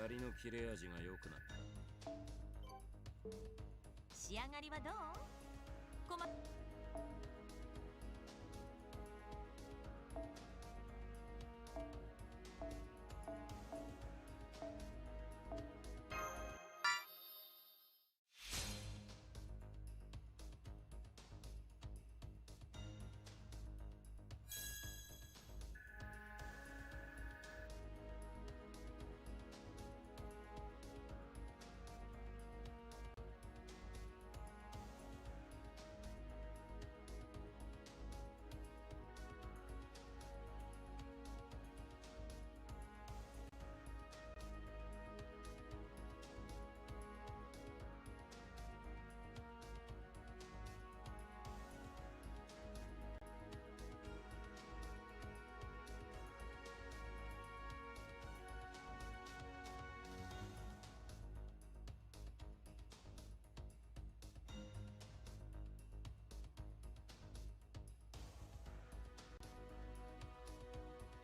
槍の切れ味が良くなった。仕上がりはどう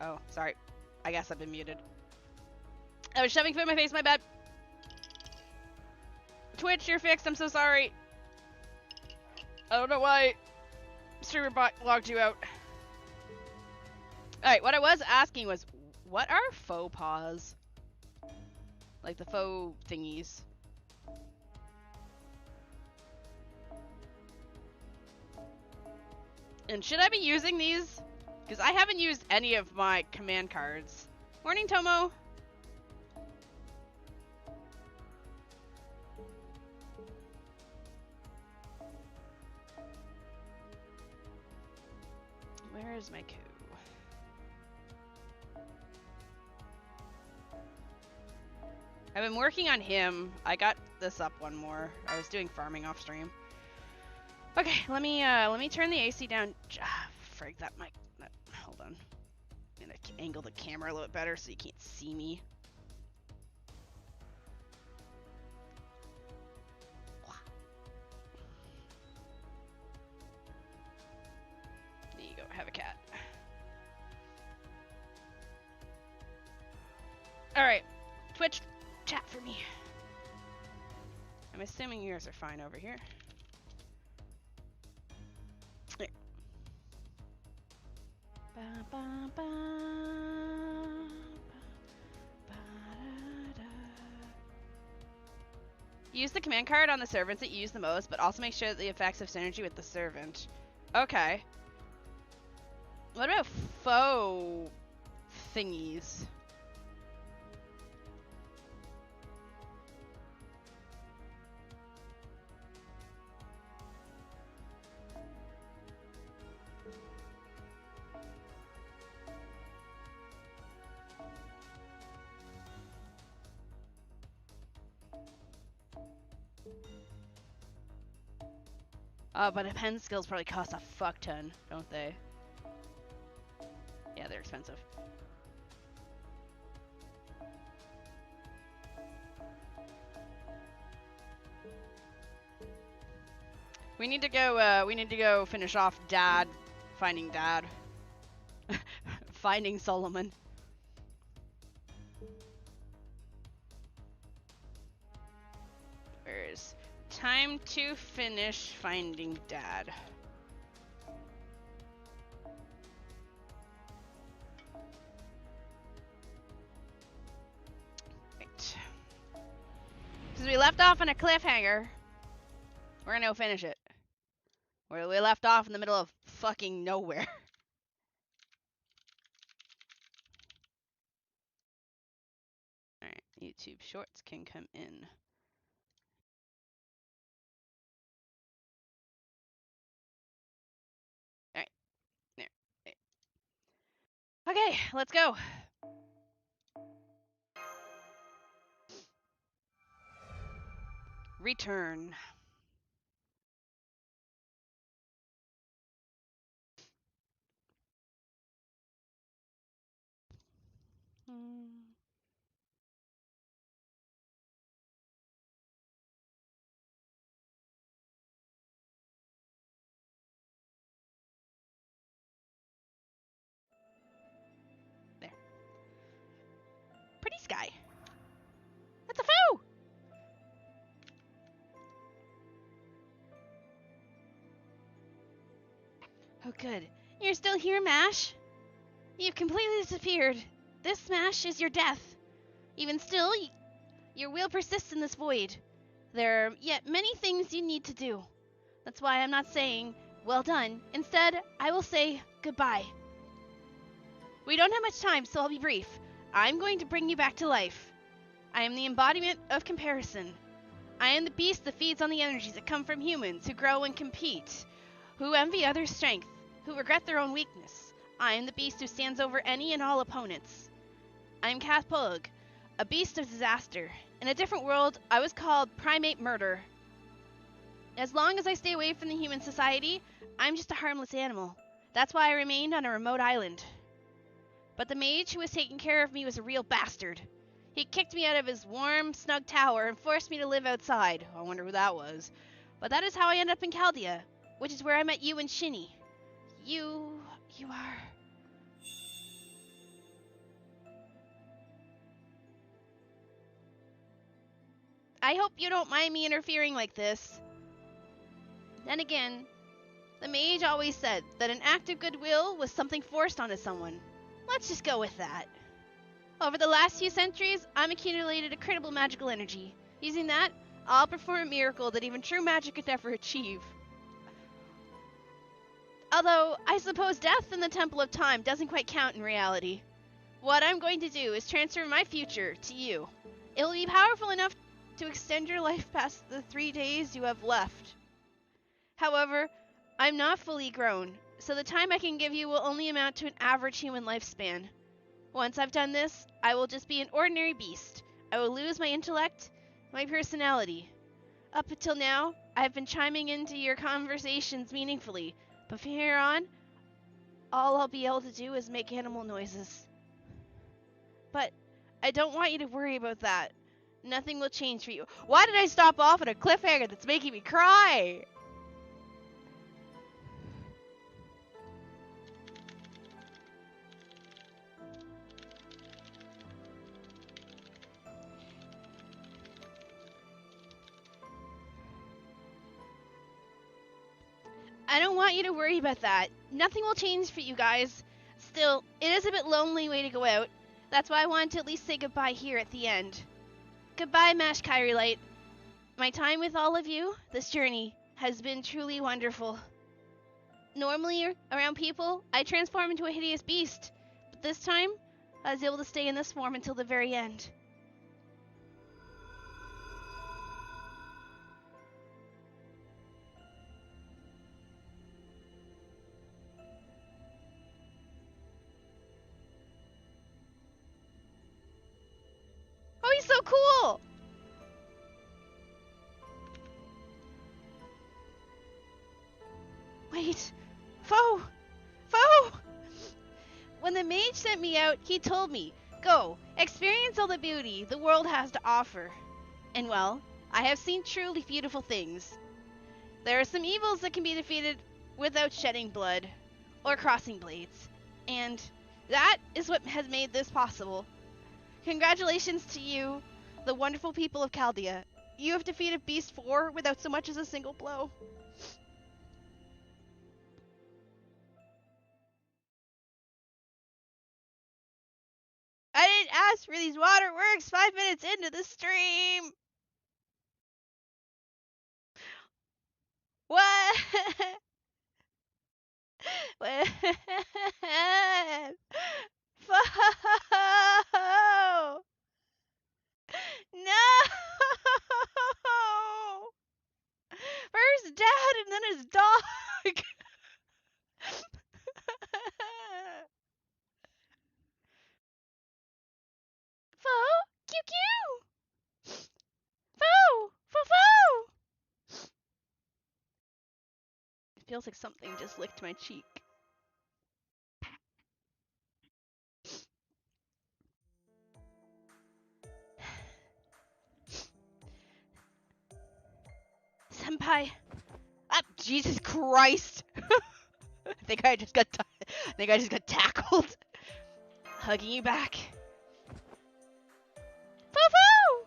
？Oh, sorry. I guess I've been muted. I was shoving food in my face, my bad. Twitch, you're fixed, I'm so sorry. I don't know why streamer bot logged you out. Alright, what I was asking was, what are faux pas? Like the faux thingies. And should I be using these? Because I haven't used any of my command cards. Morning, Tomo! Where is my coup? I've been working on him. I got this up one more. I was doing farming off stream. Okay, let me turn the AC down. Frig, that mic. Hold on. I'm gonna angle the camera a little bit better so you can't see me. There you go. Have a cat. All right, Twitch, chat for me. I'm assuming you guys are fine over here. There. Ba, ba, ba, ba, da, da. Use the command card on the servants that you use the most, but also make sure that the effects have synergy with the servant. Okay. What about faux thingies? But pen skills probably cost a fuck ton, don't they? Yeah, they're expensive. We need to go finish off Dad, finding Dad. Finding Solomon. Where's time to finish finding Dad? Right. Since we left off on a cliffhanger, we're gonna go finish it. Where we left off in the middle of fucking nowhere. Alright, YouTube Shorts can come in. Alright. There. Okay, let's go. Return. There. Pretty sky. That's a foe! Oh, good. You're still here, Mash? You've completely disappeared. This Smash is your death. Even still, your will persists in this void. There are yet many things you need to do. That's why I'm not saying, well done. Instead, I will say, goodbye. We don't have much time, so I'll be brief. I'm going to bring you back to life. I am the embodiment of comparison. I am the beast that feeds on the energies that come from humans who grow and compete, who envy others' strength, who regret their own weakness. I am the beast who stands over any and all opponents. I am Kathpog, a beast of disaster. In a different world, I was called Primate Murder. As long as I stay away from the human society, I'm just a harmless animal. That's why I remained on a remote island. But the mage who was taking care of me was a real bastard. He kicked me out of his warm, snug tower and forced me to live outside. I wonder who that was. But that is how I ended up in Chaldea, which is where I met you and Shini. You are... I hope you don't mind me interfering like this. Then again, the mage always said that an act of goodwill was something forced onto someone. Let's just go with that. Over the last few centuries, I've accumulated a credible magical energy. Using that, I'll perform a miracle that even true magic could never achieve. Although, I suppose death in the Temple of Time doesn't quite count in reality. What I'm going to do is transfer my future to you. It will be powerful enough to extend your life past the 3 days you have left. However, I'm not fully grown, so the time I can give you will only amount to an average human lifespan. Once I've done this, I will just be an ordinary beast. I will lose my intellect, my personality. Up until now, I've been chiming into your conversations meaningfully, but from here on, all I'll be able to do is make animal noises. But I don't want you to worry about that. Nothing will change for you. Why did I stop off at a cliffhanger that's making me cry? I don't want you to worry about that. Nothing will change for you guys. Still, it is a bit lonely way to go out. That's why I wanted to at least say goodbye here at the end. Goodbye, Mash Kyrie Light. My time with all of you, this journey, has been truly wonderful. Normally, around people, I transform into a hideous beast. But this time, I was able to stay in this form until the very end. Oh, he's so cool! Wait. Foe! Foe! When the mage sent me out, he told me, go, experience all the beauty the world has to offer. And well, I have seen truly beautiful things. There are some evils that can be defeated without shedding blood or crossing blades. And that is what has made this possible. Congratulations to you, the wonderful people of Chaldea. You have defeated Beast 4 without so much as a single blow. I didn't ask for these waterworks 5 minutes into the stream. What? What? Foe! Fo! Fo! Fo! Fo! It feels like something just licked my cheek. Senpai. Ah, Jesus Christ. I think I just got tackled. Hugging you back. Foo-foo!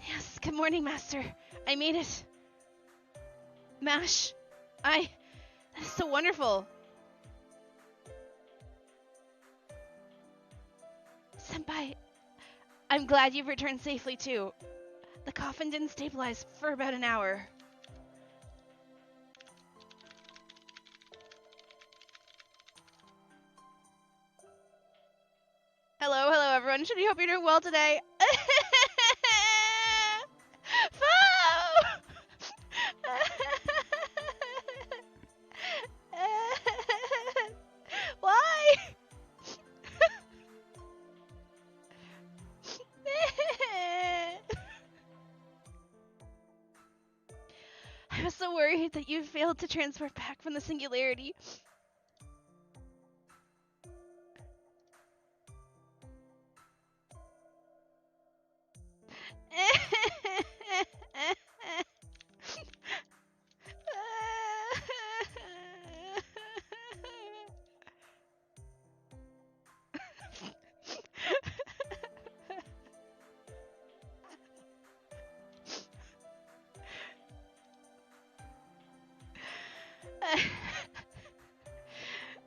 Yes, good morning, Master. I made it. Mash. That's so wonderful. Senpai, I'm glad you've returned safely too. The coffin didn't stabilize for about an hour. Hello, hello everyone. Should we hope you're doing well today? Why? I was so worried that you failed to transport back from the singularity.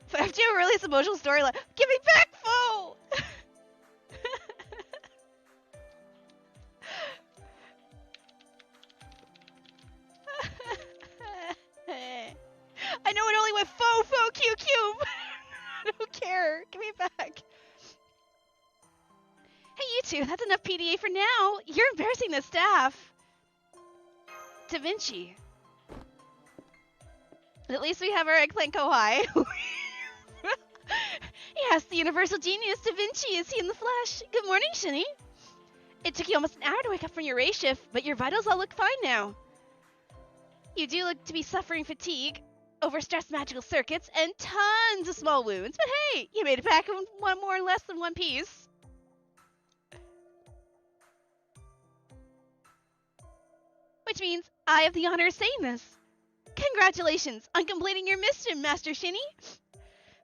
So I have to do a really emotional storyline. Give me back, foe! I know it only went fo q cube. I don't care. Give me back. Hey, you two. That's enough PDA for now. You're embarrassing the staff. Da Vinci. At least we have our eggplant kohai. Yes, the universal genius Da Vinci is he in the flesh. Good morning, Shini. It took you almost an hour to wake up from your race shift, but your vitals all look fine now. You do look to be suffering fatigue, overstressed magical circuits, and tons of small wounds. But hey, you made it back in one more or less than one piece. Which means I have the honor of saying this. Congratulations on completing your mission, Master Shini.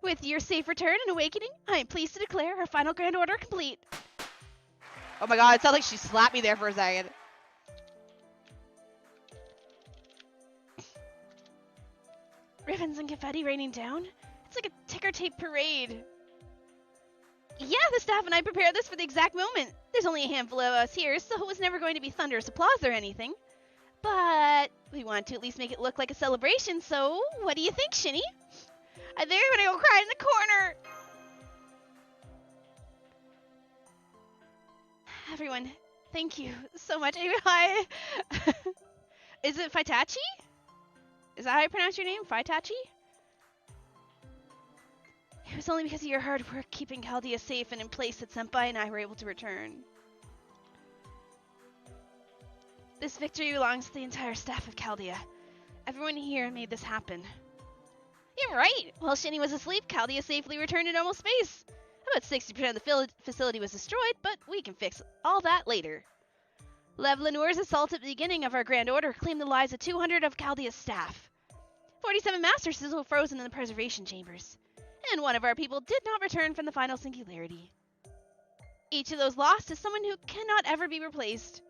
With your safe return and awakening, I am pleased to declare our final grand order complete. Oh my god, it sounds like she slapped me there for a second. Ribbons and confetti raining down? It's like a ticker tape parade. Yeah, the staff and I prepared this for the exact moment. There's only a handful of us here, so it was never going to be thunderous applause or anything. But we want to at least make it look like a celebration, so what do you think, Shini? I think I'm gonna go cry in the corner. Everyone, thank you so much. Hi. Is it Faitachi? Is that how you pronounce your name? Faitachi? It was only because of your hard work keeping Chaldea safe and in place that Senpai and I were able to return. This victory belongs to the entire staff of Chaldea. Everyone here made this happen. You're right. While Shini was asleep, Chaldea safely returned to normal space. About 60% of the facility was destroyed, but we can fix all that later. Lev Lenoir's assault at the beginning of our Grand Order claimed the lives of 200 of Chaldea's staff. 47 masters still frozen in the preservation chambers. And one of our people did not return from the final singularity. Each of those lost is someone who cannot ever be replaced.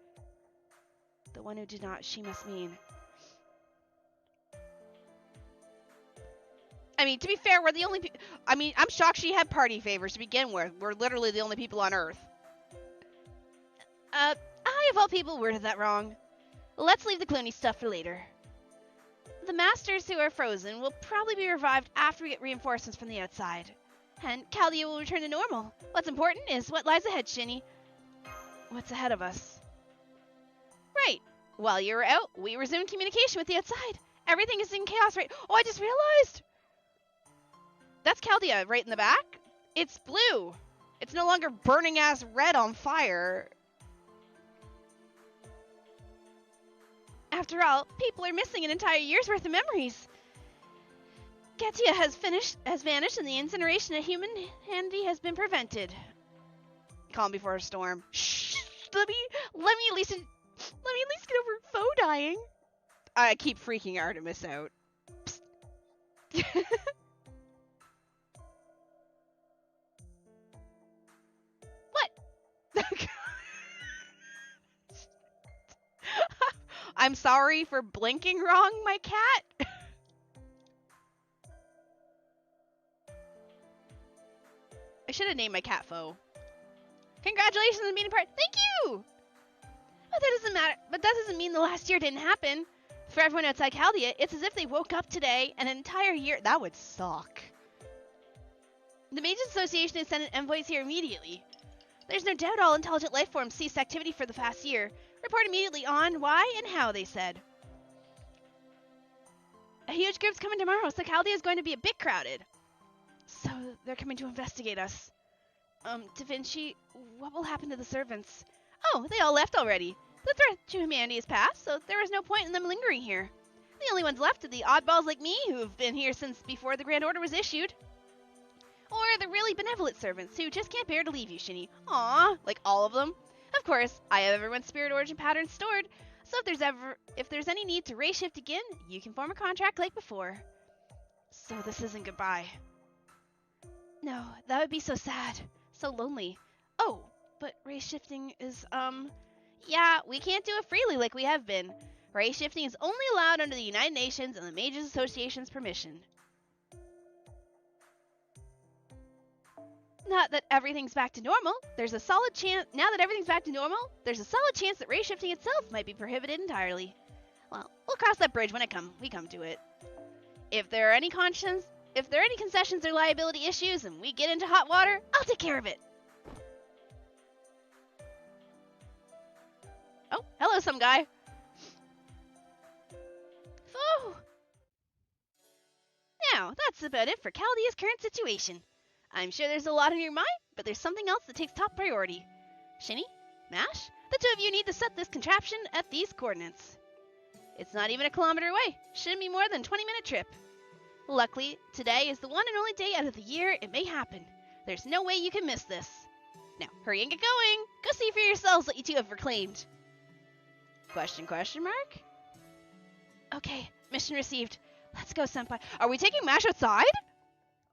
The one who did not, she must mean. I mean, to be fair, we're the only people. I mean, I'm shocked she had party favors to begin with. We're literally the only people on Earth. I, of all people, worded that wrong. Let's leave the Clooney stuff for later. The masters who are frozen will probably be revived after we get reinforcements from the outside. And Chaldea will return to normal. What's important is what lies ahead, Shini. What's ahead of us? Right. While you were out, we resumed communication with the outside. Everything is in chaos, right? Oh, I just realized! That's Chaldea right in the back. It's blue. It's no longer burning ass red on fire. After all, people are missing an entire year's worth of memories. Katia has vanished, and the incineration of human handy has been prevented. Calm before a storm. Shh! Let me at least get over Foe dying. I keep freaking Artemis out. What? I'm sorry for blinking wrong, my cat. I should have named my cat Foe. Congratulations on being a part. Thank you. But that doesn't matter. But that doesn't mean the last year didn't happen. For everyone outside Chaldea, it's as if they woke up today and an entire year. That would suck. The Mages Association has sent envoys here immediately. There's no doubt all intelligent life forms ceased activity for the past year. Report immediately on why and how, they said. A huge group's coming tomorrow, so Chaldea is going to be a bit crowded. So they're coming to investigate us. Da Vinci, what will happen to the servants? Oh, they all left already. The threat to humanity has passed, so there is no point in them lingering here. The only ones left are the oddballs like me who have been here since before the Grand Order was issued. Or the really benevolent servants who just can't bear to leave you, Shini. Aww, like all of them. Of course, I have everyone's spirit origin patterns stored, so if there's any need to race shift again, you can form a contract like before. So this isn't goodbye. No, that would be so sad. So lonely. Oh, but race shifting is, yeah, we can't do it freely like we have been. Race shifting is only allowed under the United Nations and the Mages Association's permission. Not that everything's back to normal. There's a solid chance, now that everything's back to normal, there's a solid chance that race shifting itself might be prohibited entirely. Well, we'll cross that bridge when we come to it. If there are any concessions or liability issues and we get into hot water, I'll take care of it. Oh, hello, some guy. Oh. Now, that's about it for Chaldea's current situation. I'm sure there's a lot on your mind, but there's something else that takes top priority. Shini? Mash? The two of you need to set this contraption at these coordinates. It's not even a kilometer away. Shouldn't be more than a 20-minute trip. Luckily, today is the one and only day out of the year it may happen. There's no way you can miss this. Now, hurry and get going. Go see for yourselves what you two have reclaimed. Question mark? Okay, mission received. Let's go, Senpai. Are we taking Mash outside?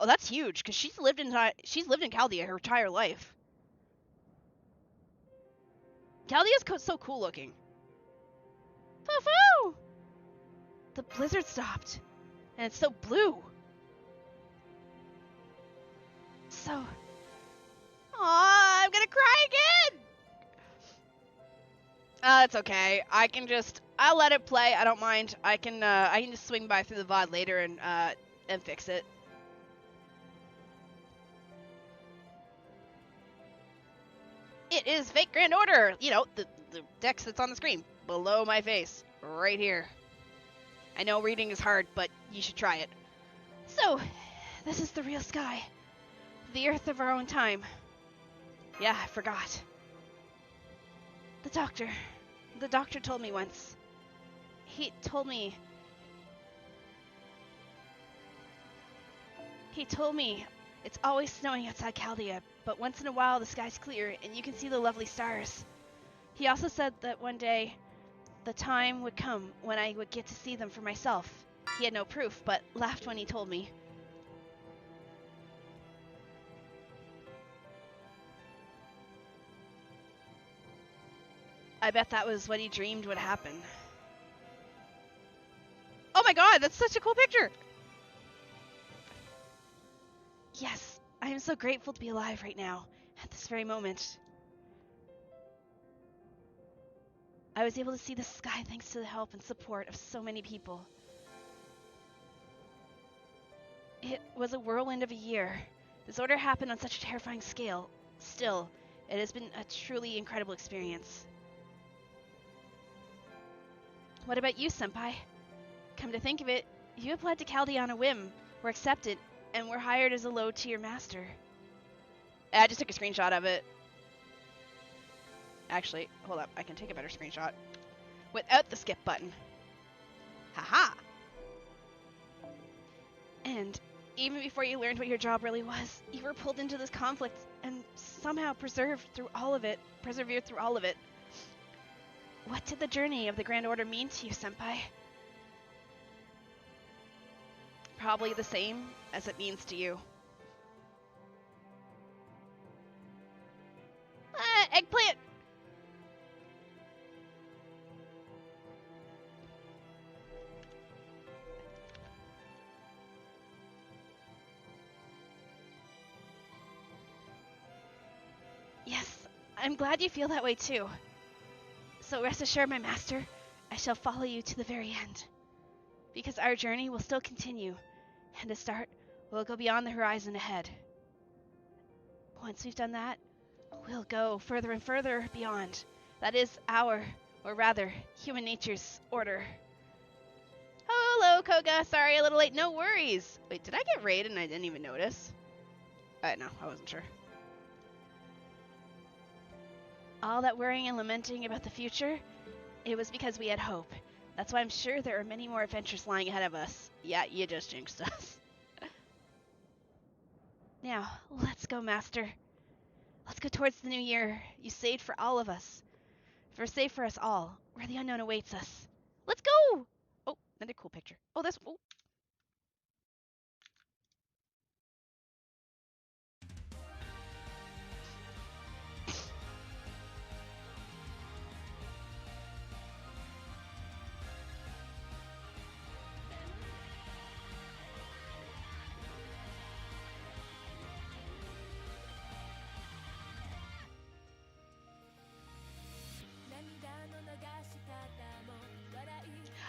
Oh, that's huge, because she's lived in Chaldea her entire life. Chaldea's so cool looking. Foo-foo! The blizzard stopped. And it's so blue. So... Aw, I'm gonna cry again! It's okay. I'll let it play. I don't mind. I can just swing by through the VOD later and fix it. It is Fake Grand Order! You know, the text that's on the screen. Below my face. Right here. I know reading is hard, but you should try it. So, this is the real sky. The Earth of our own time. Yeah, I forgot. The doctor told me once. He told me it's always snowing outside Chaldea, but once in a while the sky's clear and you can see the lovely stars. He also said that one day the time would come when I would get to see them for myself. He had no proof, but laughed when he told me. I bet that was what he dreamed would happen. Oh my god, that's such a cool picture! Yes, I am so grateful to be alive right now, at this very moment. I was able to see the sky thanks to the help and support of so many people. It was a whirlwind of a year. This order happened on such a terrifying scale. Still, it has been a truly incredible experience. What about you, Senpai? Come to think of it, you applied to Chaldea on a whim, were accepted, and were hired as a low-tier master. I just took a screenshot of it. Actually, hold up, I can take a better screenshot. Without the skip button. Haha! And even before you learned what your job really was, you were pulled into this conflict and somehow persevered through all of it. What did the journey of the Grand Order mean to you, Senpai? Probably the same as it means to you. Eggplant! Yes, I'm glad you feel that way too. So rest assured, my master, I shall follow you to the very end. Because our journey will still continue, and to start, we'll go beyond the horizon ahead. Once we've done that, we'll go further and further beyond. That is or rather, human nature's order. Hello, Koga. Sorry, a little late. No worries. Wait, did I get raided and I didn't even notice? No, I wasn't sure. All that worrying and lamenting about the future, it was because we had hope. That's why I'm sure there are many more adventures lying ahead of us. Yeah, you just jinxed us. Now, let's go, Master. Let's go towards the new year. You saved for all of us. Save for us all, where the unknown awaits us. Let's go! Oh, another cool picture. Oh, that's... Oh.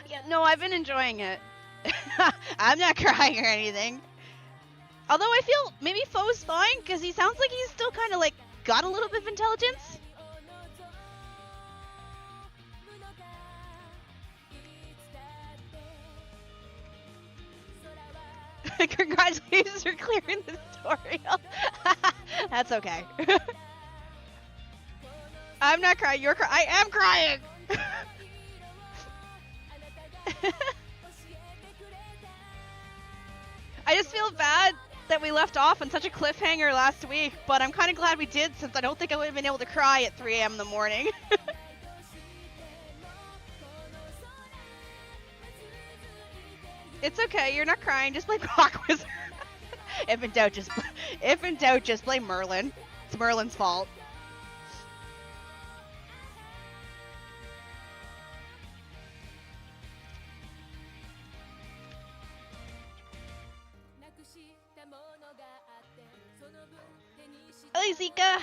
Yeah, no, I've been enjoying it. I'm not crying or anything. Although I feel maybe Foe's fine, because he sounds like he's still kind of like got a little bit of intelligence. Congratulations for clearing the tutorial. That's okay. I'm not crying, you're crying. I am crying! I just feel bad that we left off on such a cliffhanger last week, but I'm kind of glad we did, since I don't think I would have been able to cry at 3 a.m. in the morning. It's okay, you're not crying, just blame Rock Wizard. If in doubt, just blame Merlin. It's Merlin's fault. Hey, Zika!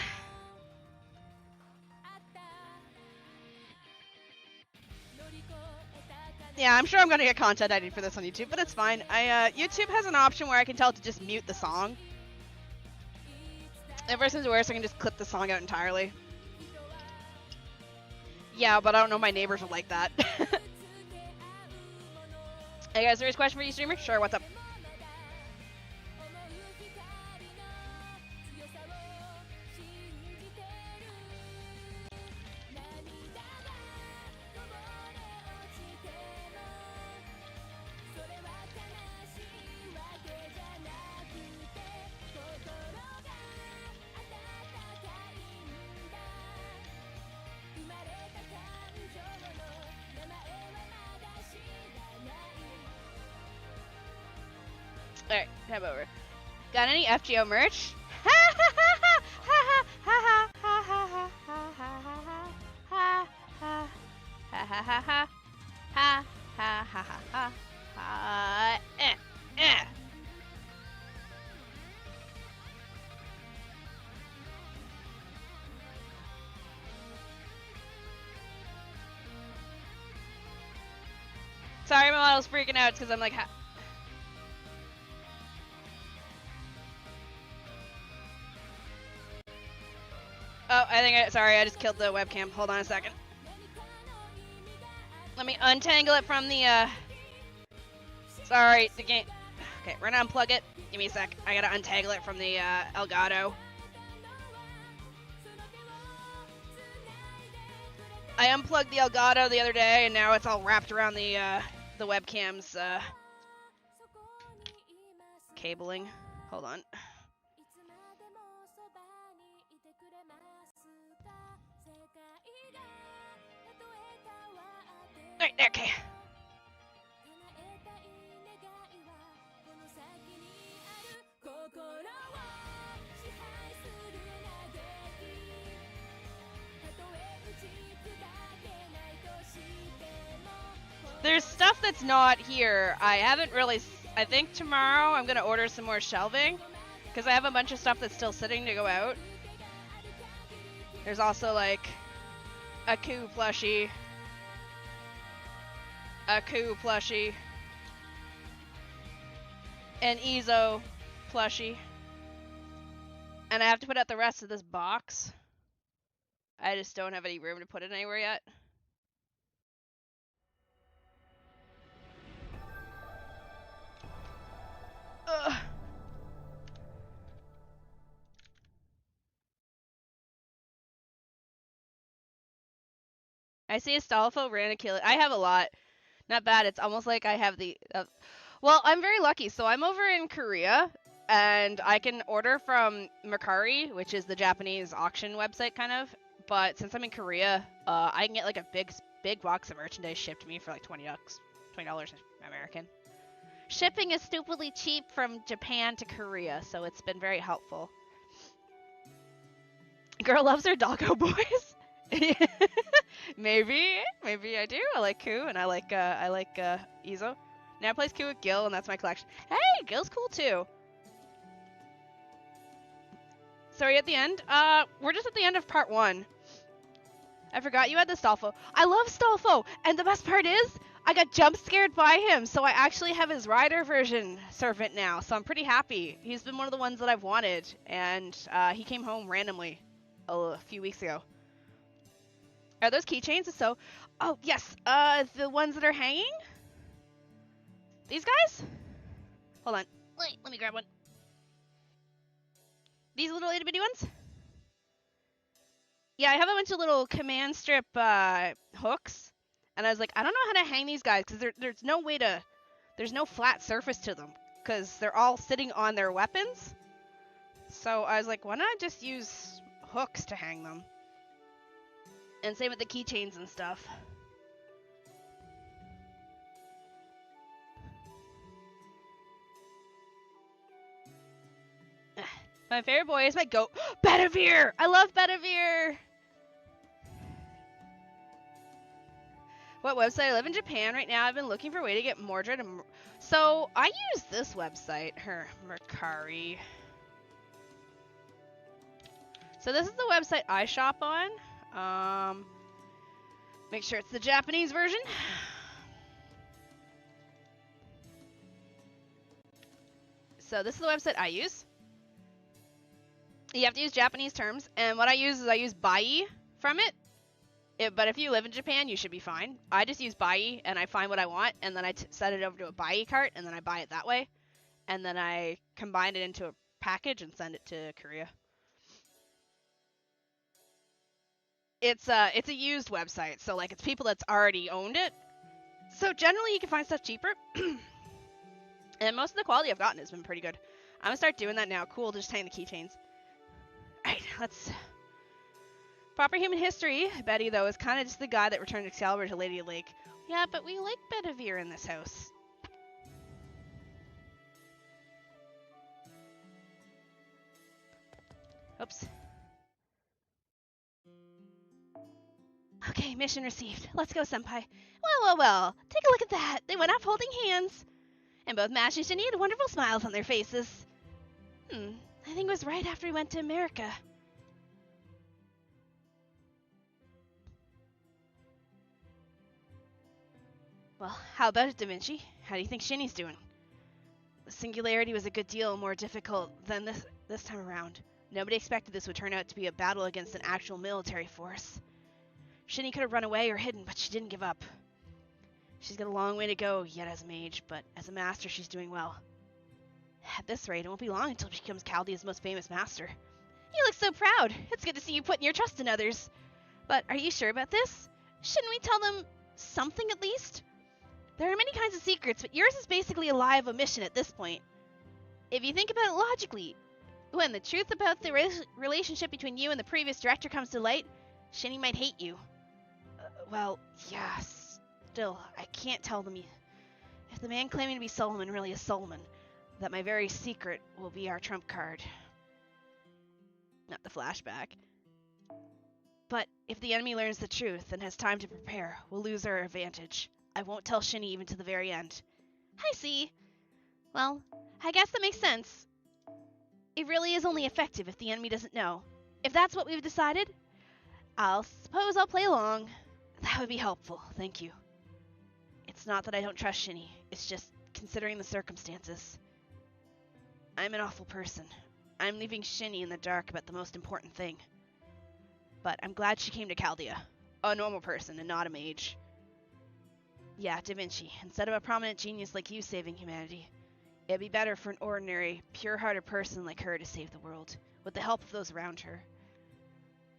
Yeah, I'm sure I'm gonna get content ID for this on YouTube, but it's fine. YouTube has an option where I can tell it to just mute the song. If it seems worse, I can just clip the song out entirely. Yeah, but I don't know my neighbors will like that. Hey guys, serious question for you, streamer? Sure, what's up? Alright, tab over. Got any FGO merch? Sorry, my model's freaking out because I'm like, oh, sorry, I just killed the webcam. Hold on a second. Let me untangle it from the Sorry, the game. Okay, we're gonna unplug it. Give me a sec. I gotta untangle it from the Elgato. I unplugged the Elgato the other day, and now it's all wrapped around the webcam's cabling. Hold on. Alright, there, okay. There's stuff that's not here. I haven't really... I think tomorrow I'm going to order some more shelving, because I have a bunch of stuff that's still sitting to go out. There's also, like, a Gooooo plushie. A Gooooo plushie. An Ezo plushie. And I have to put out the rest of this box. I just don't have any room to put it anywhere yet. Ugh. I see Astolfo Raniculi. I have a lot. Not bad. It's almost like I have the... well, I'm very lucky. So I'm over in Korea, and I can order from Mercari, which is the Japanese auction website, kind of. But since I'm in Korea, I can get like a big box of merchandise shipped to me for like $20 American. Shipping is stupidly cheap from Japan to Korea, so it's been very helpful. Girl loves her doggo boys. Maybe I do. I like Gooooo, and I like Ezo. Now I play Gooooo with Gil, and that's my collection. Hey, Gil's cool too. Sorry, at the end. We're just at the end of part 1. I forgot you had the Stolfo. I love Stolfo, and the best part is, I got jump scared by him, so I actually have his rider version servant now, so I'm pretty happy. He's been one of the ones that I've wanted, and he came home randomly a few weeks ago. Are those keychains? So, oh yes, the ones that are hanging? These guys? Hold on, wait, let me grab one. These little itty bitty ones? Yeah, I have a bunch of little command strip hooks. And I was like, I don't know how to hang these guys, because there's no way to... There's no flat surface to them, because they're all sitting on their weapons. So I was like, why not just use hooks to hang them? And same with the keychains and stuff. My favorite boy is my goat. Bedivere! I love Bedivere! What website? I live in Japan right now. I've been looking for a way to get Mordred. So I use this website, her Mercari. So this is the website I shop on. Make sure it's the Japanese version. So this is the website I use. You have to use Japanese terms, and what I use is I use Bai from it. But if you live in Japan, you should be fine. I just use Bai, and I find what I want, and then I set it over to a Bai cart, and then I buy it that way. And then I combine it into a package and send it to Korea. It's a used website, so like it's people that's already owned it. So generally you can find stuff cheaper. And most of the quality I've gotten has been pretty good. I'm gonna start doing that now. Cool, just hang the keychains. Alright, let's... Proper human history. Betty, though, is kind of just the guy that returned Excalibur to Lady Lake. Yeah, but we like Bedivere in this house. Oops. Okay, mission received. Let's go, Senpai. Well. Take a look at that. They went off holding hands. And both Mash and Shini had wonderful smiles on their faces. I think it was right after we went to America. Well, how about it, Da Vinci? How do you think Shini's doing? The singularity was a good deal more difficult than this time around. Nobody expected this would turn out to be a battle against an actual military force. Shini could have run away or hidden, but she didn't give up. She's got a long way to go yet as a mage, but as a master, she's doing well. At this rate, it won't be long until she becomes Chaldea's most famous master. You look so proud. It's good to see you putting your trust in others. But are you sure about this? Shouldn't we tell them something at least? There are many kinds of secrets, but yours is basically a lie of omission at this point. If you think about it logically, when the truth about the relationship between you and the previous director comes to light, Shini might hate you. Well, yeah, still, I can't tell them. If the man claiming to be Solomon really is Solomon, that my very secret will be our trump card. Not the flashback. But if the enemy learns the truth and has time to prepare, we'll lose our advantage. I won't tell Shini even to the very end. I see. Well, I guess that makes sense. It really is only effective if the enemy doesn't know. If that's what we've decided, I'll play along. That would be helpful, thank you. It's not that I don't trust Shini, it's just considering the circumstances. I'm an awful person. I'm leaving Shini in the dark about the most important thing. But I'm glad she came to Chaldea. A normal person and not a mage. Yeah, Da Vinci, instead of a prominent genius like you saving humanity, it'd be better for an ordinary, pure-hearted person like her to save the world, with the help of those around her.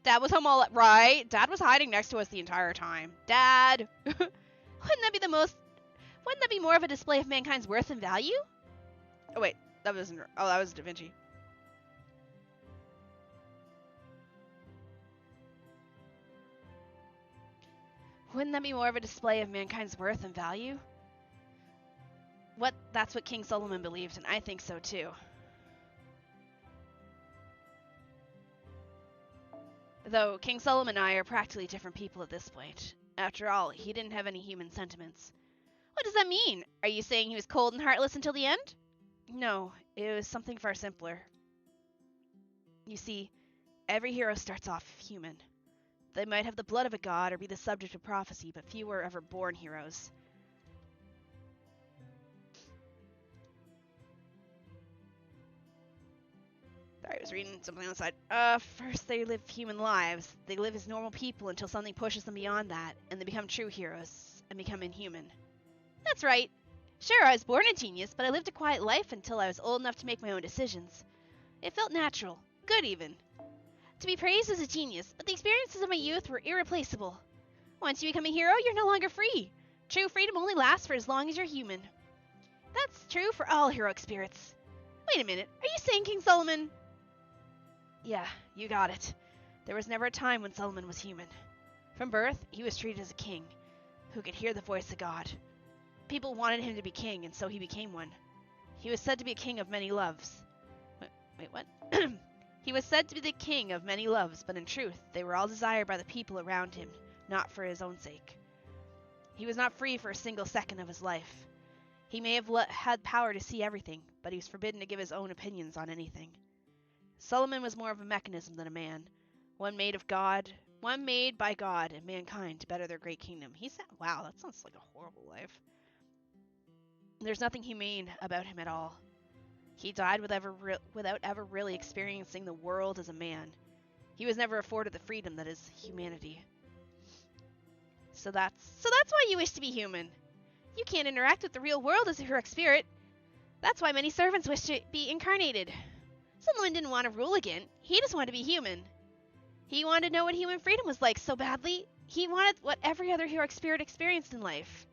Dad was home all right. Dad was hiding next to us the entire time. Dad! Wouldn't that be more of a display of mankind's worth and value? Oh wait, that was Da Vinci. Wouldn't that be more of a display of mankind's worth and value? That's what King Solomon believed, and I think so too. Though King Solomon and I are practically different people at this point. After all, he didn't have any human sentiments. What does that mean? Are you saying he was cold and heartless until the end? No, it was something far simpler. You see, every hero starts off human. They might have the blood of a god or be the subject of prophecy, but few were ever born heroes. Sorry, I was reading something on the side. First they live human lives. They live as normal people until something pushes them beyond that, and they become true heroes, and become inhuman. That's right. Sure, I was born a genius, but I lived a quiet life until I was old enough to make my own decisions. It felt natural. Good, even. To be praised as a genius, but the experiences of my youth were irreplaceable. Once you become a hero, you're no longer free. True freedom only lasts for as long as you're human. That's true for all heroic spirits. Wait a minute, are you saying King Solomon... Yeah, you got it. There was never a time when Solomon was human. From birth, he was treated as a king, who could hear the voice of God. People wanted him to be king, and so he became one. He was said to be a king of many loves. Wait, what? He was said to be the king of many loves, but in truth, they were all desired by the people around him, not for his own sake. He was not free for a single second of his life. He may have had power to see everything, but he was forbidden to give his own opinions on anything. Solomon was more of a mechanism than a man, one made by God and mankind to better their great kingdom. He said, wow, that sounds like a horrible life. There's nothing humane about him at all. He died without ever really experiencing the world as a man. He was never afforded the freedom that is humanity. So that's why you wish to be human. You can't interact with the real world as a heroic spirit. That's why many servants wish to be incarnated. Solomon didn't want to rule again. He just wanted to be human. He wanted to know what human freedom was like so badly. He wanted what every other heroic spirit experienced in life.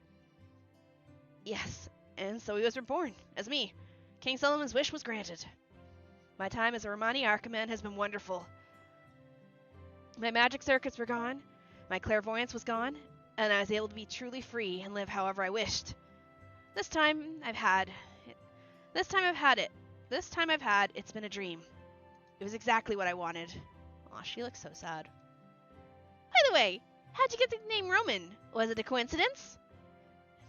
Yes, and so he was reborn, as me. King Solomon's wish was granted. My time as a Romani Archiman has been wonderful. My magic circuits were gone, my clairvoyance was gone, and I was able to be truly free and live however I wished. This time I've had, it's been a dream. It was exactly what I wanted. Aw, she looks so sad. By the way, how'd you get the name Roman? Was it a coincidence?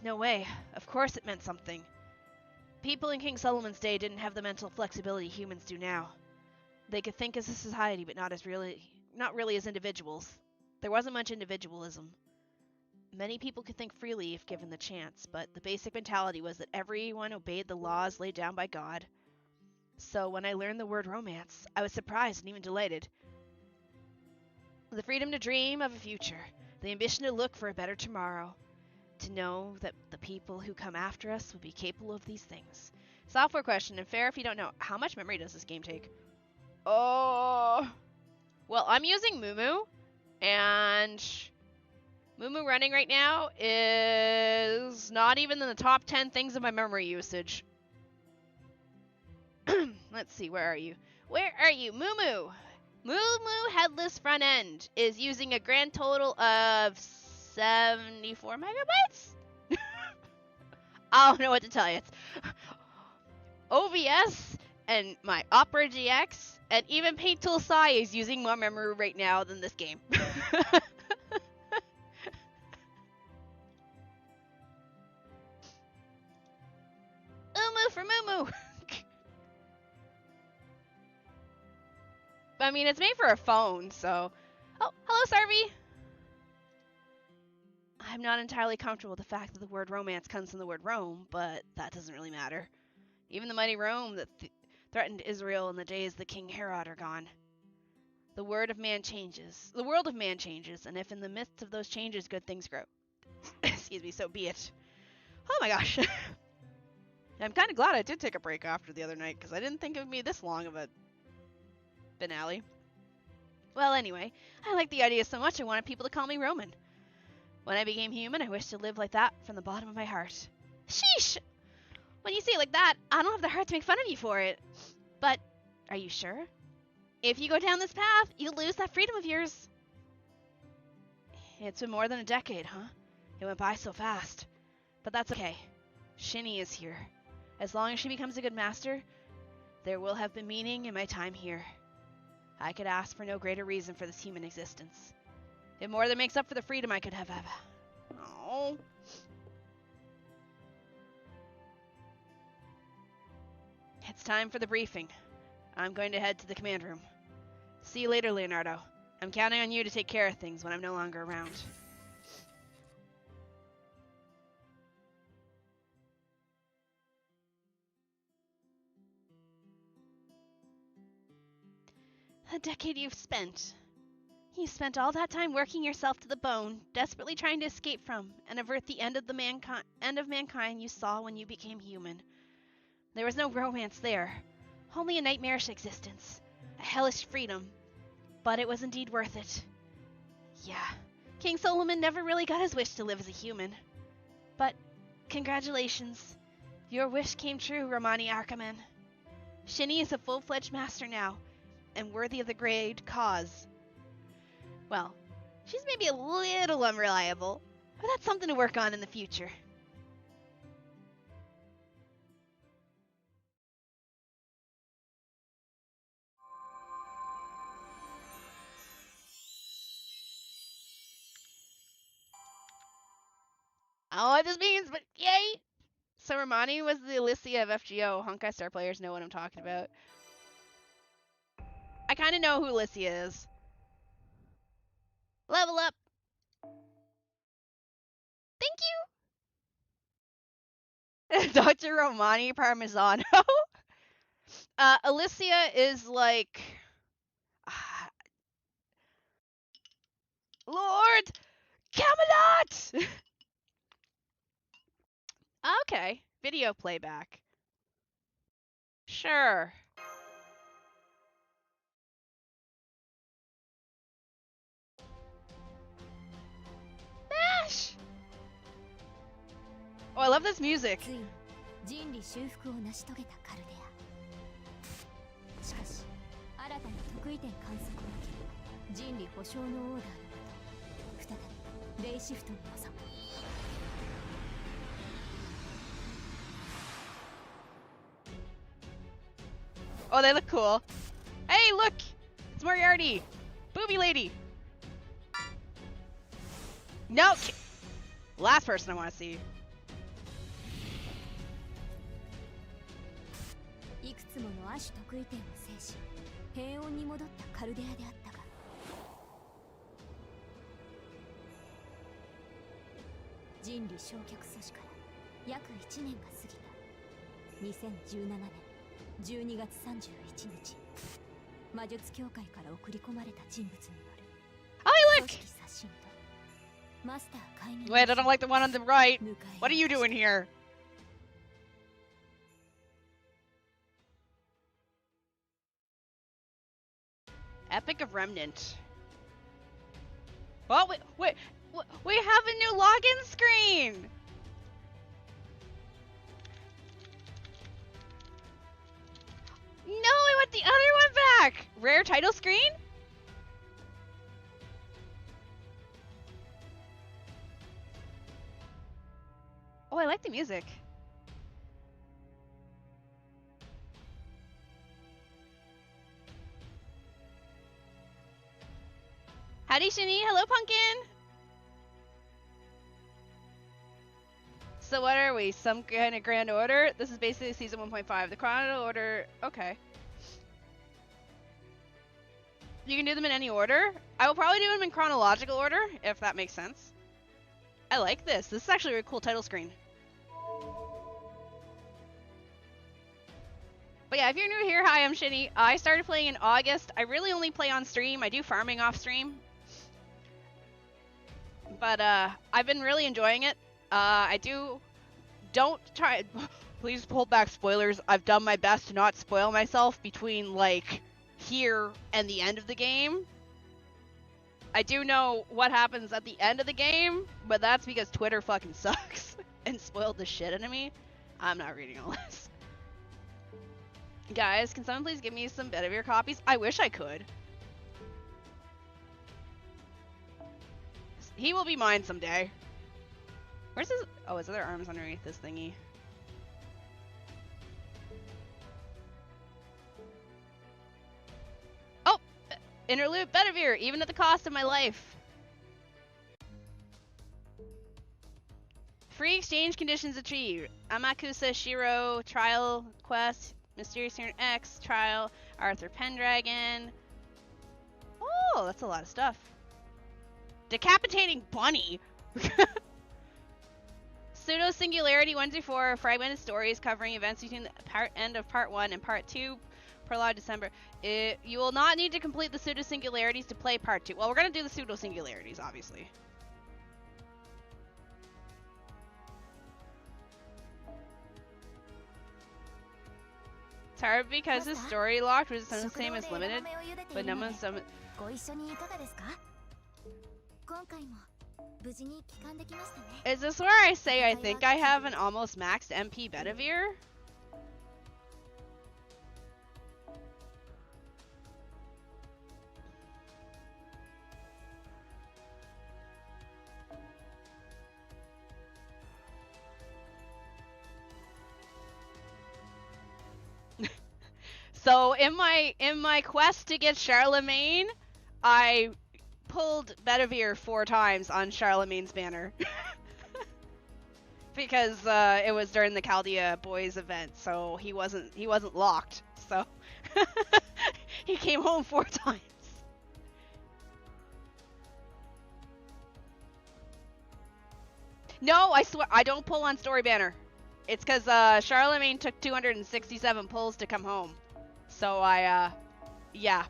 No way. Of course it meant something. People in King Solomon's day didn't have the mental flexibility humans do now. They could think as a society, but not really as individuals. There wasn't much individualism. Many people could think freely if given the chance, but the basic mentality was that everyone obeyed the laws laid down by God. So when I learned the word romance, I was surprised and even delighted. The freedom to dream of a future, the ambition to look for a better tomorrow. to know that the people who come after us will be capable of these things. Software question, and fair if you don't know, how much memory does this game take? Oh, well, I'm using Moo, and Moo running right now is not even in the top 10 things of my memory usage. Let's see, where are you? Where are you? Moo headless front end is using a grand total of 74 megabytes? I don't know what to tell you. It's OBS and my Opera GX and even Paint Tool Sai is using more memory right now than this game. Umu for Moo. I mean, it's made for a phone, so... Oh, hello, Sarvi! I'm not entirely comfortable with the fact that the word romance comes from the word Rome, but that doesn't really matter. Even the mighty Rome that threatened Israel in the days that King Herod are gone. The word of man changes. The world of man changes, and if in the midst of those changes good things grow. Excuse me, so be it. Oh my gosh. I'm kind of glad I did take a break after the other night, because I didn't think it would be this long of a finale. Well, anyway, I liked the idea so much I wanted people to call me Roman. When I became human, I wished to live like that from the bottom of my heart. Sheesh! When you say it like that, I don't have the heart to make fun of you for it. But, are you sure? If you go down this path, you'll lose that freedom of yours. It's been more than a decade, huh? It went by so fast. But that's okay. Shini is here. As long as she becomes a good master, there will have been meaning in my time here. I could ask for no greater reason for this human existence. It more than makes up for the freedom I could have. Oh. It's time for the briefing. I'm going to head to the command room. See you later, Leonardo. I'm counting on you to take care of things when I'm no longer around. The decade you've spent. You spent all that time working yourself to the bone, desperately trying to escape from and avert the end of mankind you saw when you became human. There was no romance there, only a nightmarish existence, a hellish freedom, but it was indeed worth it. Yeah, King Solomon never really got his wish to live as a human. But, congratulations. Your wish came true, Romani Arkaman. Shini is a full-fledged master now, and worthy of the great cause. Well, she's maybe a little unreliable, but that's something to work on in the future. I don't know what this means, but yay! So Romani was the Alicia of FGO. Honkai Star players know what I'm talking about. I kind of know who Alicia is. Level up! Thank you! Dr. Romani Parmesano. Alicia is like... Lord! Camelot! Okay. Video playback. Sure. Mash! Oh, I love this music. 人理修復を成し遂げたカルデア。しかし、新たな得意点観測を受け、人理保証のオーダーのもと、再びレイシフトに臨む。Oh, they look cool. Hey, look! It's Moriarty! Booby lady! No! Last person I want to see. いくつもの亜種得意点を制し、平穏に戻ったカルデアであったが、人理焼却阻止から約1年が過ぎた。2017年12月31日、魔術協会から送り込まれた人物による Oh, 組 look! 織刷新とマスター解明 Wait, I don't like the one on the right. What are you doing here? Epic of Remnant. Oh, wait, we have a new login screen! No, I want the other one back! Rare title screen? Oh, I like the music. Howdy, Shini. Hello, Pumpkin. So what are we? Some kind of grand order? This is basically season 1.5. The chrono order. Okay. You can do them in any order. I will probably do them in chronological order, if that makes sense. I like this. This is actually a really cool title screen. But yeah, if you're new here, hi, I'm Shini. I started playing in August. I really only play on stream. I do farming off stream. But I've been really enjoying it. Don't try, please hold back spoilers. I've done my best to not spoil myself between, like, here and the end of the game. I do know what happens at the end of the game, but that's because Twitter fucking sucks and spoiled the shit out of me. I'm not reading all this. Guys, can someone please give me some Vtuber copies? I wish I could. He will be mine someday. Where's his... Oh, his other arm's underneath this thingy. Oh! Interlude Vtuber, even at the cost of my life. Free exchange conditions achieved. Amakusa Shiro Trial Quest, Mysterious Turn X Trial, Arthur Pendragon. Oh, that's a lot of stuff. Decapitating Bunny! Pseudo-Singularity 1-4, fragmented stories covering events between the end of Part 1 and Part 2, Prologue December. You will not need to complete the pseudo-singularities to play Part 2. Well, we're going to do the pseudo-singularities, obviously. It's hard because the story locked was the same as limited, but no one's some... Is this where I say I think I have an almost maxed MP Vtuber? So in my quest to get Charlemagne, I pulled Vtuber 4 times on Charlemagne's banner. Because it was during the Chaldea Boys event, so he wasn't locked. So he came home 4 times. No, I swear I don't pull on story banner. It's because Charlemagne took 267 pulls to come home. So yeah.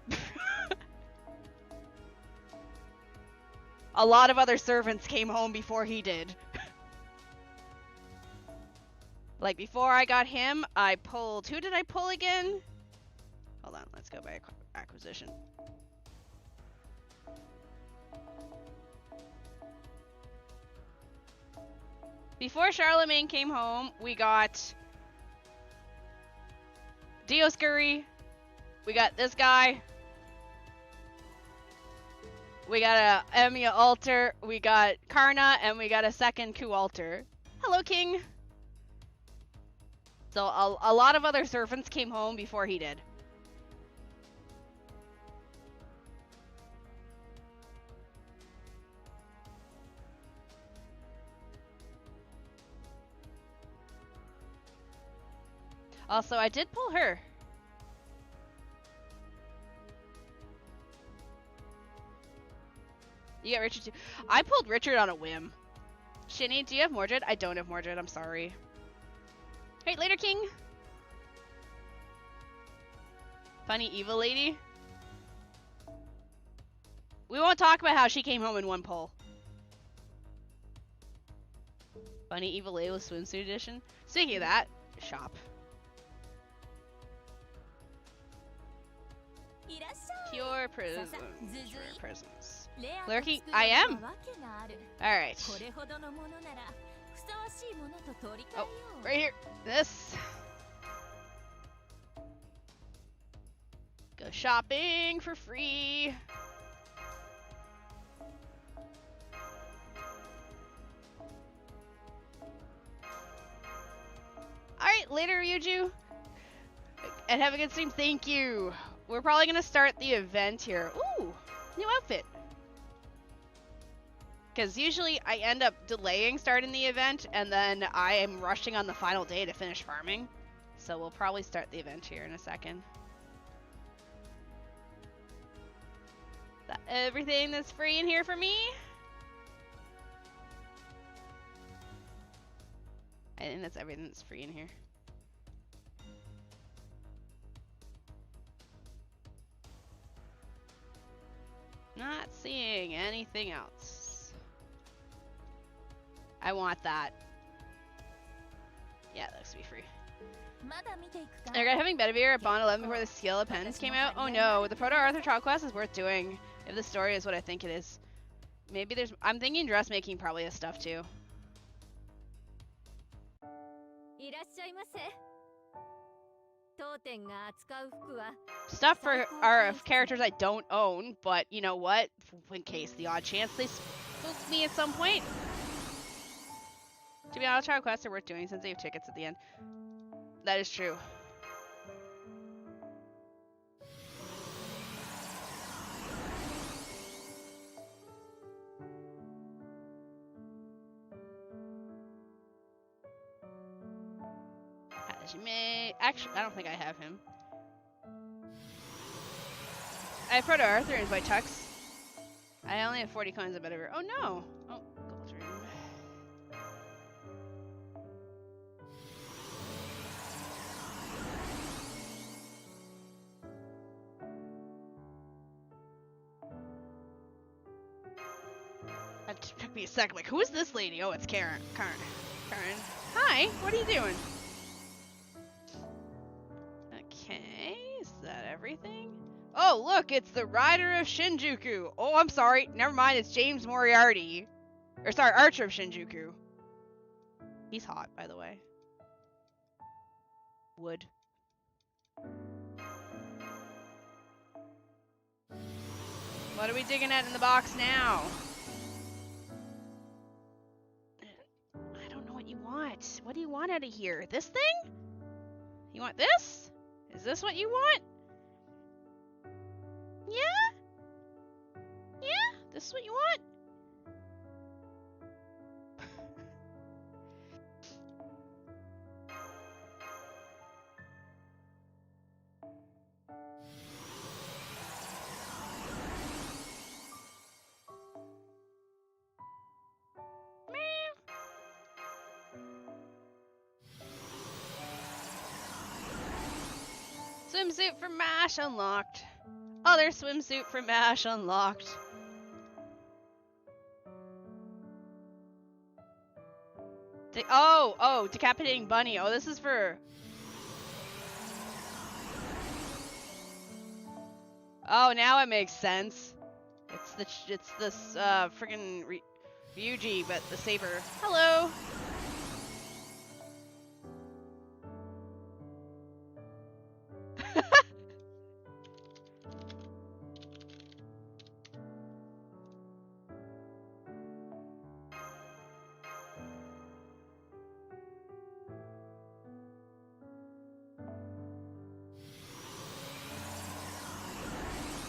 A lot of other servants came home before he did. Like, before I got him, I pulled... Who did I pull again? Hold on, let's go by acquisition. Before Charlemagne came home, we got... Dioscuri. We got this guy. We got a Emiya altar, we got Karna, and we got a second Ku altar. Hello, King! So a lot of other servants came home before he did. Also, I did pull her. You got Richard too. I pulled Richard on a whim. Shini, do you have Mordred? I don't have Mordred, I'm sorry. Hey, later, King! Funny evil lady. We won't talk about how she came home in 1 pull. Bunny Evil Layla swimsuit edition. Speaking of that, shop. Pure prisons. Pure prisons. Lurking. I am. All right. Oh, right here. This. Go shopping for free. Alright, later, Ryuju. And have a good stream. Thank you. We're probably going to start the event here. Ooh, new outfit. Because usually I end up delaying starting the event, and then I am rushing on the final day to finish farming. So we'll probably start the event here in a second. Is that everything that's free in here for me? I think that's everything that's free in here. Not seeing anything else. I want that. Yeah, that looks to be free. I regret having Bedivere at Bond 11 before the Scale of Pens came out. Oh no, the Proto Arthur trial quest is worth doing if the story is what I think it is. Maybe there's. I'm thinking dressmaking probably has stuff too. Stuff for our characters I don't own, but you know what? In case the odd chance they spook me at some point. To be honest, trial quests are worth doing since they have tickets at the end. That is true. Actually, I don't think I have him. I have Proto Arthur and White Tux. I only have 40 coins of Bedivere. Oh no! Oh, gold room. That took me a second. Like, who is this lady? Oh, it's Karen. Karen. Hi, what are you doing? Okay, is that everything? Oh, look, it's the Rider of Shinjuku. Oh, I'm sorry. Never mind, it's James Moriarty. Or, sorry, Archer of Shinjuku. He's hot, by the way. Wood. What are we digging at in the box now? I don't know what you want. What do you want out of here? This thing? You want this? Is this what you want? Yeah? Yeah? This is what you want? Swimsuit for MASH unlocked. Other swimsuit for MASH unlocked. Oh, decapitating bunny. Oh, this is for. Oh, now it makes sense. It's this friggin' Ryuji, but the saber. Hello.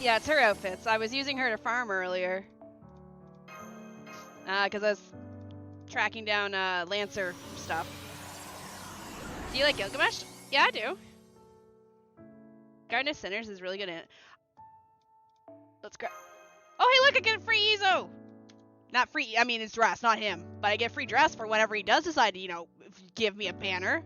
Yeah, it's her outfits. I was using her to farm earlier. Because I was tracking down Lancer stuff. Do you like Gilgamesh? Yeah, I do. Garden of Sinners is really good in it. Let's grab. Oh, hey, look, I get a free Ezo! Not free, I mean, it's dress, not him. But I get free dress for whenever he does decide to, you know, give me a banner.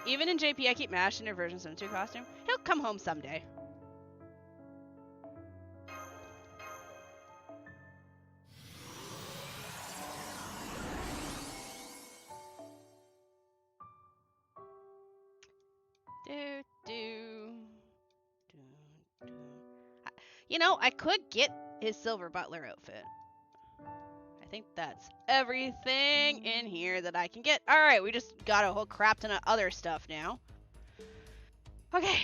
Even in JP, I keep mashing her version 72 costume. He'll come home someday. You know, I could get his silver butler outfit. I think that's everything in here that I can get. Alright, we just got a whole crap ton of other stuff now. Okay,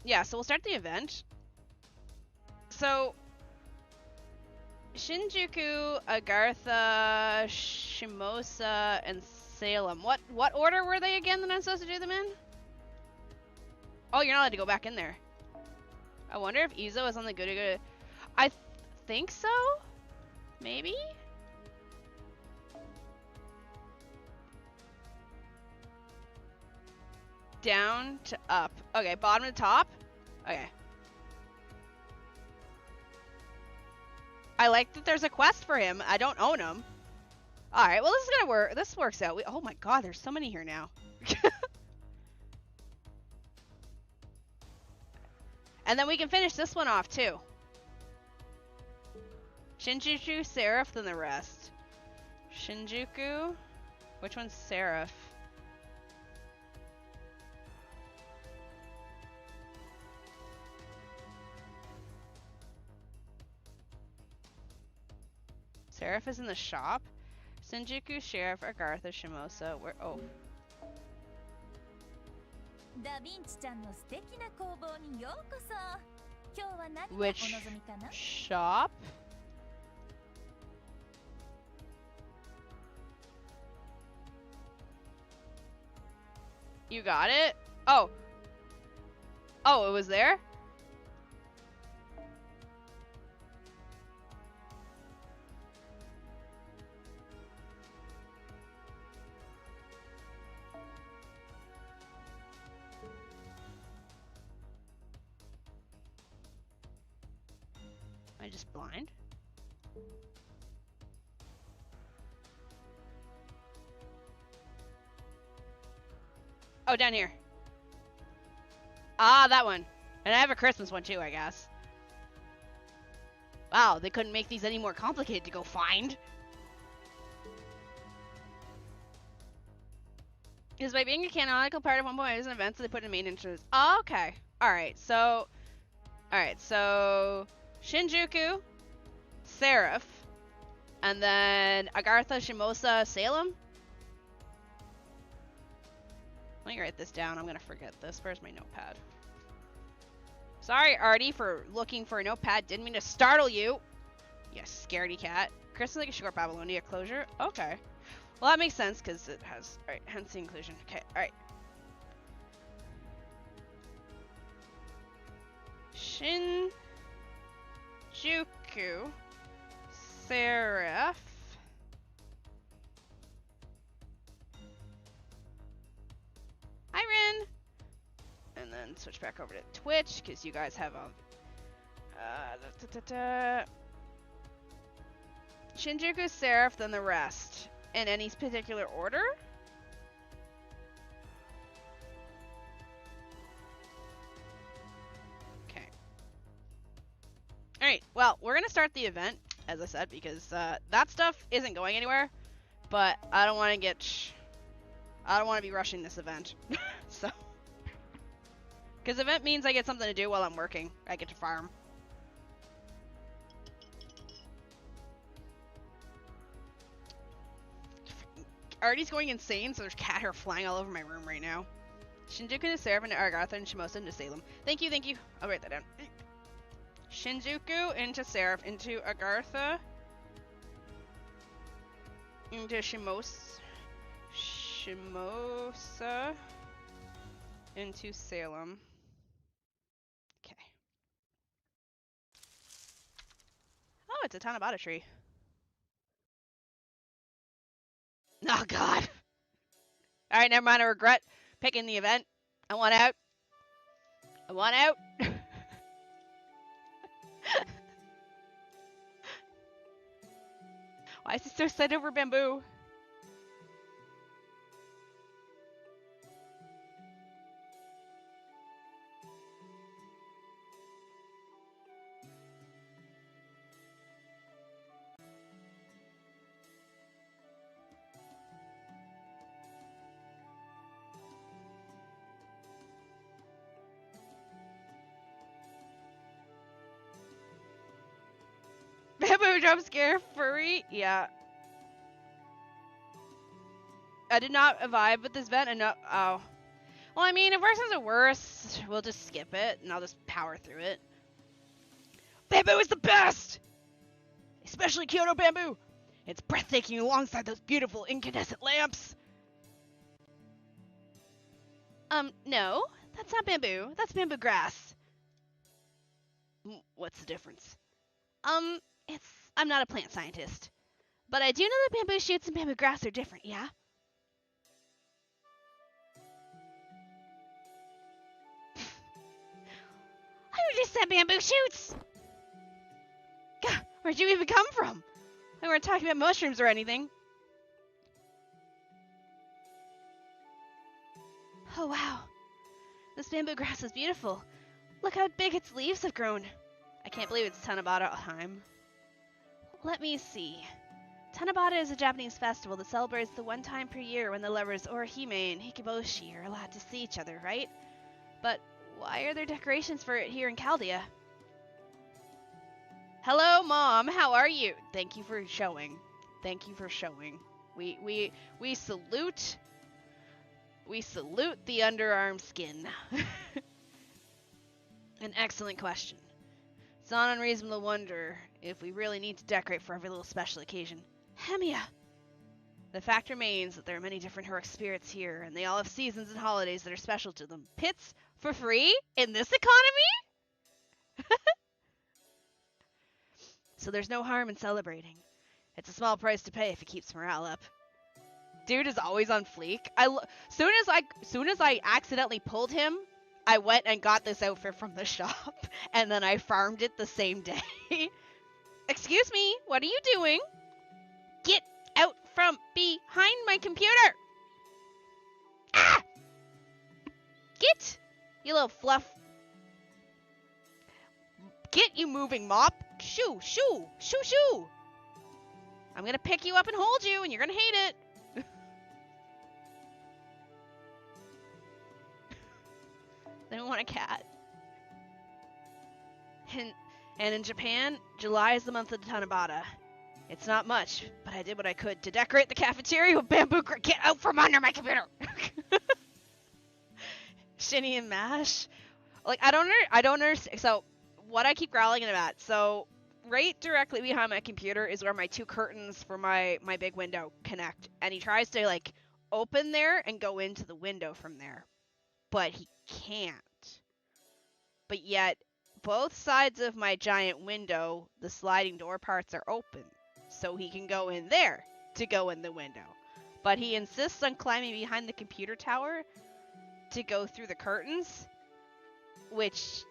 yeah, so we'll start the event. So, Shinjuku, Agartha, Shimosa, and Salem. What order were they again that I'm supposed to do them in? Oh, you're not allowed to go back in there. I wonder if Izo is on the good. I think so? Maybe? Down to up. Okay, bottom to top? Okay. I like that there's a quest for him. I don't own him. Alright, well this is gonna work. This works out. Oh my god, there's so many here now. And then we can finish this one off too. Shinjuku, Seraph, then the rest. Shinjuku? Which one's Seraph? Seraph is in the shop. Shinjuku, Sheriff, Agartha, Shimosa. Where? Oh. Which shop? You got it? Oh. Oh, it was there? Am I just blind? Oh, down here. Ah, that one. And I have a Christmas one too, I guess. Wow, they couldn't make these any more complicated to go find. Because by being a canonical part of 1.8 is an event, so they put in main interest. Oh, okay. Alright, so Shinjuku, Seraph, and then Agartha, Shimosa, Salem. Let me write this down. I'm gonna forget this. Where's my notepad? Sorry, Artie, for looking for a notepad. Didn't mean to startle you. You scaredy cat. Chris is like a short Babylonia closure. Okay. Well, that makes sense because it has. Alright, hence the inclusion. Okay, alright. Shinjuku, Seraph, Iron, and then switch back over to Twitch because you guys have Shinjuku, Seraph, then the rest in any particular order. Alright, well, we're gonna start the event, as I said, because that stuff isn't going anywhere, but I don't want to be rushing this event, so. Because event means I get something to do while I'm working. I get to farm. Artie's going insane, so there's cat hair flying all over my room right now. Shinjuku to Seraph and Agartha and Shimosa into Salem. Thank you, thank you. I'll write that down. Shinjuku into Seraph, into Agartha, into Shimosa, into Salem. Okay. Oh, it's a Tanabata tree. Oh, God. Alright, never mind. I regret picking the event. I want out. I want out. Why is he so set over bamboo? Another jump scare, furry. Yeah. I did not vibe with this event enough. Oh. Well, I mean, if worse comes to worse, we'll just skip it, and I'll just power through it. Bamboo is the best! Especially Kyoto bamboo! It's breathtaking alongside those beautiful incandescent lamps! No. That's not bamboo. That's bamboo grass. What's the difference? I'm not a plant scientist. But I do know that bamboo shoots and bamboo grass are different, yeah? I just said bamboo shoots! God, where'd you even come from? We weren't talking about mushrooms or anything. Oh wow. This bamboo grass is beautiful. Look how big its leaves have grown. I can't believe it's Tanabata time. Let me see. Tanabata is a Japanese festival that celebrates the one time per year when the lovers Orihime and Hikiboshi are allowed to see each other, right? But why are there decorations for it here in Chaldea? Hello, Mom. How are you? Thank you for showing. Thank you for showing. We salute. We salute the underarm skin. An excellent question. It's not unreasonable to wonder if we really need to decorate for every little special occasion. Hemiya! The fact remains that there are many different heroic spirits here, and they all have seasons and holidays that are special to them. Pits for free in this economy? So there's no harm in celebrating. It's a small price to pay if it keeps morale up. Dude is always on fleek. Soon as I accidentally pulled him, I went and got this outfit from the shop, and then I farmed it the same day. Excuse me, what are you doing? Get out from behind my computer! Ah! Get, you little fluff. Get, you moving mop. Shoo, shoo, shoo, shoo. I'm gonna pick you up and hold you, and you're gonna hate it. They want a cat. And in Japan, July is the month of the Tanabata. It's not much, but I did what I could to decorate the cafeteria with bamboo. Get out from under my computer! Shini and Mash. Like, I don't understand. So, what I keep growling about. So, right directly behind my computer is where my two curtains for my big window connect. And he tries to, like, open there and go into the window from there. But he can't. But yet, both sides of my giant window, the sliding door parts are open. So he can go in there to go in the window. But he insists on climbing behind the computer tower to go through the curtains, which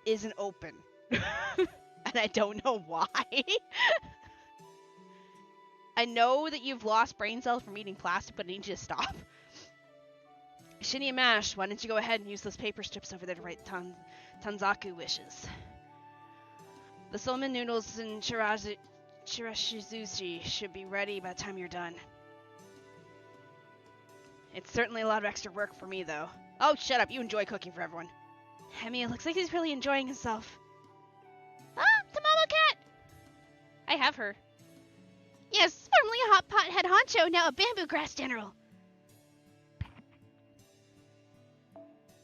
isn't open. And I don't know why. I know that you've lost brain cells from eating plastic, but I need you to stop. Shini and Mash, why don't you go ahead and use those paper strips over there to write Tanzaku wishes. The salmon noodles and chirashizushi should be ready by the time you're done. It's certainly a lot of extra work for me, though. Oh, shut up. You enjoy cooking for everyone. Hemi, it looks like he's really enjoying himself. Ah, the Momo cat! I have her. Yes, formerly a hot pot head honcho, now a bamboo grass general.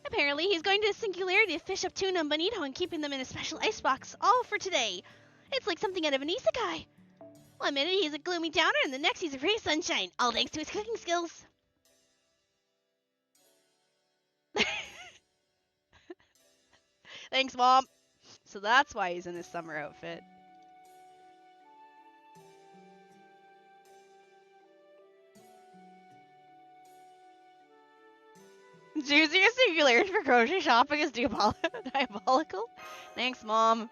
Apparently, he's going to the Singularity to fish up tuna and bonito and keeping them in a special icebox, all for today. It's like something out of an isekai. One minute he's a gloomy downer, and the next he's a ray of sunshine, all thanks to his cooking skills. Thanks, Mom. So that's why he's in his summer outfit. Choosing a Singularity for grocery shopping is diabolical. Thanks, Mom.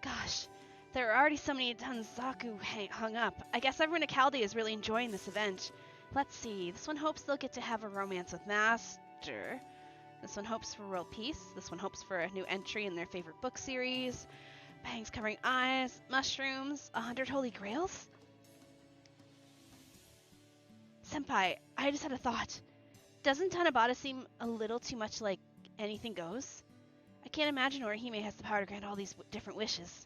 Gosh, there are already so many Tanzaku hung up. I guess everyone at Chaldea is really enjoying this event. Let's see. This one hopes they'll get to have a romance with Master. This one hopes for world peace. This one hopes for a new entry in their favorite book series. Bangs covering eyes, mushrooms, 100 holy grails. Senpai, I just had a thought. Doesn't Tanabata seem a little too much like anything goes? I can't imagine Orihime has the power to grant all these different wishes.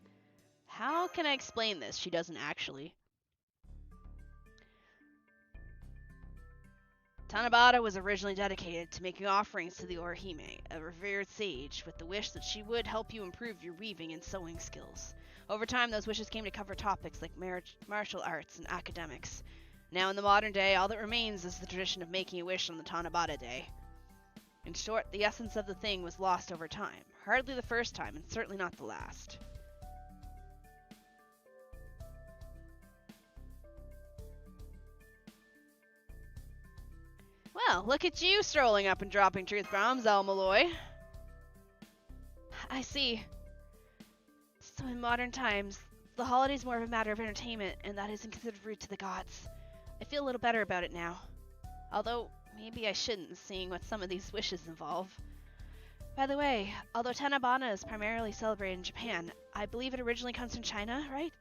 How can I explain this? She doesn't actually. Tanabata was originally dedicated to making offerings to the Orihime, a revered sage, with the wish that she would help you improve your weaving and sewing skills. Over time, those wishes came to cover topics like martial arts and academics. Now in the modern day, all that remains is the tradition of making a wish on the Tanabata Day. In short, the essence of the thing was lost over time. Hardly the first time, and certainly not the last. Well, look at you strolling up and dropping truth bombs, El Malloy. I see. So in modern times, the holiday's more of a matter of entertainment, and that isn't considered rude to the gods. I feel a little better about it now. Although, maybe I shouldn't, seeing what some of these wishes involve. By the way, although Tanabata is primarily celebrated in Japan, I believe it originally comes from China, right?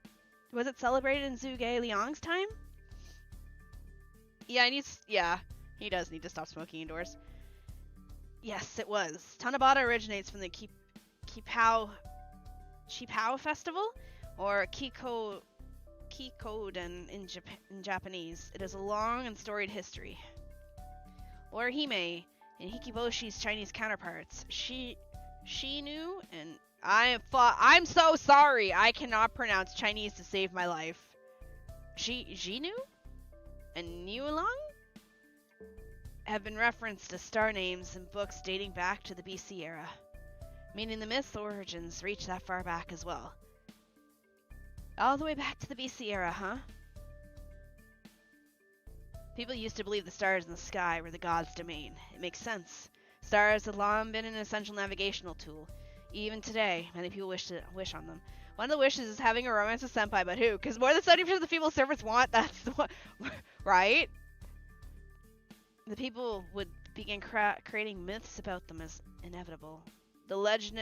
Was it celebrated in Zhuge Liang's time? Yeah, he does need to stop smoking indoors. Yes, it was. Tanabata originates from the Qipao festival, or Kikoden in Japanese. It has a long and storied history. Orihime and Hikiboshi's Chinese counterparts, Shinu and I'm so sorry. I cannot pronounce Chinese to save my life. Xinu and Niulang have been referenced as star names in books dating back to the BC era, meaning the myth's origins reach that far back as well. All the way back to the BC era, huh? People used to believe the stars in the sky were the gods' domain. It makes sense. Stars have long been an essential navigational tool. Even today, many people wish on them. One of the wishes is having a romance with Senpai, but who? Because more than 70% of the people servants want, that's what, right? The people would begin creating myths about them as inevitable. The legend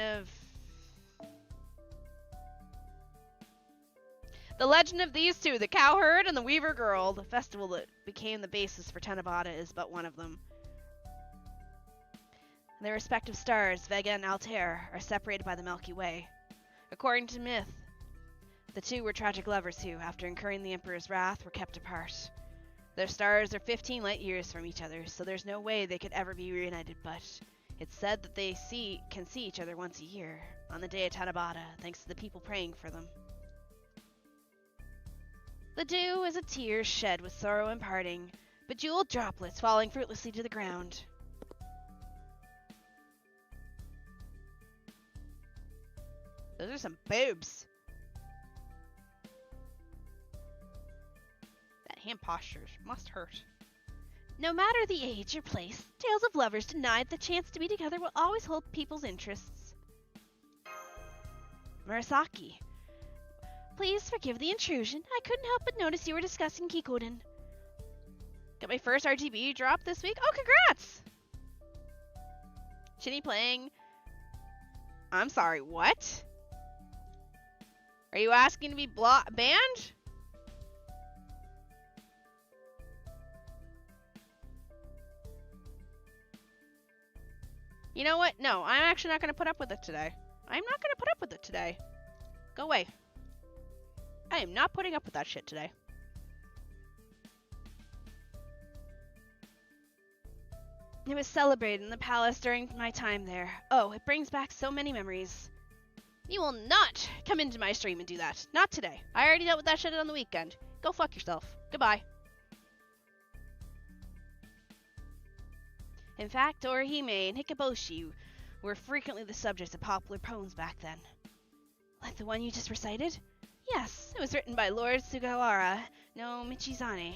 of these two, the cowherd and the weaver girl, the festival that became the basis for Tanabata, is but one of them. Their respective stars, Vega and Altair, are separated by the Milky Way. According to myth, the two were tragic lovers who, after incurring the Emperor's wrath, were kept apart. Their stars are 15 light years from each other, so there's no way they could ever be reunited, but it's said that they can see each other once a year, on the day of Tanabata, thanks to the people praying for them. The dew is a tear shed with sorrow and parting, bejeweled droplets falling fruitlessly to the ground. Those are some boobs. That hand posture must hurt. No matter the age or place, tales of lovers denied the chance to be together will always hold people's interests. Murasaki. Please forgive the intrusion. I couldn't help but notice you were discussing Kikoden. Got my first RGB drop this week. Oh, congrats! Shini playing... I'm sorry, what? Are you asking to be banned? You know what? No, I'm actually not going to put up with it today. I'm not going to put up with it today. Go away. I am not putting up with that shit today. It was celebrated in the palace during my time there. Oh, it brings back so many memories. You will not come into my stream and do that. Not today. I already dealt with that shit on the weekend. Go fuck yourself. Goodbye. In fact, Orihime and Hikaboshi were frequently the subjects of popular poems back then. Like the one you just recited? Yes, it was written by Lord Sugawara no Michizane.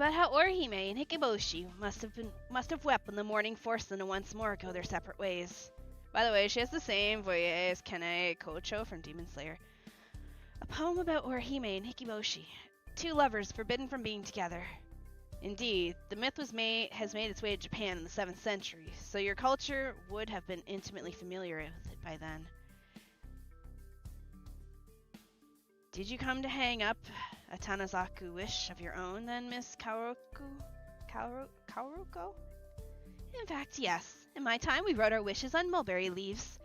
about how Orihime and Hikeboshi must have wept when the morning forced them to once more go their separate ways. By the way, she has the same voice as Kanae Kocho from Demon Slayer. A poem about Orihime and Hikeboshi, two lovers forbidden from being together. Indeed, the myth has made its way to Japan in the 7th century, so your culture would have been intimately familiar with it by then. Did you come to hang up a Tanazaku wish of your own, then, Miss Kaoruko? In fact, yes. In my time, we wrote our wishes on mulberry leaves.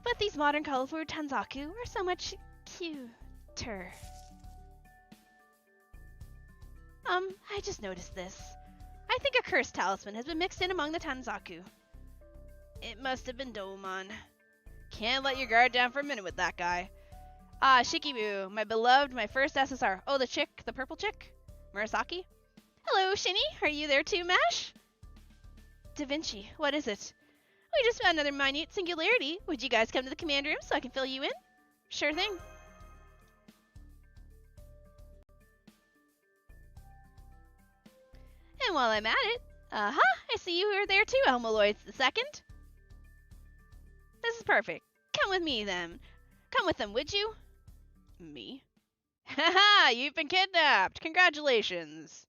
But these modern colorful Tanzaku are so much cuter. I just noticed this. I think a cursed talisman has been mixed in among the Tanzaku. It must have been Domon. Can't let your guard down for a minute with that guy. Ah, Shikibu, my beloved, my first SSR. Oh, the chick, the purple chick? Murasaki? Hello, Shini. Are you there too, Mash? Da Vinci, what is it? We just found another minute singularity. Would you guys come to the command room so I can fill you in? Sure thing. And while I'm at it, I see you are there too, Elmoloids the second. This is perfect. Come with me, then. Come with them, would you? Me? Haha, you've been kidnapped! Congratulations!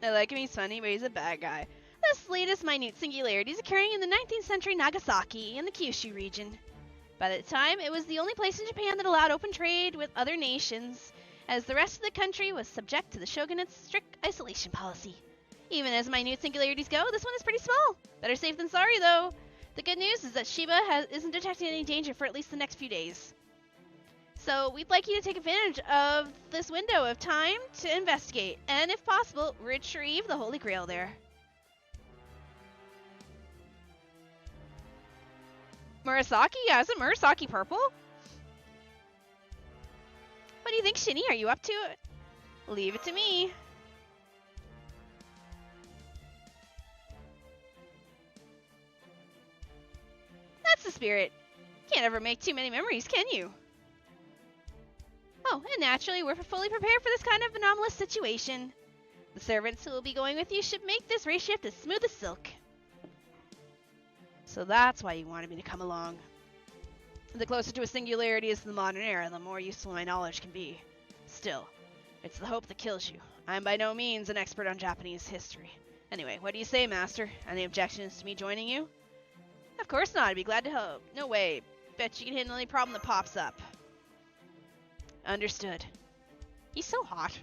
I like him, he's funny, but he's a bad guy. This latest minute singularity is occurring in the 19th century Nagasaki in the Kyushu region. By the time, it was the only place in Japan that allowed open trade with other nations, as the rest of the country was subject to the shogunate's strict isolation policy. Even as minute singularities go, this one is pretty small. Better safe than sorry, though. The good news is that Shiba isn't detecting any danger for at least the next few days. So we'd like you to take advantage of this window of time to investigate, and if possible, retrieve the Holy Grail there. Murasaki? Yeah, isn't Murasaki purple? What do you think, Shini? Are you up to it? Leave it to me. That's the spirit. Can't ever make too many memories, can you? Oh, and naturally, we're fully prepared for this kind of anomalous situation. The servants who will be going with you should make this race shift as smooth as silk. So that's why you wanted me to come along. The closer to a singularity is the modern era, the more useful my knowledge can be. Still, it's the hope that kills you. I'm by no means an expert on Japanese history. Anyway, what do you say, Master? Any objections to me joining you? Of course not, I'd be glad to help. No way. Bet you can handle any problem that pops up. Understood. He's so hot.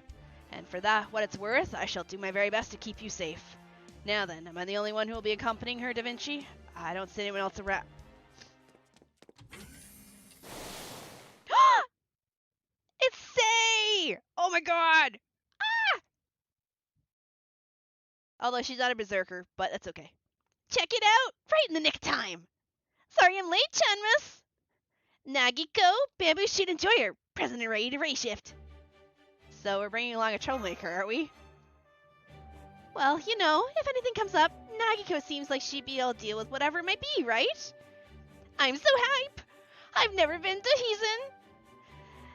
And for that, what it's worth, I shall do my very best to keep you safe. Now then, am I the only one who will be accompanying her, Da Vinci? I don't see anyone else around. It's Sei! Oh my god! Ah! Although she's not a berserker, but that's okay. Check it out! Right in the nick of time! Sorry I'm late, Chanmas! Nagiko, Bamboo should enjoy her. Present and ready to race shift. So we're bringing along a troublemaker, aren't we? Well, you know, if anything comes up, Nagiko seems like she'd be able to deal with whatever it might be, right? I'm so hype! I've never been to Hizen.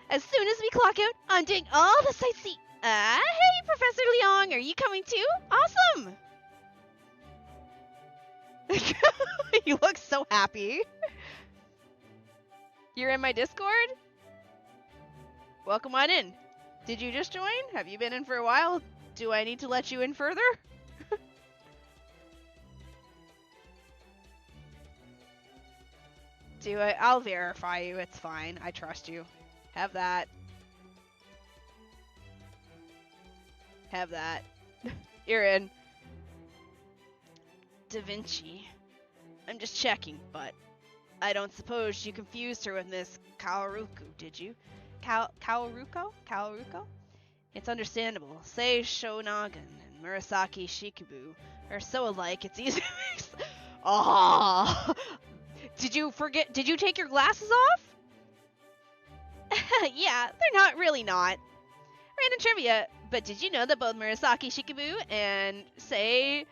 As soon as we clock out, I'm doing all the sightseeing. Hey, Professor Leong, are you coming too? Awesome! You look so happy. You're in my Discord? Welcome on in. Did you just join? Have you been in for a while? Do I need to let you in further? Do I? I'll verify you. It's fine. I trust you. Have that. Have that. You're in. Da Vinci. I'm just checking, but I don't suppose you confused her with Miss Kaoruko, did you? Kaoruko? It's understandable. Sei Shonagan and Murasaki Shikibu are so alike, it's easy to mix. Oh! Did you take your glasses off? Yeah, they're not really not. Random trivia, but did you know that both Murasaki Shikibue and Sei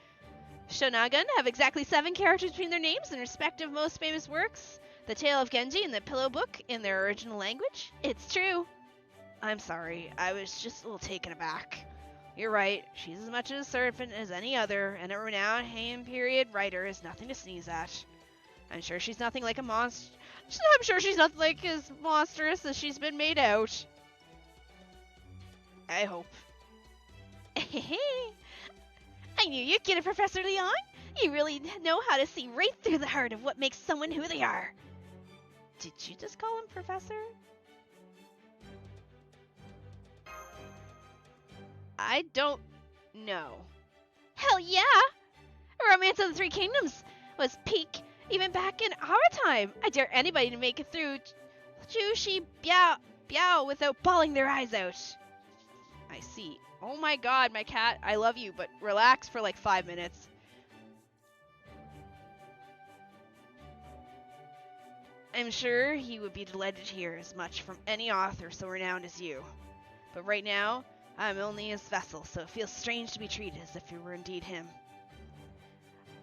Shonagon have exactly 7 characters between their names in respective most famous works? The Tale of Genji and the Pillow Book in their original language? It's true. I'm sorry, I was just a little taken aback. You're right, she's as much of a servant as any other, and a renowned Heian period writer is nothing to sneeze at. I'm sure she's nothing like a monster. I'm sure she's nothing like as monstrous as she's been made out. I hope. I knew you'd get it, Professor Leon. You really know how to see right through the heart of what makes someone who they are. Did you just call him Professor? I don't know. Hell yeah! Romance of the Three Kingdoms was peak even back in our time. I dare anybody to make it through Jushi Biao without bawling their eyes out. I see. Oh my god, my cat, I love you, but relax for like 5 minutes. I'm sure he would be delighted to hear as much from any author so renowned as you. But right now, I'm only his vessel, so it feels strange to be treated as if you were indeed him.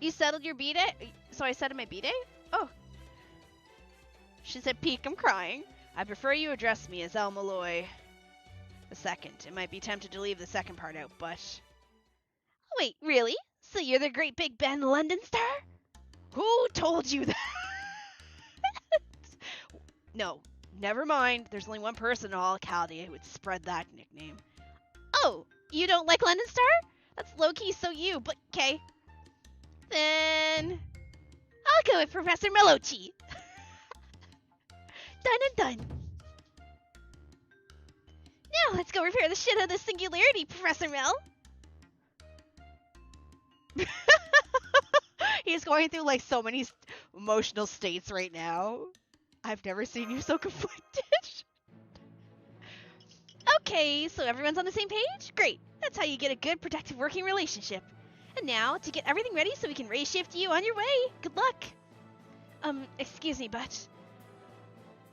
You settled your B-Day? So I said my B-Day? Oh. She said, Peek, I'm crying. I prefer you address me as El Malloy II. It might be tempted to leave the second part out, but... Wait, really? So you're the great Big Ben London star? Who told you that? No, never mind. There's only one person in all Caldia who would spread that nickname. Oh, you don't like London Star? That's low-key so you, but okay. Then... I'll go with Professor Melochi. Done and done. Now let's go repair the shit out of this singularity, Professor Mel. He's going through like so many emotional states right now. I've never seen you so conflicted. Okay, so everyone's on the same page? Great. That's how you get a good, protective working relationship. And now, to get everything ready so we can raise shift you on your way. Good luck. Excuse me, but...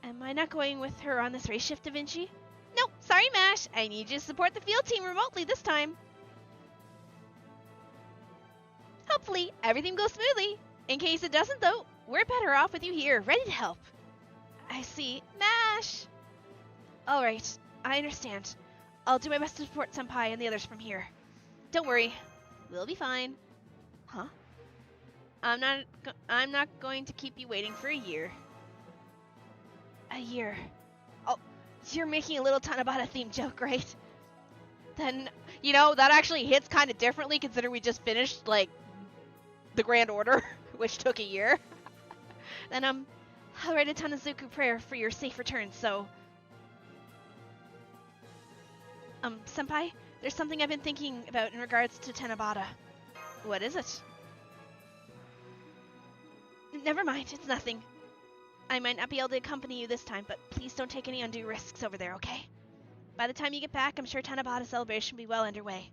Am I not going with her on this race shift, Da Vinci? Nope, sorry, Mash. I need you to support the field team remotely this time. Hopefully, everything goes smoothly. In case it doesn't, though, we're better off with you here, ready to help. I see. Mash! Alright, I understand. I'll do my best to support Senpai and the others from here. Don't worry. We'll be fine. Huh? I'm not going to keep you waiting for a year. A year. Oh, you're making a little Tanabata themed joke, right? Then, you know, that actually hits kind of differently considering we just finished, like, the Grand Order, which took a year. Then, I'll write a Tanazuku prayer for your safe return, so... Senpai, there's something I've been thinking about in regards to Tanabata. What is it? Never mind, it's nothing. I might not be able to accompany you this time, but please don't take any undue risks over there, okay? By the time you get back, I'm sure Tanabata celebration will be well underway.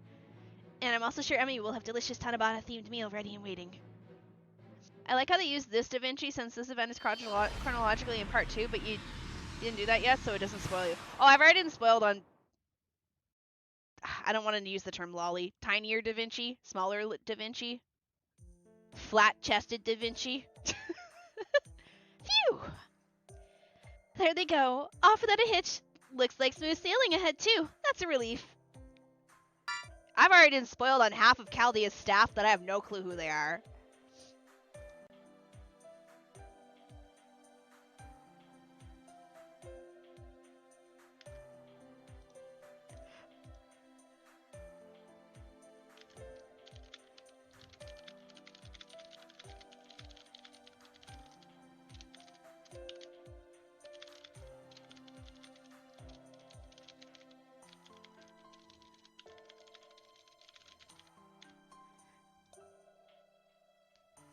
And I'm also sure Emmy will have delicious Tanabata-themed meal ready and waiting. I like how they used this Da Vinci since this event is chronologically in part 2, but you didn't do that yet, so it doesn't spoil you. Oh, I've already been spoiled on... I don't want to use the term lolly. Tinier Da Vinci, smaller Da Vinci, flat-chested Da Vinci. Phew! There they go. Off without a hitch. Looks like smooth sailing ahead, too. That's a relief. I've already been spoiled on half of Chaldea's staff that I have no clue who they are.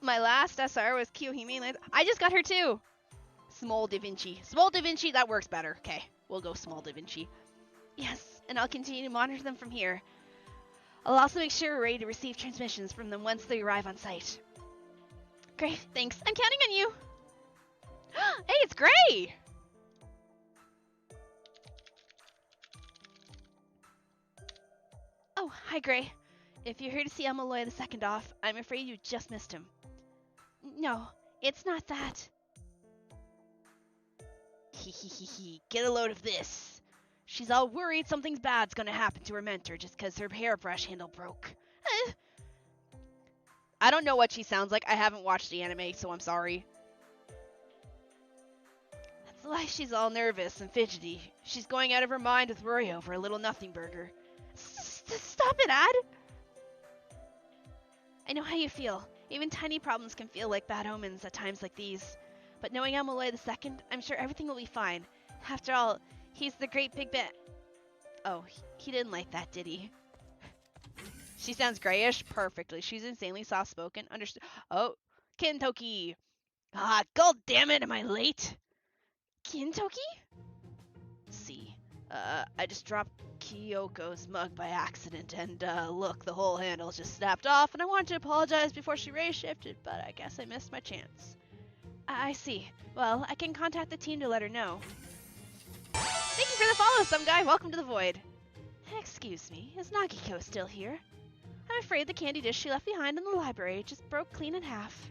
My last SR was Kiyohime. I just got her too. Small Da Vinci. Small Da Vinci, that works better. Okay, we'll go small Da Vinci. Yes, and I'll continue to monitor them from here. I'll also make sure we're ready to receive transmissions from them once they arrive on site. Great, thanks. I'm counting on you. Hey, it's Gray! Oh, hi, Gray. If you're here to see Amalloy the second off, I'm afraid you just missed him. No, it's not that. Hee. Get a load of this. She's all worried something's bad's gonna happen to her mentor just 'cause her hairbrush handle broke. I don't know what she sounds like. I haven't watched the anime, so I'm sorry. That's why she's all nervous and fidgety. She's going out of her mind with worry over a little nothing burger. Stop it, Ad! I know how you feel. Even tiny problems can feel like bad omens at times like these. But knowing Amalloy II, I'm sure everything will be fine. After all, he's the great big bet. Oh, he didn't like that, did he? She sounds grayish perfectly. She's insanely soft-spoken. Understood. Oh, Kintoki. Ah, god damn it, am I late? Kintoki? See. I just dropped Kyoko's mug by accident, and, look, the whole handle's just snapped off, and I wanted to apologize before she ray-shifted, but I guess I missed my chance. I see. Well, I can contact the team to let her know. Thank you for the follow, some guy. Welcome to the void. Excuse me, is Nagiko still here? I'm afraid the candy dish she left behind in the library just broke clean in half.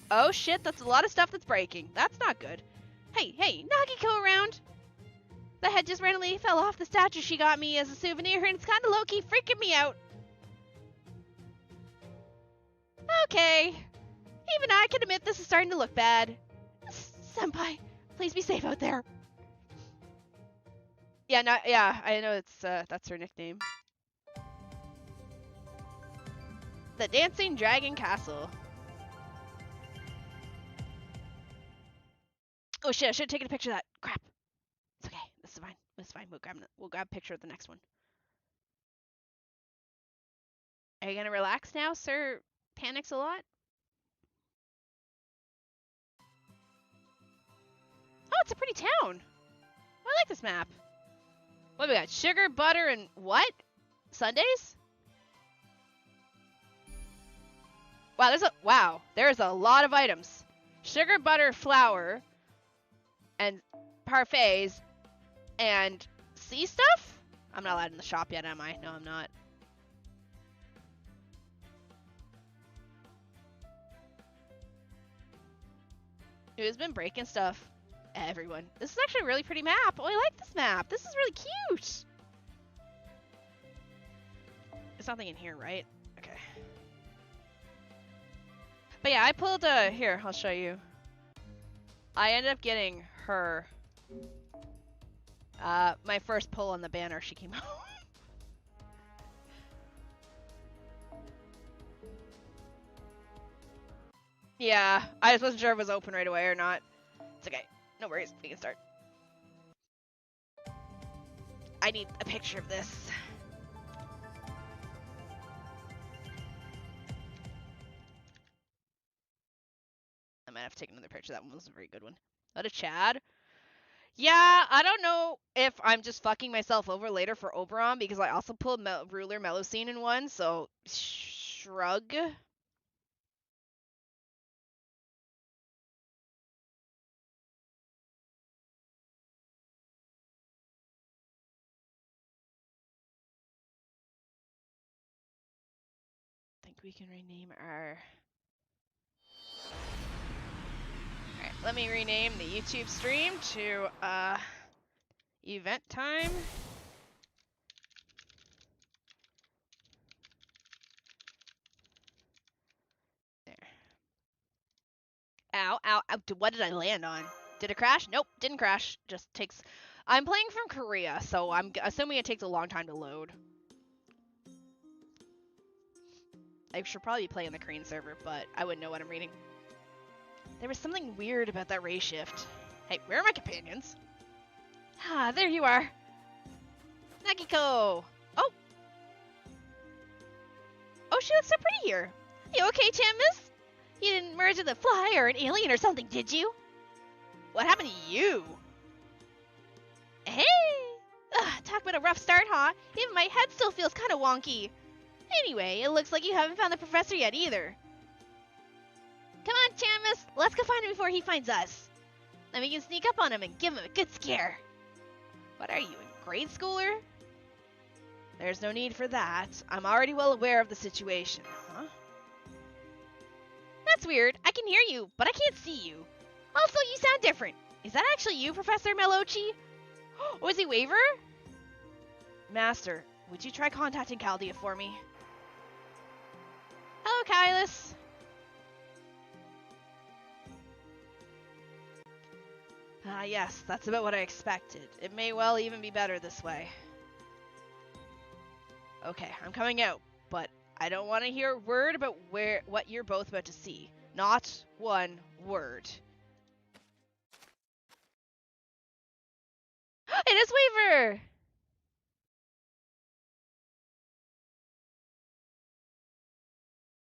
Oh shit, that's a lot of stuff that's breaking. That's not good. Hey, Nagiko around? The head just randomly fell off the statue she got me as a souvenir, and it's kind of low-key freaking me out. Okay. Even I can admit this is starting to look bad. Senpai, please be safe out there. Yeah, I know that's her nickname. The Dancing Dragon Castle. Oh shit, I should have taken a picture of that. Crap. It's okay. This is fine. We'll grab a picture of the next one. Are you gonna relax now, Sir Panics a lot? Oh, it's a pretty town. I like this map. What do we got? Sugar, butter, and what? Sundays? Wow, there's a lot of items. Sugar, butter, flour, and parfaits, and sea stuff? I'm not allowed in the shop yet, am I? No, I'm not. Who's been breaking stuff? Everyone. This is actually a really pretty map. Oh, I like this map. This is really cute. There's nothing in here, right? Okay. But yeah, I pulled here, I'll show you. I ended up getting her my first pull on the banner. She came out. Yeah, I just wasn't sure if it was open right away or not. It's okay. No worries, we can start. I need a picture of this. I might have to take another picture. That one was a very good one. What a Chad. Yeah, I don't know if I'm just fucking myself over later for Oberon because I also pulled Ruler Melusine in one, so shrug. I think we can rename our... Alright, let me rename the YouTube stream to, event time. There. Ow. What did I land on? Did it crash? Nope, didn't crash. Just takes... I'm playing from Korea, so I'm assuming it takes a long time to load. I should probably play in the Korean server, but I wouldn't know what I'm reading. There was something weird about that ray shift. Hey, where are my companions? Ah, there you are. Nagiko! Oh! Oh, she looks so pretty here. You okay, Timus? You didn't merge with a fly or an alien or something, did you? What happened to you? Hey! Talk about a rough start, huh? Even my head still feels kind of wonky. Anyway, it looks like you haven't found the professor yet either. Come on, Timus, let's go find him before he finds us. Then we can sneak up on him and give him a good scare. What are you, a grade schooler? There's no need for that. I'm already well aware of the situation. Huh? That's weird. I can hear you, but I can't see you. Also, you sound different. Is that actually you, Professor Melochi? Was he Waver? Master, would you try contacting Chaldea for me? Hello, Kylus. Ah, yes, that's about what I expected. It may well even be better this way. Okay, I'm coming out, but I don't want to hear a word about what you're both about to see. Not one word. It is Waver!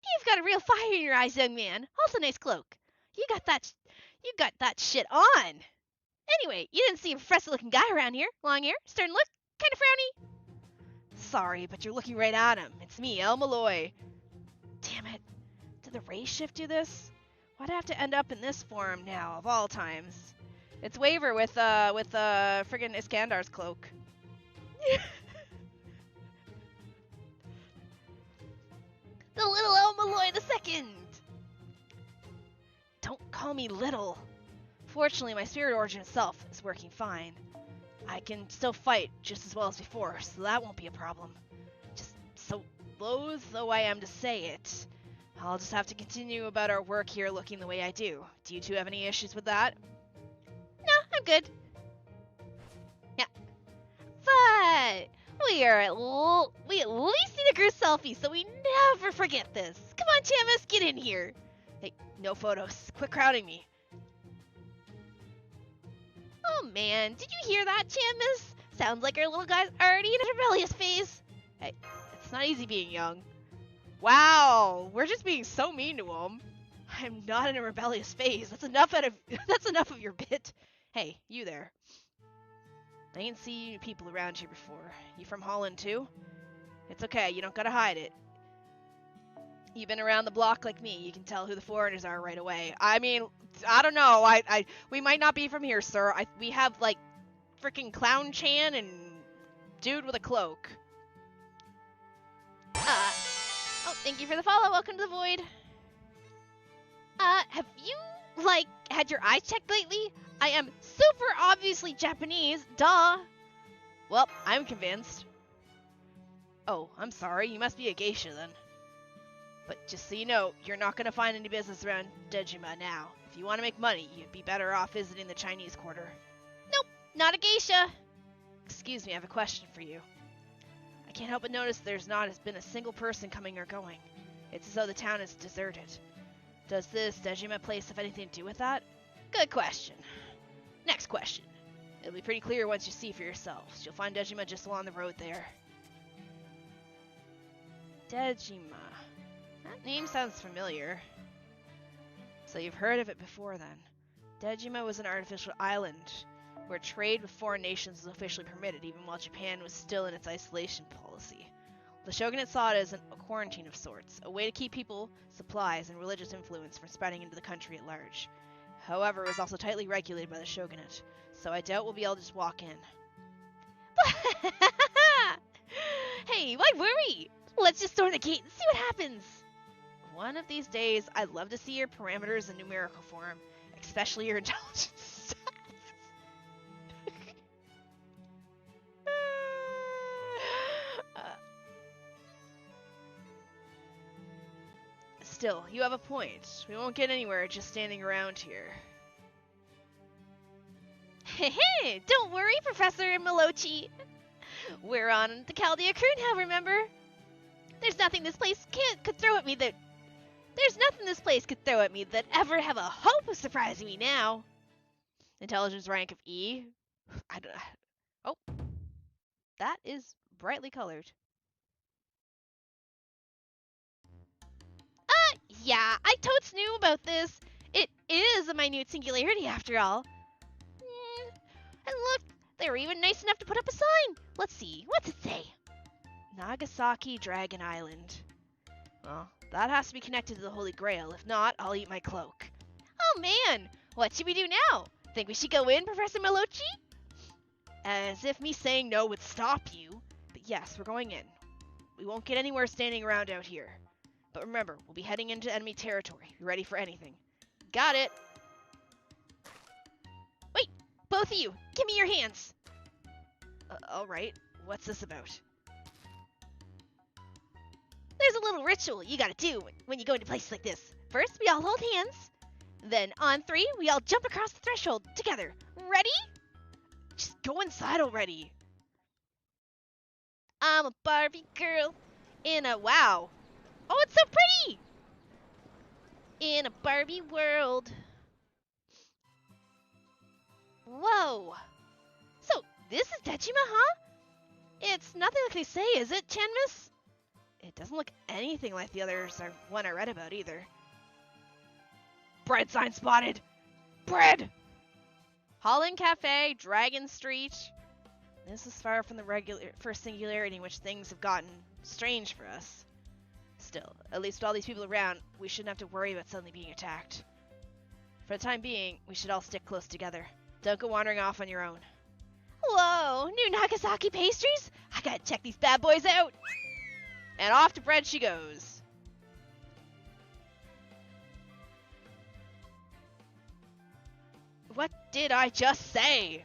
You've got a real fire in your eyes, young man. Also nice cloak. You got that shit on. Anyway, you didn't see a professor-looking guy around here. Long hair, stern look, kind of frowny. Sorry, but you're looking right at him. It's me, El Malloy. Damn it. Did the race shift do this? Why'd I have to end up in this form now, of all times? It's Waver with friggin' Iskandar's cloak. The little El Malloy II! Don't call me little. Fortunately, my spirit origin itself is working fine. I can still fight just as well as before, so that won't be a problem. Just so loath though I am to say it, I'll just have to continue about our work here looking the way I do. Do you two have any issues with that? No, I'm good. Yeah. But we at least need a group selfie, so we never forget this. Come on, Chamus, get in here. Hey, no photos. Quit crowding me. Oh man, did you hear that, Chamus? Sounds like our little guy's already in a rebellious phase. Hey, it's not easy being young. Wow, we're just being so mean to him. I'm not in a rebellious phase. That's enough of your bit. Hey, you there. I ain't seen you people around here before. You from Holland too? It's okay, you don't gotta hide it. You've been around the block like me. You can tell who the foreigners are right away. I mean, I don't know. We might not be from here, sir. We have like freaking Clown Chan and dude with a cloak. Oh, thank you for the follow. Welcome to the void. Have you like had your eyes checked lately? I am super obviously Japanese. Duh. Well, I'm convinced. Oh, I'm sorry. You must be a geisha then. But just so you know, you're not going to find any business around Dejima now. If you want to make money, you'd be better off visiting the Chinese quarter. Nope, not a geisha. Excuse me, I have a question for you. I can't help but notice there's not been a single person coming or going. It's as though the town is deserted. Does this Dejima place have anything to do with that? Good question. Next question. It'll be pretty clear once you see for yourselves. You'll find Dejima just along the road there. Dejima. That name sounds familiar. So you've heard of it before then. Dejima was an artificial island where trade with foreign nations was officially permitted even while Japan was still in its isolation policy. The shogunate saw it as a quarantine of sorts, a way to keep people, supplies, and religious influence from spreading into the country at large. However, it was also tightly regulated by the shogunate, so I doubt we'll be able to just walk in. Hey, why worry? Let's just storm the gate and see what happens! One of these days, I'd love to see your parameters in numerical form, especially your intelligence stats. Still, you have a point. We won't get anywhere just standing around here. Hey, don't worry, Professor Melochi. We're on the Chaldea crew now, remember? There's nothing this place could throw at me that ever have a hope of surprising me now. Intelligence rank of E. Oh, that is brightly colored. Yeah, I totes knew about this. It is a minute singularity after all. And look, they were even nice enough to put up a sign. Let's see, what's it say? Nagasaki Dragon Island. Well, that has to be connected to the Holy Grail. If not, I'll eat my cloak. Oh man, what should we do now? Think we should go in, Professor Melochi? As if me saying no would stop you. But yes, we're going in. We won't get anywhere standing around out here. But remember, we'll be heading into enemy territory. Be ready for anything. Got it! Wait! Both of you! Give me your hands! Alright. What's this about? There's a little ritual you gotta do when you go into places like this. First, we all hold hands. Then, on 3, we all jump across the threshold together. Ready? Just go inside already. I'm a Barbie girl in a... Wow. Oh, it's so pretty! In a Barbie world. Whoa. So, this is Dejima, huh? It's nothing like they say, is it, Chanmis? It doesn't look anything like the others one I read about either. Bread sign spotted! Bread! Holland Cafe, Dragon Street. This is far from the first singularity in which things have gotten strange for us. Still, at least with all these people around, we shouldn't have to worry about suddenly being attacked. For the time being, we should all stick close together. Don't go wandering off on your own. Whoa, new Nagasaki pastries? I gotta check these bad boys out! And off to bread she goes. What did I just say?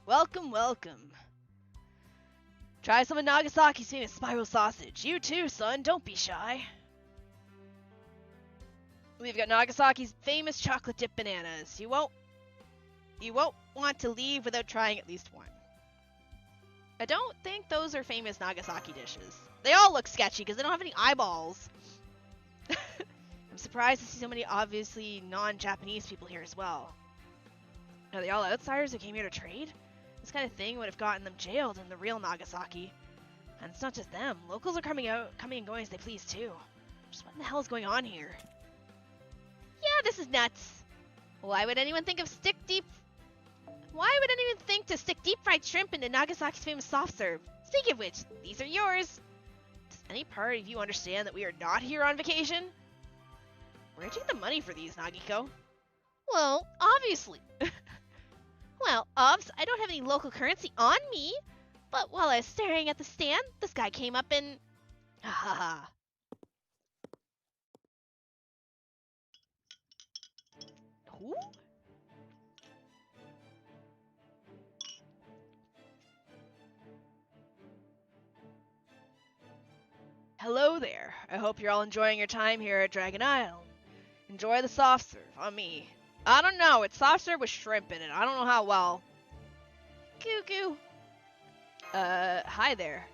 Welcome, welcome. Try some of Nagasaki's famous spiral sausage. You too, son. Don't be shy. We've got Nagasaki's famous chocolate dip bananas. You won't want to leave without trying at least one. I don't think those are famous Nagasaki dishes. They all look sketchy because they don't have any eyeballs. I'm surprised to see so many obviously non-Japanese people here as well. Are they all outsiders who came here to trade? This kind of thing would have gotten them jailed in the real Nagasaki. And it's not just them. Locals are coming and going as they please too. Just what in the hell is going on here? Yeah, this is nuts. Why would anyone think to stick deep fried shrimp into Nagasaki's famous soft serve? Speaking of which, these are yours. Does any part of you understand that we are not here on vacation? Where'd you get the money for these, Nagiko? Well, obviously. Well, obvs, I don't have any local currency on me. But while I was staring at the stand, this guy came up and... Ha ha ha. Who? Hello there. I hope you're all enjoying your time here at Dragon Isle. Enjoy the soft serve on me. I don't know. It's soft serve with shrimp in it. I don't know how well. Googoo. Hi there.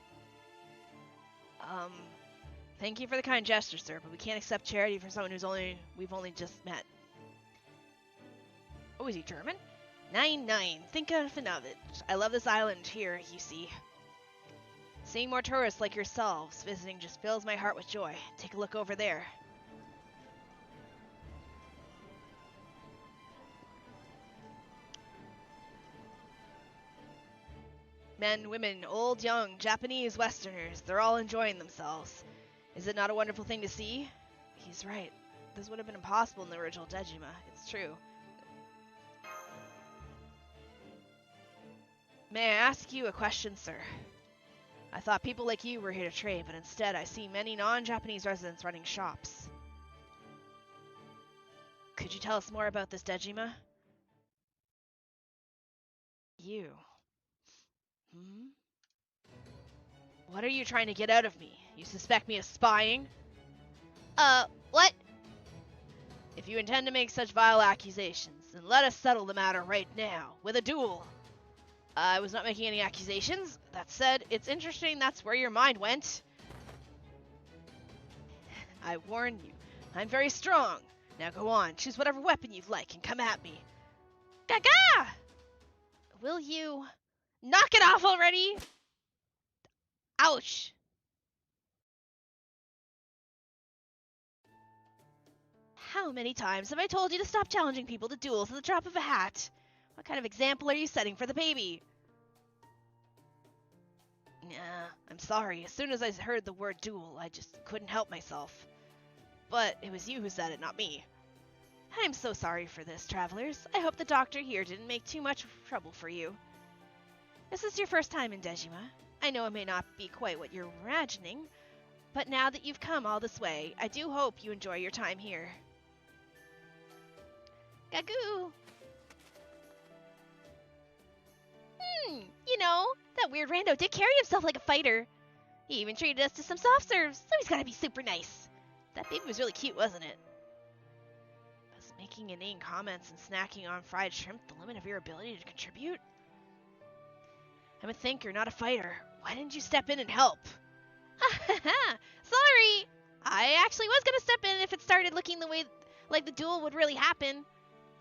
Thank you for the kind gesture, sir, but we can't accept charity from someone we've only just met. Oh, is he German? 9-9. Think often of it. I love this island here, you see. Seeing more tourists like yourselves visiting just fills my heart with joy. Take a look over there. Men, women, old, young, Japanese, Westerners, they're all enjoying themselves. Is it not a wonderful thing to see? He's right. This would have been impossible in the original Dejima. It's true. May I ask you a question, sir? I thought people like you were here to trade, but instead I see many non-Japanese residents running shops. Could you tell us more about this Dejima? You. What are you trying to get out of me? You suspect me of spying? What? If you intend to make such vile accusations, then let us settle the matter right now, with a duel. I was not making any accusations. That said, it's interesting that's where your mind went. I warn you, I'm very strong. Now go on, choose whatever weapon you'd like and come at me. Gaga! Will you... knock it off already? Ouch. How many times have I told you to stop challenging people to duels at the drop of a hat? What kind of example are you setting for the baby? Nah, I'm sorry. As soon as I heard the word duel, I just couldn't help myself. But it was you who said it, not me. I'm so sorry for this, travelers. I hope the doctor here didn't make too much trouble for you. This is your first time in Dejima. I know it may not be quite what you're imagining, but now that you've come all this way, I do hope you enjoy your time here. Gooooo! You know, that weird rando did carry himself like a fighter. He even treated us to some soft serves, so he's gotta be super nice. That baby was really cute, wasn't it? Was making inane comments and snacking on fried shrimp the limit of your ability to contribute? I'm a thinker, not a fighter. Why didn't you step in and help? Sorry! I actually was gonna step in if it started looking the way like the duel would really happen.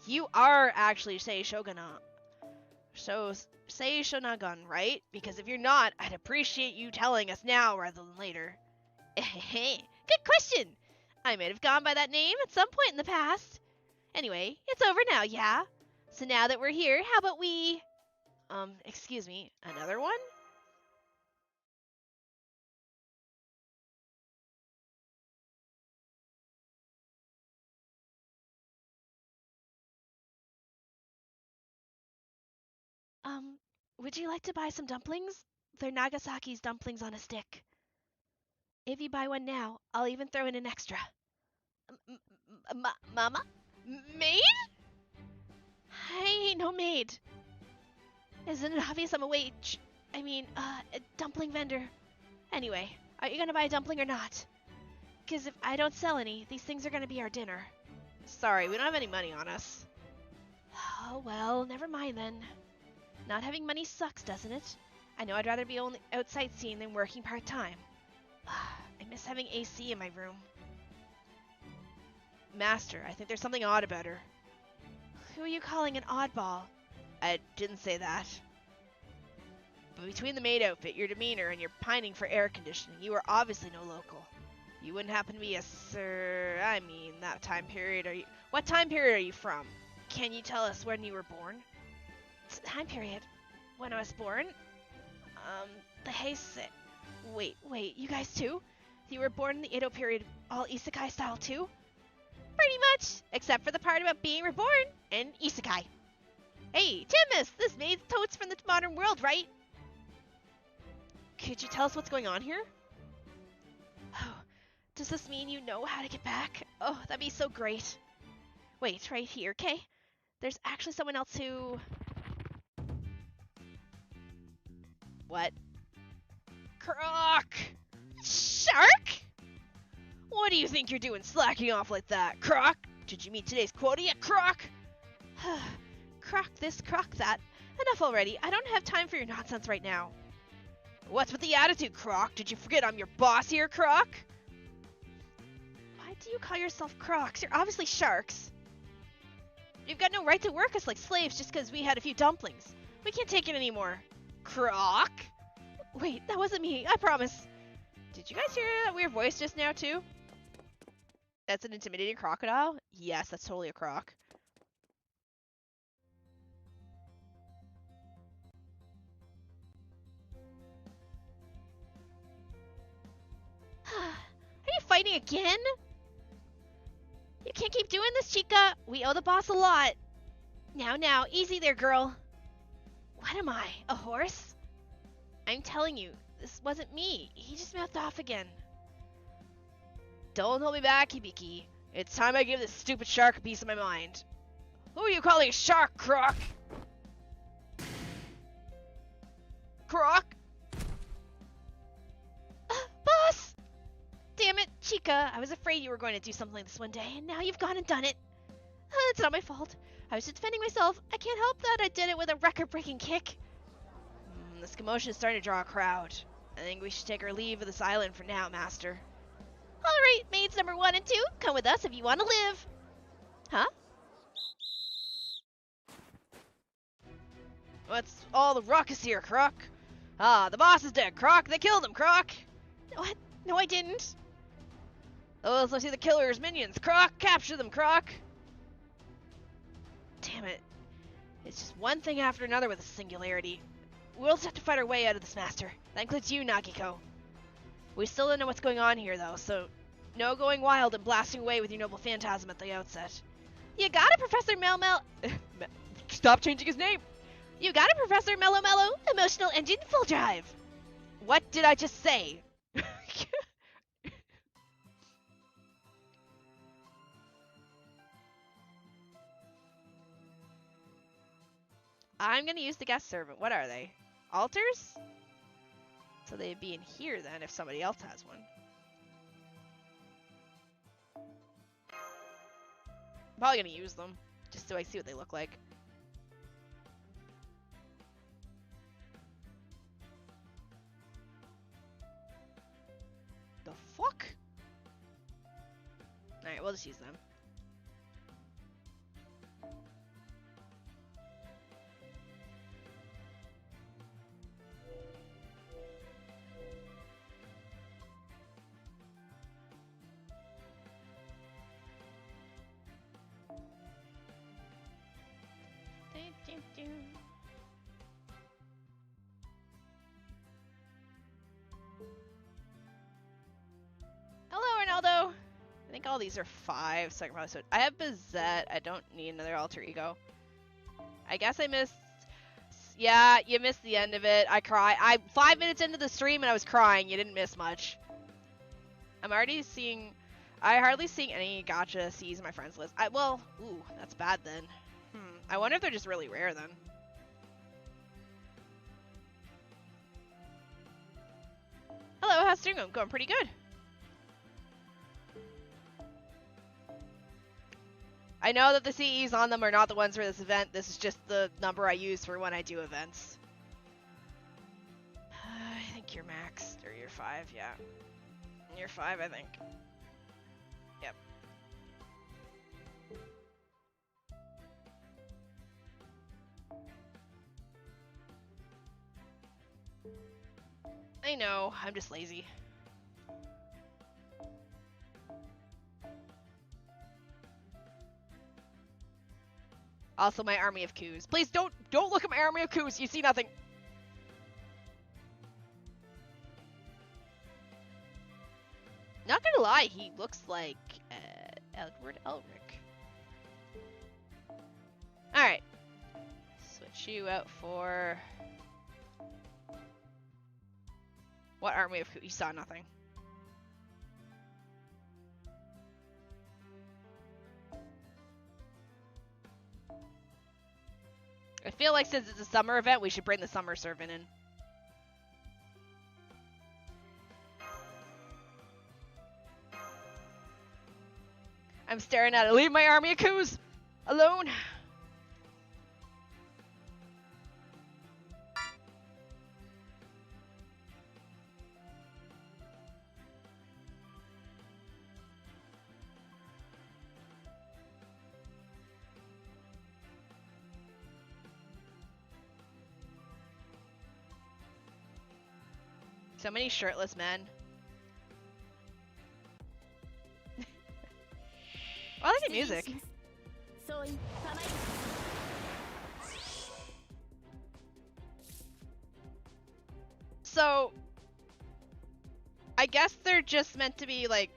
You are actually Sei Shonagon, right? Because if you're not, I'd appreciate you telling us now rather than later. Good question! I might have gone by that name at some point in the past. Anyway, it's over now, yeah? So now that we're here, how about we... excuse me, another one? Would you like to buy some dumplings? They're Nagasaki's dumplings on a stick. If you buy one now, I'll even throw in an extra. Mama? Maid? I ain't no maid. Isn't it obvious I'm a dumpling vendor? Anyway, are you gonna buy a dumpling or not? Because if I don't sell any, these things are gonna be our dinner. Sorry, we don't have any money on us. Oh well, never mind then. Not having money sucks, doesn't it? I know I'd rather be only out sightseeing than working part-time. I miss having AC in my room. Master, I think there's something odd about her. Who are you calling an oddball? I didn't say that. But between the maid outfit, your demeanor, and your pining for air conditioning, you are obviously no local. You wouldn't happen to be that time period what time period are you from? Can you tell us when you were born? Time period? When I was born? The Heisei. Wait, you guys too? You were born in the Edo period, all isekai style too? Pretty much, except for the part about being reborn and isekai. Hey, Timus, this maid's totes from the modern world, right? Could you tell us what's going on here? Oh, does this mean you know how to get back? Oh, that'd be so great. Wait, right here, okay? There's actually someone else who... What? Croc! Shark? What do you think you're doing slacking off like that, Croc? Did you meet today's quota yet, Croc? Croc this, Croc that. Enough already. I don't have time for your nonsense right now. What's with the attitude, Croc? Did you forget I'm your boss here, Croc? Why do you call yourself Crocs? You're obviously sharks. You've got no right to work us like slaves just because we had a few dumplings. We can't take it anymore. Croc? Wait, that wasn't me. I promise. Did you guys hear that weird voice just now, too? That's an intimidating crocodile? Yes, that's totally a croc. Are you fighting again? You can't keep doing this, Chica. We owe the boss a lot. Now, easy there, girl. What am I, a horse? I'm telling you, this wasn't me. He just mouthed off again. Don't hold me back, Hibiki. It's time I give this stupid shark a piece of my mind. Who are you calling a shark, Croc? Croc? Boss! Damn it, Chica. I was afraid you were going to do something like this one day, and now you've gone and done it. It's not my fault. I was just defending myself. I can't help that I did it with a record-breaking kick. This commotion is starting to draw a crowd. I think we should take our leave of this island for now, Master. Alright, maids number 1 and 2, come with us if you want to live. Huh? What's all the ruckus here, Croc? Ah, the boss is dead, Croc. They killed him, Croc. What? No, I didn't. Those must be the killer's minions. Croc, capture them, Croc. Damn it. It's just one thing after another with the singularity. We'll just have to fight our way out of this, Master. That includes you, Nagiko. We still don't know what's going on here, though, so no going wild and blasting away with your noble phantasm at the outset. You got it, Professor Melmel. Stop changing his name. You got it, Professor Mellow Mellow. Emotional engine full drive. What did I just say? I'm gonna use the guest servant. What are they? Altars? So they'd be in here then if somebody else has one. I'm probably gonna use them, just so I see what they look like. The fuck? Alright, we'll just use them. Hello, Ronaldo. I think all these are 5, so I can probably switch. I have Bizette. I don't need another alter ego. I guess I missed. Yeah, you missed the end of it. I cried. 5 minutes into the stream and I was crying. You didn't miss much. I'm already seeing. I hardly seeing any gacha C's in my friends list. Well, ooh, that's bad then. I wonder if they're just really rare then. Hello, how's it going? Going pretty good. I know that the CEs on them are not the ones for this event. This is just the number I use for when I do events. I think you're maxed, or you're 5, yeah. You're 5, I think. Yep. I know, I'm just lazy. Also, my army of coups. Please don't look at my army of coups. You see nothing. Not gonna lie, he looks like Edward Elric. All right, switch you out for what army of coups? You saw nothing. I feel like since it's a summer event, we should bring the summer servant in. I'm staring at it. Leave my army of coups alone. So many shirtless men. I like the music. So, I guess they're just meant to be like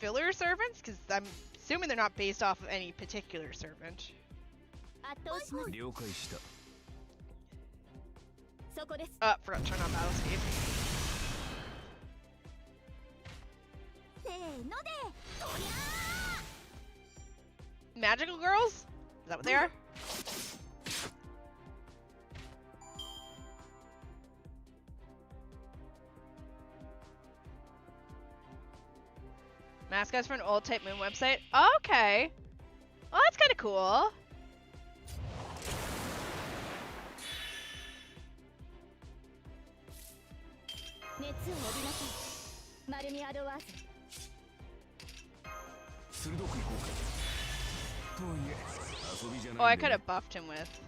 filler servants, because I'm assuming they're not based off of any particular servant. Forgot to turn on battle speed. Magical girls? Is that what they are? Mascots for an old Type Moon website? Okay. Well, that's kind of cool. Oh, I could have buffed him with.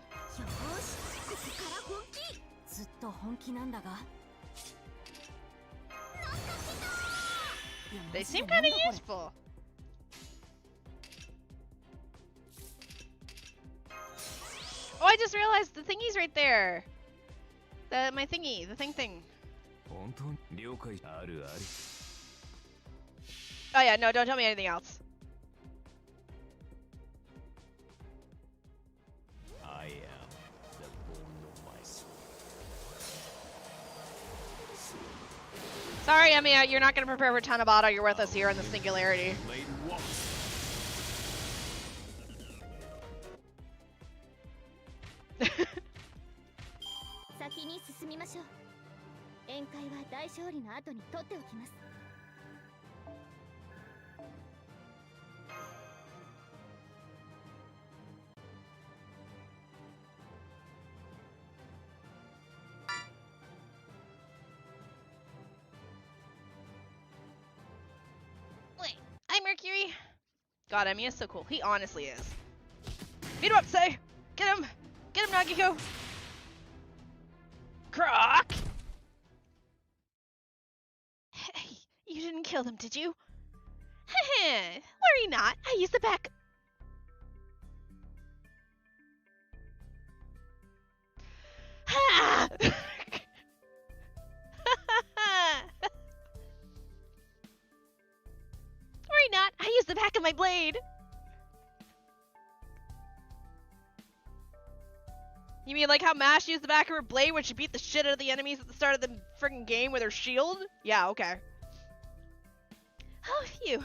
They seem kind of useful. Oh, I just realized the thingy's right there. My thingy, the thing. Oh yeah, no, don't tell me anything else. Sorry, Emiya, you're not gonna prepare for Tanabata. You're with us here in the Singularity. Wait, I'm Mercury. God, Emiya's so cool. He honestly is. Beat him up, say! Get him! Get him, Nagiko! Croc! Hey, you didn't kill them, did you? Heh, worry not. I used the back. Ha! Worry not. I used the back of my blade. You mean like how Mash used the back of her blade when she beat the shit out of the enemies at the start of the friggin' game with her shield? Yeah, okay. Oh, phew.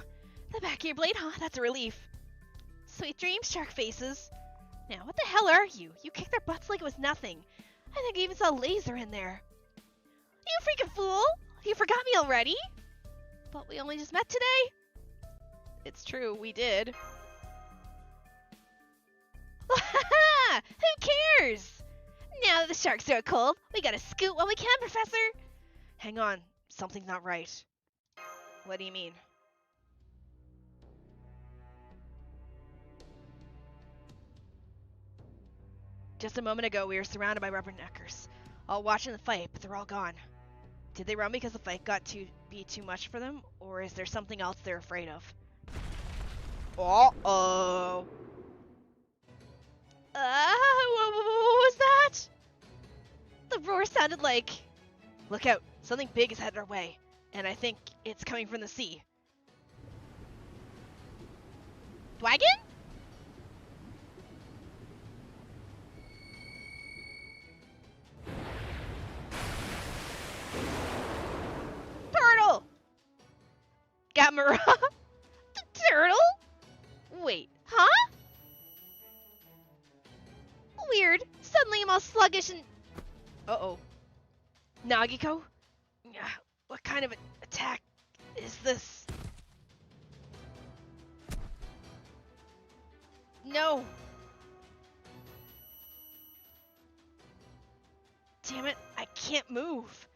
The back of your blade, huh? That's a relief. Sweet dreams, shark faces. Now, what the hell are you? You kicked their butts like it was nothing. I think I even saw a laser in there. You freaking fool! You forgot me already? But we only just met today? It's true, we did. Who cares? Now that the sharks are cold, we gotta scoot while we can, Professor. Hang on, something's not right. What do you mean? Just a moment ago, we were surrounded by rubberneckers, all watching the fight, but they're all gone. Did they run because the fight got to be too much for them, or is there something else they're afraid of? Uh-oh. What was that? The roar sounded like... Look out, something big is headed our way, and I think it's coming from the sea. Dwagon? Turtle! Gamera? Turtle? Wait, huh? Weird. Suddenly I'm all sluggish and... Uh-oh. Nagiko? What kind of attack is this? No! Damn it, I can't move.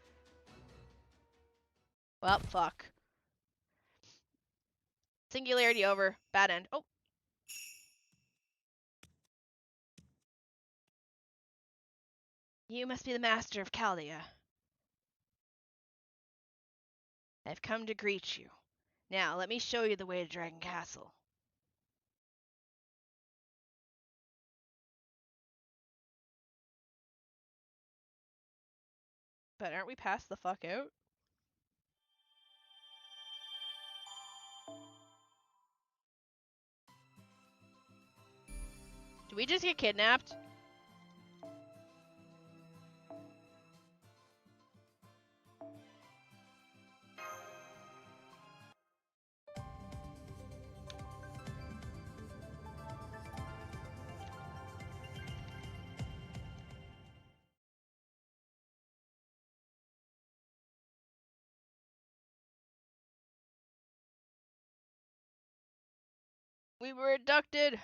Well, fuck. Singularity over. Bad end. Oh. You must be the master of Chaldea. I've come to greet you. Now, let me show you the way to Dragon Castle. But aren't we past the fuck out? Did we just get kidnapped? We were abducted.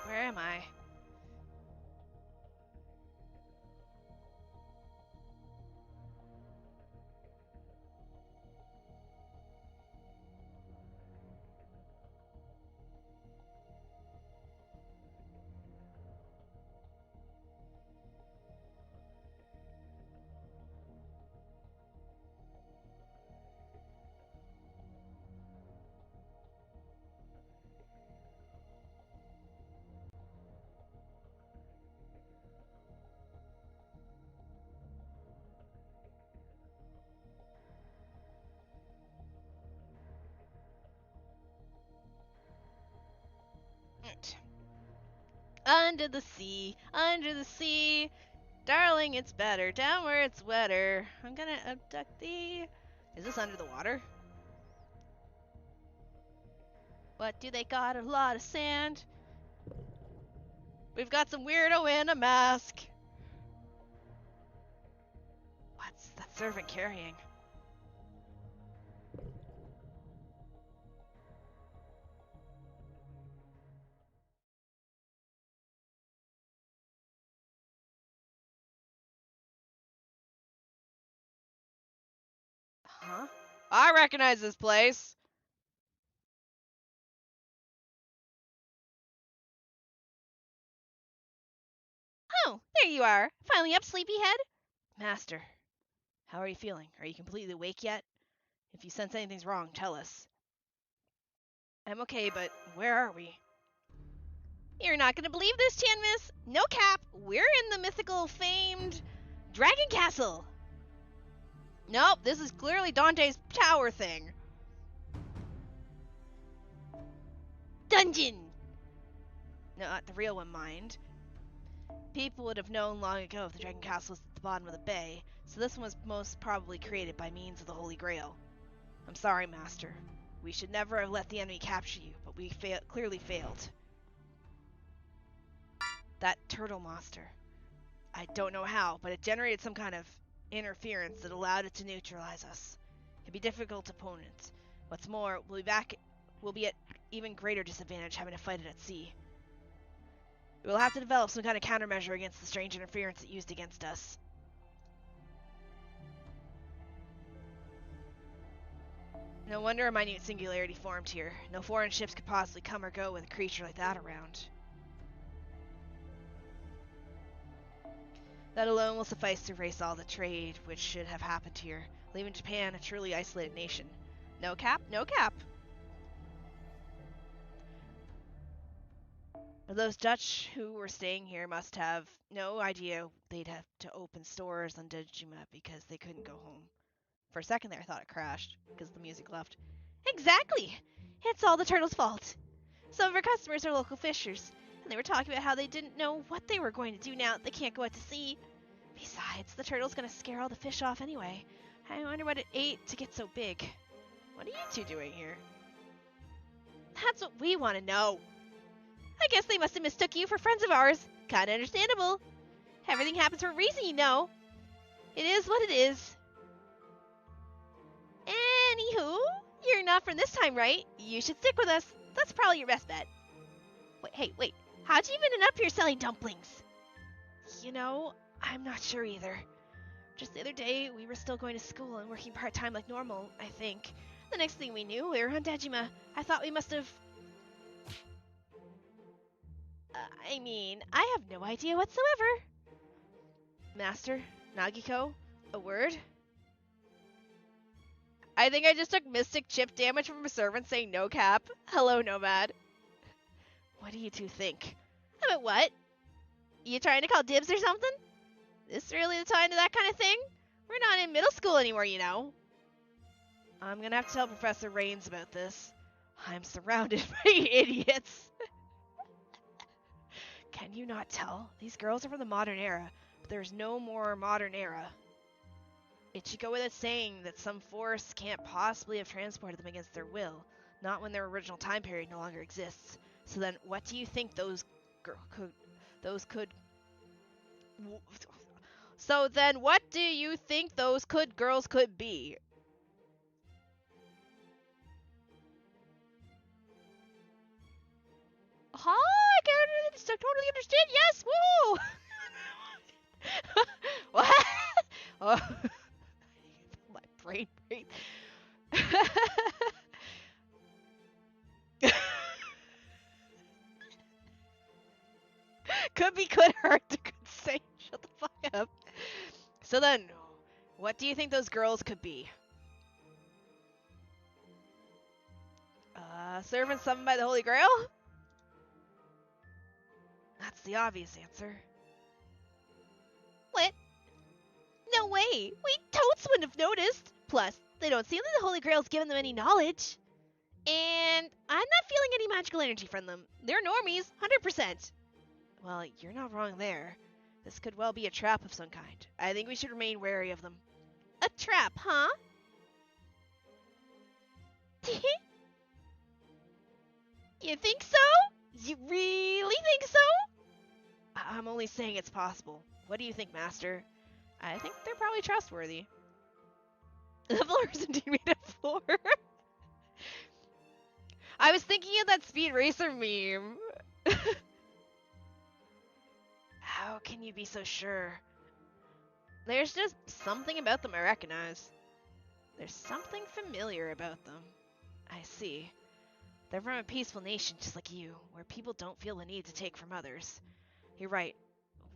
Where am I? Under the sea. Darling, it's better down where it's wetter. I'm gonna abduct thee. Is this under the water? What do they got? A lot of sand. We've got some weirdo in a mask. What's that servant carrying? Huh? I recognize this place. Oh, there you are. Finally up, sleepyhead? Master, how are you feeling? Are you completely awake yet? If you sense anything's wrong, tell us. I'm okay, but where are we? You're not gonna believe this, Tianmis. No cap, we're in the mythical famed Dragon Castle. Nope, this is clearly Dante's tower thing. Dungeon! No, not the real one, mind. People would have known long ago if the Dragon Castle was at the bottom of the bay, so this one was most probably created by means of the Holy Grail. I'm sorry, Master. We should never have let the enemy capture you, but we clearly failed. That turtle monster. I don't know how, but it generated some kind of interference that allowed it to neutralize us. It'd be a difficult opponent. What's more, we'll be at even greater disadvantage having to fight it at sea. We'll have to develop some kind of countermeasure against the strange interference it used against us. No wonder a minute singularity formed here. No foreign ships could possibly come or go with a creature like that around. That alone will suffice to erase all the trade which should have happened here, leaving Japan a truly isolated nation. No cap, no cap. Those Dutch who were staying here must have no idea they'd have to open stores on Dejima because they couldn't go home. For a second there, I thought it crashed because the music left. Exactly! It's all the turtle's fault. Some of our customers are local fishers, and they were talking about how they didn't know what they were going to do now that they can't go out to sea. Besides, the turtle's gonna scare all the fish off anyway. I wonder what it ate to get so big. What are you two doing here? That's what we want to know. I guess they must have mistook you for friends of ours. Kinda understandable. Everything happens for a reason, you know. It is what it is. Anywho, you're not from this time, right? You should stick with us. That's probably your best bet. Wait. How'd you even end up here selling dumplings? You know, I'm not sure either. Just the other day, we were still going to school and working part-time like normal, I think. The next thing we knew, we were on Dejima. I thought we must have... I have no idea whatsoever. Master, Nagiko, a word? I think I just took mystic chip damage from a servant saying no cap. Hello, Nomad. What do you two think? About what? You trying to call dibs or something? This really the time to that kind of thing? We're not in middle school anymore, you know. I'm gonna have to tell Professor Rains about this. I'm surrounded by idiots. Can you not tell? These girls are from the modern era, but there's no more modern era. It should go without saying that some force can't possibly have transported them against their will, not when their original time period no longer exists. So then, what do you think those girls could be? Huh? I can't totally understand. Yes, woo! What? Oh, my brain. Could be, could hurt. Could say, shut the fuck up. So then, what do you think those girls could be? Servants summoned by the Holy Grail? That's the obvious answer. What? No way! We totes wouldn't have noticed! Plus, they don't seem like the Holy Grail's given them any knowledge. And I'm not feeling any magical energy from them. They're normies, 100%. Well, you're not wrong there. This could well be a trap of some kind. I think we should remain wary of them. A trap, huh? You think so? You really think so? I'm only saying it's possible. What do you think, Master? I think they're probably trustworthy. The floor is indeed made of floor. I was thinking of that Speed Racer meme. How can you be so sure? There's just something about them I recognize. There's something familiar about them. I see. They're from a peaceful nation just like you, where people don't feel the need to take from others. You're right.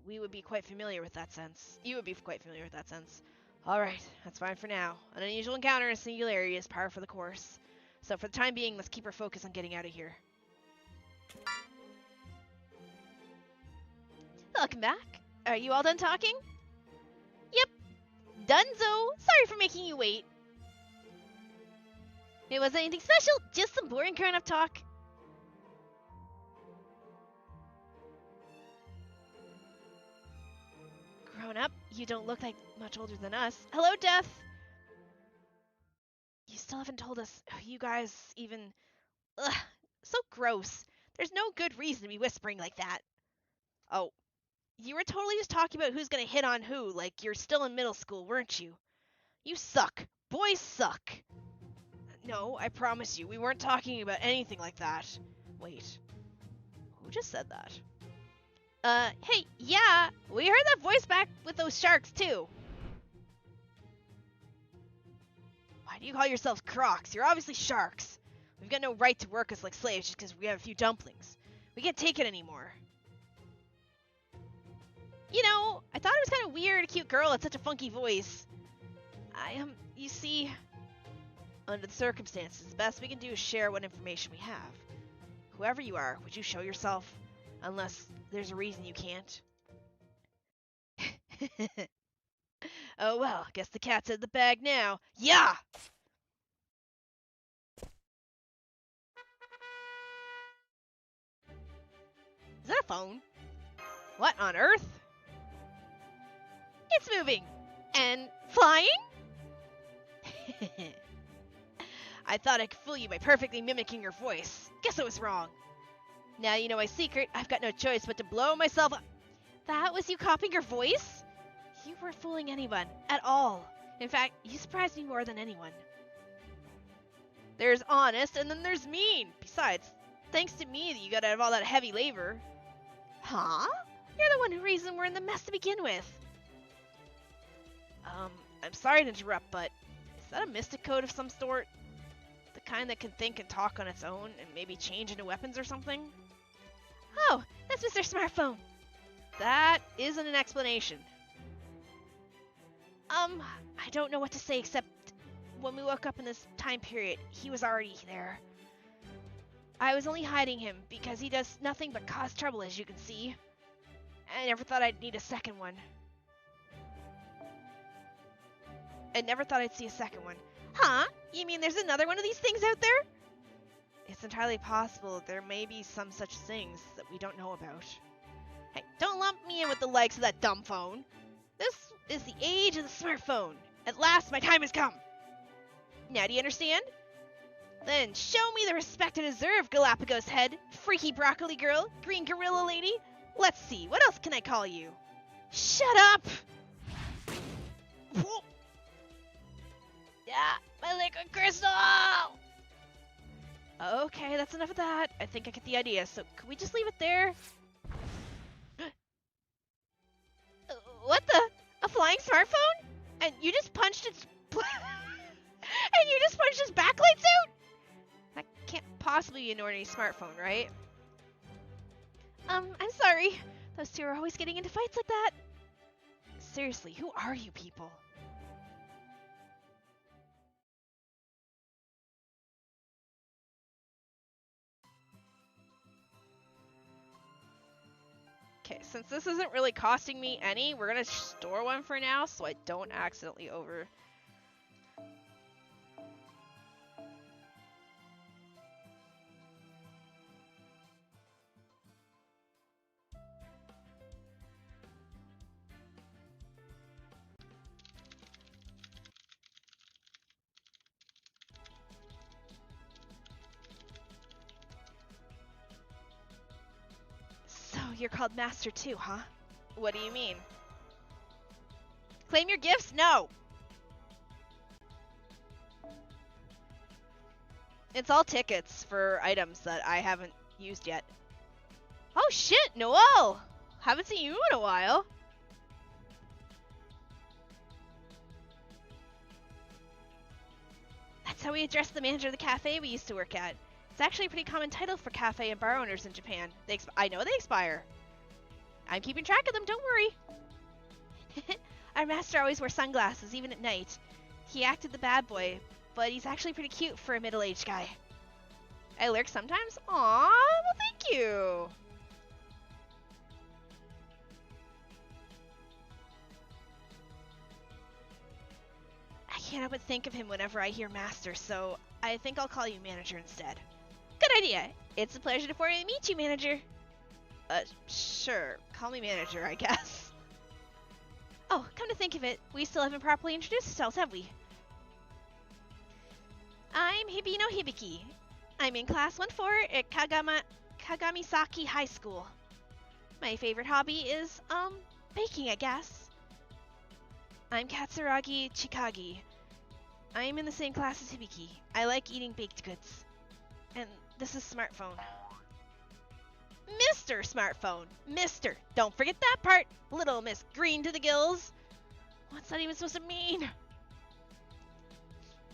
We would be quite familiar with that sense. You would be quite familiar with that sense. Alright, that's fine for now. An unusual encounter in Singularity is par for the course. So for the time being, let's keep our focus on getting out of here. Welcome back. Are you all done talking? Yep. Dunzo! Sorry for making you wait. It wasn't anything special, just some boring grown-up talk. Grown up? You don't look like much older than us. Hello, Death! You still haven't told us who you guys even... Ugh, so gross. There's no good reason to be whispering like that. Oh, you were totally just talking about who's gonna hit on who, like you're still in middle school, weren't you? You suck. Boys suck. No, I promise you, we weren't talking about anything like that. Wait, who just said that? Hey, yeah, we heard that voice back with those sharks, too. Why do you call yourselves crocs? You're obviously sharks. We've got no right to work us like slaves just because we have a few dumplings. We can't take it anymore. You know, I thought it was kind of weird a cute girl had such a funky voice. You see, under the circumstances, the best we can do is share what information we have. Whoever you are, would you show yourself? Unless there's a reason you can't. Oh well, guess the cat's in the bag now. Yeah! Is that a phone? What on earth? It's moving! And flying? I thought I could fool you by perfectly mimicking your voice. Guess I was wrong. Now you know my secret, I've got no choice but to blow myself up. That was you copying your voice? You weren't fooling anyone, at all. In fact, you surprised me more than anyone. There's honest, and then there's mean. Besides, thanks to me that you got out of all that heavy labor. Huh? You're the one who reason we're in the mess to begin with. I'm sorry to interrupt, but is that a mystic code of some sort? The kind that can think and talk on its own and maybe change into weapons or something? Oh, that's Mr. Smartphone. That isn't an explanation. I don't know what to say except when we woke up in this time period, he was already there. I was only hiding him because he does nothing but cause trouble, as you can see. I never thought I'd need a second one. I never thought I'd see a second one. Huh? You mean there's another one of these things out there? It's entirely possible there may be some such things that we don't know about. Hey, don't lump me in with the likes of that dumb phone. This is the age of the smartphone. At last, my time has come. Now do you understand? Then show me the respect I deserve, Galapagos head, freaky broccoli girl, green gorilla lady. Let's see, what else can I call you? Shut up! Whoa. Yeah, my liquid crystal! Okay, that's enough of that. I think I get the idea, so could we just leave it there? What the? A flying smartphone? And you just punched its... and you just punched its backlights out? That can't possibly be an ordinary smartphone, right? I'm sorry. Those two are always getting into fights like that. Seriously, who are you people? Okay, since this isn't really costing me any, we're gonna store one for now so I don't accidentally over... you're called Master too, huh? What do you mean? Claim your gifts? No! It's all tickets for items that I haven't used yet. Oh shit, Noelle! Haven't seen you in a while. That's how we address the manager of the cafe we used to work at. It's actually a pretty common title for cafe and bar owners in Japan. I know they expire. I'm keeping track of them, don't worry. Our master always wore sunglasses, even at night. He acted the bad boy, but he's actually pretty cute for a middle-aged guy. I lurk sometimes? Aww, well thank you! I can't help but think of him whenever I hear master, so I think I'll call you manager instead. Good idea! It's a pleasure to formally meet you, manager! Sure. Call me manager, I guess. Oh, come to think of it, we still haven't properly introduced ourselves, have we? I'm Hibino Hibiki. I'm in class 1-4 at Kagamisaki High School. My favorite hobby is, baking, I guess. I'm Katsuragi Chikagi. I'm in the same class as Hibiki. I like eating baked goods. And this is Smartphone. Mr. Smartphone! Mr. Don't forget that part! Little Miss Green to the gills! What's that even supposed to mean?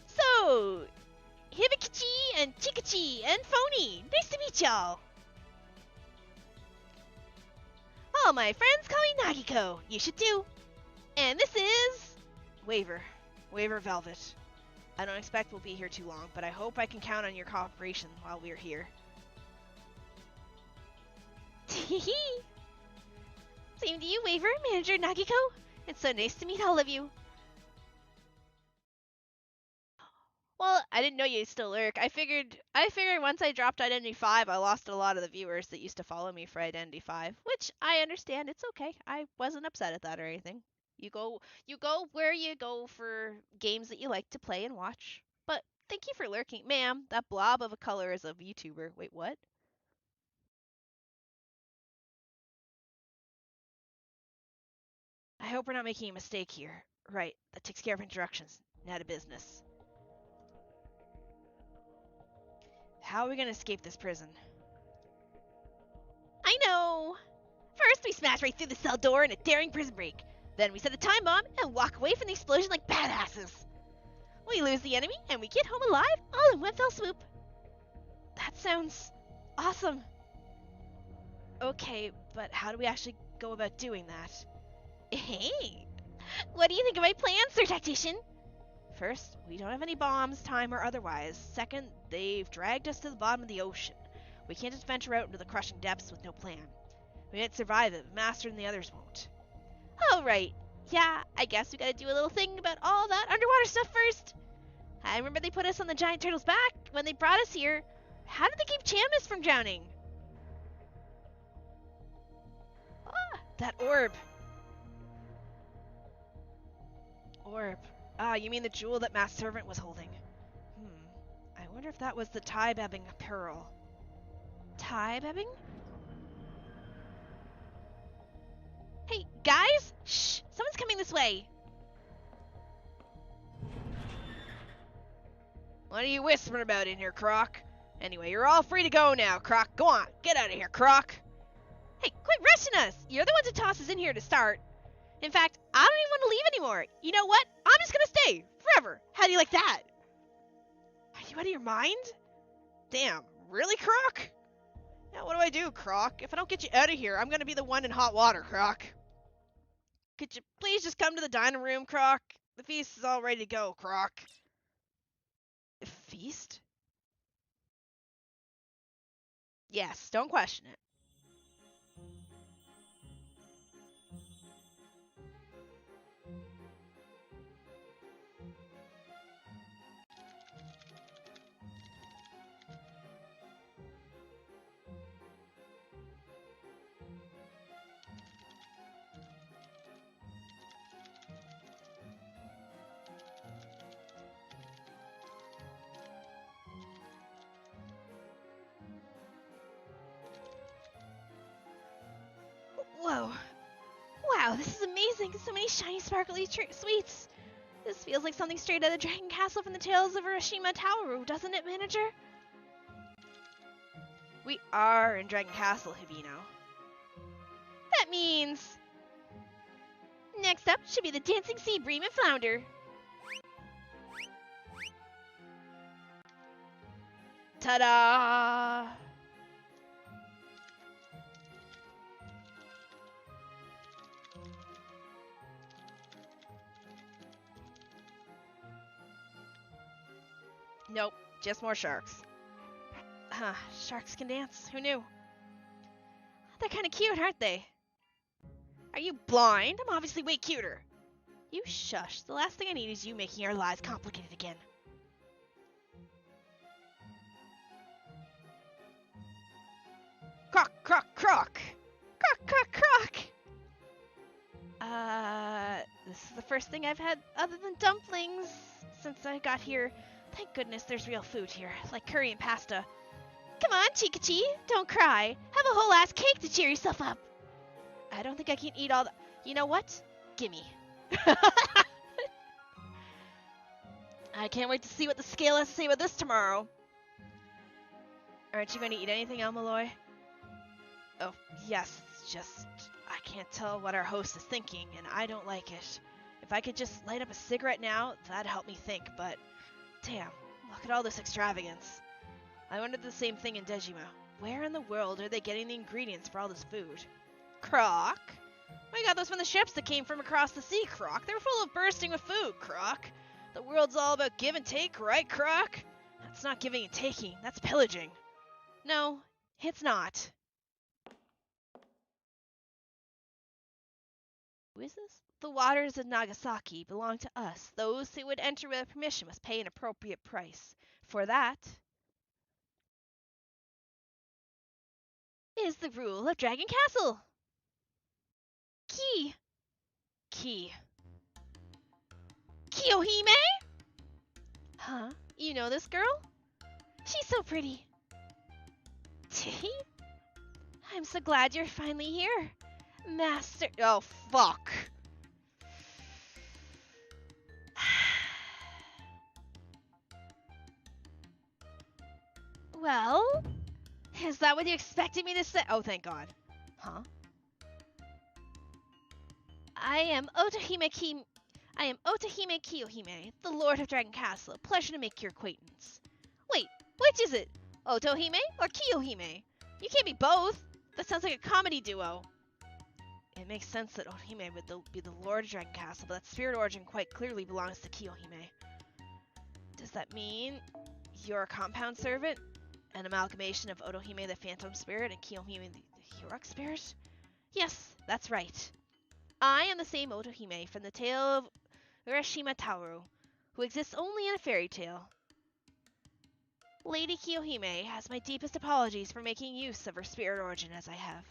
So, Hibikichi and Chikachi and Phony! Nice to meet y'all! All my friends call me Nagiko. You should too. And this is... Waver Velvet. I don't expect we'll be here too long, but I hope I can count on your cooperation while we're here. Teehee! Same to you, Waver, Manager Nagiko. It's so nice to meet all of you. Well, I didn't know you still lurk. I figured once I dropped Identity 5, I lost a lot of the viewers that used to follow me for Identity 5, which I understand. It's okay. I wasn't upset at that or anything. You go where you go for games that you like to play and watch. But thank you for lurking. Ma'am, that blob of a color is a VTuber. Wait, what? I hope we're not making a mistake here. Right, that takes care of introductions. Now to business. How are we gonna escape this prison? I know! First, we smash right through the cell door in a daring prison break. Then we set a time bomb and walk away from the explosion like badasses. We lose the enemy and we get home alive all in one fell swoop. That sounds awesome. Okay, but how do we actually go about doing that? Hey! What do you think of my plan, Sir Tactician? First, we don't have any bombs, time, or otherwise. Second, they've dragged us to the bottom of the ocean. We can't just venture out into the crushing depths with no plan. We might survive it, but Master and the others won't. Oh, right. Yeah, I guess we gotta do a little thing about all that underwater stuff first. I remember they put us on the giant turtle's back when they brought us here. How did they keep Chamis from drowning? Ah, that orb. Orb. Ah, you mean the jewel that Mass Servant was holding. I wonder if that was the tie-bebbing pearl. Tie-bebbing? Hey, guys! Shh! Someone's coming this way! What are you whispering about in here, Croc? Anyway, you're all free to go now, Croc. Go on, get out of here, Croc! Hey, quit rushing us! You're the ones who tossed us in here to start. In fact, I don't even want to leave anymore. You know what? I'm just gonna stay forever. How do you like that? Are you out of your mind? Damn, really, Croc? Now what do I do, Croc? If I don't get you out of here, I'm gonna be the one in hot water, Croc. Could you please just come to the dining room, Croc? The feast is all ready to go, Croc. Feast? Yes, don't question it. amazing! So many shiny, sparkly sweets! This feels like something straight out of Dragon Castle from the Tales of Urashima Tower, doesn't it, manager? We are in Dragon Castle, Hibino. That means... Next up should be the Dancing Sea Bream and Flounder. Ta-da! Nope, just more sharks. Huh, sharks can dance. Who knew? They're kind of cute, aren't they? Are you blind? I'm obviously way cuter. You shush. The last thing I need is you making our lives complicated again. Croc, croc, croc! Croc, croc, croc! This is the first thing I've had other than dumplings since I got here. Thank goodness there's real food here, like curry and pasta. Come on, Chikachi, don't cry. Have a whole ass cake to cheer yourself up. I don't think I can eat all the... You know what? Gimme. I can't wait to see what the scale has to say about this tomorrow. Aren't you going to eat anything, Elmaloy? Oh, yes, it's just... I can't tell what our host is thinking, and I don't like it. If I could just light up a cigarette now, that'd help me think, but... Damn, look at all this extravagance. I wondered the same thing in Dejima. Where in the world are they getting the ingredients for all this food? Croc? We got those from the ships that came from across the sea, Croc. They were full of bursting with food, Croc. The world's all about give and take, right, Croc? That's not giving and taking, that's pillaging. No, it's not. Who is this? The waters of Nagasaki belong to us. Those who would enter without permission must pay an appropriate price. For that is the rule of Dragon Castle. Key. Kiyohime? Huh? You know this girl? She's so pretty. Tee? I'm so glad you're finally here. Master... Oh, fuck. Well, is that what you expected me to say? Oh, thank God. Huh? I am Otohime Kiyohime, the Lord of Dragon Castle. Pleasure to make your acquaintance. Wait, which is it? Otohime or Kiyohime? You can't be both. That sounds like a comedy duo. It makes sense that Otohime would be the Lord of Dragon Castle, but that spirit origin quite clearly belongs to Kiyohime. Does that mean you're a compound servant? An amalgamation of Otohime the Phantom Spirit and Kiyohime the Heroic Spirit? Yes, that's right. I am the same Otohime from the tale of Urashima Tower, who exists only in a fairy tale. Lady Kiyohime has my deepest apologies for making use of her spirit origin as I have,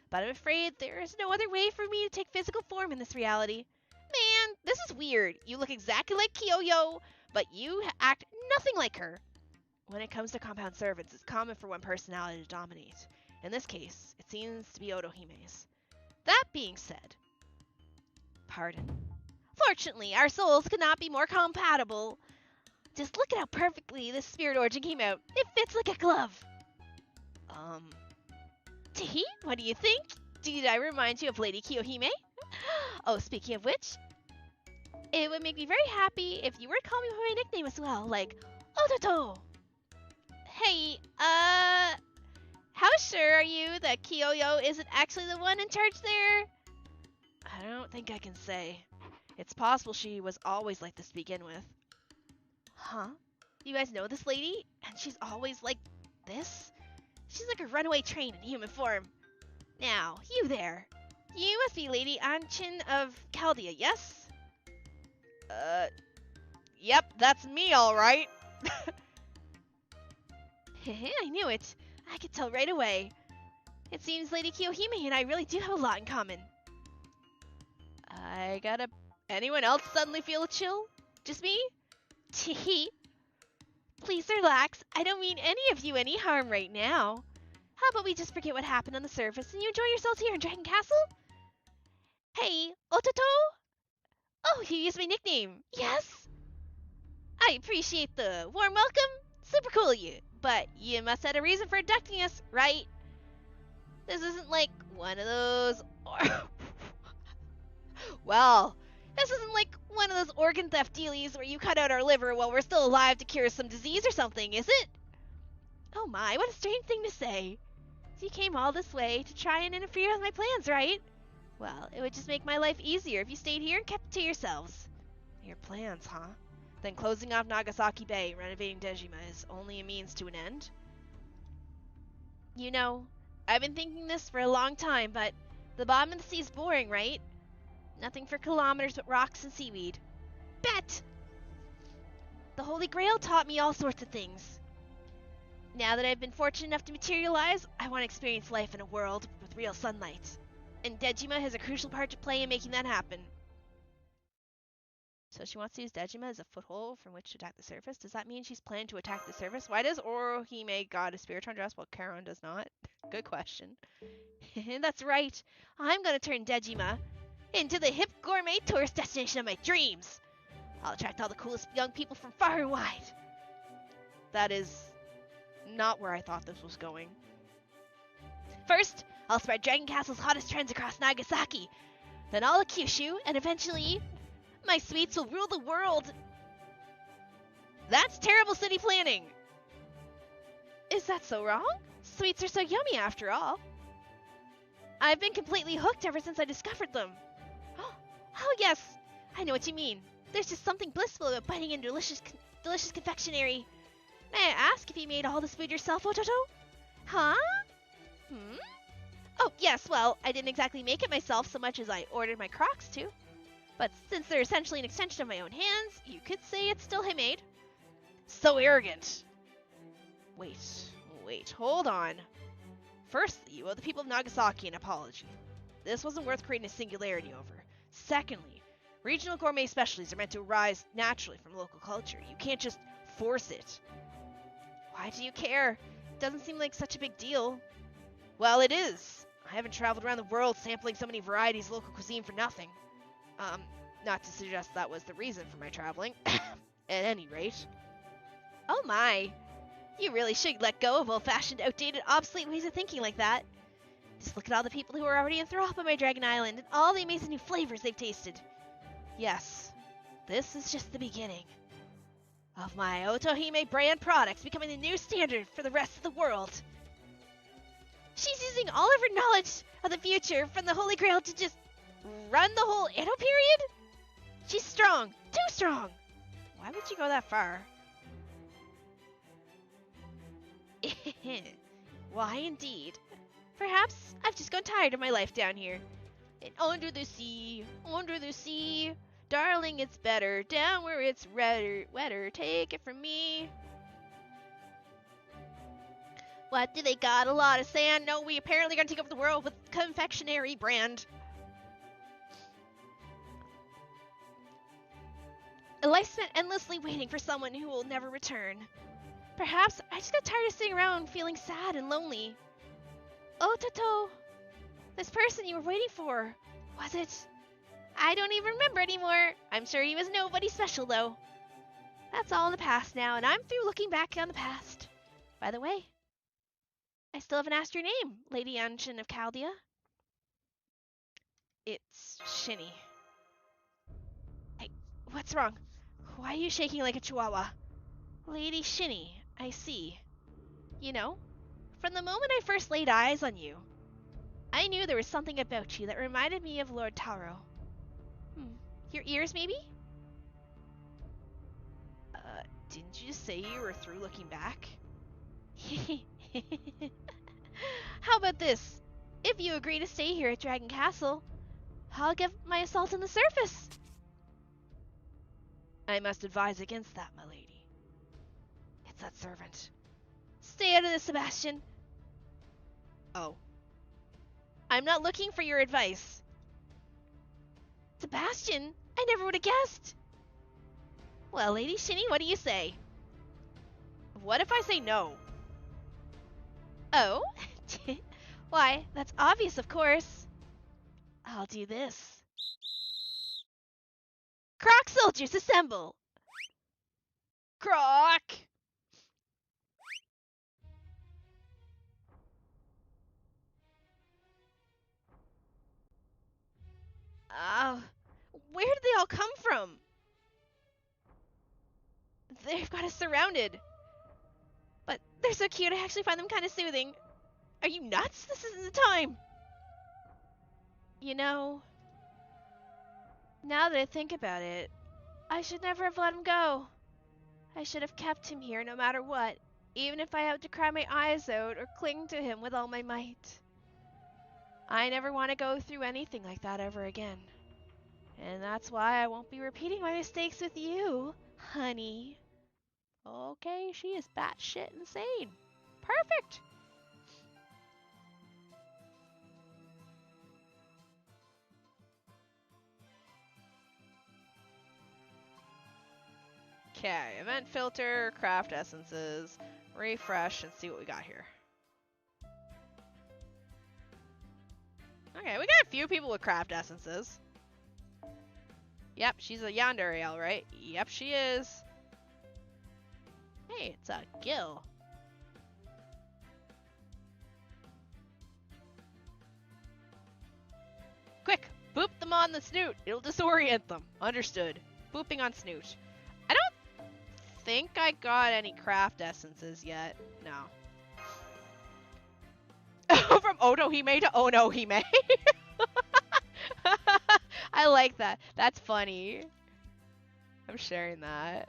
but I'm afraid there is no other way for me to take physical form in this reality. Man, this is weird. You look exactly like Kiyoyo, but you act nothing like her. When it comes to compound servants, it's common for one personality to dominate. In this case, it seems to be Otohime's. That being said... Pardon? Fortunately, our souls could not be more compatible. Just look at how perfectly this spirit origin came out. It fits like a glove. Tee, what do you think? Did I remind you of Lady Kiyohime? Oh, speaking of which, it would make me very happy if you were to call me by my nickname as well, like Ototo. Hey, how sure are you that Kiyoyo isn't actually the one in charge there? I don't think I can say. It's possible she was always like this to begin with. Huh? You guys know this lady? And she's always like this? She's like a runaway train in human form. Now, you there. You must be Lady Anchin of Chaldea, yes? Yep, that's me alright. I knew it. I could tell right away. It seems Lady Kiyohime and I really do have a lot in common. Anyone else suddenly feel a chill? Just me? Tee. Please relax. I don't mean any of you any harm right now. How about we just forget what happened on the surface and you enjoy yourselves here in Dragon Castle? Hey, Ototo? Oh, you used my nickname. Yes? I appreciate the warm welcome. Super cool of you. But you must have a reason for abducting us, right? This isn't like one of those... well, this isn't like one of those organ theft dealies where you cut out our liver while we're still alive to cure some disease or something, is it? Oh my, what a strange thing to say. So you came all this way to try and interfere with my plans, right? Well, it would just make my life easier if you stayed here and kept it to yourselves. Your plans, huh? Then closing off Nagasaki Bay and renovating Dejima is only a means to an end? You know, I've been thinking this for a long time, but the bottom of the sea is boring, right? Nothing for kilometers but rocks and seaweed. Bet! The Holy Grail taught me all sorts of things. Now that I've been fortunate enough to materialize, I want to experience life in a world with real sunlight. And Dejima has a crucial part to play in making that happen. So she wants to use Dejima as a foothold from which to attack the surface? Does that mean she's planning to attack the surface? Why does Orohime god a Spiritron dress while Charon does not? Good question. That's right. I'm gonna turn Dejima into the hip gourmet tourist destination of my dreams. I'll attract all the coolest young people from far and wide. That is not where I thought this was going. First, I'll spread Dragon Castle's hottest trends across Nagasaki. Then all of Kyushu, and eventually, my sweets will rule the world. That's terrible city planning. Is that so wrong? Sweets are so yummy after all. I've been completely hooked ever since I discovered them. Oh yes, I know what you mean. There's just something blissful about biting into delicious confectionery. May I ask if you made all this food yourself, Ototo? Huh? Oh, yes, well, I didn't exactly make it myself so much as I ordered my Crocs to. But since they're essentially an extension of my own hands, you could say it's still handmade. So arrogant. Wait, hold on. Firstly, you owe the people of Nagasaki an apology. This wasn't worth creating a singularity over. Secondly, regional gourmet specialties are meant to arise naturally from local culture. You can't just force it. Why do you care? It doesn't seem like such a big deal. Well, it is. I haven't traveled around the world sampling so many varieties of local cuisine for nothing. Not to suggest that was the reason for my traveling. At any rate. Oh my. You really should let go of old-fashioned, outdated, obsolete ways of thinking like that. Just look at all the people who are already enthralled by my Dragon Island and all the amazing new flavors they've tasted. Yes, this is just the beginning of my Otohime brand products becoming the new standard for the rest of the world. She's using all of her knowledge of the future from the Holy Grail to just run the whole Edo period? She's strong. Too strong. Why would you go that far? Why indeed? Perhaps I've just gone tired of my life down here. And under the sea, darling, it's better down where it's wetter. Take it from me. What, do they got a lot of sand? No, we apparently gonna take over the world with confectionery brand. A life spent endlessly waiting for someone who will never return. Perhaps I just got tired of sitting around feeling sad and lonely. Oh, Toto, this person you were waiting for, was it? I don't even remember anymore. I'm sure he was nobody special, though. That's all in the past now, and I'm through looking back on the past. By the way, I still haven't asked your name, Lady Anshin of Chaldea. It's Shini. Hey, what's wrong? Why are you shaking like a chihuahua? Lady Shini, I see. You know, from the moment I first laid eyes on you, I knew there was something about you that reminded me of Lord Taro. Your ears, maybe? Didn't you just say you were through looking back? How about this? If you agree to stay here at Dragon Castle, I'll give my assault on the surface. I must advise against that, my lady. It's that servant. Stay out of this, Sebastian. Oh. I'm not looking for your advice. Sebastian? I never would have guessed. Well, Lady Shini, what do you say? What if I say no? Oh? Why, that's obvious, of course. I'll do this. Croc soldiers, assemble! Croc! Where did they all come from? They've got us surrounded. But they're so cute, I actually find them kind of soothing. Are you nuts? This isn't the time. You know, now that I think about it, I should never have let him go. I should have kept him here no matter what, even if I had to cry my eyes out or cling to him with all my might. I never want to go through anything like that ever again. And that's why I won't be repeating my mistakes with you, honey. Okay, she is batshit insane. Perfect! Okay, event filter, craft essences, refresh, and see what we got here. Okay, we got a few people with craft essences. Yep, she's a Yandere, right? Yep, she is. Hey, it's a Gil. Quick, boop them on the snoot. It'll disorient them. Understood. Booping on snoot. I don't think I got any craft essences yet. No. From Otohime to Onohime. I like that. That's funny. I'm sharing that.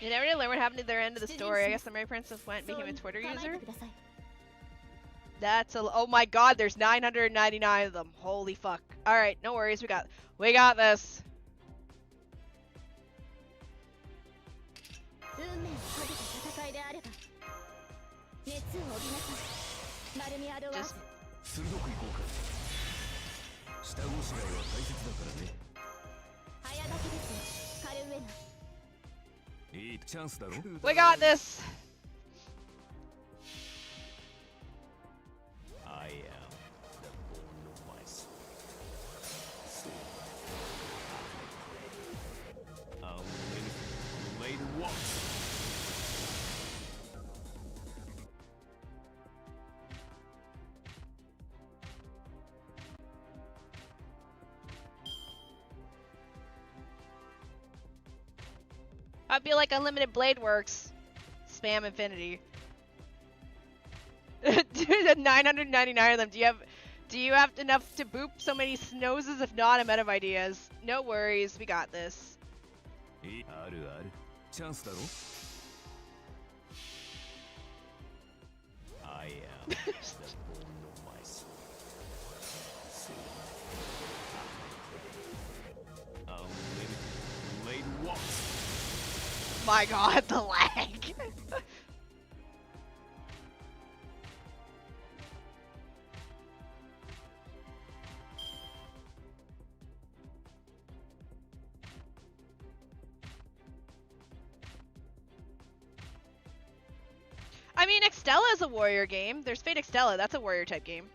You never did learn what happened at their end of the story. I guess the Merry Princess went and became a Twitter user. That's a oh my god, there's 999 of them. Holy fuck. Alright, no worries, we got this. Just we got this. I am the born wise. Laid what? I feel like unlimited blade works. Spam infinity. Dude, 999 of them. Do you have enough to boop so many snoses? If not, I'm out of ideas. No worries, we got this. I am the born wise. Laid what? My god, the lag. I mean, Extella is a warrior game. There's Fate Extella. That's a warrior type game.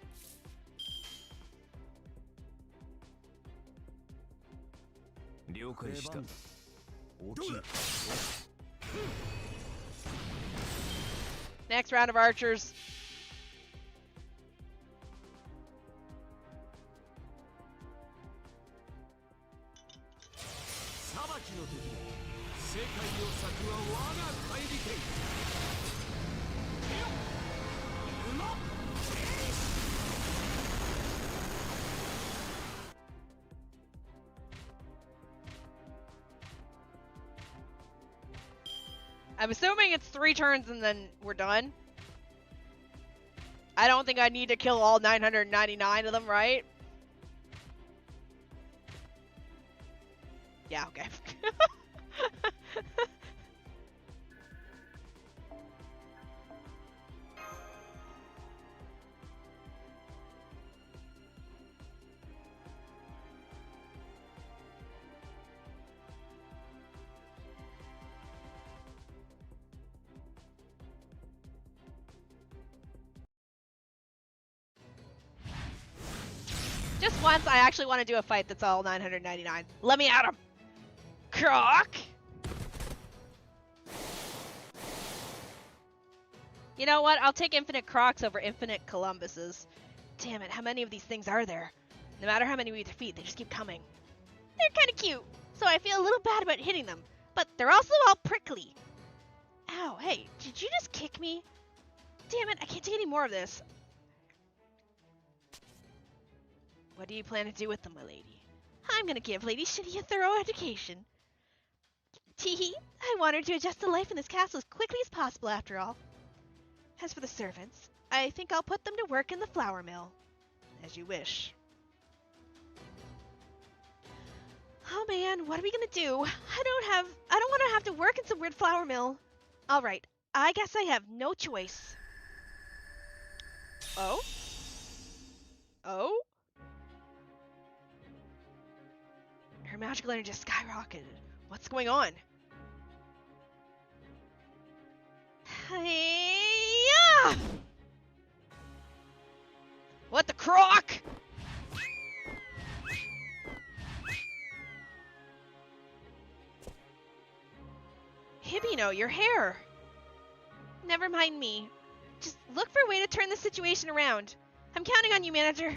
Next round of archers. I'm assuming it's 3 turns and then we're done. I don't think I need to kill all 999 of them, right? Yeah, okay. once I actually want to do a fight that's all 999. Let me at him! Croc! You know what? I'll take infinite Crocs over infinite Columbuses. Damn it, how many of these things are there? No matter how many we defeat, they just keep coming. They're kind of cute, so I feel a little bad about hitting them. But they're also all prickly. Ow, hey, did you just kick me? Damn it, I can't take any more of this. What do you plan to do with them, my lady? I'm gonna give Lady Shini a thorough education. Teehee, I want her to adjust to life in this castle as quickly as possible after all. As for the servants, I think I'll put them to work in the flour mill. As you wish. Oh man, what are we gonna do? I don't want to have to work in some weird flour mill. Alright, I guess I have no choice. Oh? Oh? Her magical energy just skyrocketed. What's going on? Hey-ya! What the croc? Hibino, your hair. Never mind me. Just look for a way to turn the situation around. I'm counting on you, manager.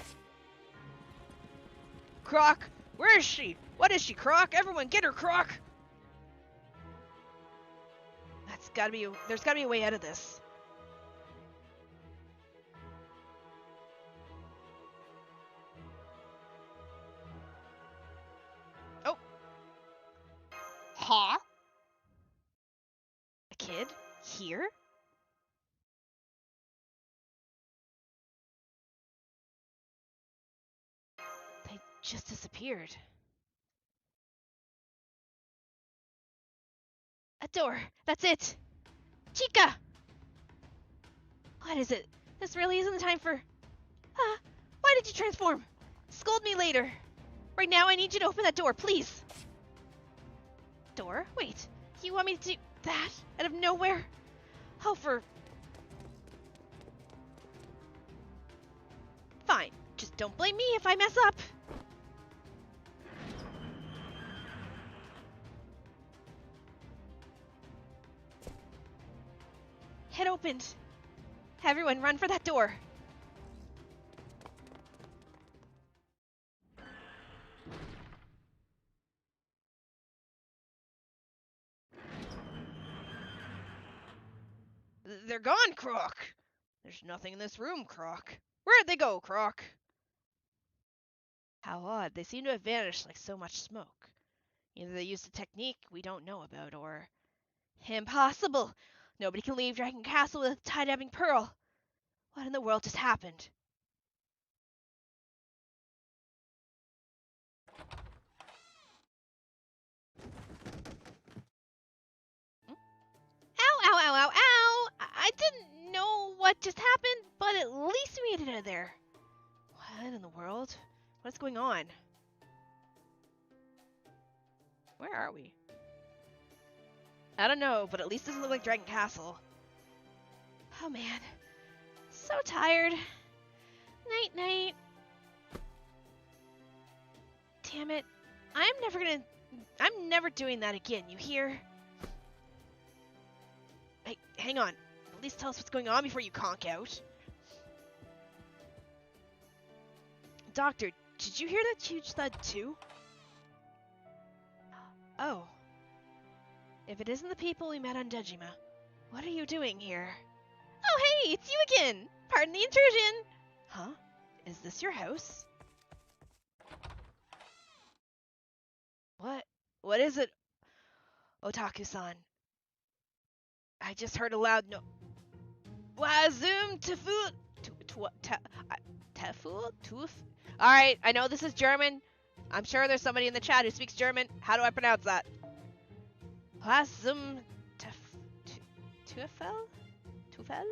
Croc, where is she? What is she, Croc? Everyone get her, Croc! There's gotta be a way out of this. Oh. Huh? A kid? Here? They just disappeared. A door! That's it! Chica! What is it? This really isn't the time for... why did you transform? Scold me later. Right now I need you to open that door, please. Door? Wait, you want me to do that? Out of nowhere? Oh, for... Fine, just don't blame me if I mess up. It opened. Everyone run for that door. They're gone, Croc. There's nothing in this room, Croc. Where'd they go, Croc? How odd. They seem to have vanished like so much smoke. Either they used a technique we don't know about, or... Impossible! Nobody can leave Dragon Castle with a tie-dabbing pearl. What in the world just happened? Ow, ow, ow, ow, ow! I didn't know what just happened, but at least we made it out of there. What in the world? What's going on? Where are we? I don't know, but at least it doesn't look like Dragon Castle. Oh man. So tired. Night night. Damn it. I'm never doing that again, you hear? Hey, hang on. At least tell us what's going on before you conk out. Doctor, did you hear that huge thud too? Oh. If it isn't the people we met on Dejima, what are you doing here? Oh hey, it's you again! Pardon the intrusion! Huh? Is this your house? What? What is it? Otaku-san. I just heard a loud no... Wazum tefu... Tefu? Tuf? Alright, I know this is German. I'm sure there's somebody in the chat who speaks German. How do I pronounce that? Wazum Tufel? Tufel?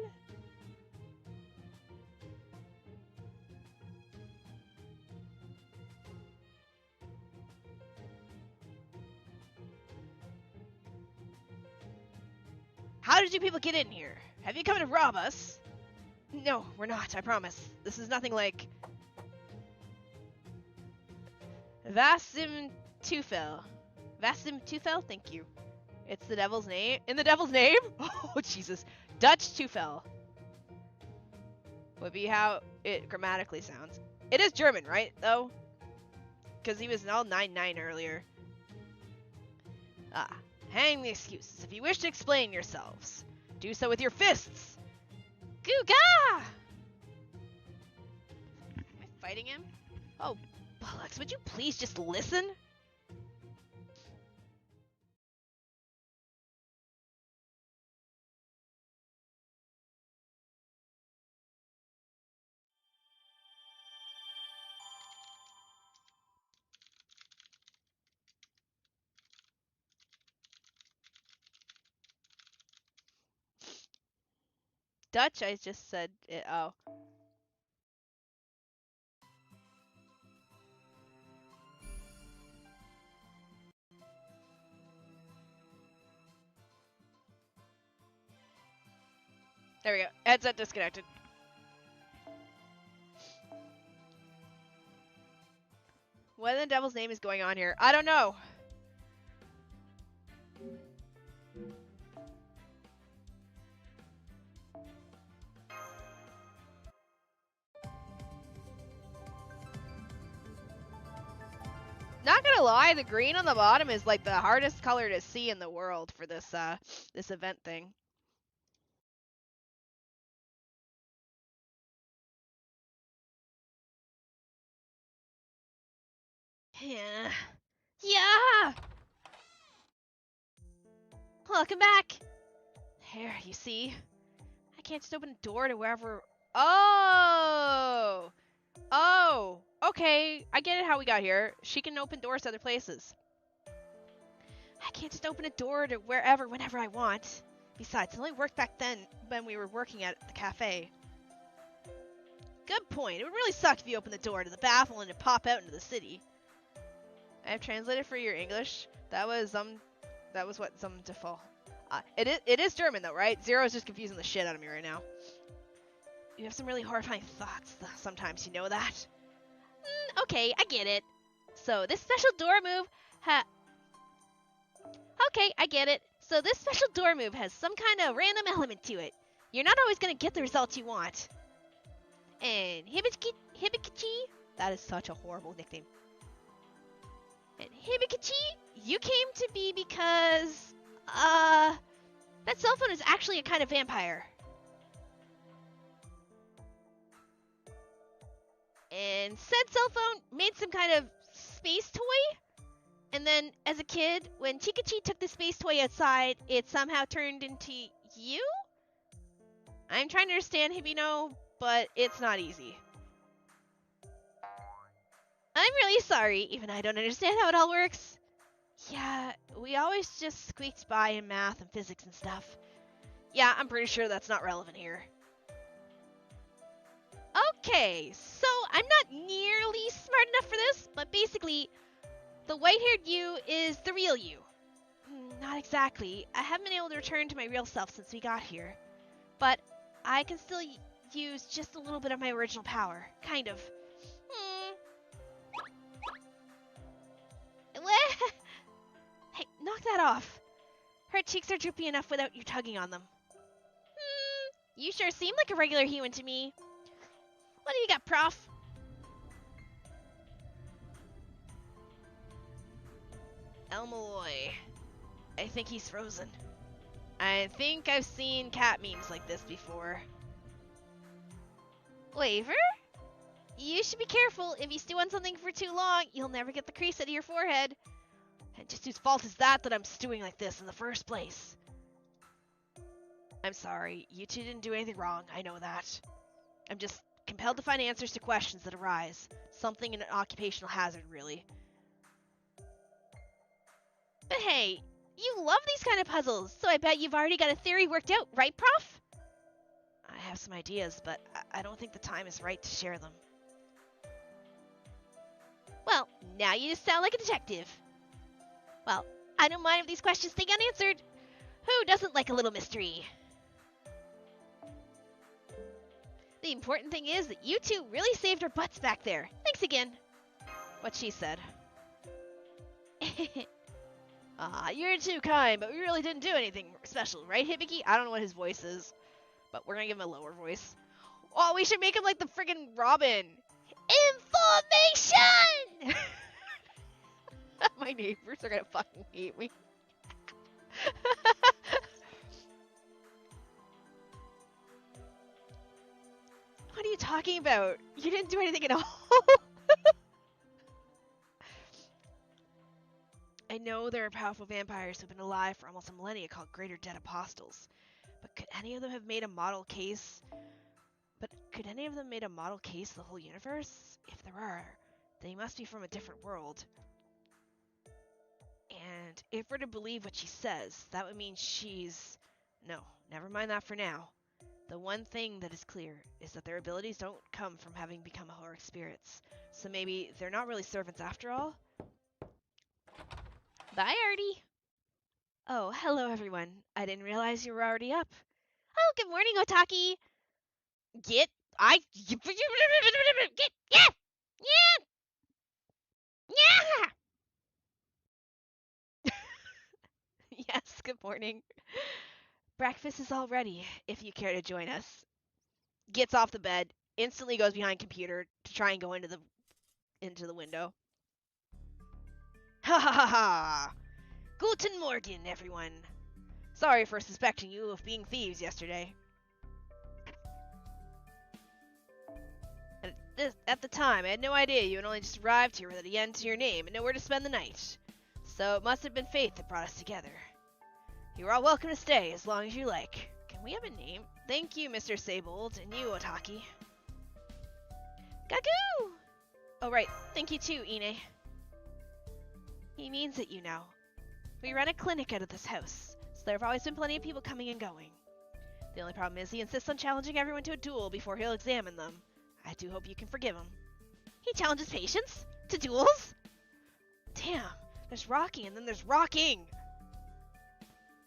How did you people get in here? Have you come to rob us? No, we're not, I promise. This is nothing like... Vasim Tufel. Vasim Tufel, thank you. It's the devil's name. In the devil's name? Oh, Jesus. Dutch Tufel. Would be how it grammatically sounds. It is German, right, though? Because he was all 9-9 earlier. Ah, hang the excuses. If you wish to explain yourselves, do so with your fists. Googa! Am I fighting him? Oh, bollocks, would you please just listen? Dutch, I just said it. Oh. There we go. Headset disconnected. What in the devil's name is going on here? I don't know. Not gonna lie, the green on the bottom is like the hardest color to see in the world for this this event thing. Yeah. Yeah! Welcome back! Here, you see? I can't just open a door to wherever... Oh! Oh! Okay, I get it how we got here. She can open doors to other places. I can't just open a door to wherever, whenever I want. Besides, it only worked back then when we were working at the cafe. Good point. It would really suck if you opened the door to the bathroom and to pop out into the city. I have translated for your English. That was what some default. It is German though, right? Zero is just confusing the shit out of me right now. You have some really horrifying thoughts sometimes, you know that? Okay, I get it. So this special door move Okay, I get it. So this special door move has some kind of random element to it. You're not always gonna get the results you want. And Hibikachi, that is such a horrible nickname. And Hibikachi, you came to be because, that cell phone is actually a kind of vampire. And said cell phone made some kind of space toy. And then, as a kid, when Chikachi took the space toy outside, it somehow turned into you? I'm trying to understand Hibino, but it's not easy. I'm really sorry, even I don't understand how it all works. Yeah, we always just squeaked by in math and physics and stuff. Yeah, I'm pretty sure that's not relevant here. Okay, so I'm not nearly smart enough for this, but basically, the white-haired you is the real you. Not exactly. I haven't been able to return to my real self since we got here. But I can still use just a little bit of my original power. Kind of. Hey, knock that off. Her cheeks are droopy enough without you tugging on them. You sure seem like a regular human to me. What do you got, Prof? Elmaloy. I think he's frozen. I think I've seen cat memes like this before. Waver? You should be careful. If you stew on something for too long, you'll never get the crease out of your forehead. And just whose fault is that I'm stewing like this in the first place? I'm sorry. You two didn't do anything wrong. I know that. I'm just compelled to find answers to questions that arise. Something in an occupational hazard, really. But hey, you love these kind of puzzles, so I bet you've already got a theory worked out, right, Prof? I have some ideas, but I don't think the time is right to share them. Well, now you just sound like a detective. Well, I don't mind if these questions stay unanswered. Who doesn't like a little mystery? The important thing is that you two really saved our butts back there. Thanks again. What she said. You're too kind, but we really didn't do anything special, right, Hibiki? I don't know what his voice is, but we're gonna give him a lower voice. Oh, we should make him like the friggin' Robin. Information! My neighbors are gonna fucking hate me. What are you talking about? You didn't do anything at all. I know there are powerful vampires who've been alive for almost a millennia called Greater Dead Apostles. But could any of them have made a model case? The whole universe? If there are, they must be from a different world. And if we're to believe what she says, that would mean she's... No, never mind that for now. The one thing that is clear is that their abilities don't come from having become heroic spirits. So maybe they're not really servants after all? Bye, Artie! Oh, hello everyone. I didn't realize you were already up. Oh, good morning, Otaki! Get... Yeah! Yeah! Yeah! Yes, good morning. Breakfast is all ready, if you care to join us. Gets off the bed, instantly goes behind computer to try and go into the window. Ha ha ha ha! Guten Morgen, everyone. Sorry for suspecting you of being thieves yesterday. At the time, I had no idea you had only just arrived here with the end to your name and nowhere to spend the night. So it must have been fate that brought us together. You're all welcome to stay as long as you like. Can we have a name? Thank you, Mr. Saybold, and you, Otaki. Gooooo! Oh right, thank you too, Ine. He means it, you know. We run a clinic out of this house, so there have always been plenty of people coming and going. The only problem is he insists on challenging everyone to a duel before he'll examine them. I do hope you can forgive him. He challenges patients? To duels? Damn, there's rocking and then there's rocking!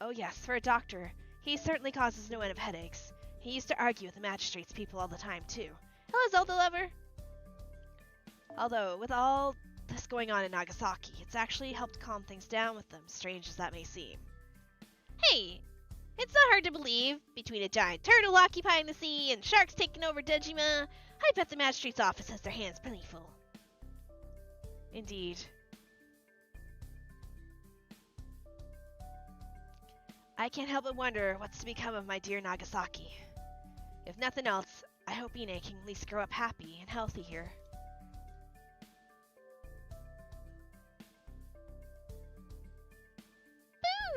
Oh yes, for a doctor, he certainly causes no end of headaches. He used to argue with the magistrate's people all the time, too. Hello, Zelda lover! Although, with all this going on in Nagasaki, it's actually helped calm things down with them, strange as that may seem. Hey! It's not hard to believe. Between a giant turtle occupying the sea and sharks taking over Dejima, I bet the magistrate's office has their hands plenty full. Indeed. I can't help but wonder what's to become of my dear Nagasaki. If nothing else, I hope Ine can at least grow up happy and healthy here.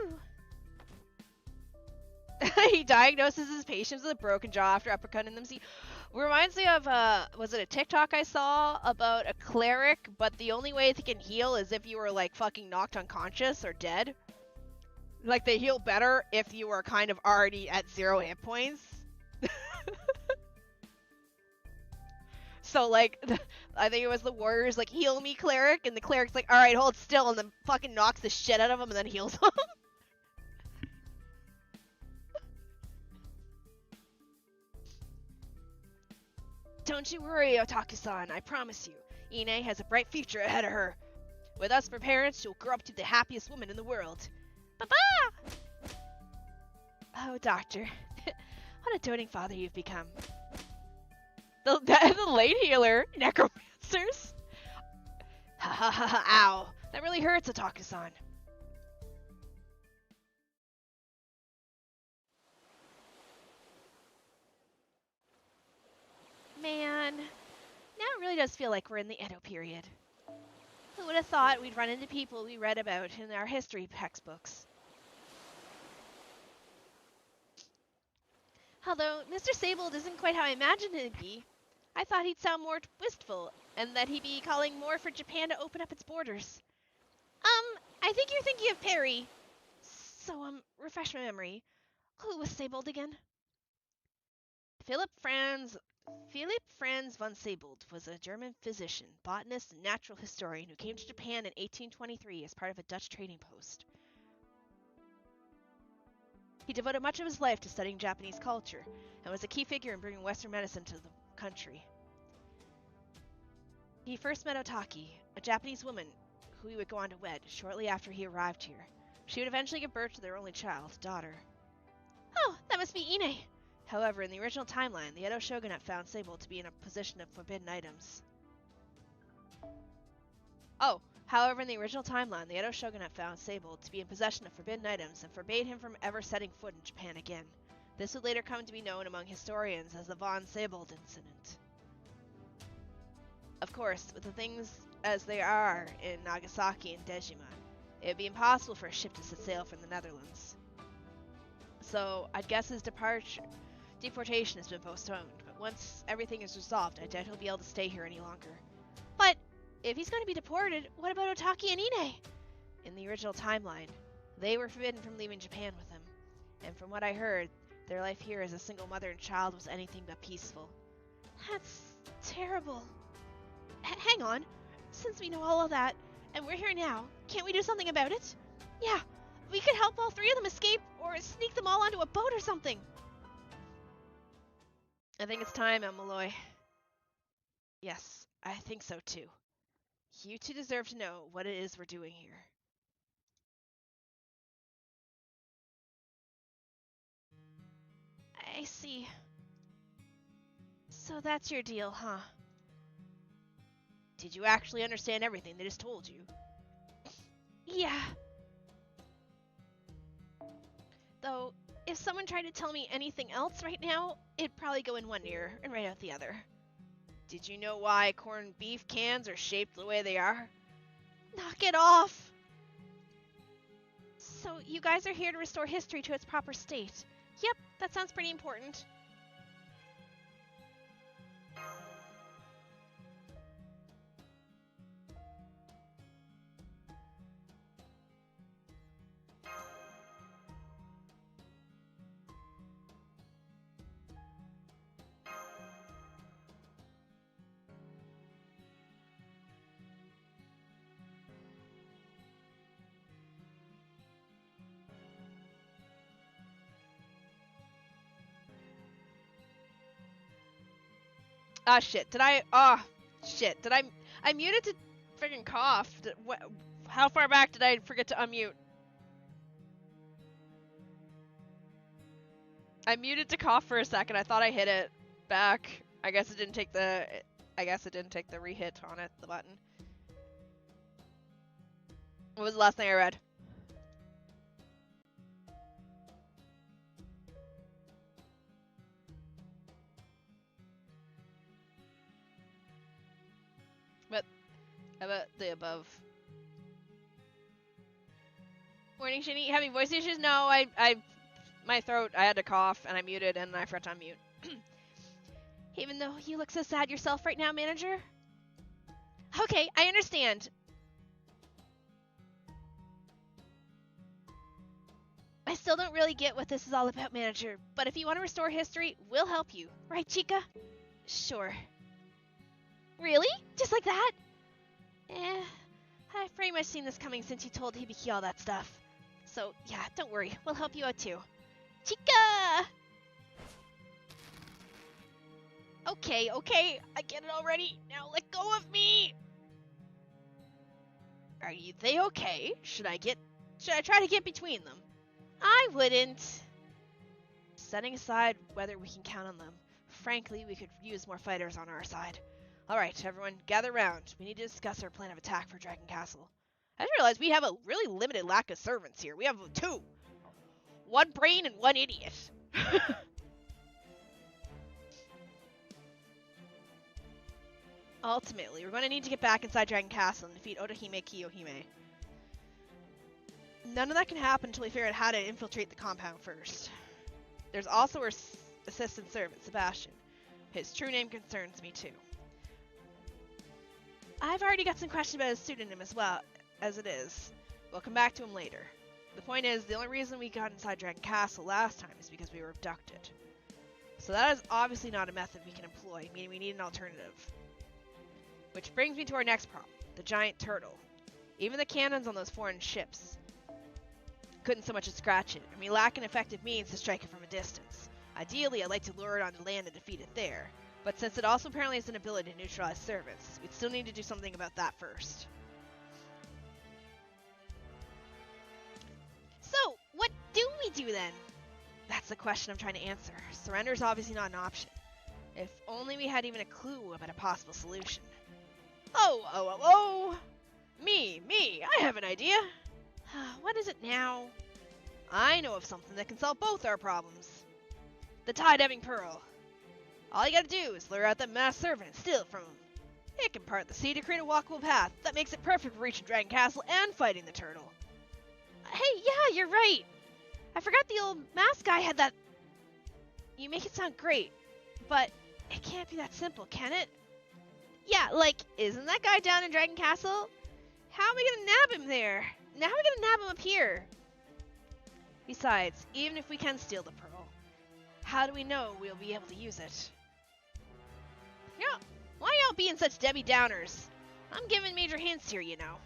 Boo! He diagnoses his patients with a broken jaw after uppercutting them. See, reminds me of, was it a TikTok I saw about a cleric, but the only way they can heal is if you were, like, fucking knocked unconscious or dead. Like, they heal better if you were kind of already at 0 hit points. So, like, I think it was the warrior's, like, heal me, cleric, and the cleric's like, alright, hold still, and then fucking knocks the shit out of him and then heals him. Don't you worry, Otaku-san, I promise you. Ine has a bright future ahead of her. With us for parents, she'll grow up to be the happiest woman in the world. Papa! Oh, doctor. What a doting father you've become. The late healer. Necromancers. Ha ha ha ha, ow. That really hurts, Otaku-san. Man, now it really does feel like we're in the Edo period. Who would have thought we'd run into people we read about in our history textbooks? Although, Mr. Saybold isn't quite how I imagined he'd be. I thought he'd sound more wistful, and that he'd be calling more for Japan to open up its borders. I think you're thinking of Perry. So, refresh my memory. Who was Saybold again? Philipp Franz von Saybold was a German physician, botanist, and natural historian who came to Japan in 1823 as part of a Dutch trading post. He devoted much of his life to studying Japanese culture, and was a key figure in bringing Western medicine to the country. He first met Otaki, a Japanese woman who he would go on to wed shortly after he arrived here. She would eventually give birth to their only child, daughter. Oh, that must be Ine! However, in the original timeline, the Edo Shogunate found Sable to be in a position of forbidden items. Oh, however, in the original timeline, the Edo Shogunate found Sable to be in possession of forbidden items and forbade him from ever setting foot in Japan again. This would later come to be known among historians as the Von Sable incident. Of course, with the things as they are in Nagasaki and Dejima, it would be impossible for a ship to set sail from the Netherlands. So, I'd guess his deportation has been postponed, but once everything is resolved, I doubt he'll be able to stay here any longer. But, if he's going to be deported, what about Otaki and Ine? In the original timeline, they were forbidden from leaving Japan with him, and from what I heard, their life here as a single mother and child was anything but peaceful. That's terrible. Hang on. Since we know all of that, and we're here now, can't we do something about it? Yeah, we could help all three of them escape, or sneak them all onto a boat or something. I think it's time, Malloy. Yes, I think so too. You two deserve to know what it is we're doing here. I see. So that's your deal, huh? Did you actually understand everything they just told you? Yeah. Though, if someone tried to tell me anything else right now, it'd probably go in one ear and right out the other. Did you know why corned beef cans are shaped the way they are? Knock it off! So, you guys are here to restore history to its proper state. Yep, that sounds pretty important. Ah, shit. Did I... Ah, shit. Did I muted to friggin' cough. How far back did I forget to unmute? I muted to cough for a second. I thought I hit it back. I guess it didn't take the... re-hit on it, the button. What was the last thing I read? How about the above? Morning, Shini. Having voice issues? No, my throat, I had to cough, and I muted, and I forgot to unmute. Even though you look so sad yourself right now, manager? Okay, I understand. I still don't really get what this is all about, manager, but if you want to restore history, we'll help you. Right, Chica? Sure. Really? Just like that? I've pretty much seen this coming since you told Hibiki all that stuff. So, yeah, don't worry. We'll help you out too. Chica! Okay, I get it already. Now let go of me! Are they okay? Should I try to get between them? I wouldn't. Setting aside whether we can count on them, frankly, we could use more fighters on our side. Alright, everyone, gather round. We need to discuss our plan of attack for Dragon Castle. I just realized we have a really limited lack of servants here. We have two. One brain and one idiot. Ultimately, we're going to need to get back inside Dragon Castle and defeat Otohime Kiyohime. None of that can happen until we figure out how to infiltrate the compound first. There's also our assistant servant, Sebastian. His true name concerns me too. I've already got some questions about his pseudonym as well, as it is. We'll come back to him later. The point is, the only reason we got inside Dragon Castle last time is because we were abducted. So that is obviously not a method we can employ, meaning we need an alternative. Which brings me to our next problem, the giant turtle. Even the cannons on those foreign ships couldn't so much as scratch it, and we lack an effective means to strike it from a distance. Ideally, I'd like to lure it onto land and defeat it there. But since it also apparently has an ability to neutralize servants, we'd still need to do something about that first. then? That's the question I'm trying to answer. Surrender's obviously not an option. If only we had even a clue about a possible solution. Oh! Me! I have an idea! What is it now? I know of something that can solve both our problems. The tie-diving pearl. All you gotta do is lure out that masked servant and steal it from him. It can part the sea to create a walkable path that makes it perfect for reaching Dragon Castle and fighting the turtle. Hey, yeah, you're right! I forgot the old mask guy had that... You make it sound great, but it can't be that simple, can it? Yeah, like, isn't that guy down in Dragon Castle? How am I gonna nab him there? Now we're gonna nab him up here. Besides, even if we can steal the pearl, how do we know we'll be able to use it? Yeah, why y'all being such Debbie Downers? I'm giving major hints here, you know.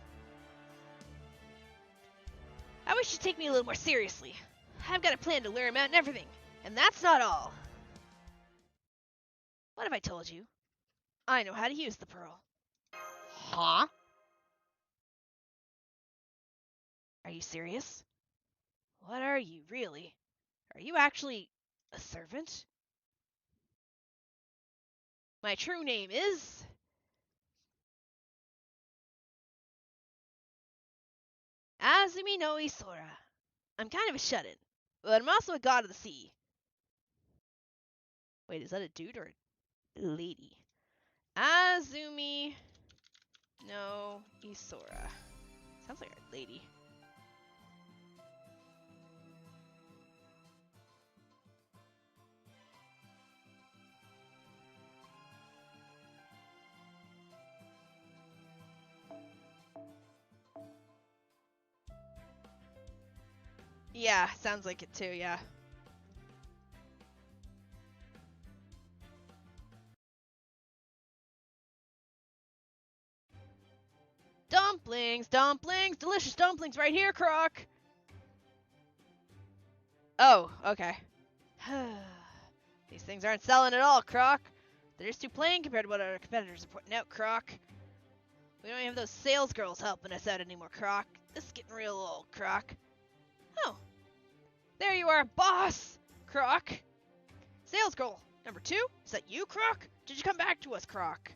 I wish you'd take me a little more seriously. I've got a plan to lure him out and everything, and that's not all. What have I told you? I know how to use the pearl. Huh? Are you serious? What are you, really? Are you actually a servant? My true name is... Azumi no Isora. I'm kind of a shut-in, but I'm also a god of the sea. Wait, is that a dude or a lady? Azumi no Isora. Sounds like a lady. Yeah, sounds like it too, yeah. Dumplings! Delicious dumplings right here, Croc! Oh, okay. These things aren't selling at all, Croc. They're just too plain compared to what our competitors are putting out, Croc. We don't even have those sales girls helping us out anymore, Croc. This is getting real old, Croc. Oh. There you are, boss! Croc. Sales girl number 2? Is that you, Croc? Did you come back to us, Croc?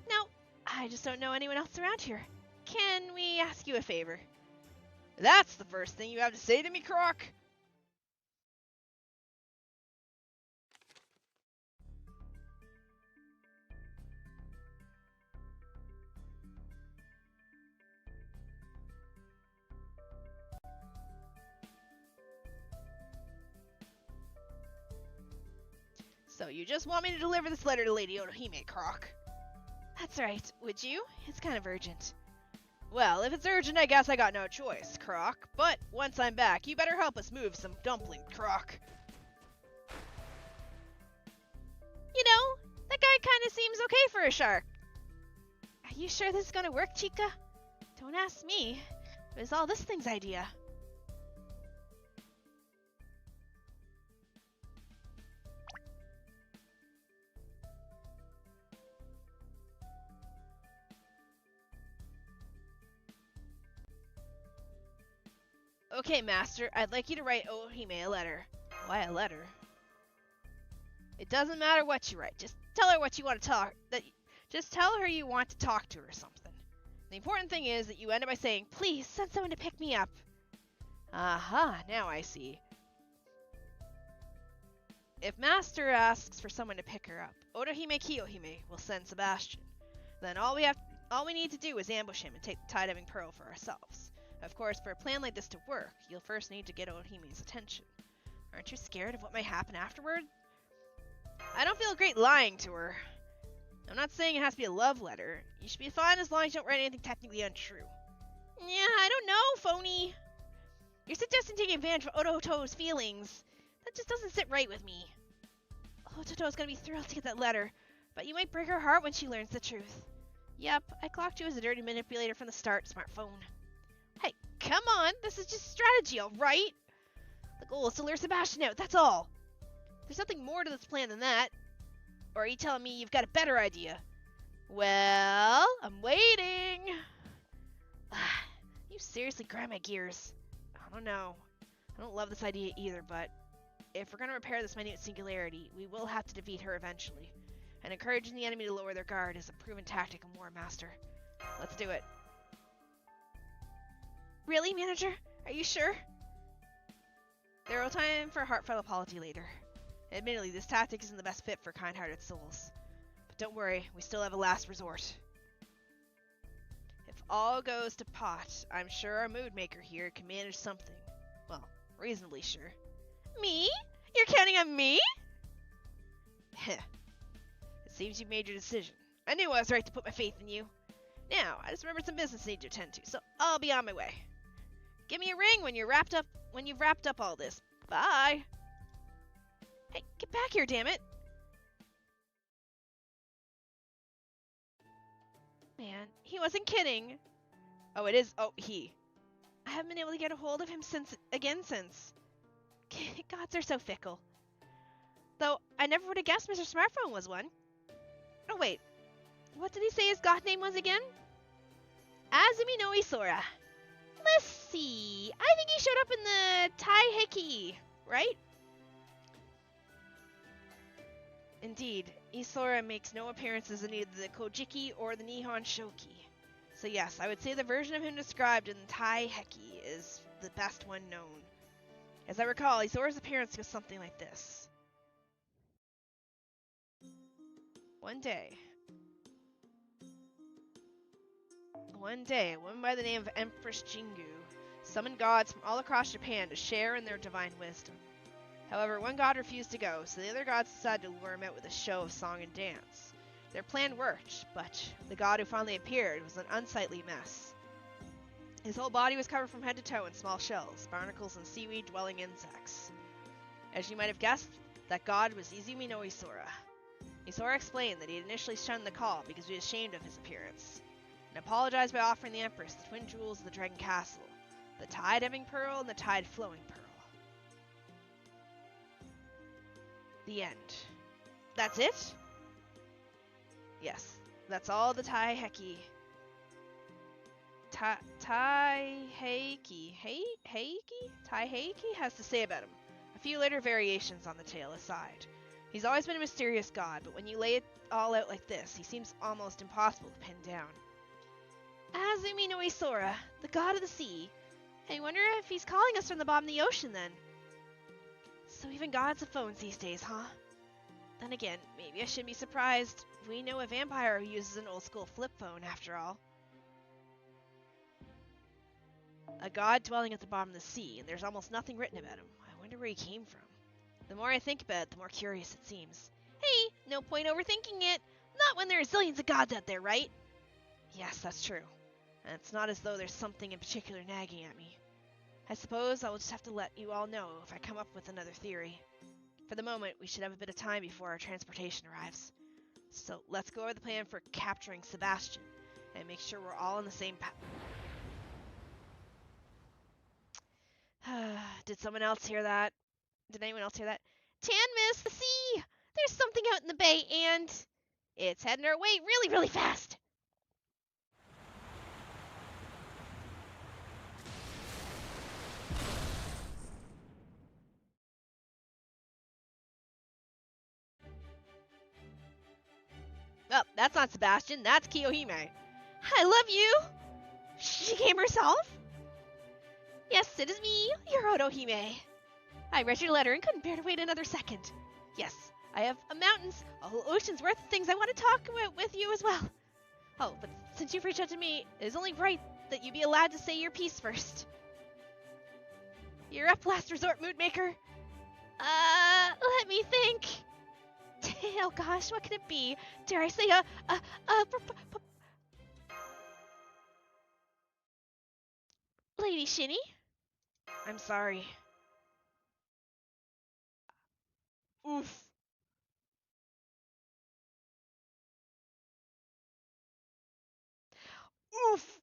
No, I just don't know anyone else around here. Can we ask you a favor? That's the first thing you have to say to me, Croc. So you just want me to deliver this letter to Lady Otohime, Croc? That's right. Would you? It's kind of urgent. Well, if it's urgent, I guess I got no choice, Croc. But once I'm back, you better help us move some dumpling, Croc. You know, that guy kind of seems okay for a shark. Are you sure this is gonna work, Chica? Don't ask me. It was all this thing's idea. Okay, Master, I'd like you to write Ohime a letter. Why a letter? It doesn't matter what you write. Just tell her what you want to talk. Just tell her you want to talk to her or something. The important thing is that you end it by saying, "Please send someone to pick me up." Aha, now I see. If Master asks for someone to pick her up, Otohime Kiyohime will send Sebastian. Then all we need to do is ambush him and take the tie-diving pearl for ourselves. Of course, for a plan like this to work, you'll first need to get Otohime's attention. Aren't you scared of what might happen afterward? I don't feel great lying to her. I'm not saying it has to be a love letter. You should be fine as long as you don't write anything technically untrue. Yeah, I don't know, phony. You're suggesting taking advantage of Ototo's feelings. That just doesn't sit right with me. Ototo's gonna be thrilled to get that letter, but you might break her heart when she learns the truth. Yep, I clocked you as a dirty manipulator from the start, smartphone. Hey, come on! This is just strategy, alright? The goal is to lure Sebastian out, that's all. There's nothing more to this plan than that. Or are you telling me you've got a better idea? Well, I'm waiting. You seriously grind my gears. I don't know. I don't love this idea either, but if we're gonna repair this minute singularity, we will have to defeat her eventually. And encouraging the enemy to lower their guard is a proven tactic in War, Master. Let's do it. Really, Manager? Are you sure? There will be time for a heartfelt apology later. Admittedly, this tactic isn't the best fit for kind-hearted souls. But don't worry, we still have a last resort. If all goes to pot, I'm sure our mood maker here can manage something. Well, reasonably sure. Me? You're counting on me? Heh. It seems you've made your decision. I knew I was right to put my faith in you. Now, I just remembered some business I need to attend to, so I'll be on my way. Give me a ring when you've wrapped up all this. Bye. Hey, get back here, damn it. Man, he wasn't kidding. Oh, it is. Oh, he. I haven't been able to get a hold of him since. Gods are so fickle. Though, I never would have guessed Mr. Smartphone was one. Oh, wait. What did he say his god name was again? Azumi no Isora. Let's see. I think he showed up in the Taiheki, right? Indeed, Isora makes no appearances in either the Kojiki or the Nihon Shoki. So yes, I would say the version of him described in Taiheki is the best one known. As I recall, Isora's appearance was something like this. One day, a woman by the name of Empress Jingu summoned gods from all across Japan to share in their divine wisdom. However, one god refused to go, so the other gods decided to lure him out with a show of song and dance. Their plan worked, but the god who finally appeared was an unsightly mess. His whole body was covered from head to toe in small shells, barnacles, and seaweed-dwelling insects. As you might have guessed, that god was Izumi no Isora. Isora explained that he had initially shunned the call because he was ashamed of his appearance, and apologized by offering the Empress the twin jewels of the Dragon Castle, the Tide-Ebbing Pearl and the Tide-Flowing Pearl. The end. That's it? Yes, that's all the Taiheki. Taiheki has to say about him. A few later variations on the tale aside. He's always been a mysterious god, but when you lay it all out like this, he seems almost impossible to pin down. Azumi no Isora, the god of the sea. I wonder if he's calling us from the bottom of the ocean then. So even gods have phones these days, huh? Then again, maybe I shouldn't be surprised. We know a vampire who uses an old-school flip phone, after all. A god dwelling at the bottom of the sea, and there's almost nothing written about him. I wonder where he came from. The more I think about it, the more curious it seems. Hey, no point overthinking it. Not when there are zillions of gods out there, right? Yes, that's true. And it's not as though there's something in particular nagging at me. I suppose I'll just have to let you all know if I come up with another theory. For the moment, we should have a bit of time before our transportation arrives. So let's go over the plan for capturing Sebastian, and make sure we're all on the same path. Did someone else hear that? Did anyone else hear that? Tanmis, the sea! There's something out in the bay, and it's heading our way really, really fast! Oh, that's not Sebastian, that's Kiyohime. I love you! She came herself? Yes, it is me, your Otohime. I read your letter and couldn't bear to wait another second. Yes, I have a whole ocean's worth of things I want to talk about with you as well. Oh, but since you've reached out to me, it is only right that you be allowed to say your piece first. You're up, last resort, mood maker. Let me think. Oh gosh, what could it be? Dare I say Lady Shini? I'm sorry. Oof. Oof!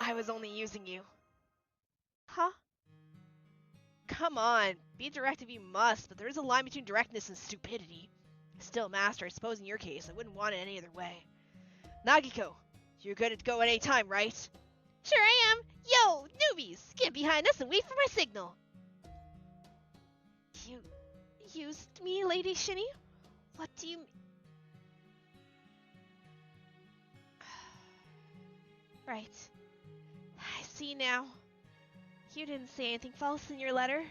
I was only using you. Huh? Come on, be direct if you must, but there is a line between directness and stupidity. Still, Master, I suppose in your case, I wouldn't want it any other way. Nagiko, you're good to go at any time, right? Sure I am. Yo, newbies, get behind us and wait for my signal. You used me, Lady Shini? What do you... Right. I see now. You didn't say anything false in your letter.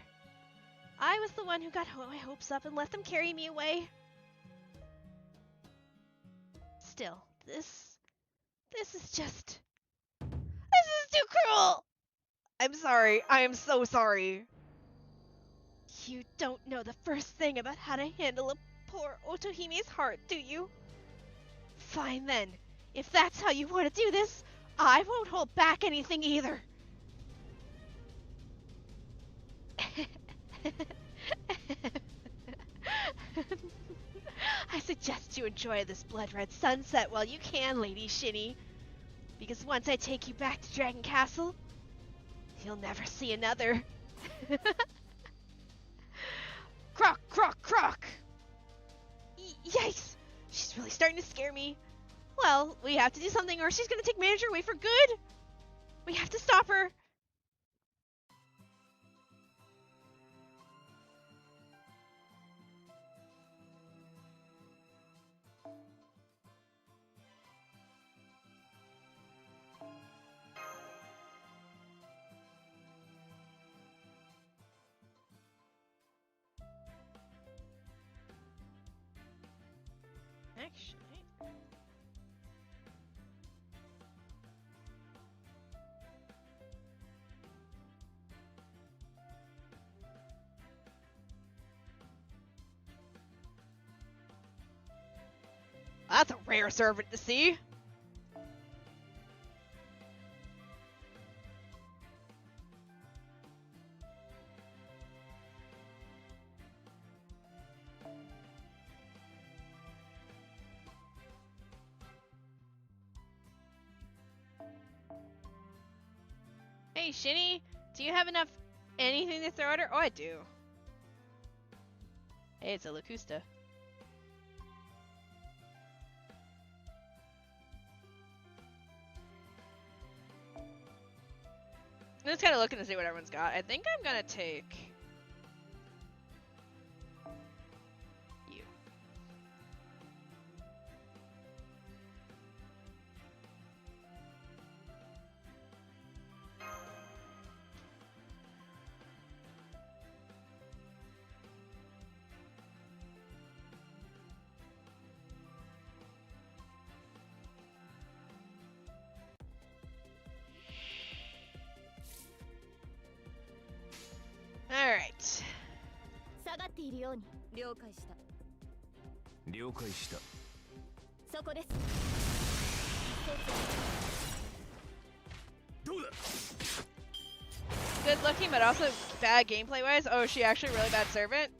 I was the one who got my hopes up and let them carry me away. Still, this is just... This is too cruel! I'm sorry. I am so sorry. You don't know the first thing about how to handle a poor Otohime's heart, do you? Fine then. If that's how you want to do this, I won't hold back anything either. I suggest you enjoy this blood-red sunset while you can, Lady Shini. Because once I take you back to Dragon Castle, you'll never see another. Croc, croc, croc! Yikes! She's really starting to scare me. Well, we have to do something or she's gonna take manager away for good. We have to stop her. Actually... That's a rare servant to see. Hey, Shini, do you have enough anything to throw at her? Oh, I do. Hey, it's a Locusta. I'm just kind of looking to see what everyone's got. I think I'm gonna take you. Alright. 下がっているように了解した。了解した。そこです。どうだ。 Good looking, but also bad gameplay wise. Oh, is she actually a really bad servant?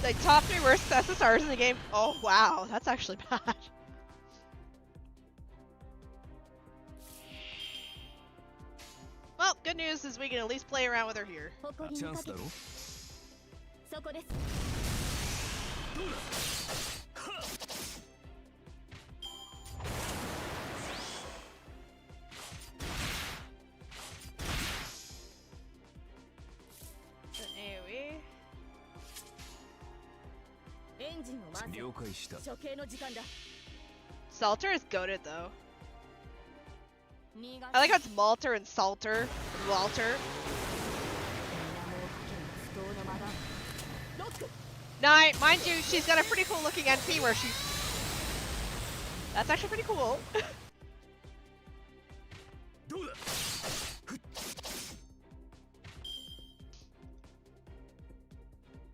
The top 3 worst SSRs in the game. Oh wow, that's actually bad. Well, good news is we can at least play around with her here. Salter is goated though. I like how it's Malter and Salter and Walter. Nah, mind you, she's got a pretty cool looking NP where she's... That's actually pretty cool.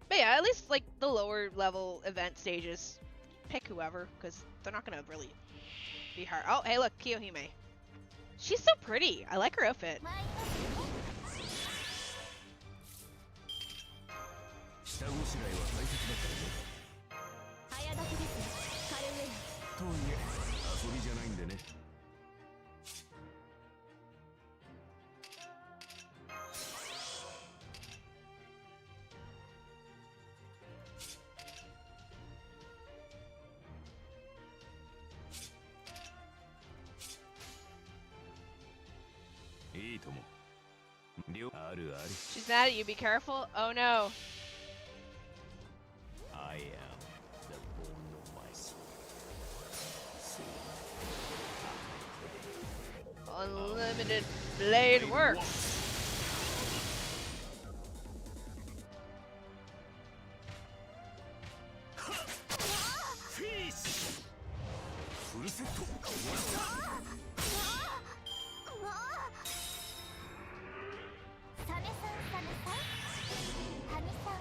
But yeah, at least like the lower level event stages, pick whoever, because they're not gonna really be hard. Oh, hey look, Kiyohime. She's so pretty. I like her outfit. She's mad at you, be careful. Oh no. I am the bone of my soul. Unlimited blade works. Feast! Full set. サメさんサメさんハニさんハニさん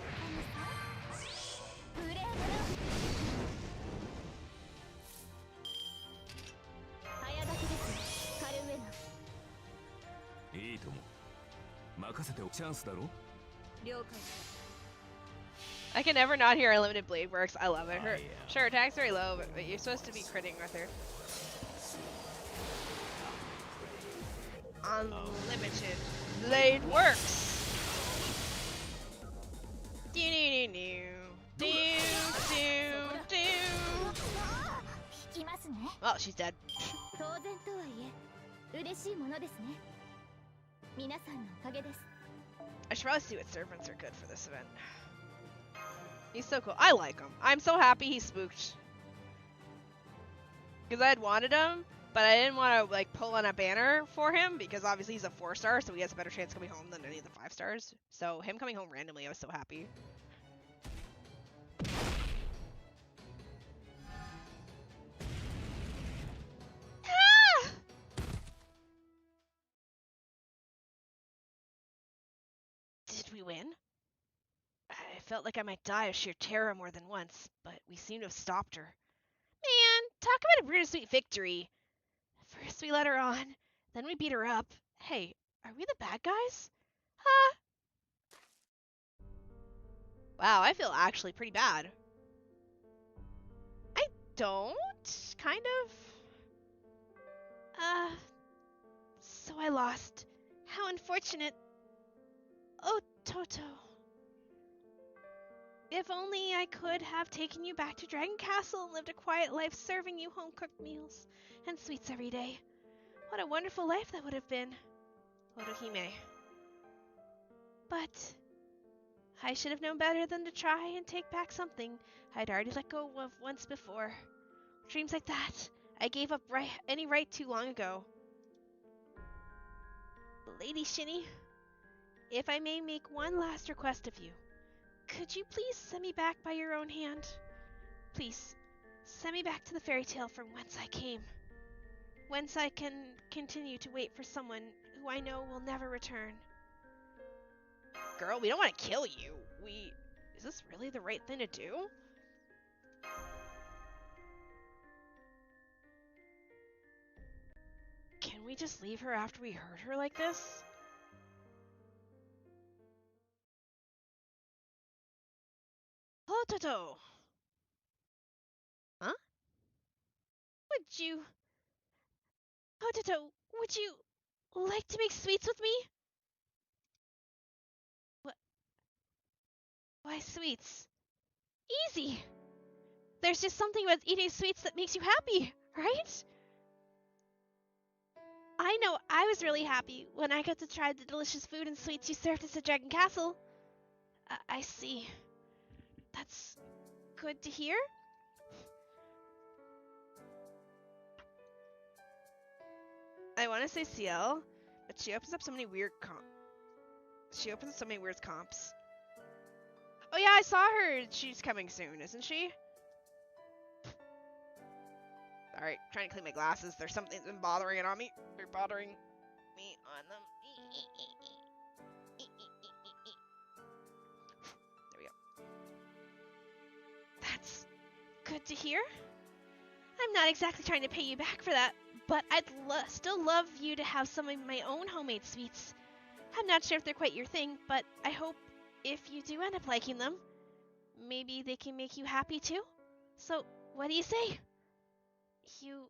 ブレード早炊きですカルウェナいいとも。任せておチャンスだろ。了解 I can never not hear unlimited blade works. I love it. Her, yeah. sure, attack's very low, but you're supposed to be critting with her. Unlimited blade works. Well, she's dead. 当然とはいえ嬉しいものですね皆さんのおかげです I should probably see what servants are good for this event. He's so cool. I like him. I'm so happy he spooked. Because I had wanted him, but I didn't want to like pull on a banner for him because obviously he's a 4-star, so he has a better chance coming home than any of the 5-stars. So him coming home randomly, I was so happy. Ah! Did we win? I felt like I might die of sheer terror more than once, but we seem to have stopped her. Man, talk about a bittersweet victory. First we let her on, then we beat her up. Hey, are we the bad guys? Huh? Wow, I feel actually pretty bad. I don't, kind of. So I lost. How unfortunate. Oh, Toto. If only I could have taken you back to Dragon Castle and lived a quiet life serving you home-cooked meals and sweets every day. What a wonderful life that would have been. Otohime. But I should have known better than to try and take back something I'd already let go of once before. Dreams like that, I gave up any right too long ago. Lady Shini, if I may make one last request of you, could you please send me back by your own hand? Please, send me back to the fairy tale from whence I came. Whence I can continue to wait for someone who I know will never return. Girl, we don't want to kill you. Is this really the right thing to do? Can we just leave her after we hurt her like this? Hello, Toto. Huh? Would you... Oh, Toto, would you like to make sweets with me? What? Why sweets? Easy! There's just something about eating sweets that makes you happy, right? I know I was really happy when I got to try the delicious food and sweets you served us at Dragon Castle. I see. That's good to hear. I want to say CL, but she opens up so many weird comps. Oh yeah, I saw her. She's coming soon, isn't she? Alright, trying to clean my glasses. There's something that's been bothering it on me. They're bothering me on them. There we go. That's good to hear. I'm not exactly trying to pay you back for that, but I'd still love you to have some of my own homemade sweets. I'm not sure if they're quite your thing, but I hope if you do end up liking them, maybe they can make you happy too? So, what do you say? You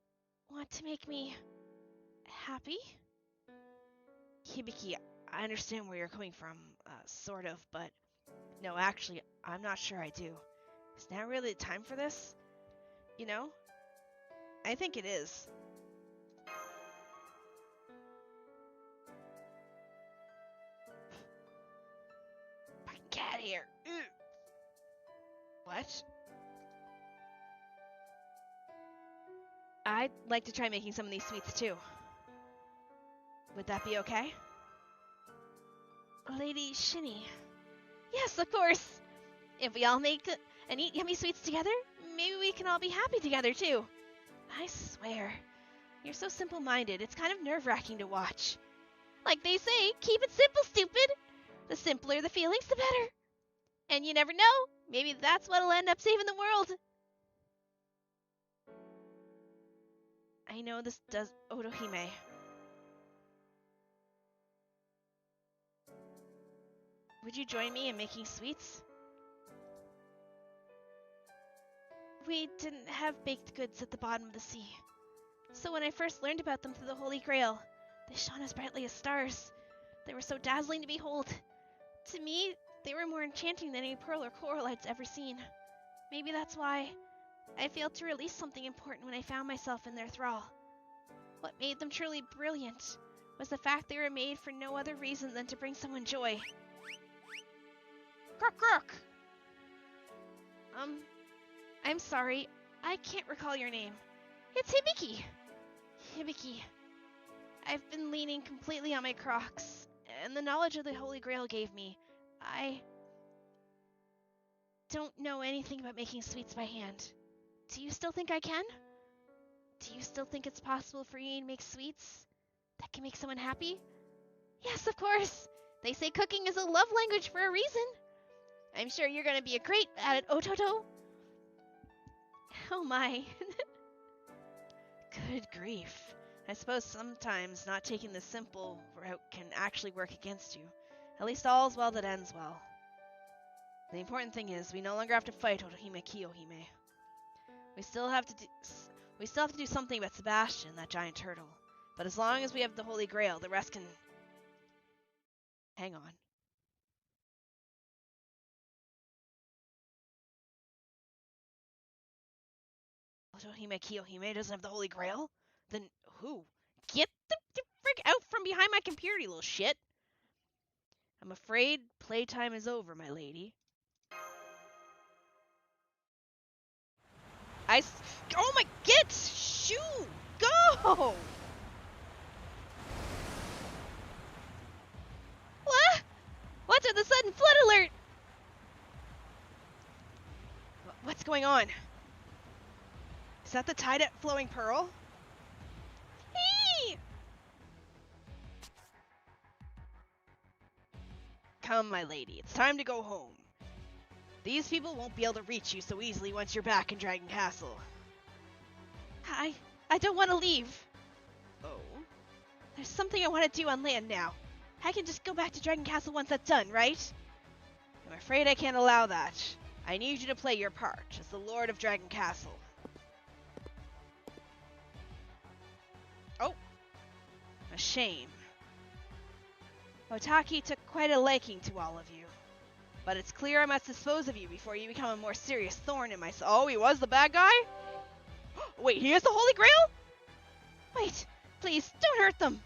want to make me happy? Hibiki, I understand where you're coming from, sort of, but no, actually, I'm not sure I do. Is now really the time for this? You know? I think it is. hair. Ugh. What? I'd like to try making some of these sweets too. Would that be okay? Lady Shini. Yes, of course. If we all make and eat yummy sweets together, maybe we can all be happy together too. I swear, you're so simple-minded, it's kind of nerve-wracking to watch. Like they say, keep it simple, stupid! The simpler the feelings, the better. And you never know, maybe that's what'll end up saving the world. I know this does Otohime. Would you join me in making sweets? We didn't have baked goods at the bottom of the sea. So when I first learned about them through the Holy Grail, they shone as brightly as stars. They were so dazzling to behold. To me, they were more enchanting than any pearl or coral I'd ever seen. Maybe that's why I failed to release something important when I found myself in their thrall. What made them truly brilliant was the fact they were made for no other reason than to bring someone joy. Croak, croak! I'm sorry, I can't recall your name. It's Hibiki! Hibiki. I've been leaning completely on my Crocs, and the knowledge of the Holy Grail gave me. I don't know anything about making sweets by hand. Do you still think I can? Do you still think it's possible for you to make sweets that can make someone happy? Yes, of course! They say cooking is a love language for a reason. I'm sure you're gonna be a great at it, Ototo. Oh my. Good grief. I suppose sometimes not taking the simple route can actually work against you. At least all's well that ends well. The important thing is, we no longer have to fight Otohime Kiyohime. We still have to do something about Sebastian, that giant turtle. But as long as we have the Holy Grail, the rest can... Hang on. Otohime Kiyohime doesn't have the Holy Grail? Then who? Get the frick out from behind my computer, you little shit! I'm afraid playtime is over, my lady. Oh my, get! Shoo! Go! What? What's with the sudden flood alert? What's going on? Is that the tide at Flowing Pearl? Hey! Come, my lady, it's time to go home. These people won't be able to reach you so easily once you're back in Dragon Castle. I don't want to leave. Oh? There's something I want to do on land now. I can just go back to Dragon Castle once that's done, right? I'm afraid I can't allow that. I need you to play your part as the Lord of Dragon Castle. Oh! A shame. Otaki took quite a liking to all of you. But it's clear I must dispose of you before you become a more serious thorn in my side. Oh, he was the bad guy? Wait, he has the Holy Grail? Wait, please, don't hurt them.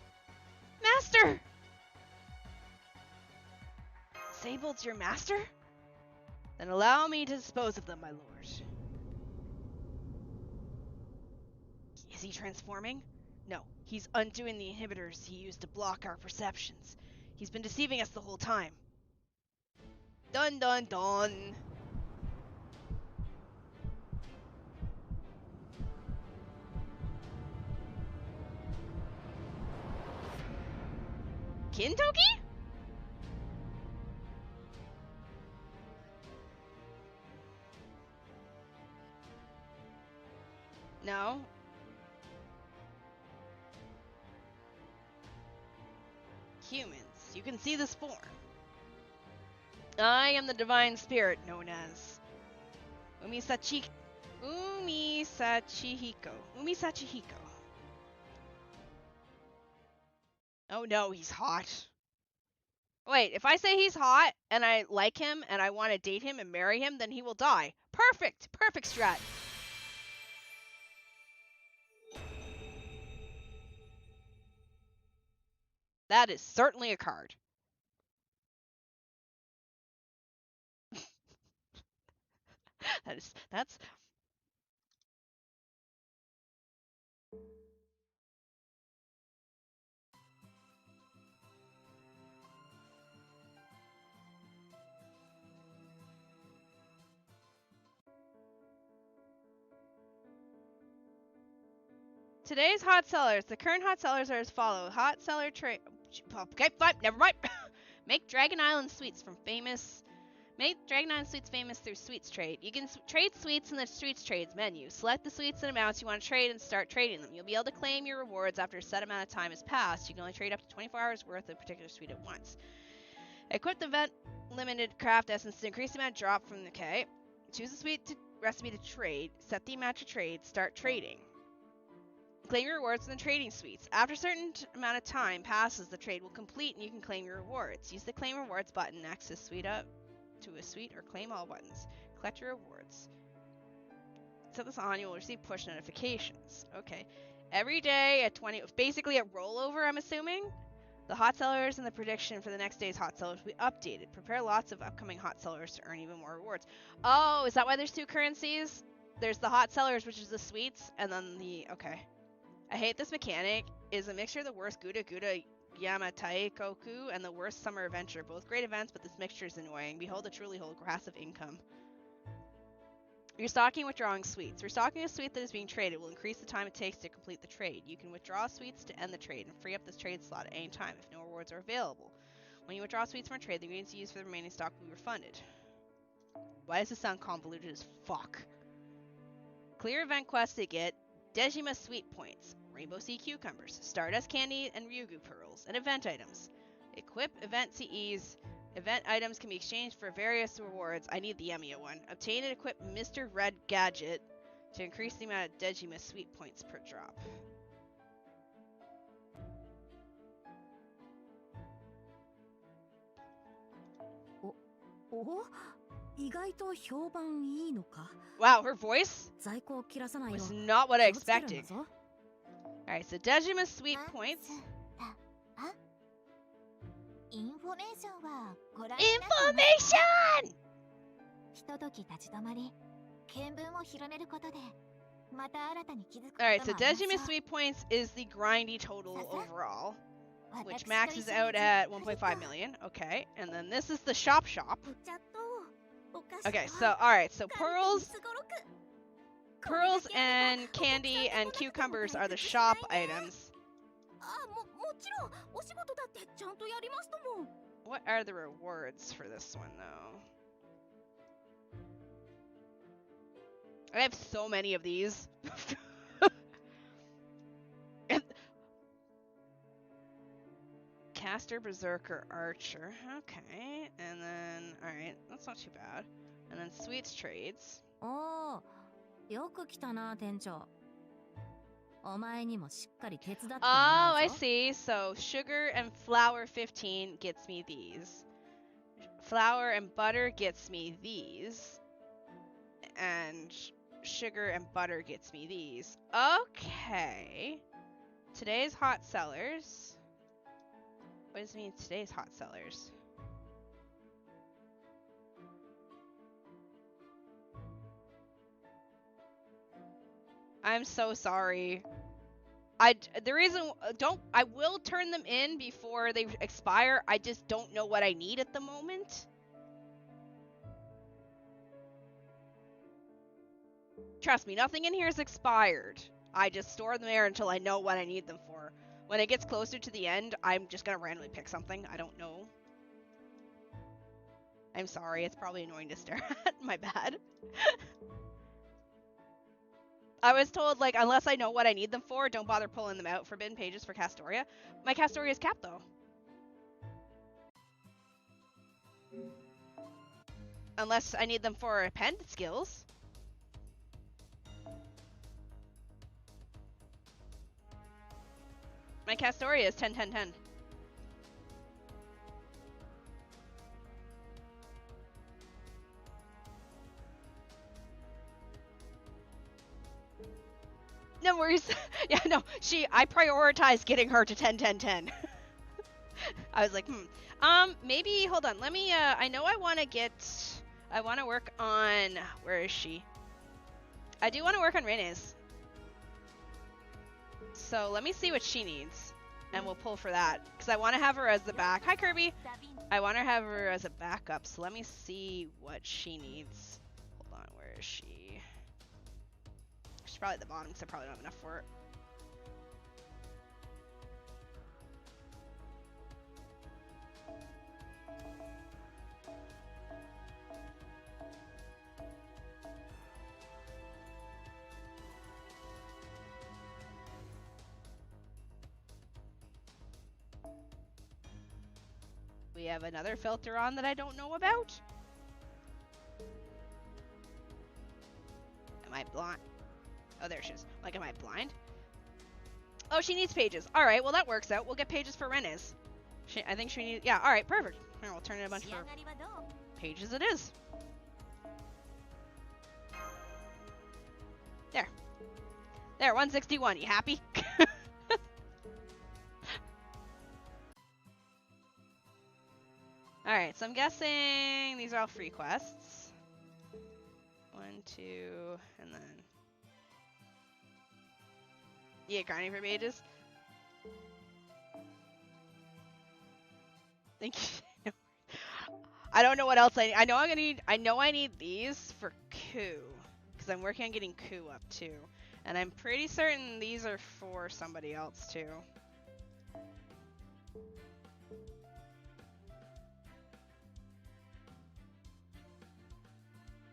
Master! Sabled's your master? Then allow me to dispose of them, my lord. Is he transforming? No, he's undoing the inhibitors he used to block our perceptions. He's been deceiving us the whole time. Dun dun dun! Kintoki? No. Humans, you can see this form. I am the divine spirit known as Umisachihiko. Umisachihiko. Oh no, he's hot. Wait, if I say he's hot and I like him and I want to date him and marry him, then he will die. Perfect! Perfect strat. That is certainly a card. That's today's hot sellers. The current hot sellers are as follow. Hot seller trade. Okay, fine, never mind. Make Dragon Island sweets from famous. Make Dragon Island sweets famous through sweets trade. You can trade sweets in the sweets trades menu. Select the sweets and amounts you want to trade and start trading them. You'll be able to claim your rewards after a set amount of time has passed. You can only trade up to 24 hours worth of a particular sweet at once. Equip the event limited craft essence to increase the amount drop from the okay. Choose a sweet recipe to trade. Set the amount to trade. Start trading. Claim your rewards from the trading suites. After a certain amount of time passes, the trade will complete and you can claim your rewards. Use the claim rewards button next to suite up to a suite or claim all buttons. Collect your rewards. Set this on, you will receive push notifications. Okay. Every day at 20, basically a rollover, I'm assuming. The hot sellers and the prediction for the next day's hot sellers will be updated. Prepare lots of upcoming hot sellers to earn even more rewards. Oh, is that why there's two currencies? There's the hot sellers, which is the sweets, and then the, okay. I hate this mechanic. Is a mixture of the worst Guda Yamatai Koku and the worst Summer Adventure. Both great events, but this mixture is annoying. Behold a truly whole grass of income. Restocking and withdrawing sweets. Restocking a sweet that is being traded will increase the time it takes to complete the trade. You can withdraw sweets to end the trade and free up this trade slot at any time if no rewards are available. When you withdraw sweets from a trade, the ingredients used for the remaining stock will be refunded. Why does this sound convoluted as fuck? Clear event quests to get Dejima Sweet Points, Rainbow Sea Cucumbers, Stardust Candy, and Ryugu Pearls, and event items. Equip event CEs. Event items can be exchanged for various rewards. I need the Emiya one. Obtain and equip Mr. Red Gadget to increase the amount of Dejima Sweet Points per drop. Wow, her voice was not what I expected. Alright, so Dejima Sweet Points. Information! Alright, so Dejima Sweet Points is the grindy total overall, which maxes out at 1.5 million. Okay, and then this is the shop. Okay, so alright, so pearls and candy and cucumbers are the shop items. What are the rewards for this one, though? I have so many of these. Caster, Berserker, Archer. Okay, and then, alright, that's not too bad. And then sweets trades. Oh, I see. So sugar and flour 15 gets me these. Flour and butter gets me these. And sugar and butter gets me these. Okay. Today's hot sellers. What does it mean today's hot sellers? I'm so sorry. I will turn them in before they expire. I just don't know what I need at the moment. Trust me, nothing in here is expired. I just store them there until I know what I need them for. When it gets closer to the end, I'm just gonna randomly pick something. I don't know. I'm sorry, it's probably annoying to stare at. My bad. I was told, like, unless I know what I need them for, don't bother pulling them out. Forbidden pages for Castoria. My Castoria is capped, though. Unless I need them for append skills. My Castoria is 10-10-10. No worries. Yeah, no, I prioritized getting her to 10-10-10. I was like, maybe, hold on, let me, I know I want to get, I want to work on... Where is she? I do want to work on Rene's. So let me see what she needs. And we'll pull for that. Because I want to have her as the back. Hi, Kirby! I want to have her as a backup. So let me see what she needs. Hold on, where is she? She's probably at the bottom because I probably don't have enough for it. We have another filter on that I don't know about. Am I blind? Oh, there she is. Like, am I blind? Oh, she needs pages. All right, well, that works out. We'll get pages for Renes. I think she needs... Yeah, all right, perfect. Here, we'll turn in a bunch for pages it is. There. There, 161. You happy? Alright, so I'm guessing these are all free quests. 1, 2, and then... Yeah, grinding for pages. Thank you. I don't know what else I need. I know I need these for Coup. Because I'm working on getting Coup up too. And I'm pretty certain these are for somebody else too.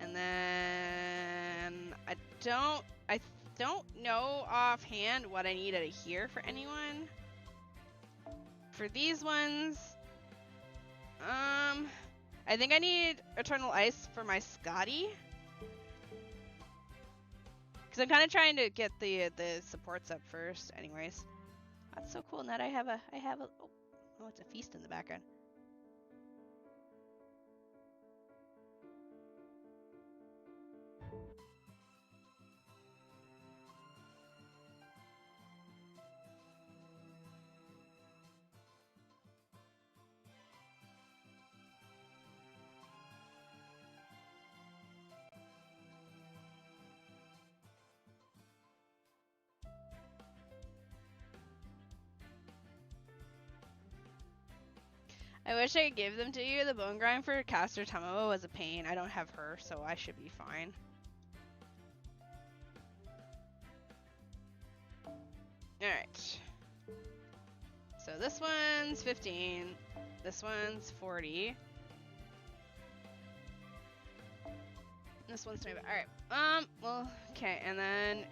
And then I don't know offhand what I need out of here for anyone. For these ones, I think I need Eternal Ice for my Scotty. Because I'm kind of trying to get the supports up first anyways. That's so cool. Now that I have a oh, it's a feast in the background. I wish I could give them to you. The bone grind for Caster Tomoe was a pain. I don't have her, so I should be fine. Alright. So this one's 15. This one's 40. This one's 20. Alright. Well, okay, and then...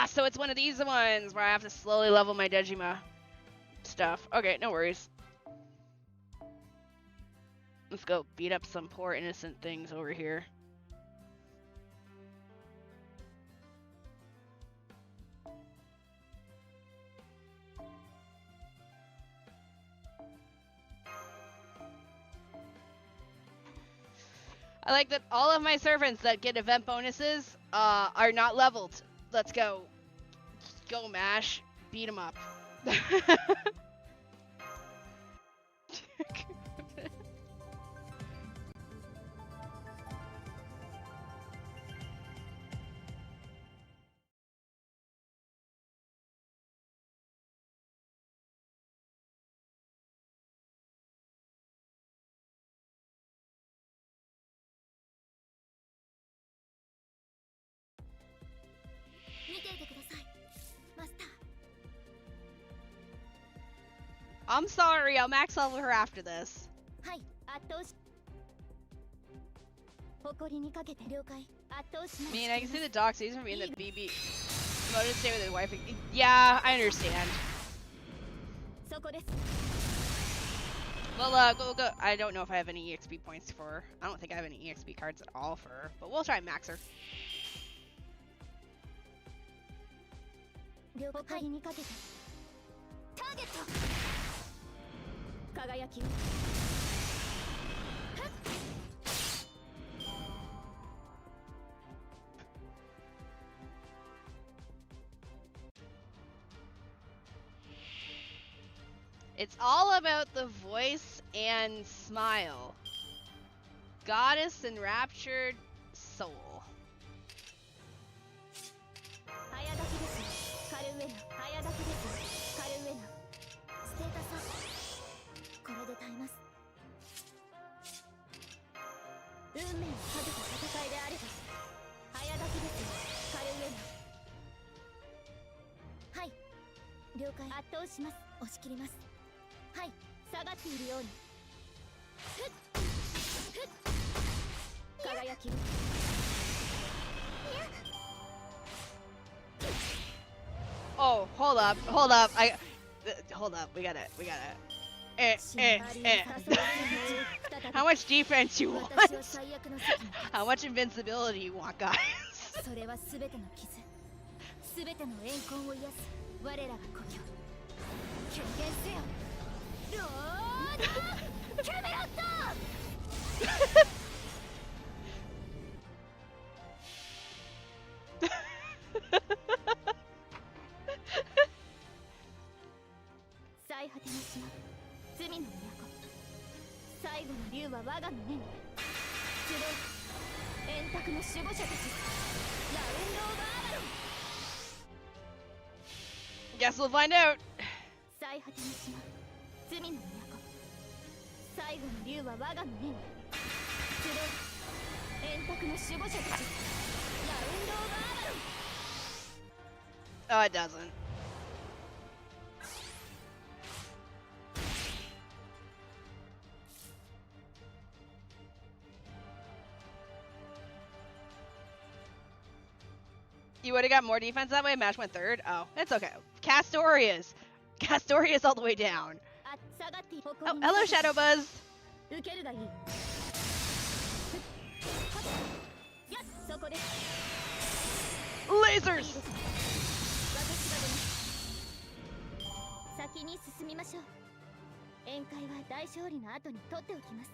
so it's one of these ones where I have to slowly level my Dejima stuff. Okay, no worries. Let's go beat up some poor innocent things over here. I like that all of my servants that get event bonuses are not leveled. Let's go. Go, Mash. Beat them up. I'm sorry, I'll max level her after this. I mean, I can see the doc sees from being the BB promoted to stay with his wife. Yeah, I understand. Well, go. I don't know if I have any EXP points for her. I don't think I have any EXP cards at all for her, but we'll try and max her. It's all about the voice and smile. Goddess Enraptured Soul. 早書きですカルウェナ早書きですカルウェナステータスこれで耐えます運命をかけた戦いであれば早書きですカルウェナはい了解圧倒します押し切りますはい下がっているようにふっふっ輝き Oh, hold up. Hold up. Hold up. We gotta. How much defense you want? How much invincibility you want, guys? それは全ての傷全ての怨恨を癒す我らが故郷権限せよロードキャメロット 最果ての島罪の都最後の竜は我が胸に主導円卓の守護者たちラウンド・オブ・アバロン Guess we'll find out. 最果ての島罪の都最後の竜は我が胸に主導円卓の守護者たちラウンド・オブ・アバロン Oh, it doesn't. You would have got more defense that way. Match went third. Oh, it's okay. Castoria's all the way down. Oh, hello, Shadow Buzz. 受けるがいいやっそこで Lasers. 私が出ます先に進みましょう宴会は大勝利の後に取っておきます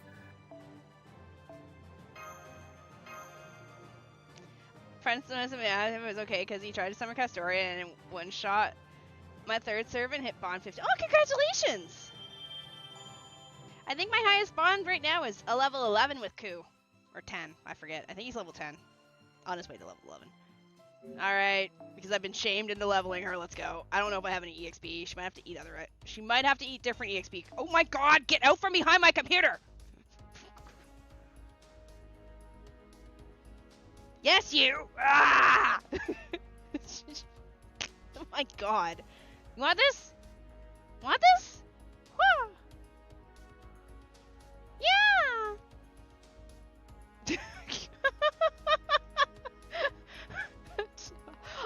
Friends don't ask me if it was okay because he tried to summon Castoria and in one shot my third servant hit bond 50. Oh, congratulations! I think my highest bond right now is a level 11 with Gooooo. Or 10, I forget. I think he's level 10. On his way to level 11. Alright, because I've been shamed into leveling her, let's go. I don't know if I have any EXP. She might have to eat She might have to eat different EXP. Oh my god, get out from behind my computer! Yes, you! Ah! Oh my god. You want this? Want this? Woo! Yeah!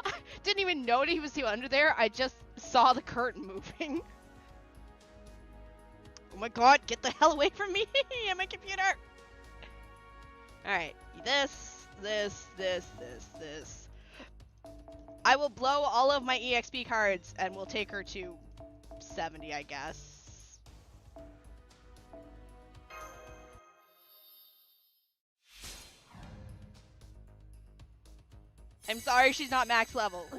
I didn't even know he was under there. I just saw the curtain moving. Oh my god, get the hell away from me and my computer! Alright, this. I will blow all of my EXP cards and we'll take her to 70, I guess. I'm sorry she's not max level. Ooh.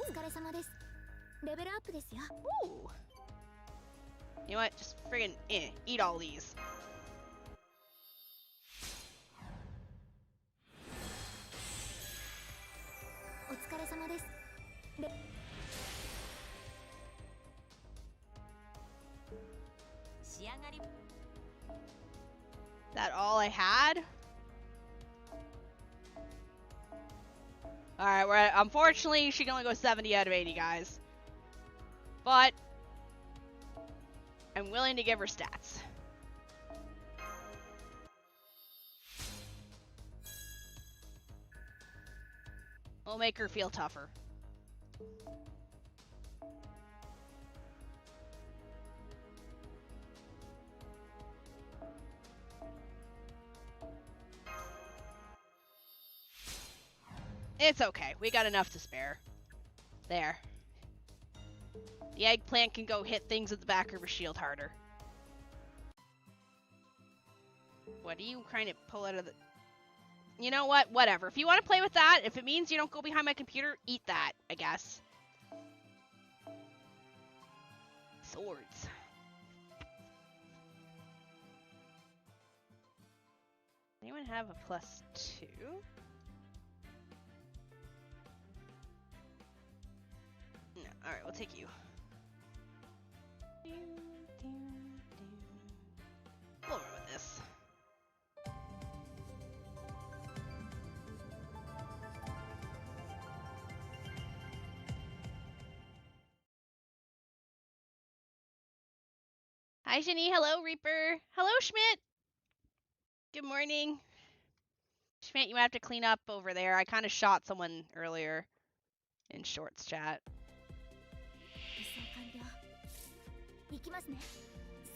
You know what? Just friggin' eat all these. That all I had? Alright, we're at, unfortunately, she can only go 70 out of 80, guys. But I'm willing to give her stats. We'll make her feel tougher. It's okay. We got enough to spare. There. The eggplant can go hit things at the back of her shield harder. What are you trying to pull out of the... You know what? Whatever. If you want to play with that, if it means you don't go behind my computer, eat that, I guess. Swords. Anyone have a +2? No. All right, we'll take you. We'll run with this. Hi, Shini. Hello, Reaper. Hello, Schmidt. Good morning. Schmidt, you have to clean up over there. I kind of shot someone earlier in Shorts chat. 輸送完了。行きますね。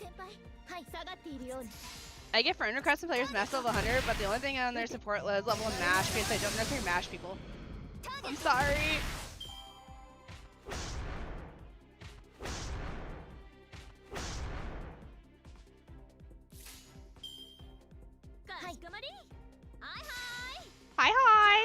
先輩、はい、下がっているように。 I get friend requests and players mash level 100, but the only thing on their support is level of mash because I don't necessarily mash people. I'm sorry. Hi, hi.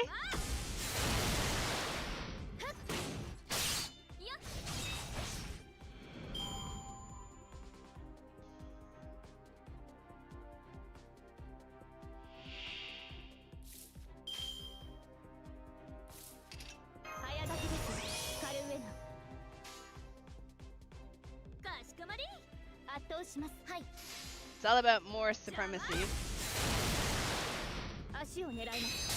It's all about more supremacy. 足を狙います。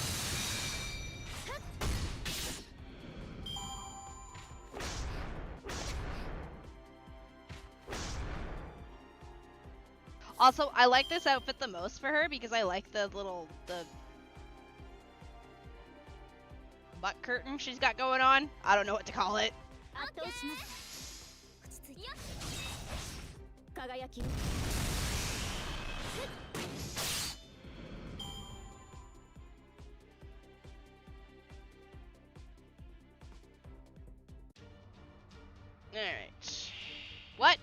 Also, I like this outfit the most for her because I like the butt curtain she's got going on. I don't know what to call it. Alright. What?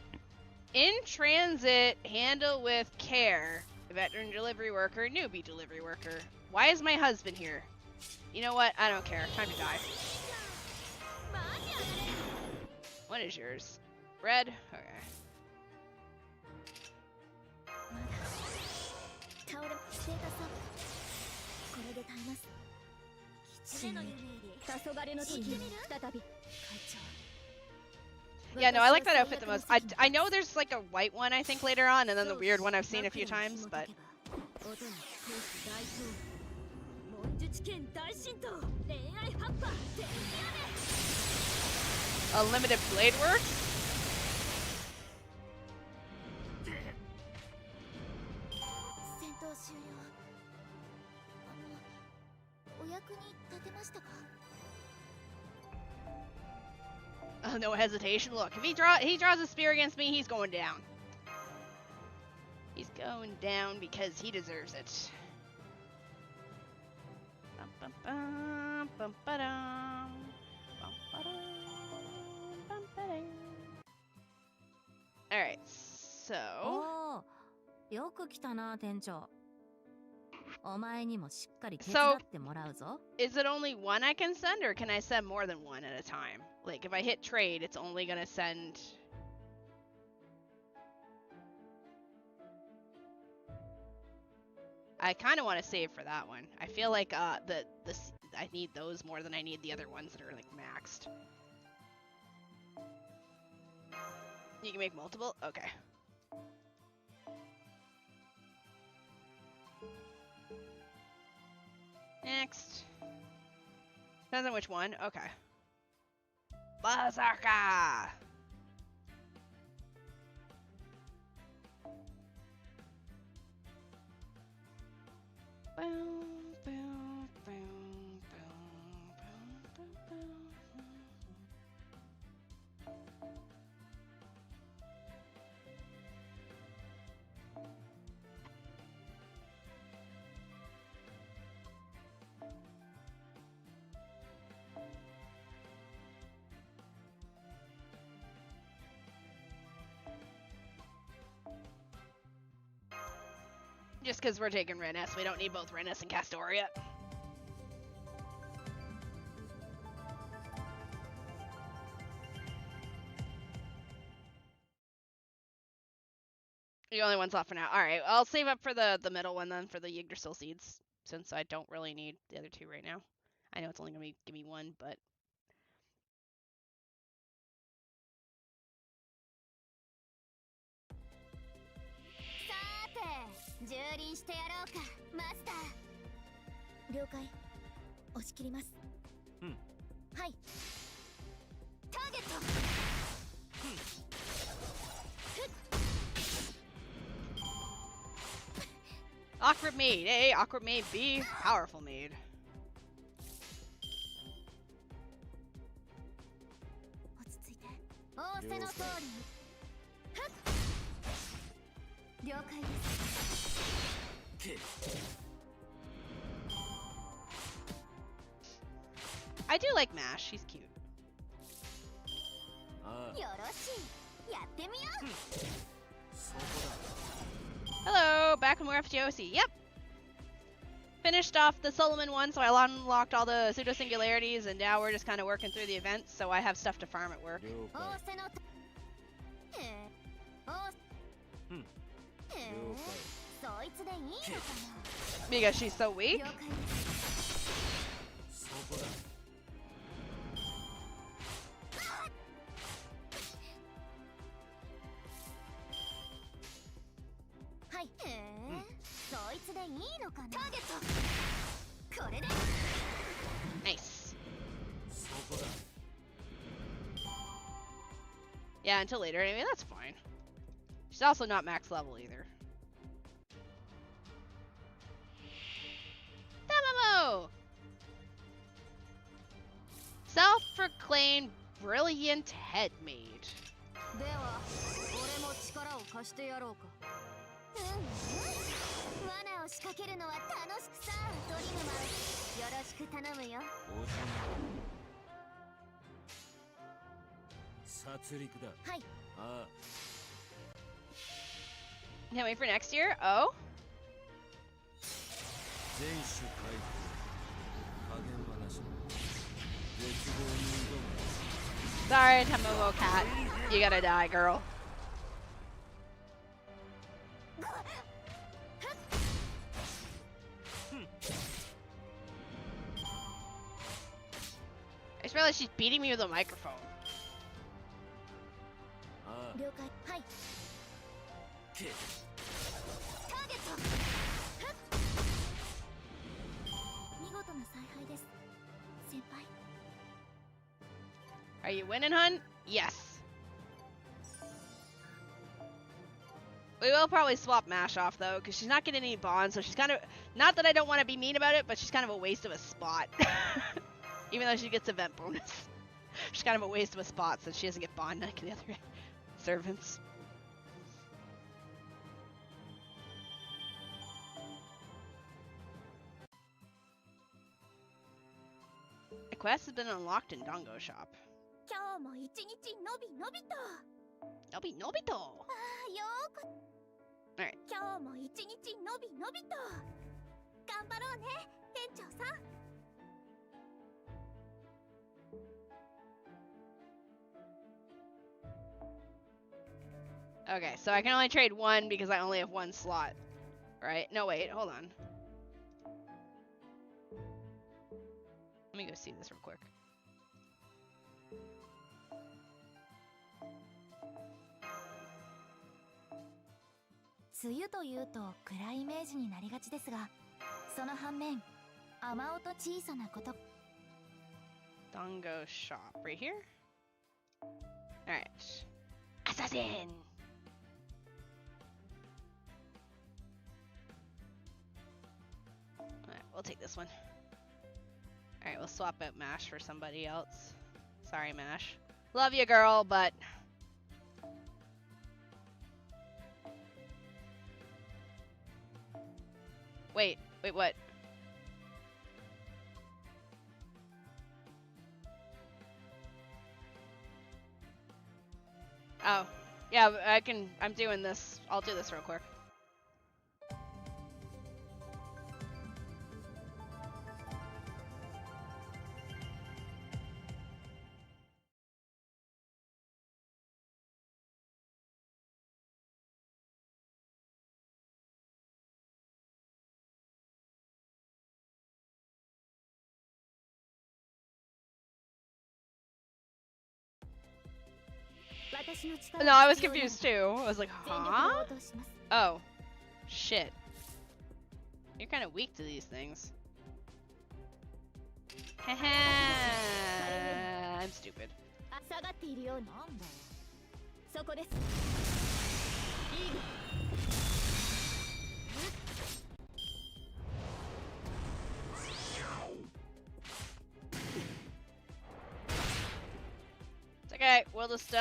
In transit, handle with care. Veteran delivery worker, newbie delivery worker. Why is my husband here? You know what? I don't care. Time to die. What is yours? Red? Okay. Yeah, no, I like that outfit the most. I know there's like a white one, I think, later on, and then the weird one I've seen a few times, but... Unlimited Blade Works? Oh, no hesitation. Look, if he draws a spear against me, he's going down. He's going down because he deserves it. Bum, bum, bum, bum, ba-dum. Bum, ba-dum, bum, ba-dum. All right, so. よく来たな、店長。お前にもしっかり手伝ってもらうぞ。 Is it only one I can send, or can I send more than one at a time? Like, if I hit trade, it's only gonna send... I kind of want to save for that one. I feel like I need those more than I need the other ones that are like maxed. You can make multiple? Okay. Next. Depends on which one. Okay. Berserker! Just because we're taking Reness, we don't need both Reness and Castoria. The only one's off for now. All right, I'll save up for the middle one then for the Yggdrasil seeds, since I don't really need the other two right now. I know it's only gonna give me one, but. Awkward maid, A, awkward maid, B, powerful maid. I do like Mash, she's cute. Hello, back from more FGOC. Yep. Finished off the Solomon one, so I unlocked all the pseudo singularities, and now we're just kind of working through the events. So I have stuff to farm at work. Because she's so weak. Nice. Yeah, until later. Anyway, that's fine. She's also not max level either. Tamamo! Self-proclaimed brilliant head maid. Can't wait for next year? Oh? Sorry, Tamamo Cat. You gotta die, girl. I just realized she's beating me with a microphone. Are you winning, hun? Yes. We will probably swap Mash off, though, because she's not getting any bonds, so she's kind of... Not that I don't want to be mean about it, but she's kind of a waste of a spot. Even though she gets event bonus. She's kind of a waste of a spot, since she doesn't get bond like the other servants. The quest has been unlocked in Dongo Shop. Nobito! Alright. Okay, so I can only trade one because I only have one slot. Right? No, wait, hold on. Let me go see this real quick. Dongo Shop, right here? Alright. Assassin! Alright, we'll take this one. Alright, we'll swap out Mash for somebody else. Sorry, Mash. Love you, girl, but... Wait, what? Oh, yeah, I'm doing this. I'll do this real quick. No, I was confused too. I was like, huh? Oh, shit. You're kind of weak to these things. Haha. I'm stupid. 下がっているようなそこです It's okay, we'll just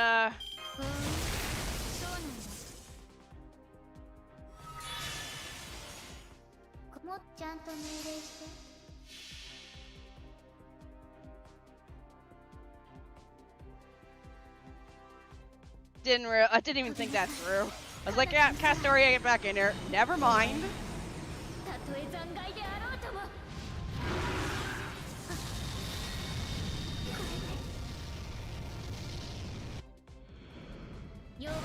もっちゃんと命令して I didn't even think that through. I was like, yeah, Castoria, get back in here. Never mind. たとえ残骸であろうとも 弱い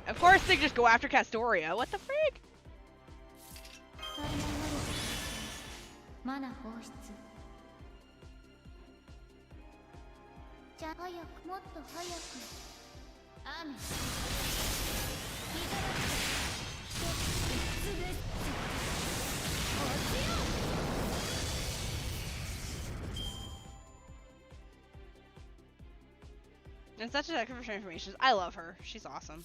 Of course they just go after Castoria. What the frig? 体内魔力マナ放出じゃあ早くもっと早く雨いただくすぐ落ちよ And such a for transformations. I love her. She's awesome.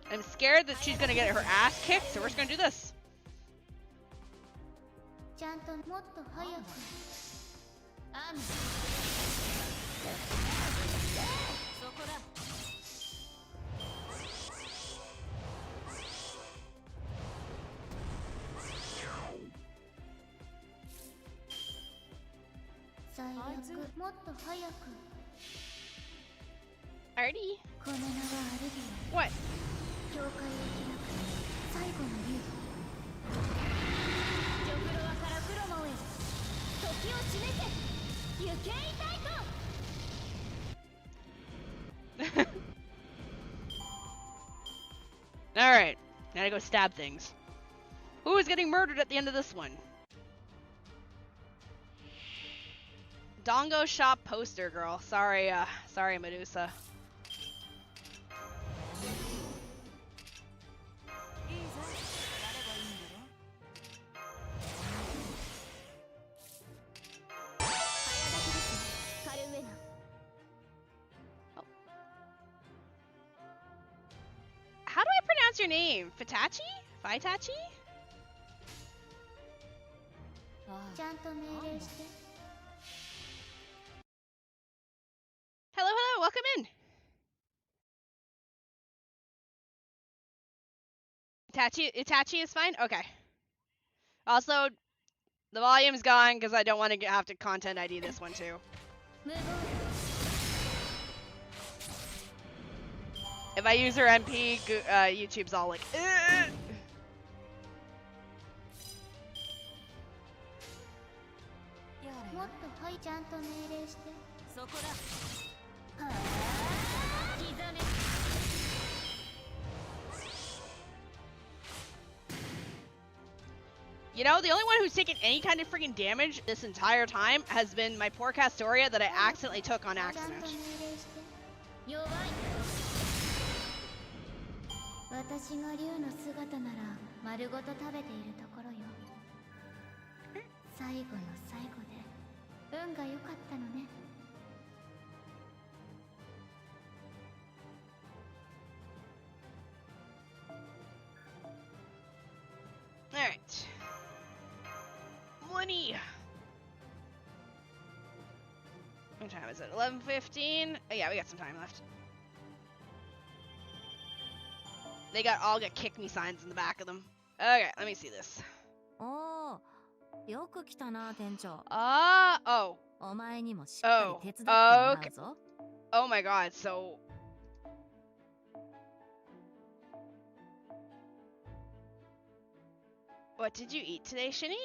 I'm scared that she's gonna get her ass kicked, so we're just gonna do this. ちゃんともっと早く雨そこだ 最悪もっと早く Alrighty. この名はアルビオ What? 教会を開く最後の竜ジョフロワからクロモへ時を示せ行けいたいと Alright. Now to go stab things. Who is getting murdered at the end of this one? Dongo shop poster girl. Sorry, sorry, Medusa. How do I pronounce your name? Fitachi? Fitachi? ちゃんと命令して Hello, hello, welcome in. Itachi is fine? Okay. Also, the volume's gone because I don't want to have to content ID this one too. If I use her MP, YouTube's all like, ugh! もっとはいちゃんと命令してそこだ You know, the only one who's taken any kind of freaking damage this entire time has been my poor Castoria that I accidentally took on accident. 弱い私が竜の姿なら丸ごと食べているところよ最後の最後で運が良かったのね Alright. Money! What time is it? 11:15? Oh, yeah, we got some time left. They all got kick me signs in the back of them. Okay, let me see this. おお、よく来たな、店長。Oh. お前にもしっかり手伝ってもらうぞ。Oh my god, so... What did you eat today, Shini?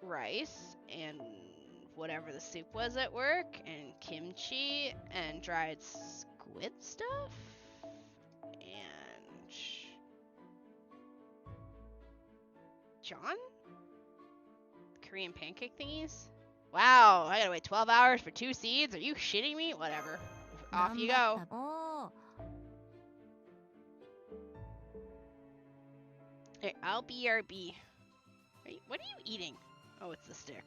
Rice and whatever the soup was at work, and kimchi, and dried squid stuff, and John? Korean pancake thingies? Wow, I gotta wait 12 hours for 2 seeds? Are you shitting me? Whatever. Off you go. おー Hey, I'll BRB. What are you eating? Oh, it's the stick.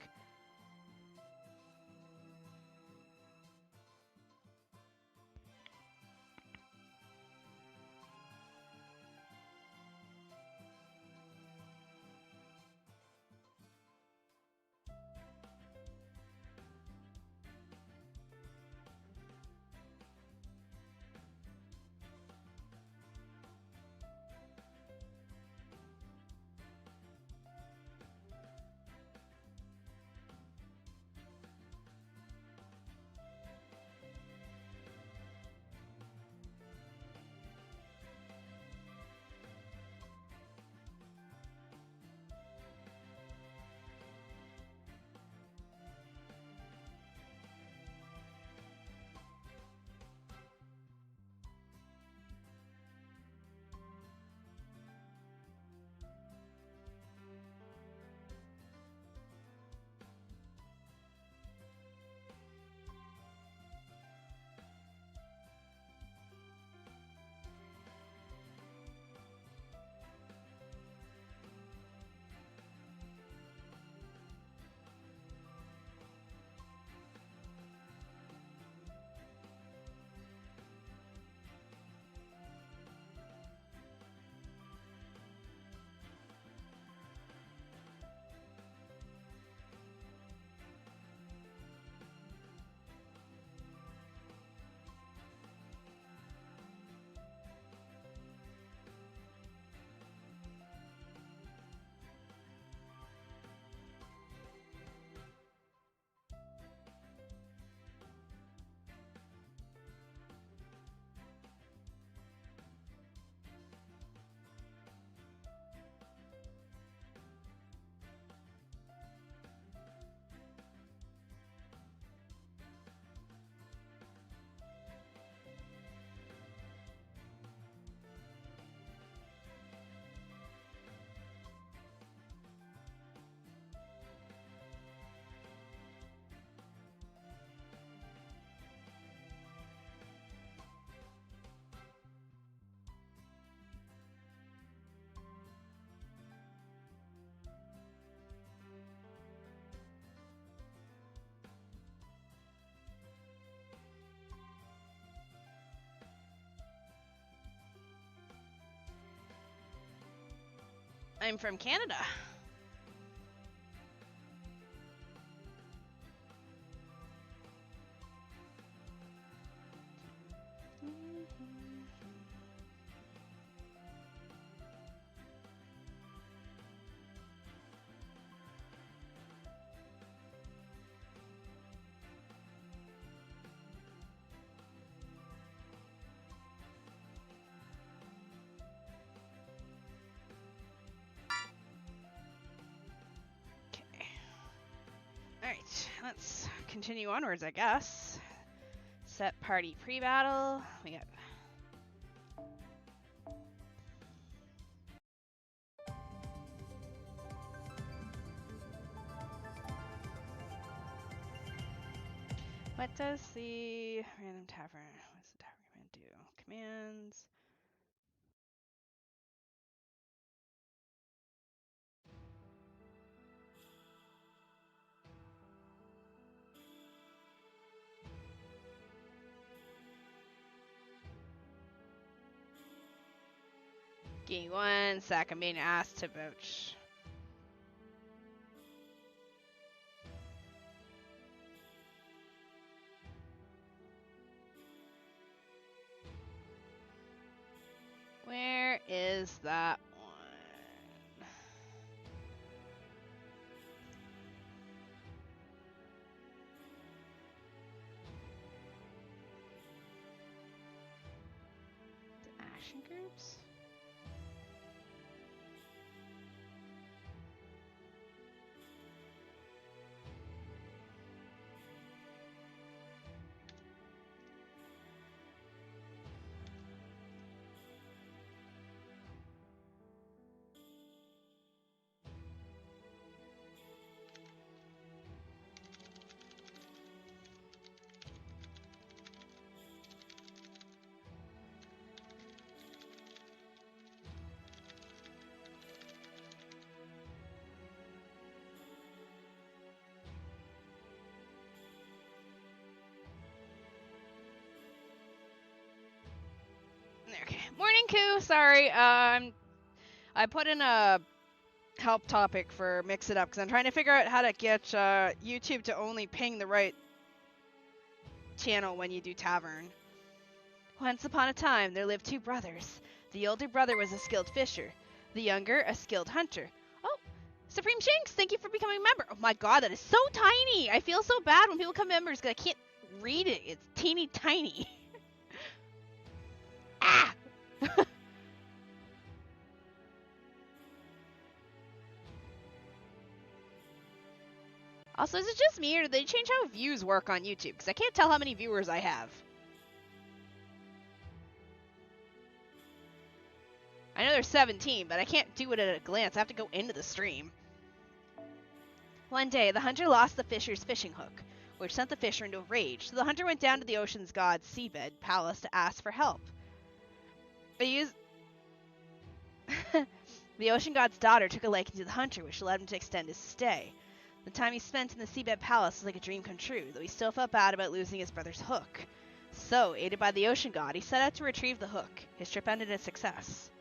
I'm from Canada. Alright, let's continue onwards, I guess. Set party pre-battle. We got... What does the random tavern... What's the tavern command do? Commands... Give me 1 sec, I'm being asked to vouch. Where is that one? The action groups? Gooooo, sorry. I put in a help topic for Mix It Up because I'm trying to figure out how to get YouTube to only ping the right channel when you do Tavern. Once upon a time, there lived two brothers. The older brother was a skilled fisher, the younger a skilled hunter. Oh, Supreme Shanks, thank you for becoming a member. Oh my god, that is so tiny. I feel so bad when people become members because I can't read it. It's teeny tiny. Ah! Also, is it just me or did they change how views work on YouTube? Because I can't tell how many viewers I have. I know there's 17, but I can't do it at a glance. I have to go into the stream. One day, the hunter lost the fisher's fishing hook, which sent the fisher into a rage. So the hunter went down to the ocean's god's seabed palace to ask for help. The ocean god's daughter took a liking to the hunter, which led him to extend his stay. The time he spent in the seabed palace was like a dream come true, though he still felt bad about losing his brother's hook. So, aided by the ocean god, he set out to retrieve the hook. His trip ended in success.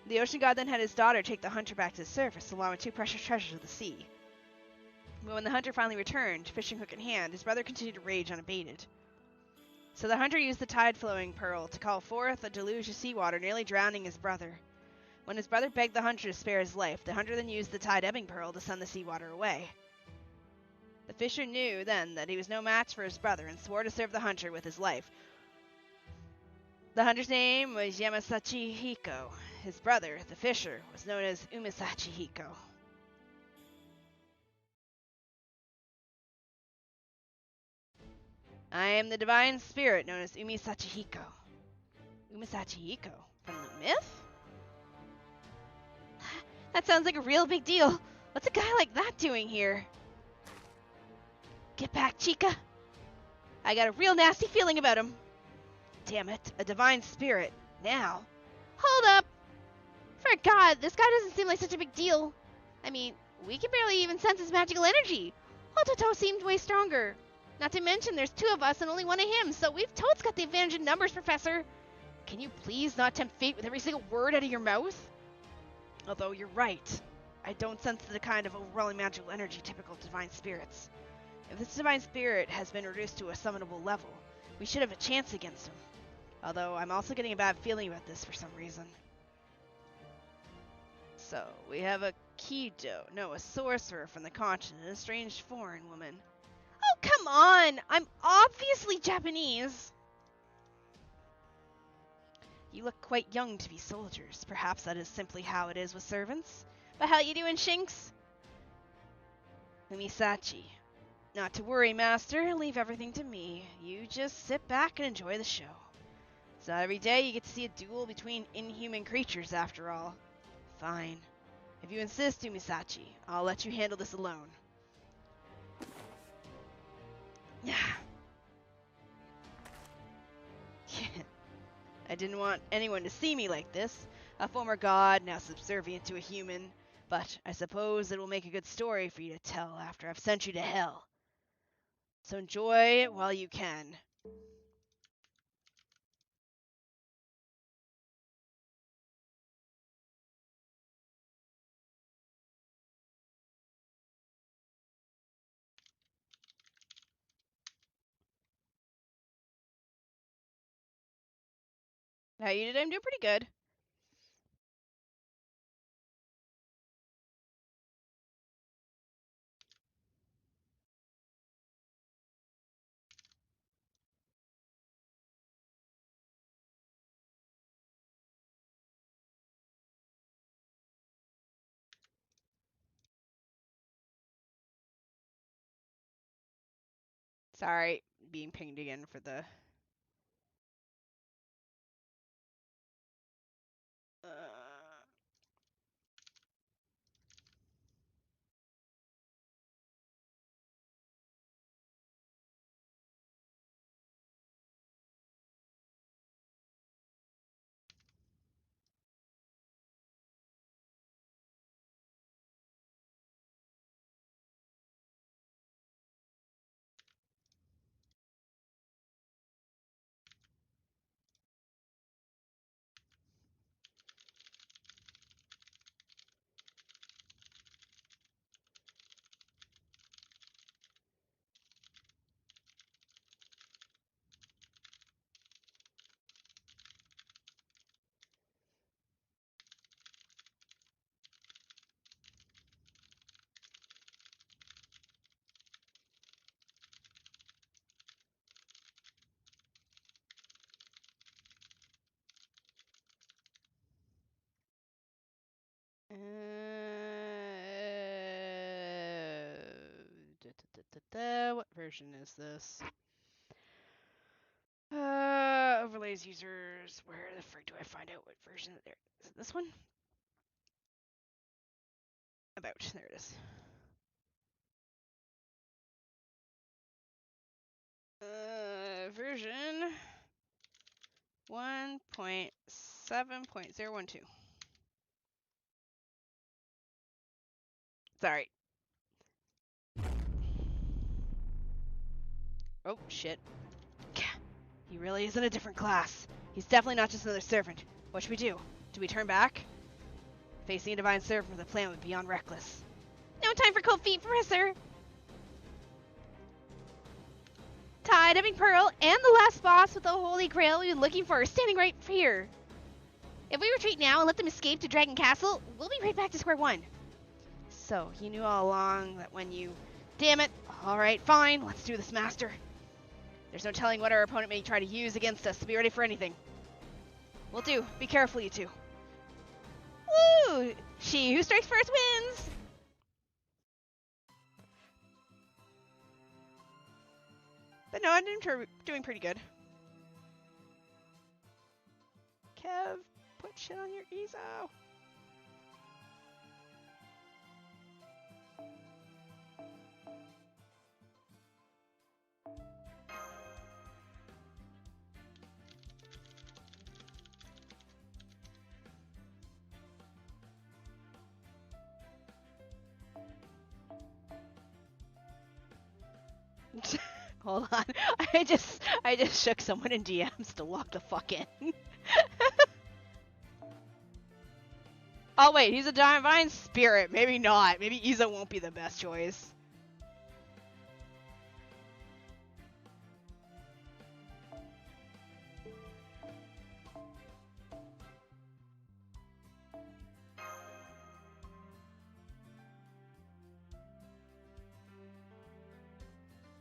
The ocean god then had his daughter take the hunter back to the surface, along with two precious treasures of the sea. But when the hunter finally returned, fishing hook in hand, his brother continued to rage unabated. So the hunter used the tide-flowing pearl to call forth a deluge of seawater, nearly drowning his brother. When his brother begged the hunter to spare his life, the hunter then used the tide-ebbing pearl to send the seawater away. The fisher knew then that he was no match for his brother and swore to serve the hunter with his life. The hunter's name was Yamasachi Hiko. His brother, the fisher, was known as Umesachi Hiko. I am the divine spirit known as Umesachi Hiko. Umesachi Hiko? From the myth? That sounds like a real big deal. What's a guy like that doing here? Get back, Chica. I got a real nasty feeling about him. Damn it, a divine spirit. Now. Hold up! For God, this guy doesn't seem like such a big deal. I mean, we can barely even sense his magical energy. Hototo seemed way stronger. Not to mention there's two of us and only one of him, so we've totes got the advantage in numbers, Professor. Can you please not tempt fate with every single word out of your mouth? Although you're right. I don't sense the kind of overwhelming magical energy typical of divine spirits. If this divine spirit has been reduced to a summonable level, we should have a chance against him. Although I'm also getting a bad feeling about this for some reason. So, we have a Kido, no, a sorcerer from the continent, and a strange foreign woman. Oh, come on! I'm obviously Japanese! You look quite young to be soldiers. Perhaps that is simply how it is with servants. But how you doing, Shinx? Umesachi. Not to worry, Master. Leave everything to me. You just sit back and enjoy the show. It's not every day you get to see a duel between inhuman creatures, after all. Fine. If you insist, Umesachi, I'll let you handle this alone. I didn't want anyone to see me like this. A former god, now subservient to a human. But I suppose it will make a good story for you to tell after I've sent you to hell. So enjoy it while you can. How you did? I'm doing pretty good. Sorry, being pinged again for the... What version is this? Overlays users. Where the frick do I find out what version there? Is it this one? About. There it is. Version 1.7.012. Sorry. Oh, shit. He really is in a different class. He's definitely not just another servant. What should we do? Do we turn back? Facing a divine servant with a plan would be beyond reckless. No time for cold feet, Professor! Tide, Ebbing Pearl, and the last boss with the Holy Grail we've been looking for are standing right here. If we retreat now and let them escape to Dragon Castle, we'll be right back to square one. So, you knew all along that when you... Damn it! Alright, fine, let's do this, Master. There's no telling what our opponent may try to use against us, so be ready for anything. Will do. Be careful, you two. Woo! She who strikes first wins! But no, I'm doing pretty good. Kev, put shit on your Ezo. Hold on. I just shook someone in DMs to lock the fuck in. Oh wait, he's a divine spirit. Maybe not. Maybe Iza won't be the best choice.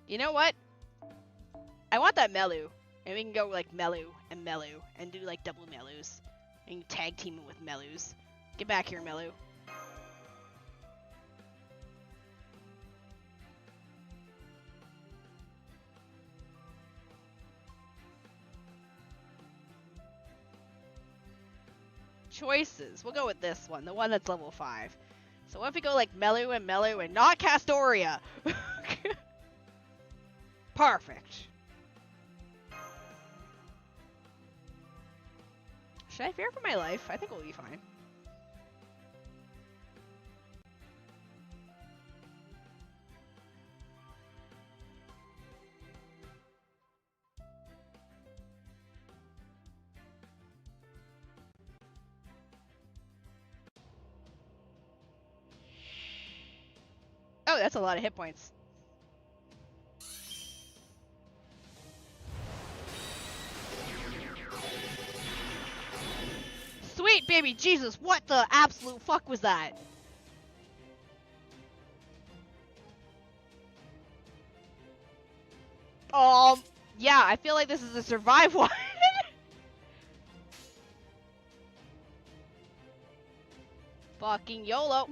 You know what? I want that Melu. And we can go like Melu and do like double Melus. And tag team it with Melus. Get back here, Melu. Choices. We'll go with this one, the one that's level 5. So what if we go like Melu and not Castoria? Perfect. Should I fear for my life? I think we'll be fine. Oh, that's a lot of hit points. Sweet baby Jesus, what the absolute fuck was that? Yeah, I feel like this is a survive one. Fucking YOLO.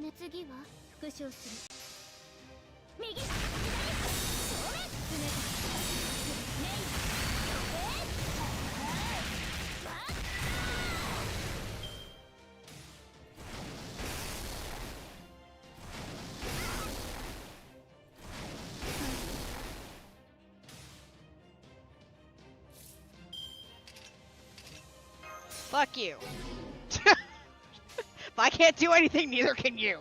Fuck you. If I can't do anything, neither can you.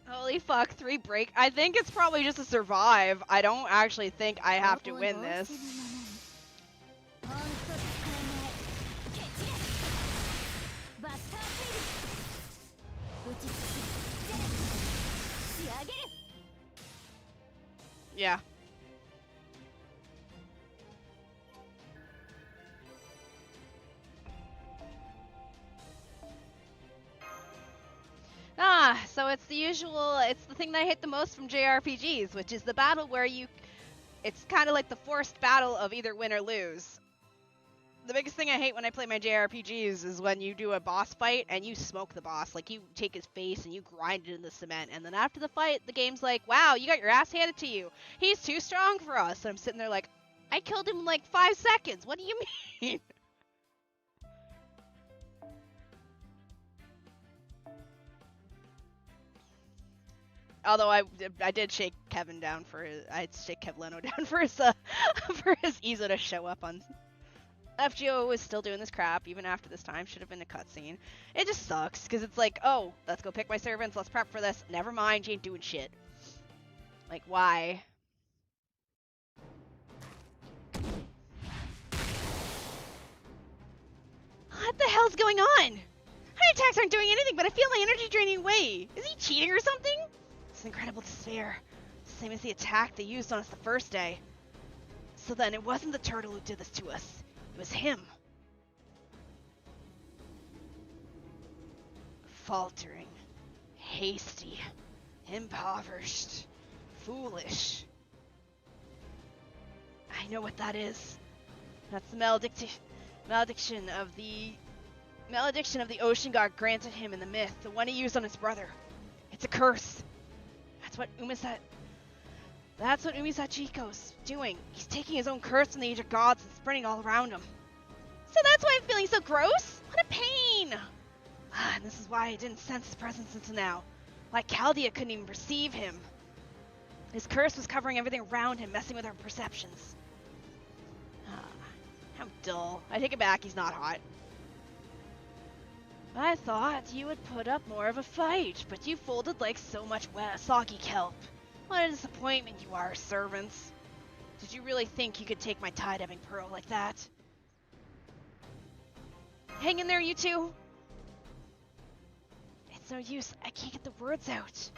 Holy fuck, 3 break. I think it's probably just a survive. I don't actually think I have to win this. Yeah. So it's the usual, it's the thing that I hate the most from JRPGs, which is the battle where it's kind of like the forced battle of either win or lose. The biggest thing I hate when I play my JRPGs is when you do a boss fight and you smoke the boss. Like, you take his face and you grind it in the cement, and then after the fight, the game's like, wow, you got your ass handed to you. He's too strong for us. And I'm sitting there like, I killed him in like 5 seconds. What do you mean? Although I did shake Kevin down for his, I'd shake Kev Leno down for his Izo to show up on. FGO is still doing this crap even after this time. Should have been a cutscene. It just sucks because it's like, oh, let's go pick my servants. Let's prep for this. Never mind, you ain't doing shit. Like, why? What the hell's going on? Heart attacks aren't doing anything, but I feel my energy draining away. Is he cheating or something? It's incredible despair. Same as the attack they used on us the first day. So then it wasn't the turtle who did this to us. It was him. Faltering. Hasty. Impoverished. Foolish. I know what that is. That's the malediction of the ocean god granted him in the myth, the one he used on his brother. It's a curse. That's what Umisachiko's doing. He's taking his own curse from the Age of Gods and spreading all around him. So that's why I'm feeling so gross? What a pain! And this is why I didn't sense his presence until now. Like Chaldea couldn't even perceive him. His curse was covering everything around him, messing with our perceptions. How dull. I take it back, he's not hot. I thought you would put up more of a fight, but you folded like so much soggy kelp. What a disappointment you are, servants. Did you really think you could take my tie-dabbing pearl like that? Hang in there, you two. It's no use. I can't get the words out.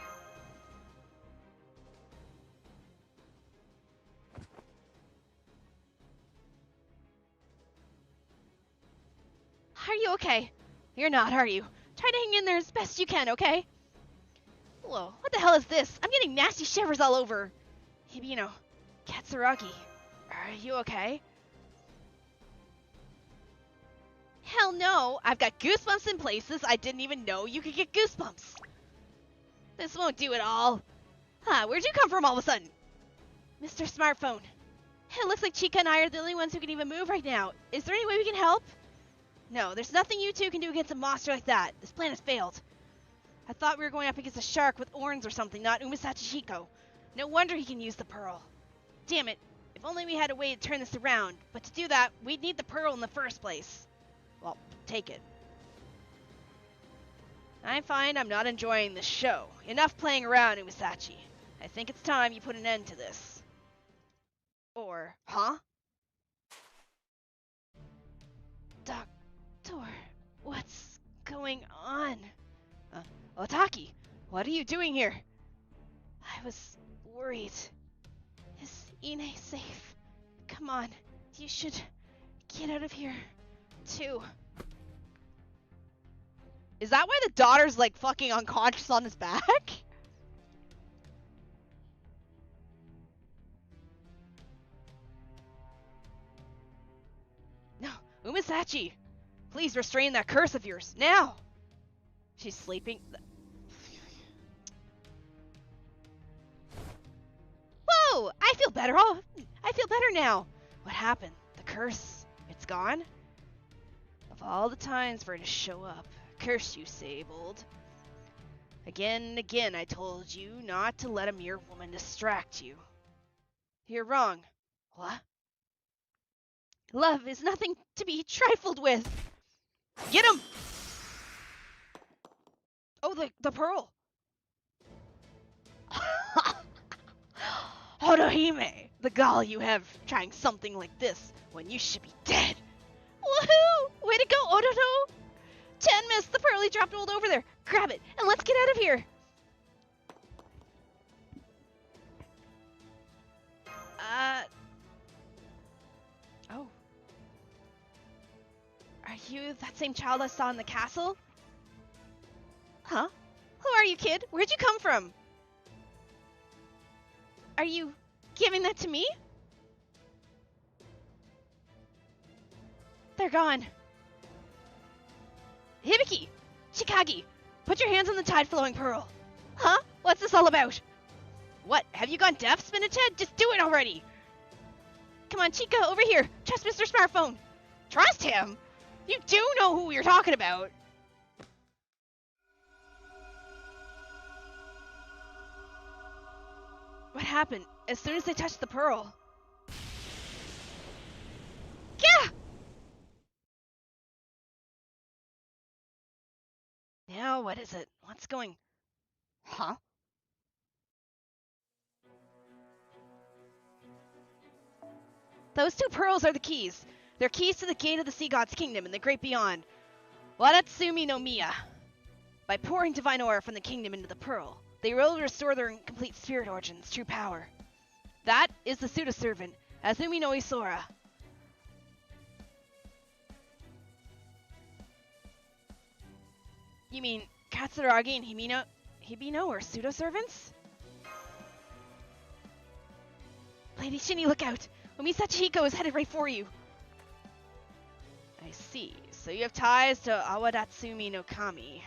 Are you okay? You're not, are you? Try to hang in there as best you can, okay? Whoa, what the hell is this? I'm getting nasty shivers all over. Hibino, Katsuragi, are you okay? Hell no, I've got goosebumps in places I didn't even know you could get goosebumps. This won't do it all. Where'd you come from all of a sudden? Mr. Smartphone. It looks like Chica and I are the only ones who can even move right now. Is there any way we can help? No, there's nothing you two can do against a monster like that. This plan has failed. I thought we were going up against a shark with horns or something, not Umisachiko. No wonder he can use the pearl. Damn it. If only we had a way to turn this around. But to do that, we'd need the pearl in the first place. Well, take it. I find I'm not enjoying this show. Enough playing around, Umisachi. I think it's time you put an end to this. Or, huh? Doctor, what's going on? Otaki, what are you doing here? I was worried. Is Ine safe? Come on, you should get out of here, too. Is that why the daughter's like fucking unconscious on his back? No, Umisachi, please restrain that curse of yours, now! She's sleeping. Whoa! I feel better. Oh, I feel better now. What happened? The curse? It's gone? Of all the times for it to show up, curse you, Sable. Again and again I told you not to let a mere woman distract you. You're wrong. What? Love is nothing to be trifled with. Get him! Oh, the pearl. Otohime, the gall you have trying something like this when you should be dead. Woohoo! Way to go, Odoto! 10 missed, the pearl he dropped rolled over there. Grab it, and let's get out of here. Are you that same child I saw in the castle? Huh? Who are you, kid? Where'd you come from? Are you giving that to me? They're gone. Hibiki! Chikagi! Put your hands on the tide-flowing pearl. Huh? What's this all about? What? Have you gone deaf, Spinach Head? Just do it already! Come on, Chica, over here! Trust Mr. Smartphone! Trust him? You do know who you're talking about! What happened? As soon as they touched the pearl. Yeah! Now, what is it? What's going... Huh? Those two pearls are the keys. They're keys to the gate of the Sea God's kingdom in the great beyond. Wadatsumi no Miya. By pouring divine aura from the kingdom into the pearl, they will restore their incomplete spirit origins, true power. That is the pseudo-servant, Azumi no Isora. You mean Katsuragi and Hibino are pseudo-servants? Lady Shini, look out! Umisachi Hiko is headed right for you. I see. So you have ties to Awadatsumi no Kami.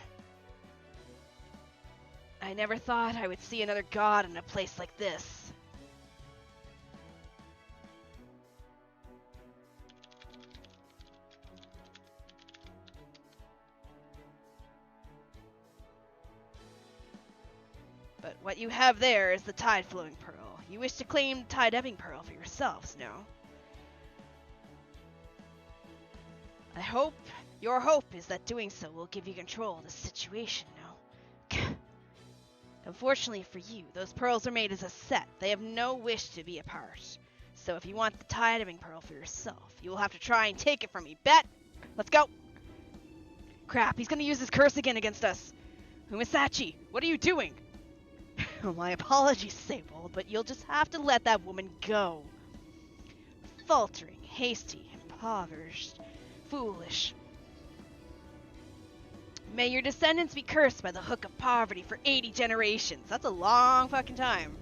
I never thought I would see another god in a place like this. But what you have there is the tide-flowing pearl. You wish to claim the tide-ebbing pearl for yourselves, no? I hope, your hope is that doing so will give you control of the situation, no? Unfortunately for you, those pearls are made as a set. They have no wish to be apart. So if you want the tide-ebbing pearl for yourself, you will have to try and take it from me. Bet! Let's go! Crap, he's gonna use his curse again against us. Umisachi, what are you doing? My apologies, Sable, but you'll just have to let that woman go. Faltering, hasty, impoverished, foolish. May your descendants be cursed by the hook of poverty for 80 generations. That's a long fucking time.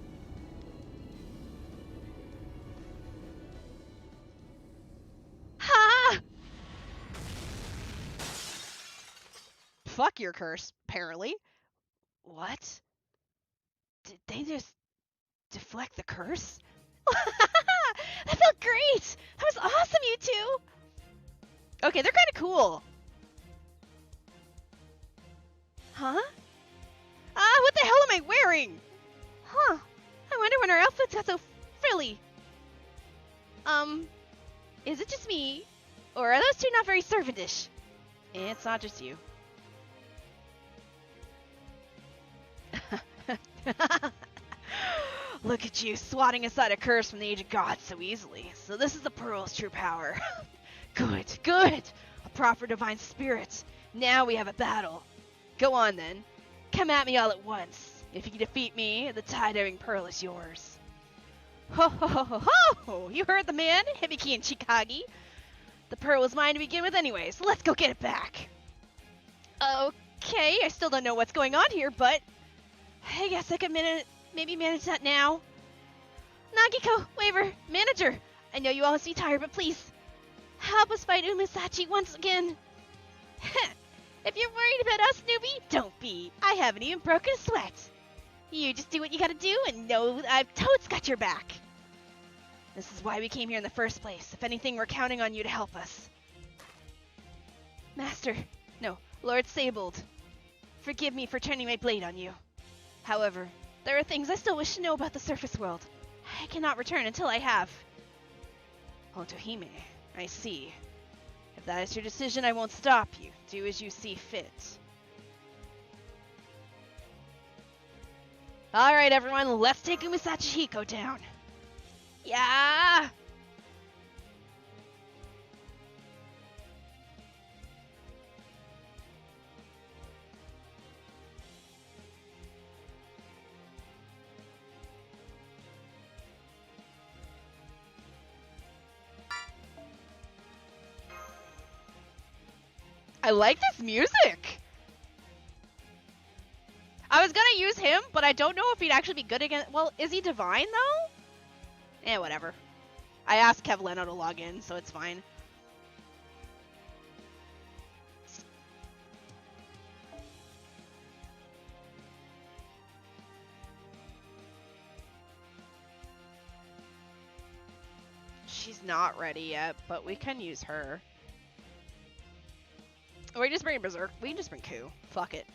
Ha! Fuck your curse, apparently. What? Did they just deflect the curse? That felt great! That was awesome, you two! Okay, they're kind of cool. Huh? What the hell am I wearing? Huh. I wonder when our outfits got so frilly. Is it just me? Or are those two not very servantish? It's not just you. Look at you, swatting aside a curse from the age of God so easily. So this is the Pearl's true power. Good, good! A proper divine spirit. Now we have a battle. Go on then. Come at me all at once. If you can defeat me, the tide-ebbing pearl is yours. Ho ho ho ho ho! You heard the man, Hibiki and Chikagi. The pearl was mine to begin with anyway, so let's go get it back. Okay, I still don't know what's going on here, but I guess I could maybe manage that now. Nagiko, Waver, Manager, I know you all must be tired, but please, help us fight Umisachi once again. If you're worried about us, newbie, don't be. I haven't even broken a sweat. You just do what you gotta do and know I've totes got your back. This is why we came here in the first place. If anything, we're counting on you to help us. Lord Sabled, forgive me for turning my blade on you. However, there are things I still wish to know about the surface world. I cannot return until I have. Otohime, I see. If that is your decision, I won't stop you. Do as you see fit. Alright everyone, let's take Umisachi Hiko down. Yeah! I like this music. I was gonna use him, but I don't know if he'd actually be good against. Well, is he divine though? Eh, whatever. I asked Kev Leno to log in, so it's fine. She's not ready yet, but we can use her. Or we just bring Berserk. We can just bring Gooooo. Fuck it.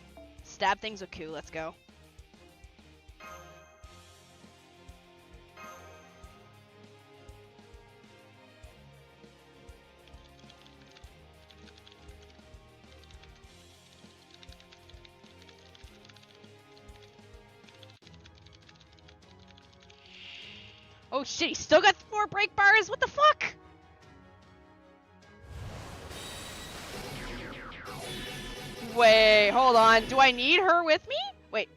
Stab things with Gooooo. Let's go. Oh shit, he still got 4 break bars? What the fuck? Wait, hold on. Do I need her with me? Wait.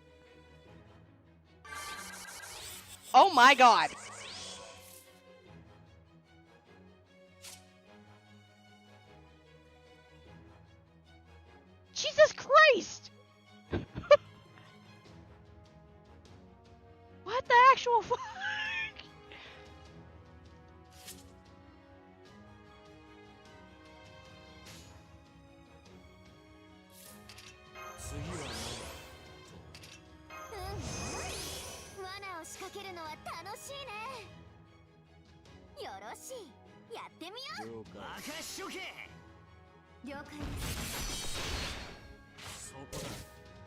Oh my god. Jesus Christ! What the actual fuck?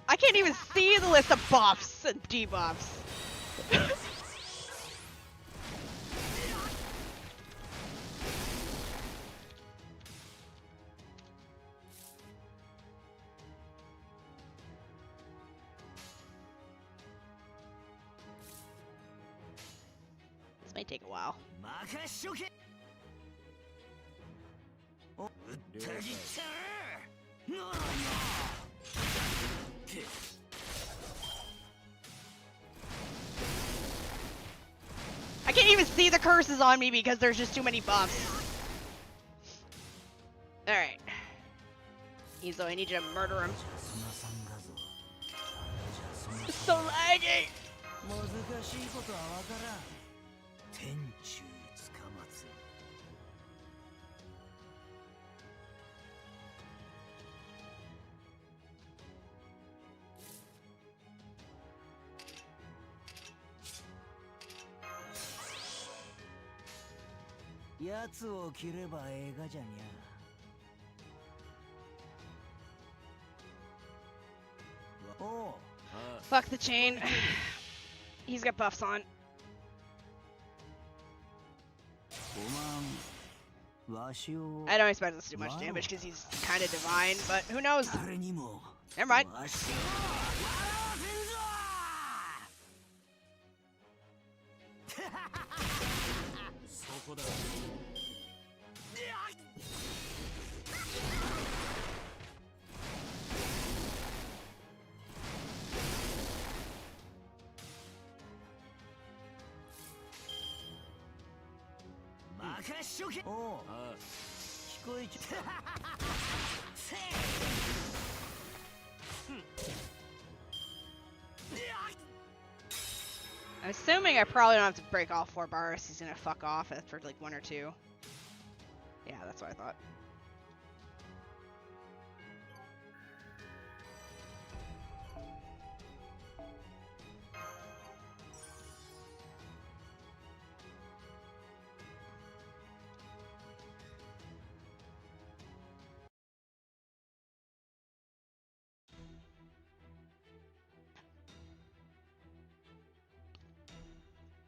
I can't even see the list of buffs and debuffs. This may take a while. I can't even see the curses on me because there's just too many buffs. Alright. Izo, I need you to murder him. It's so laggy! やつを切ればええがじゃにゃ。おう。 Fuck the chain. He's got buffs on. I don't expect us to do much damage because he's kind of divine, but who knows? Never mind. I'm assuming I probably don't have to break all 4 bars. He's gonna fuck off after like 1 or 2. Yeah, that's what I thought.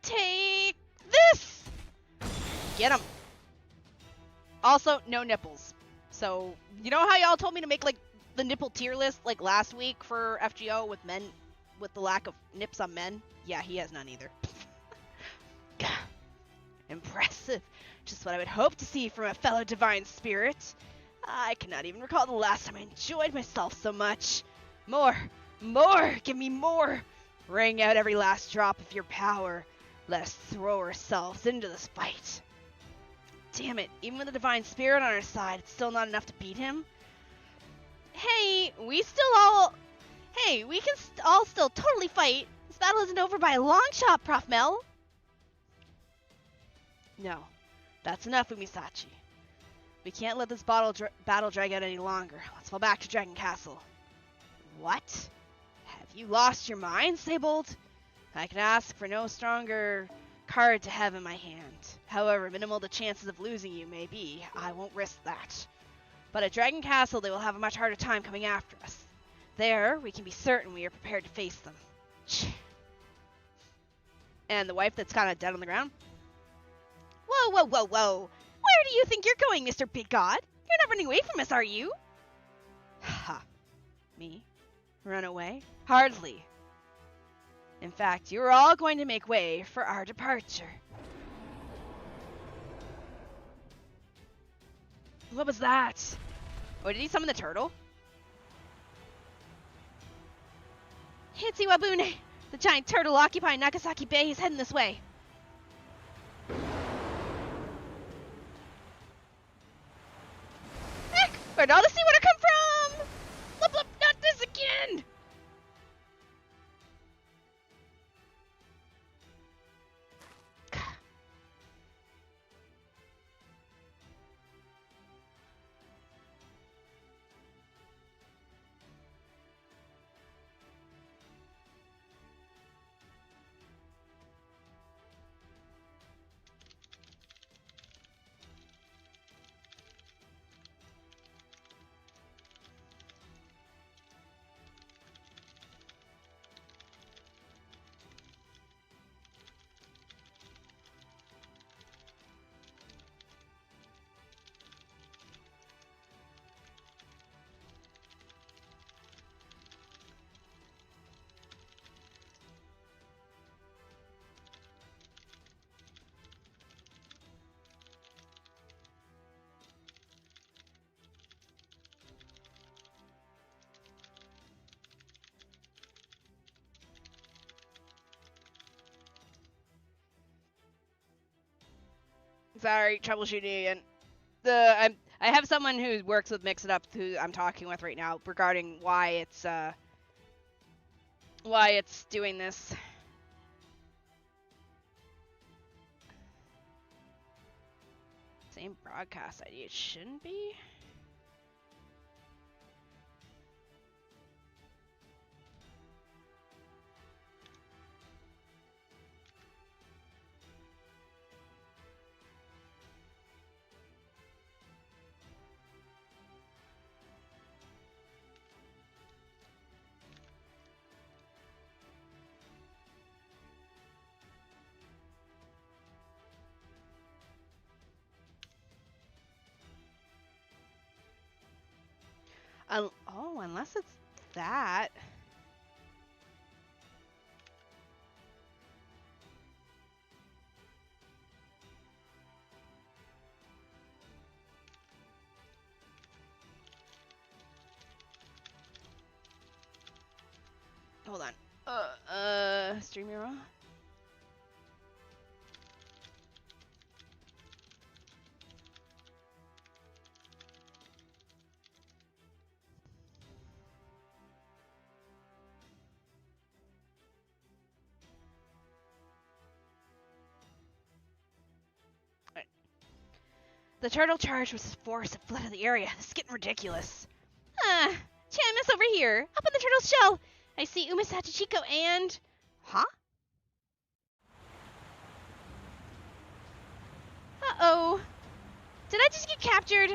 Take this! Get him. Also, no nipples. So, you know how y'all told me to make, like, the nipple tier list, like, last week for FGO with men, with the lack of nips on men? Yeah, he has none either. Impressive. Just what I would hope to see from a fellow divine spirit. I cannot even recall the last time I enjoyed myself so much. More! More! Give me more! Wring out every last drop of your power. Let us throw ourselves into this fight. Damn it, even with the divine spirit on our side, it's still not enough to beat him? Hey, we can all still totally fight. This battle isn't over by a long shot, Prof. Mel. No, that's enough, Umisachi. We can't let this battle drag out any longer. Let's fall back to Dragon Castle. What? Have you lost your mind, Saybold? I can ask for no stronger card to have in my hand. However minimal the chances of losing you may be, I won't risk that. But at Dragon Castle, they will have a much harder time coming after us. There, we can be certain we are prepared to face them. And the wife that's kind of dead on the ground? Whoa, whoa, whoa, whoa. Where do you think you're going, Mr. Big God? You're not running away from us, are you? Ha. Me? Run away? Hardly. In fact, you're all going to make way for our departure. What was that? Oh, did he summon the turtle? Hitsu Wabune! The giant turtle occupying Nagasaki Bay is heading this way. Heck! Where'd all the seawater come from? Blub, blub, not this again! Sorry, troubleshooting again. I have someone who works with Mix It Up who I'm talking with right now regarding why it's doing this. Same broadcast ID. It shouldn't be. Oh, unless it's that. Hold on. Stream Mirror. The turtle charge was force that flooded the area. This is getting ridiculous. Chamiss over here, up on the turtle's shell. I see Umisachi Chico and... Huh? Uh-oh. Did I just get captured?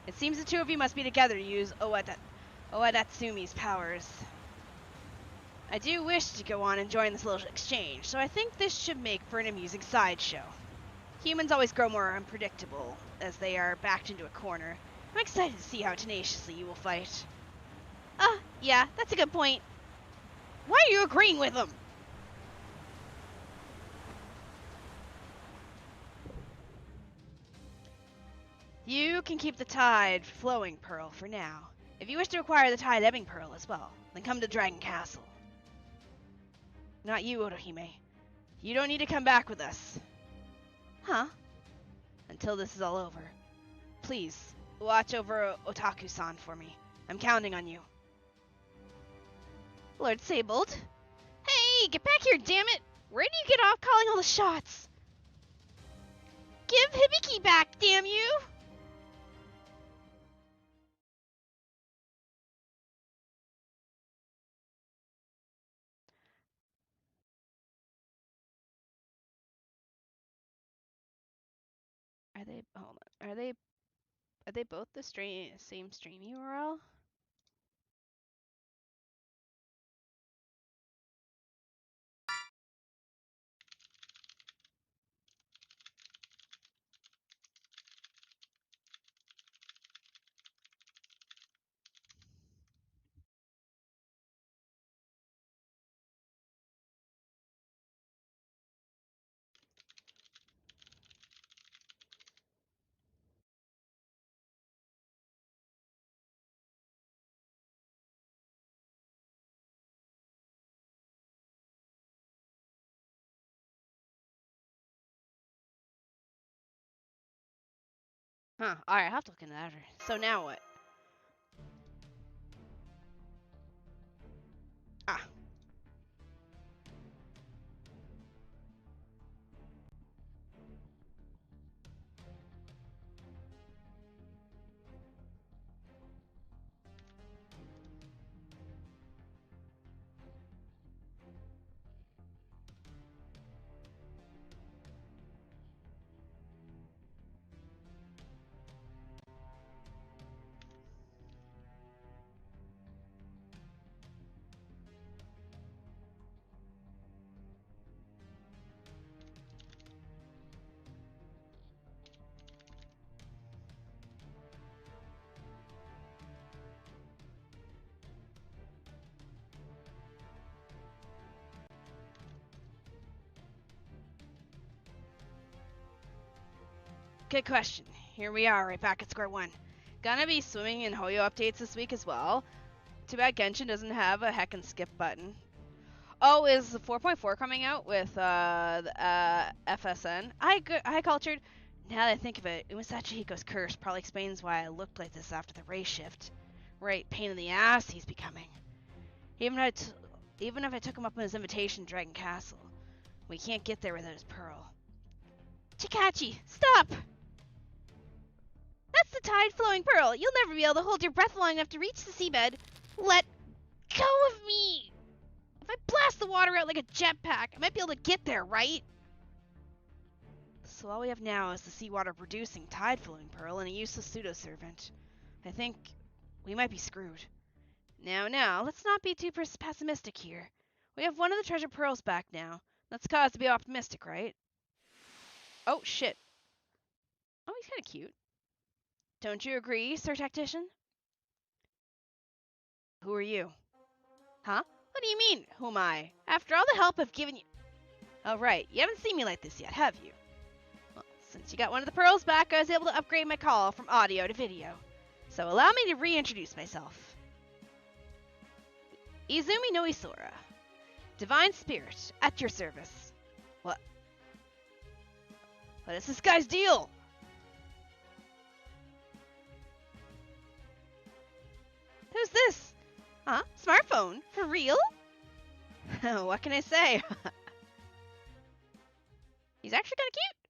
It seems the two of you must be together to use Owadatsumi's powers. I do wish to go on and join this little exchange, so I think this should make for an amusing sideshow. Humans always grow more unpredictable as they are backed into a corner. I'm excited to see how tenaciously you will fight. Yeah, that's a good point. Why are you agreeing with them? You can keep the tide flowing pearl for now. If you wish to acquire the tide ebbing pearl as well, then come to Dragon Castle. Not you, Otohime. You don't need to come back with us. Huh? Until this is all over. Please, watch over Otaku-san for me. I'm counting on you. Lord Saybold? Hey, get back here, damn it! Where do you get off calling all the shots? Give Hibiki back, damn you! Are they? Hold on. Are they both the same stream URL? Huh. Alright, I'll have to look into that. So now what? Ah. Good question. Here we are, right back at square one. Gonna be swimming in Hoyo updates this week as well. Too bad Genshin doesn't have a heck and skip button. Oh, is 4.4 coming out with FSN? Hi, Cultured. Now that I think of it, Umasachihiko's curse probably explains why I looked like this after the race shift. Right, pain in the ass he's becoming. Even if I took him up on his invitation to Dragon Castle, we can't get there without his pearl. Chikachi, stop! That's the tide-flowing pearl. You'll never be able to hold your breath long enough to reach the seabed. Let go of me! If I blast the water out like a jetpack, I might be able to get there, right? So all we have now is the seawater producing tide-flowing pearl and a useless pseudo-servant. I think we might be screwed. Now, let's not be too pessimistic here. We have one of the treasure pearls back now. That's cause to be optimistic, right? Oh, shit. Oh, he's kind of cute. Don't you agree, Sir Tactician? Who are you? Huh? What do you mean, who am I? After all the help I've given you... Oh, right. You haven't seen me like this yet, have you? Well, since you got one of the pearls back, I was able to upgrade my call from audio to video. So allow me to reintroduce myself. Izumi no Isora. Divine Spirit, at your service. What? What is this guy's deal? Who's this? Huh? Smartphone? For real? What can I say? He's actually kind of cute.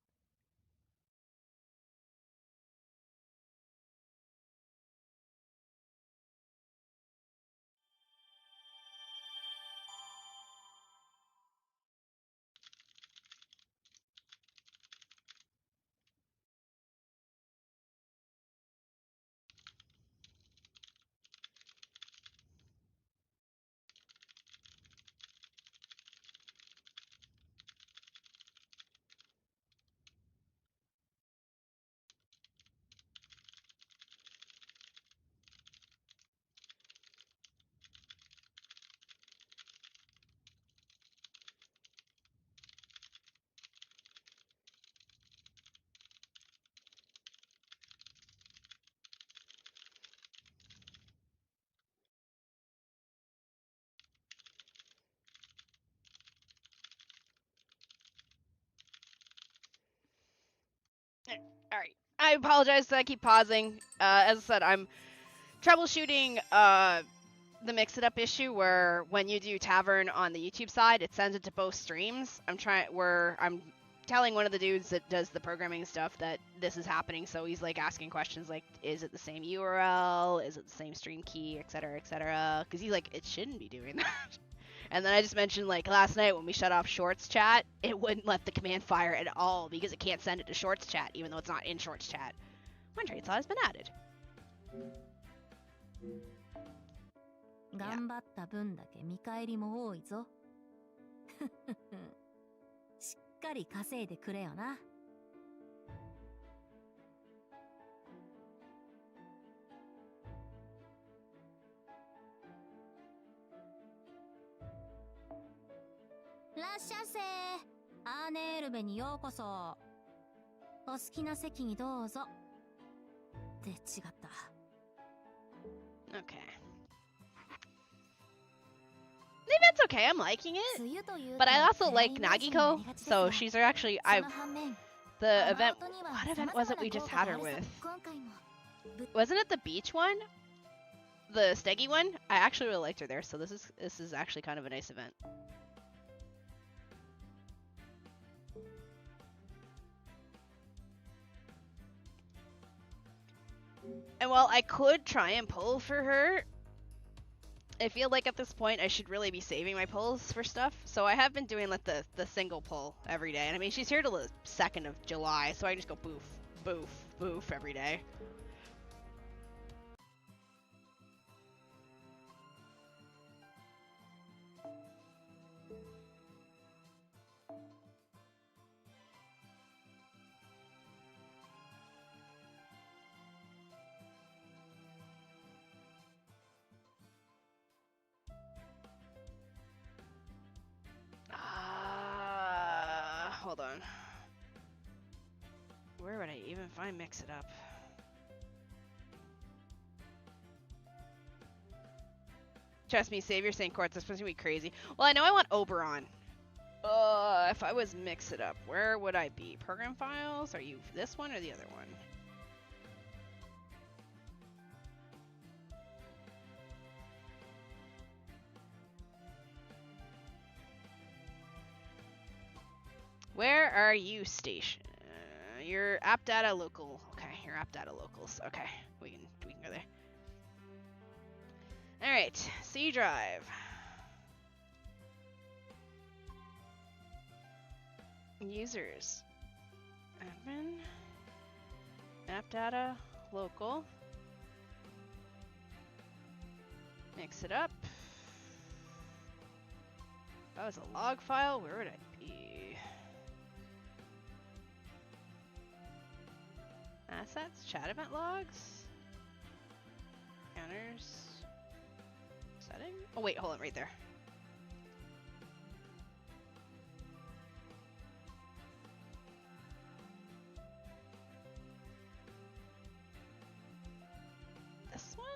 I apologize that I keep pausing. As I said, I'm troubleshooting the mix it up issue where when you do tavern on the YouTube side, it sends it to both streams. I'm telling one of the dudes that does the programming stuff that this is happening, so he's like asking questions like, is it the same URL? Is it the same stream key, etc., etc.? Because he's like, it shouldn't be doing that. And then I just mentioned, like, last night when we shut off Shorts chat, it wouldn't let the command fire at all because it can't send it to Shorts chat, even though it's not in Shorts chat. One trade slot has been added. 頑張った分だけ見返りも多いぞ。しっかり稼いでくれよな。らっしゃいせー。アーネールベにようこそ。お好きな席にどうぞ。って違った。Okay. Maybe that's okay. I'm liking it. But I also like Nagiko, so she's actually the event. What event was it we just had her with? Wasn't it the beach one? The Steggy one? I actually really liked her there, so this is actually kind of a nice event. And while I could try and pull for her, I feel like at this point I should really be saving my pulls for stuff. So I have been doing like the single pull every day. And I mean, she's here till the 2nd of July, so I just go boof, boof, boof every day. Hold on. Where would I even find Mix It Up? Trust me, save your St. Courts. That's supposed to be crazy. Well, I know I want Oberon. If I was Mix It Up, where would I be? Program files? Are you this one or the other one? Where are you stationed? Your app data local. Okay, your app data locals. Okay, we can go there. All right, C drive. Users. Admin. App data local. Mix it up. That was a log file. Where would I be? Assets, chat event logs, counters, setting. Oh wait, hold on, right there. This one?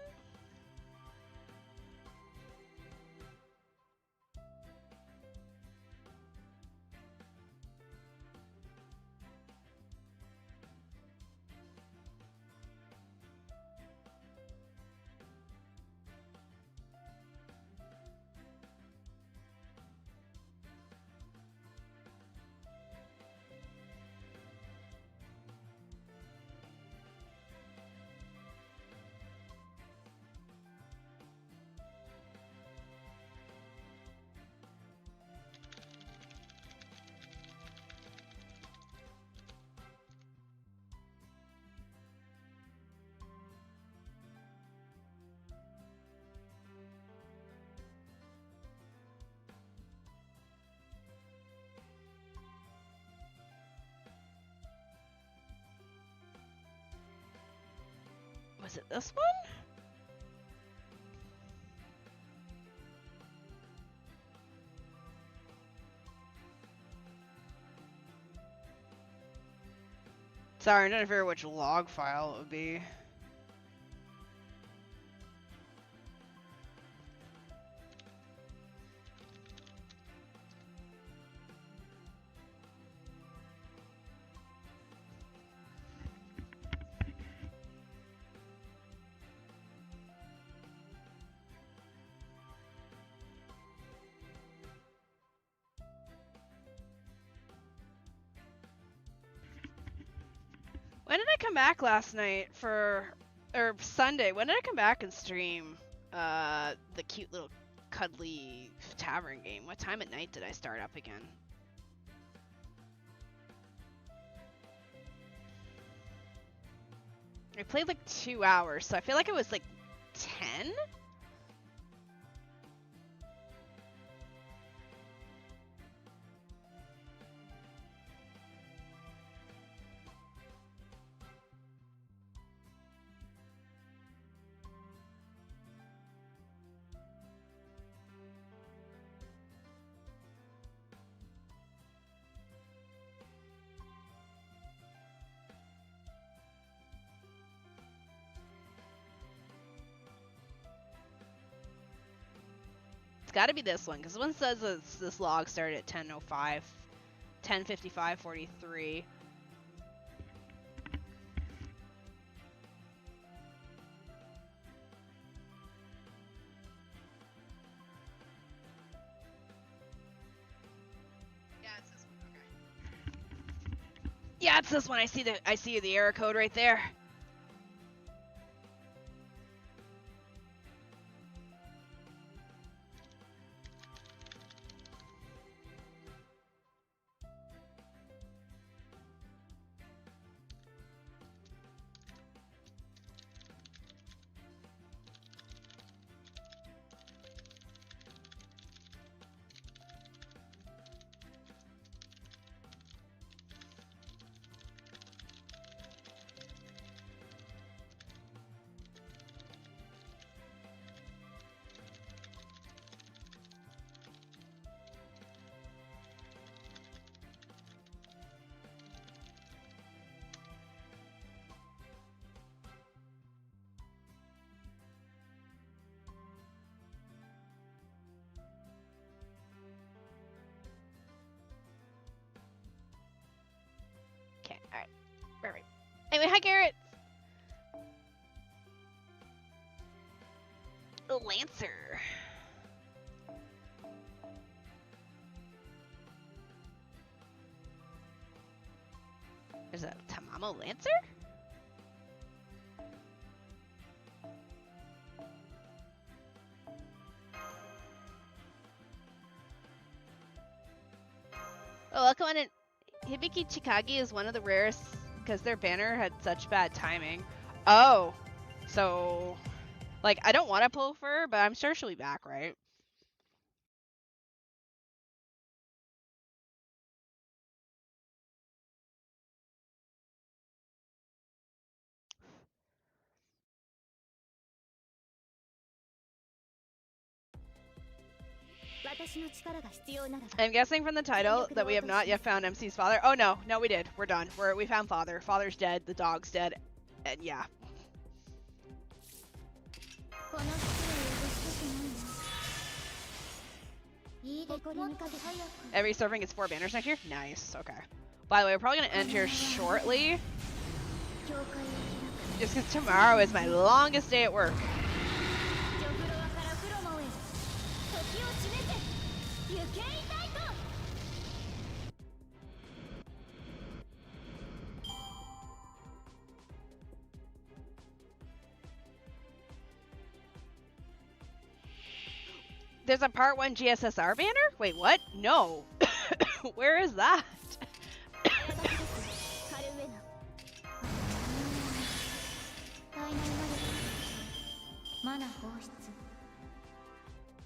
Was it this one? Sorry, I'm trying to figure out which log file it would be. come back last night or Sunday? When did I come back and stream the cute little cuddly tavern game? What time at night did I start up again? I played like 2 hours, so I feel like it was like 10? It's got to be this one, because this one says this log started at 10:05, 10:55:43. Yeah, it's this one. Okay. Yeah, it's this one. I see the error code right there. Okay, alright. Alright. Anyway, hi Garrett! Lancer. There's a Tamamo Lancer? Oh, welcome on in. Hibiki Chikagi is one of the rarest because their banner had such bad timing. Oh, so like I don't want to pull for her, but I'm sure she'll be back, right? I'm guessing from the title that we have not yet found MC's father. Oh no, no we did. We're done. We found father. Father's dead. The dog's dead. And yeah. Every surfing gets 4 banners next year? Nice, okay. By the way, we're probably gonna end here shortly. Just because tomorrow is my longest day at work. There's a part 1 GSSR banner? Wait, what? No. Where is that?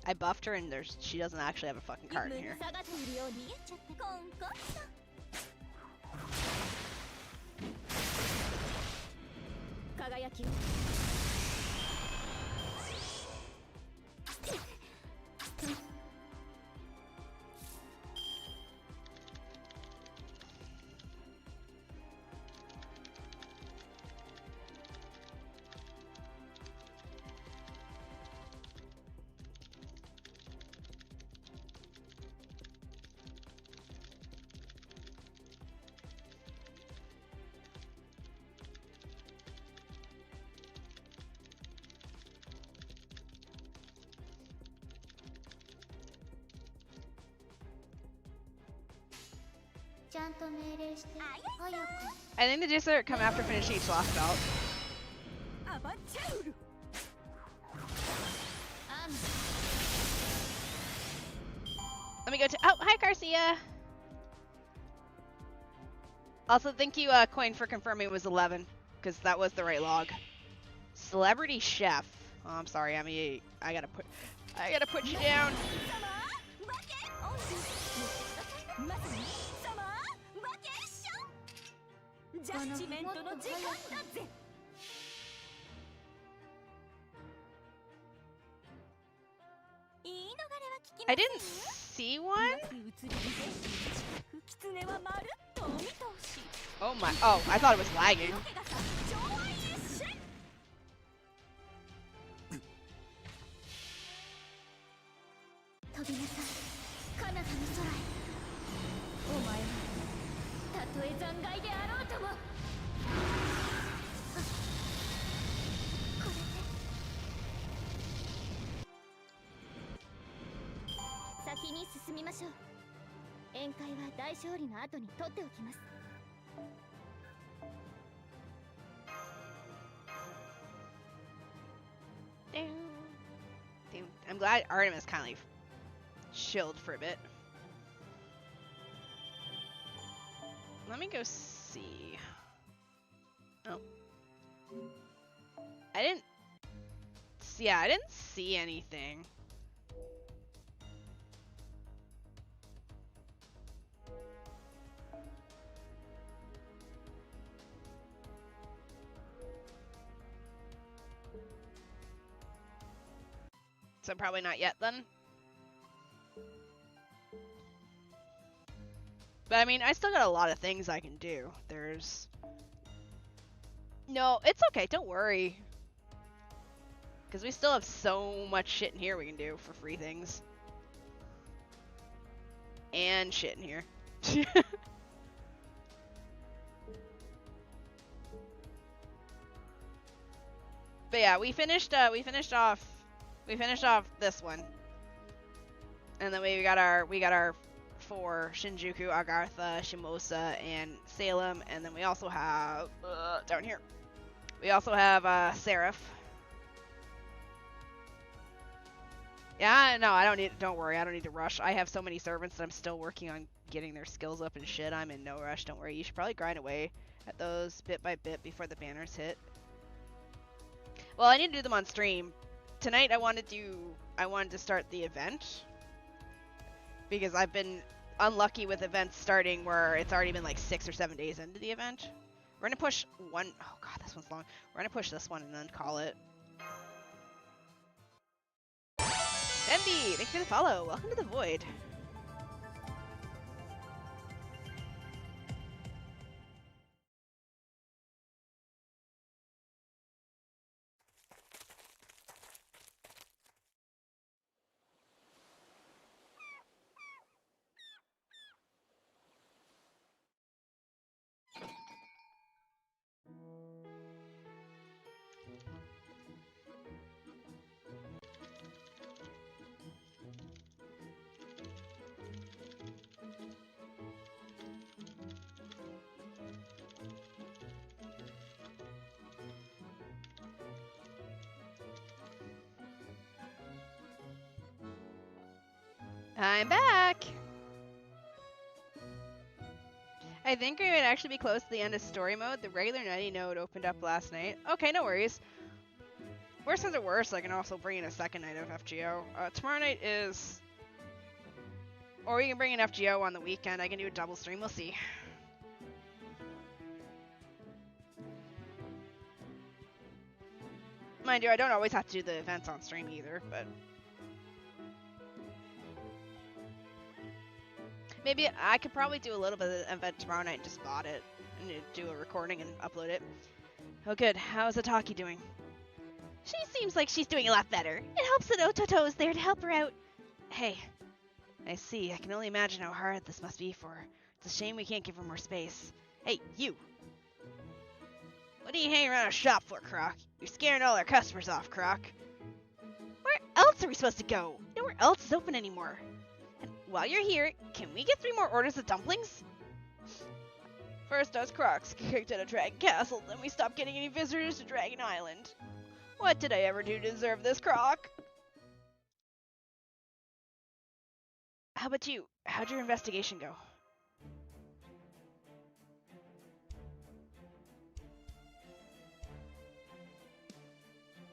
I buffed her and she doesn't actually have a fucking card in here. ちゃんと命令して早く I think the dessert come after finishing each lost belt. Let me go to. Oh, hi, Garcia. Also, thank you, Coin, for confirming it was 11, because that was the right log. Celebrity chef. Oh, I'm sorry, I gotta put you down. I didn't see one. Oh my! Oh, I thought it was lagging. I'm glad Artemis kind of like chilled for a bit. Let me go see. Oh. I didn't see anything. So probably not yet then. But I mean, I still got a lot of things I can do. No, it's okay, don't worry. Because we still have so much shit in here we can do for free things. And shit in here. But yeah, we finished off this one. And then we got our 4 Shinjuku, Agartha, Shimosa, and Salem, and then we also have down here. We also have Seraph. Yeah, no, don't worry, I don't need to rush. I have so many servants that I'm still working on getting their skills up and shit. I'm in no rush, don't worry. You should probably grind away at those bit by bit before the banners hit. Well, I need to do them on stream. Tonight I wanted to start the event because I've been unlucky with events starting where it's already been like 6 or 7 days into the event. We're gonna push one. Oh god, this one's long. We're gonna push this one and then call it. Envy, thank you for the follow. Welcome to the void. I'm back! I think we might actually be close to the end of story mode. The regular nutty node opened up last night. Okay, no worries. Worst comes to worst, I can also bring in a second night of FGO. Tomorrow night is... Or we can bring in FGO on the weekend. I can do a double stream, we'll see. Mind you, I don't always have to do the events on stream either, but... Maybe I could probably do a little bit of the event tomorrow night and just bot it. And do a recording and upload it. Oh good, how's Ataki doing? She seems like she's doing a lot better. It helps that Ototo is there to help her out. Hey, I see. I can only imagine how hard this must be for her. It's a shame we can't give her more space. Hey, you! What are you hanging around our shop for, Croc? You're scaring all our customers off, Croc. Where else are we supposed to go? Nowhere else is open anymore. And while you're here, can we get 3 more orders of dumplings? First us Crocs get kicked out of Dragon Castle, then we stopped getting any visitors to Dragon Island. What did I ever do to deserve this, Croc? How about you? How'd your investigation go?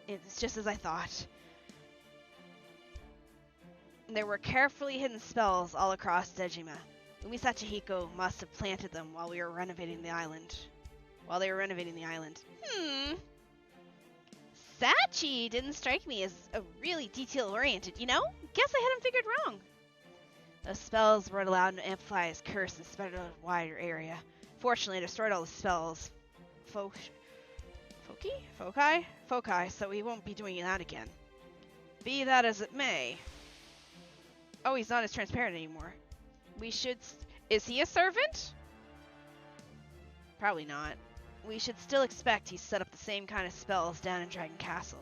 It's just as I thought. There were carefully hidden spells all across Dejima. Umisachi Hiko must have planted them while we were renovating the island. While they were renovating the island. Sachi didn't strike me as a really detail-oriented, you know? Guess I had him figured wrong. Those spells were allowed to amplify his curse and spread out a wider area. Fortunately, I destroyed all the spells. Foci, so we won't be doing that again. Be that as it may. Oh, he's not as transparent anymore. We should... Is he a servant? Probably not. We should still expect he's set up the same kind of spells down in Dragon Castle.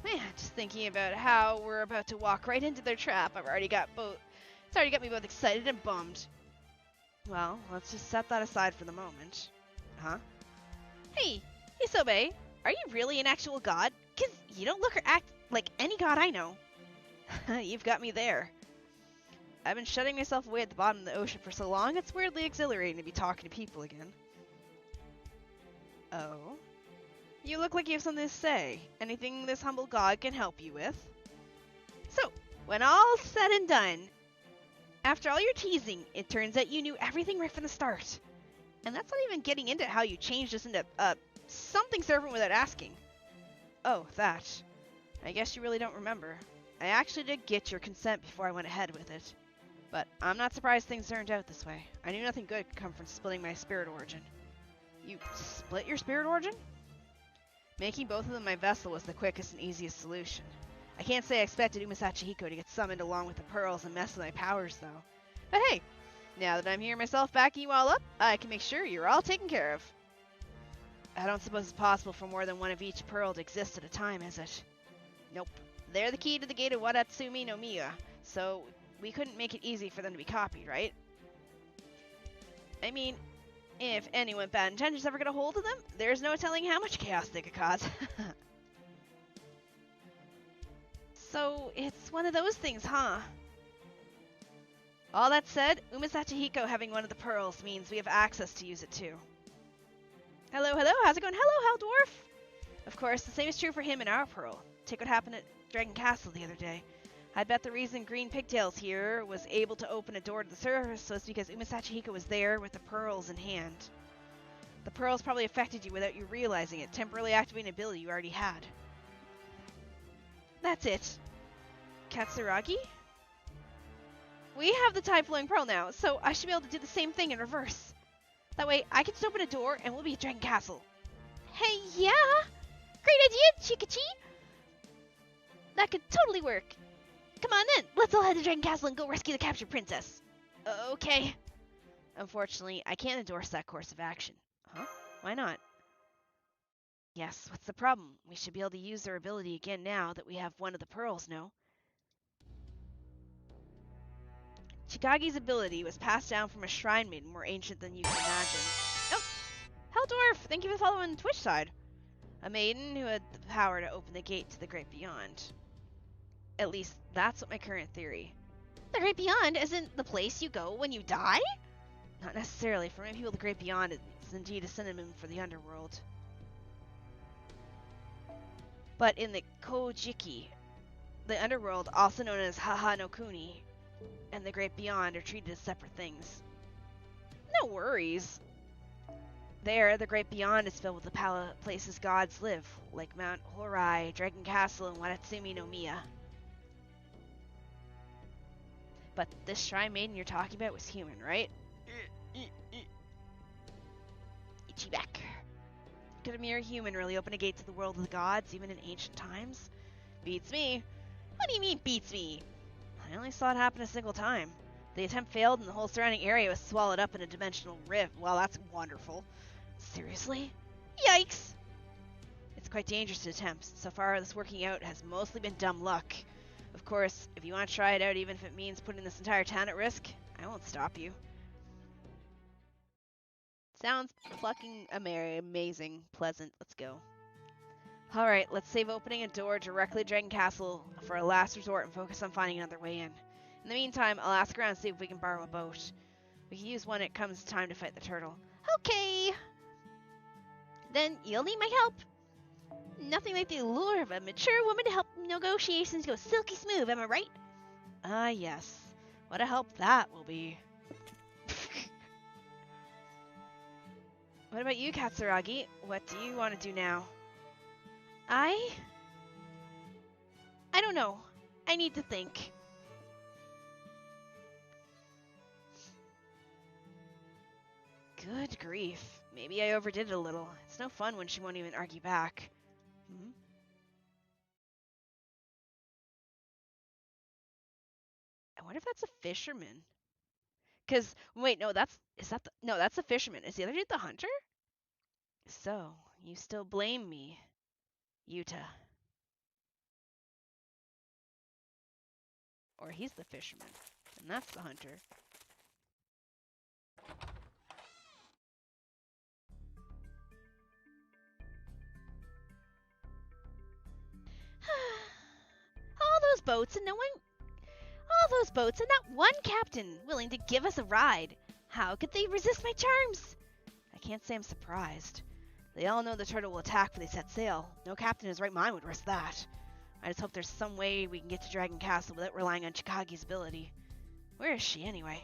Man, just thinking about how we're about to walk right into their trap, it's already got me both excited and bummed. Well, let's just set that aside for the moment. Huh? Hey, Isobe, are you really an actual god? 'Cause you don't look or act like any god I know. You've got me there. I've been shutting myself away at the bottom of the ocean for so long, it's weirdly exhilarating to be talking to people again. Oh? You look like you have something to say. Anything this humble god can help you with? So, when all's said and done, after all your teasing, it turns out you knew everything right from the start. And that's not even getting into how you changed us into, something servant without asking. Oh, that. I guess you really don't remember. I actually did get your consent before I went ahead with it. But I'm not surprised things turned out this way. I knew nothing good could come from splitting my spirit origin. You split your spirit origin? Making both of them my vessel was the quickest and easiest solution. I can't say I expected Umisachi Hiko to get summoned along with the pearls and mess with my powers, though. But hey, now that I'm here myself backing you all up, I can make sure you're all taken care of. I don't suppose it's possible for more than one of each pearl to exist at a time, is it? Nope. They're the key to the gate of Wadatsumi no Miya, so we couldn't make it easy for them to be copied, right? I mean, if anyone with bad intentions ever get a hold of them, there's no telling how much chaos they could cause. So, it's one of those things, huh? All that said, Umisachi Hiko having one of the pearls means we have access to use it too. Hello, how's it going? Hello, Hell Dwarf! Of course, the same is true for him and our pearl. Take what happened at Dragon Castle the other day. I bet the reason Green Pigtails here was able to open a door to the surface was because Umisachi Hiko was there with the pearls in hand. The pearls probably affected you without you realizing it, temporarily activating an ability you already had. That's it. Katsuragi? We have the Tide-Flowing Pearl now, so I should be able to do the same thing in reverse. That way, I can just open a door and we'll be at Dragon Castle. Hey, yeah! Great idea, Chikachi! That could totally work. Come on then, let's all head to Dragon Castle and go rescue the captured princess. Okay. Unfortunately, I can't endorse that course of action. Huh? Why not? Yes, what's the problem? We should be able to use their ability again now that we have one of the pearls, no? Chikagi's ability was passed down from a shrine maiden more ancient than you can imagine. Oh! Helldwarf, thank you for following the Twitch side. A maiden who had the power to open the gate to the great beyond. At least, that's what my current theory. The great beyond isn't the place you go when you die? Not necessarily. For many people, the great beyond is indeed a synonym for the underworld. But in the Kojiki, the underworld, also known as Haha no Kuni, and the great beyond are treated as separate things. No worries. There, the great beyond is filled with the places gods live, like Mount Horai, Dragon Castle, and Wadatsumi no Miya. But this shrine maiden you're talking about was human, right? Ichibak. Could a mere human really open a gate to the world of the gods, even in ancient times? Beats me. What do you mean, beats me? I only saw it happen a single time. The attempt failed and the whole surrounding area was swallowed up in a dimensional rift. Well, that's wonderful. Seriously? Yikes! It's quite dangerous to attempt. So far, this working out has mostly been dumb luck. Of course, if you want to try it out, even if it means putting this entire town at risk, I won't stop you. Sounds fucking amazing. Pleasant. Let's go. Alright, let's save opening a door directly to Dragon Castle for a last resort and focus on finding another way in. In the meantime, I'll ask around and see if we can borrow a boat. We can use one when it comes time to fight the turtle. Okay! Then you'll need my help. Nothing like the allure of a mature woman to help negotiations go silky smooth, am I right? Ah, yes. What a help that will be. What about you, Katsuragi? What do you want to do now? I don't know. I need to think. Good grief. Maybe I overdid it a little. It's no fun when she won't even argue back. Hmm? I wonder if that's a fisherman. Cause wait, no, that's the fisherman. Is the other dude the hunter? So you still blame me, Yuta? Or he's the fisherman, and that's the hunter. All those boats and not one captain willing to give us a ride. How could they resist my charms? I can't say I'm surprised. They all know the turtle will attack when they set sail. No captain in his right mind would risk that. I just hope there's some way we can get to Dragon Castle without relying on Chikagi's ability. Where is she anyway?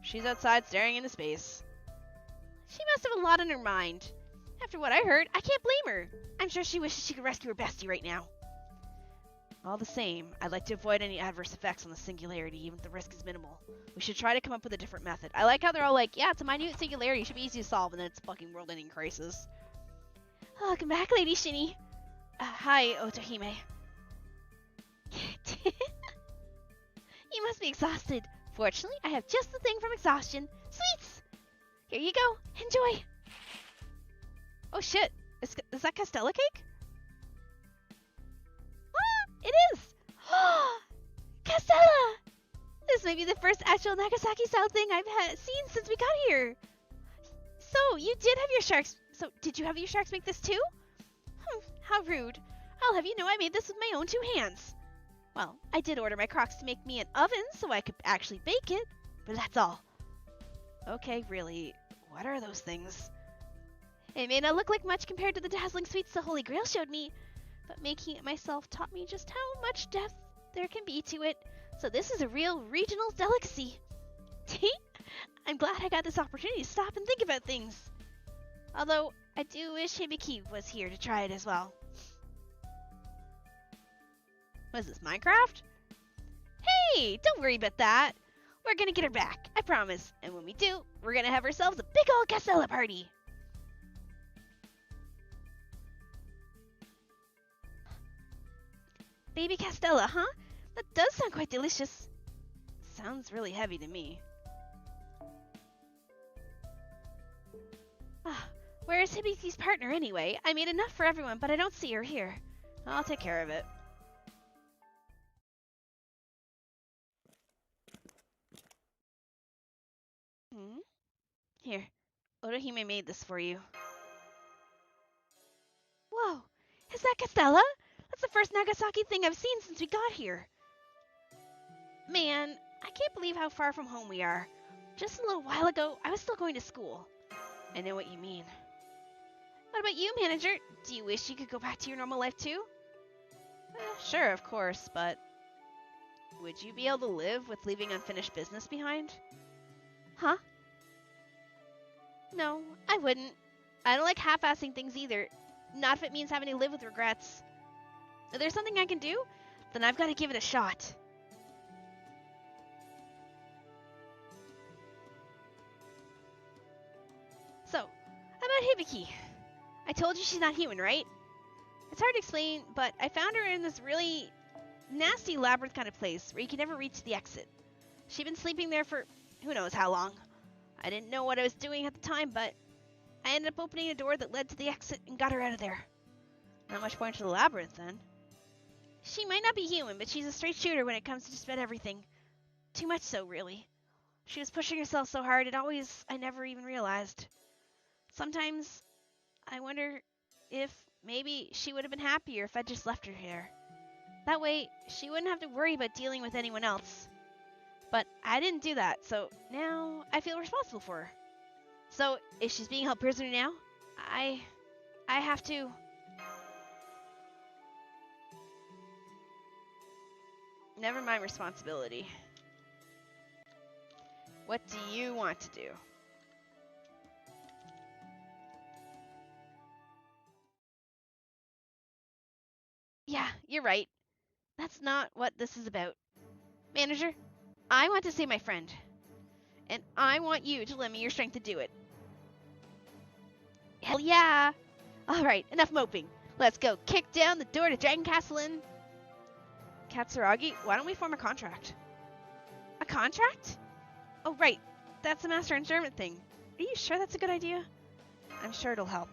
She's outside staring into space. She must have a lot on her mind. After what I heard, I can't blame her. I'm sure she wishes she could rescue her bestie right now. All the same, I'd like to avoid any adverse effects on the singularity, even if the risk is minimal. We should try to come up with a different method. I like how they're all like, yeah, it's a minute singularity, should be easy to solve, and then it's fucking world-ending crisis. Welcome back, Lady Shini. Hi, Otohime. You must be exhausted. Fortunately, I have just the thing from exhaustion. Sweets! Here you go. Enjoy. Oh shit. Is that Castella cake? It is! Castella! This may be the first actual Nagasaki-style thing I've seen since we got here. So, you did have your sharks... So, did you have your sharks make this too? How rude. I'll have you know I made this with my own 2 hands. Well, I did order my crocs to make me an oven so I could actually bake it, but that's all. Okay, really, what are those things? It may not look like much compared to the dazzling sweets the Holy Grail showed me, but making it myself taught me just how much depth there can be to it, so this is a real regional delicacy. I'm glad I got this opportunity to stop and think about things. Although, I do wish Hibiki was here to try it as well. What is this, Minecraft? Hey, don't worry about that. We're gonna get her back, I promise. And when we do, we're gonna have ourselves a big old Castella party. Baby Castella, huh? That does sound quite delicious. Sounds really heavy to me. Where is Hibiki's partner anyway? I made enough for everyone, but I don't see her here. I'll take care of it. Here, Otohime made this for you. Whoa, is that Castella? That's the first Nagasaki thing I've seen since we got here. Man, I can't believe how far from home we are. Just a little while ago, I was still going to school. I know what you mean. What about you, manager? Do you wish you could go back to your normal life too? Sure, of course, but... would you be able to live with leaving unfinished business behind? Huh? No, I wouldn't. I don't like half-assing things either. Not if it means having to live with regrets. If there's something I can do, then I've got to give it a shot. So, about Hibiki. I told you she's not human, right? It's hard to explain, but I found her in this really nasty labyrinth kind of place where you can never reach the exit. She'd been sleeping there for who knows how long. I didn't know what I was doing at the time, but I ended up opening a door that led to the exit and got her out of there. Not much point to the labyrinth, then. She might not be human, but she's a straight shooter when it comes to just about everything. Too much so, really. She was pushing herself so hard, I never even realized. Sometimes I wonder if maybe she would have been happier if I just left her here. That way, she wouldn't have to worry about dealing with anyone else. But I didn't do that, so now I feel responsible for her. So, if she's being held prisoner now, I have to... Never mind responsibility. What do you want to do? Yeah, you're right. That's not what this is about. Manager, I want to save my friend. And I want you to lend me your strength to do it. Hell yeah! Alright, enough moping. Let's go kick down the door to Dragon Castle and... Katsuragi, why don't we form a contract? A contract? Oh, right. That's the master instrument thing. Are you sure that's a good idea? I'm sure it'll help.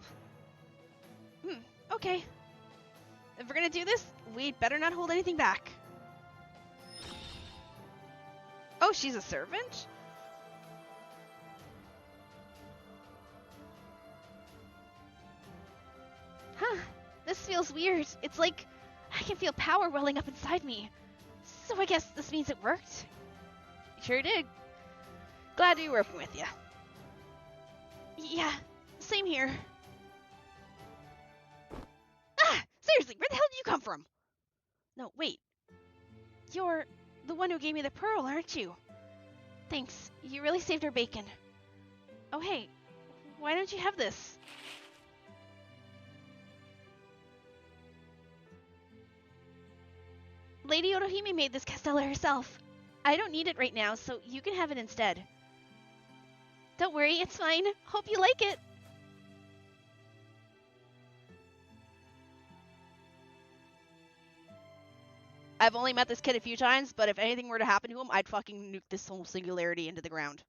Okay. If we're gonna do this, we'd better not hold anything back. Oh, she's a servant? Huh. This feels weird. It's like I can feel power welling up inside me. So I guess this means it worked? Sure did. Glad to be working with you. Yeah, same here. Ah! Seriously, where the hell did you come from? No, wait. You're the one who gave me the pearl, aren't you? Thanks. You really saved our bacon. Oh, hey. Why don't you have this? Lady Otohime made this castella herself. I don't need it right now, so you can have it instead. Don't worry, it's fine. Hope you like it. I've only met this kid a few times, but if anything were to happen to him, I'd fucking nuke this whole singularity into the ground.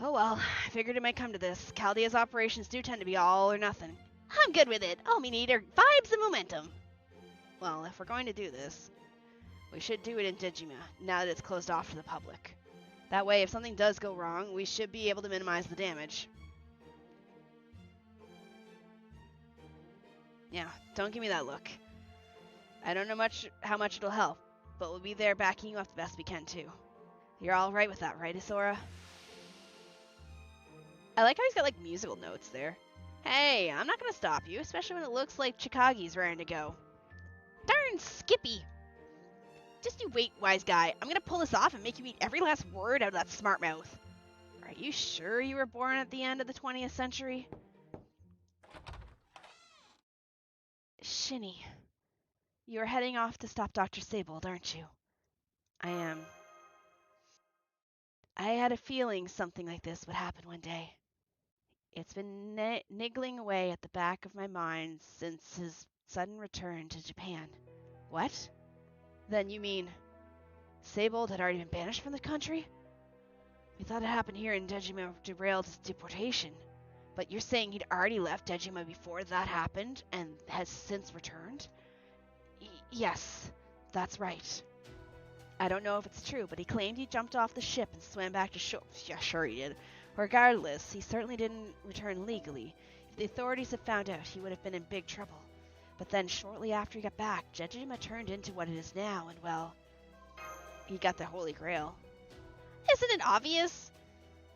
Oh well, I figured it might come to this. Chaldea's operations do tend to be all or nothing. I'm good with it. All we need are vibes and momentum. Well, if we're going to do this, we should do it in Dejima, now that it's closed off to the public. That way, if something does go wrong, we should be able to minimize the damage. Yeah, don't give me that look. I don't know how much it'll help, but we'll be there backing you up the best we can, too. You're all right with that, right, Isora? I like how he's got, like, musical notes there. Hey, I'm not gonna stop you, especially when it looks like Chikagi's raring to go. Darn Skippy! Just you wait, wise guy. I'm gonna pull this off and make you eat every last word out of that smart mouth. Are you sure you were born at the end of the 20th century? Shini, you're heading off to stop Dr. Sable, aren't you? I am. I had a feeling something like this would happen one day. It's been niggling away at the back of my mind since his sudden return to Japan. What? Then you mean Sable had already been banished from the country? We thought it happened here in Dejima derailed his deportation. But you're saying he'd already left Dejima before that happened and has since returned? Yes, that's right. I don't know if it's true, but he claimed he jumped off the ship and swam back to shore. Yeah, sure he did. Regardless, he certainly didn't return legally. If the authorities had found out, he would have been in big trouble. But then, shortly after he got back, Dejima turned into what it is now, and well, he got the Holy Grail. Isn't it obvious?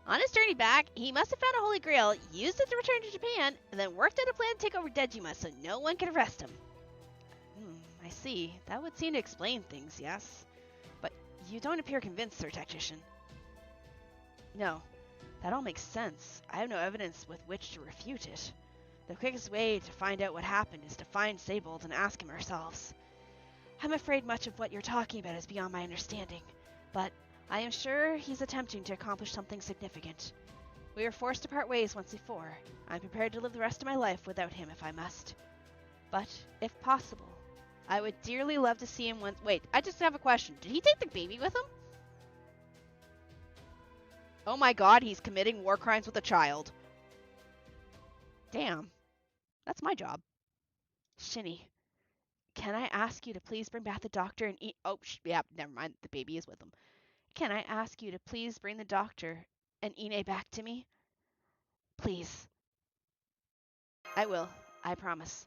On his journey back, he must have found a Holy Grail, used it to return to Japan, and then worked out a plan to take over Dejima so no one could arrest him. I see. That would seem to explain things, yes? But you don't appear convinced, Sir Tactician. No. That all makes sense. I have no evidence with which to refute it. The quickest way to find out what happened is to find Sable and ask him ourselves. I'm afraid much of what you're talking about is beyond my understanding, but I am sure he's attempting to accomplish something significant. We were forced to part ways once before. I'm prepared to live the rest of my life without him if I must. But, if possible, I would dearly love to see him once— Wait, I just have a question. Did he take the baby with him? Oh my god, he's committing war crimes with a child. Damn. That's my job. Shini, can I ask you to please bring back the doctor and eat... Oh, yeah, never mind. The baby is with him. Can I ask you to please bring the doctor and Ine back to me? Please. I will. I promise.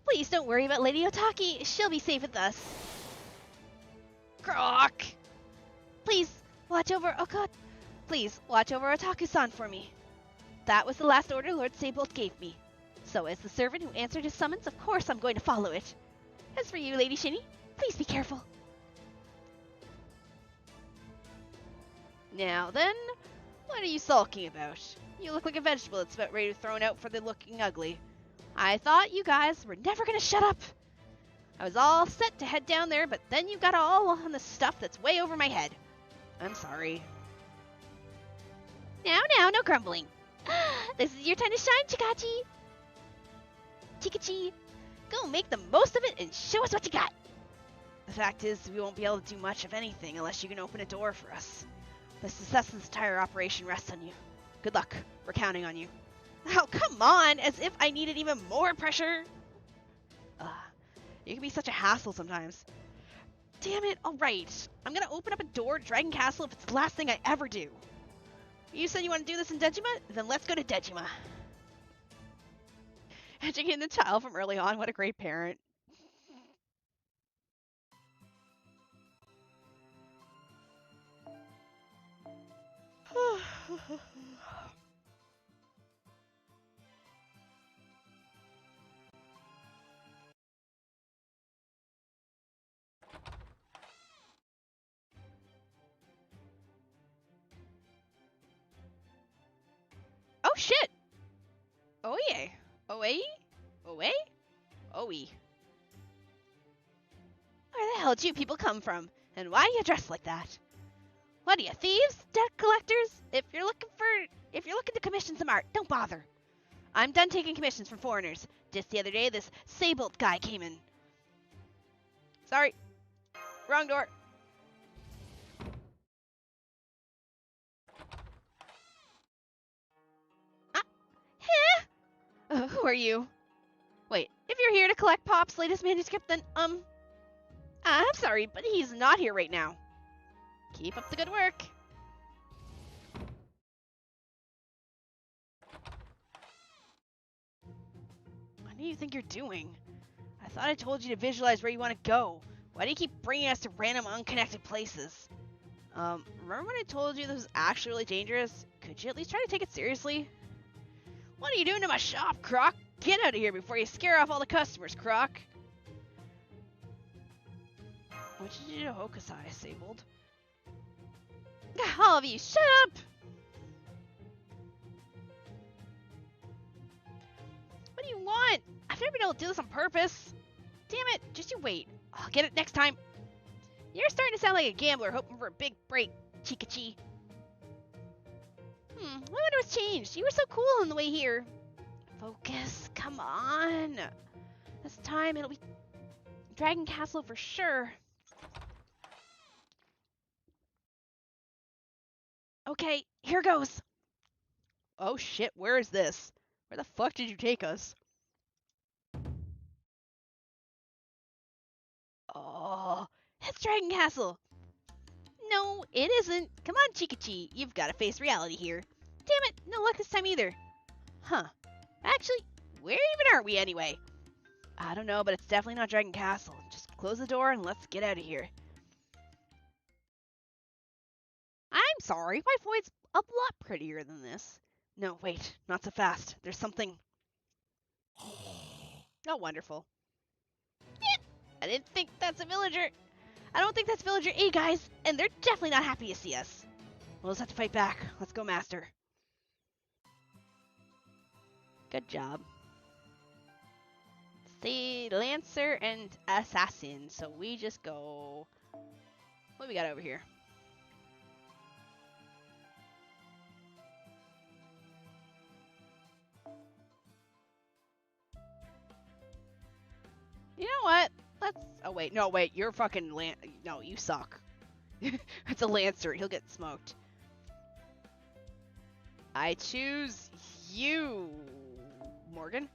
Please don't worry about Lady Otaki. She'll be safe with us. Croc! Please, watch over... Oh god. Please, watch over Otaku-san for me. That was the last order Lord Saybolt gave me. So as the servant who answered his summons, of course I'm going to follow it. As for you, Lady Shini, please be careful. Now then, what are you sulking about? You look like a vegetable that's about ready to be thrown out for the looking ugly. I thought you guys were never gonna shut up. I was all set to head down there, but then you got all on the stuff that's way over my head. I'm sorry. Now, no grumbling. This is your time to shine, Chikachi. Chikachi, go make the most of it and show us what you got. The fact is, we won't be able to do much of anything unless you can open a door for us. The success of this entire operation rests on you. Good luck. We're counting on you. Oh, come on! As if I needed even more pressure! You can be such a hassle sometimes. Damn it, alright. I'm gonna open up a door to Dragon Castle if it's the last thing I ever do. You said you want to do this in Dejima? Then let's go to Dejima. Educating the child from early on, what a great parent. Oh shit! Oh yeah. Oe? Oe? Oe. Where the hell do you people come from? And why do you dress like that? What are you, thieves? Debt collectors? If you're looking to commission some art, don't bother. I'm done taking commissions from foreigners. Just the other day, this Saybolt guy came in. Sorry. Wrong door. Who are you? Wait, if you're here to collect Pop's latest manuscript, then, I'm sorry, but he's not here right now. Keep up the good work. What do you think you're doing? I thought I told you to visualize where you want to go. Why do you keep bringing us to random, unconnected places? Remember when I told you this was actually really dangerous? Could you at least try to take it seriously? What are you doing to my shop, Croc? Get out of here before you scare off all the customers, Croc. What did you do to Hokusai, Saybolt? All of you, shut up! What do you want? I've never been able to do this on purpose. Damn it, just you wait. I'll get it next time. You're starting to sound like a gambler hoping for a big break, Chikachi. I wonder what's changed. You were so cool on the way here. Focus, come on. This time it'll be Dragon Castle for sure. Okay, here goes. Oh shit, where is this? Where the fuck did you take us? Oh, it's Dragon Castle. No, it isn't. Come on, Chikachi. You've got to face reality here. Damn it, no luck this time either. Huh. Actually, where even are we anyway? I don't know, but it's definitely not Dragon Castle. Just close the door and let's get out of here. I'm sorry, my voice a lot prettier than this. No, wait, not so fast. There's something... Oh, wonderful. I didn't think that's a villager. I don't think that's villager A, guys, and they're definitely not happy to see us. We'll just have to fight back. Let's go, Master. Good job. Say Lancer and Assassin, so we just go... What do we got over here? You know what? let's... Oh, wait. No, wait. You're fucking No, you suck. It's a Lancer. He'll get smoked. I choose you, Morgan.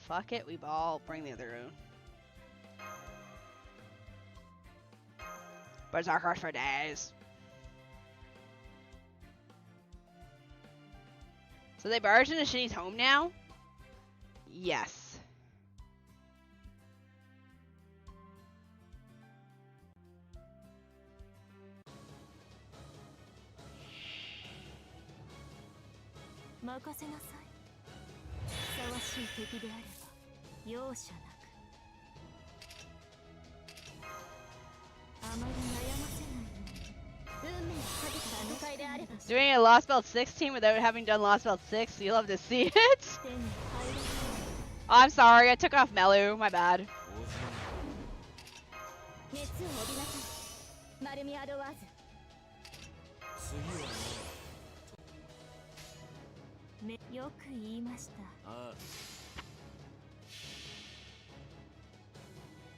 Fuck it. We all bring the other rune. Berserker for days. So they barged into Shini's home now? Yes. Doing a Lost Belt 6 team without having done Lost Belt 6, you'll love to see it. Oh, I'm sorry, I took off Melu, my bad.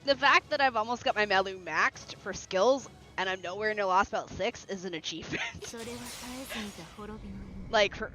The fact that I've almost got my Melu maxed for skills and I'm nowhere near Lost Belt 6 is an achievement. Like, for...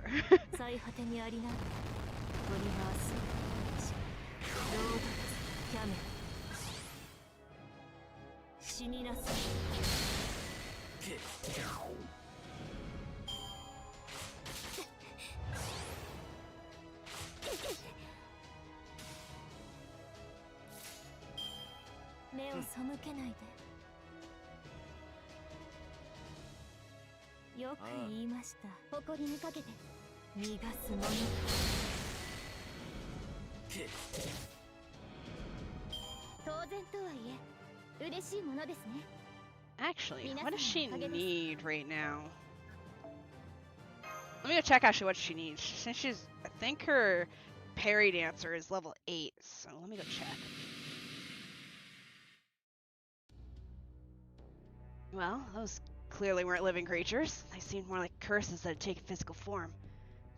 Actually, what does she need right now? Let me go check actually what she needs. Since she's, I think her parry dancer is level 8, so let me go check. Well, those clearly weren't living creatures. They seemed more like curses that had taken physical form.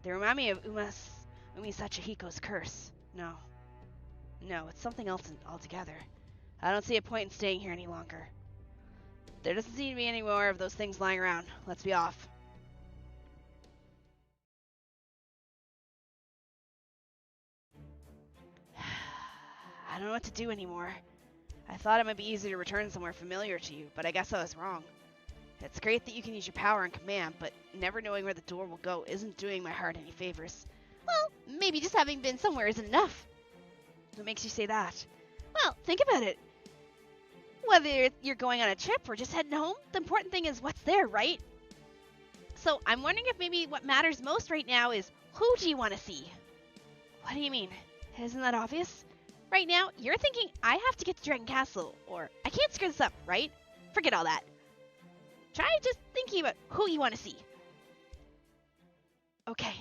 They remind me of Umi Sachihiko's curse. No, it's something else altogether. I don't see a point in staying here any longer. There doesn't seem to be any more of those things lying around. Let's be off. I don't know what to do anymore. I thought it might be easy to return somewhere familiar to you, but I guess I was wrong. It's great that you can use your power and command, but never knowing where the door will go isn't doing my heart any favors. Well, maybe just having been somewhere isn't enough. What makes you say that? Well, think about it. Whether you're going on a trip or just heading home, the important thing is what's there, right? So I'm wondering if maybe what matters most right now is who do you want to see? What do you mean? Isn't that obvious? Right now, you're thinking I have to get to Dragon Castle, or I can't screw this up, right? Forget all that. Try just thinking about who you want to see. Okay.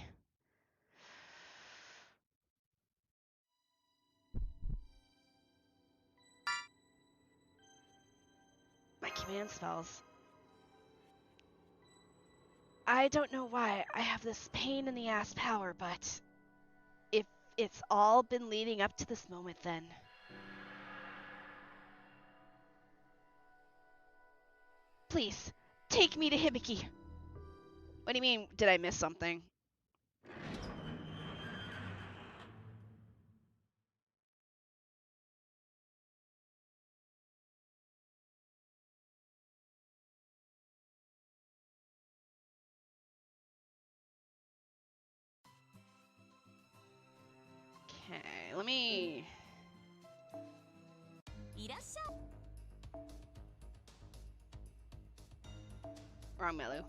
My command spells. I don't know why I have this pain in the ass power, but if it's all been leading up to this moment, then... Please, take me to Hibiki. What do you mean, did I miss something? Okay, let me... Wrong Melu.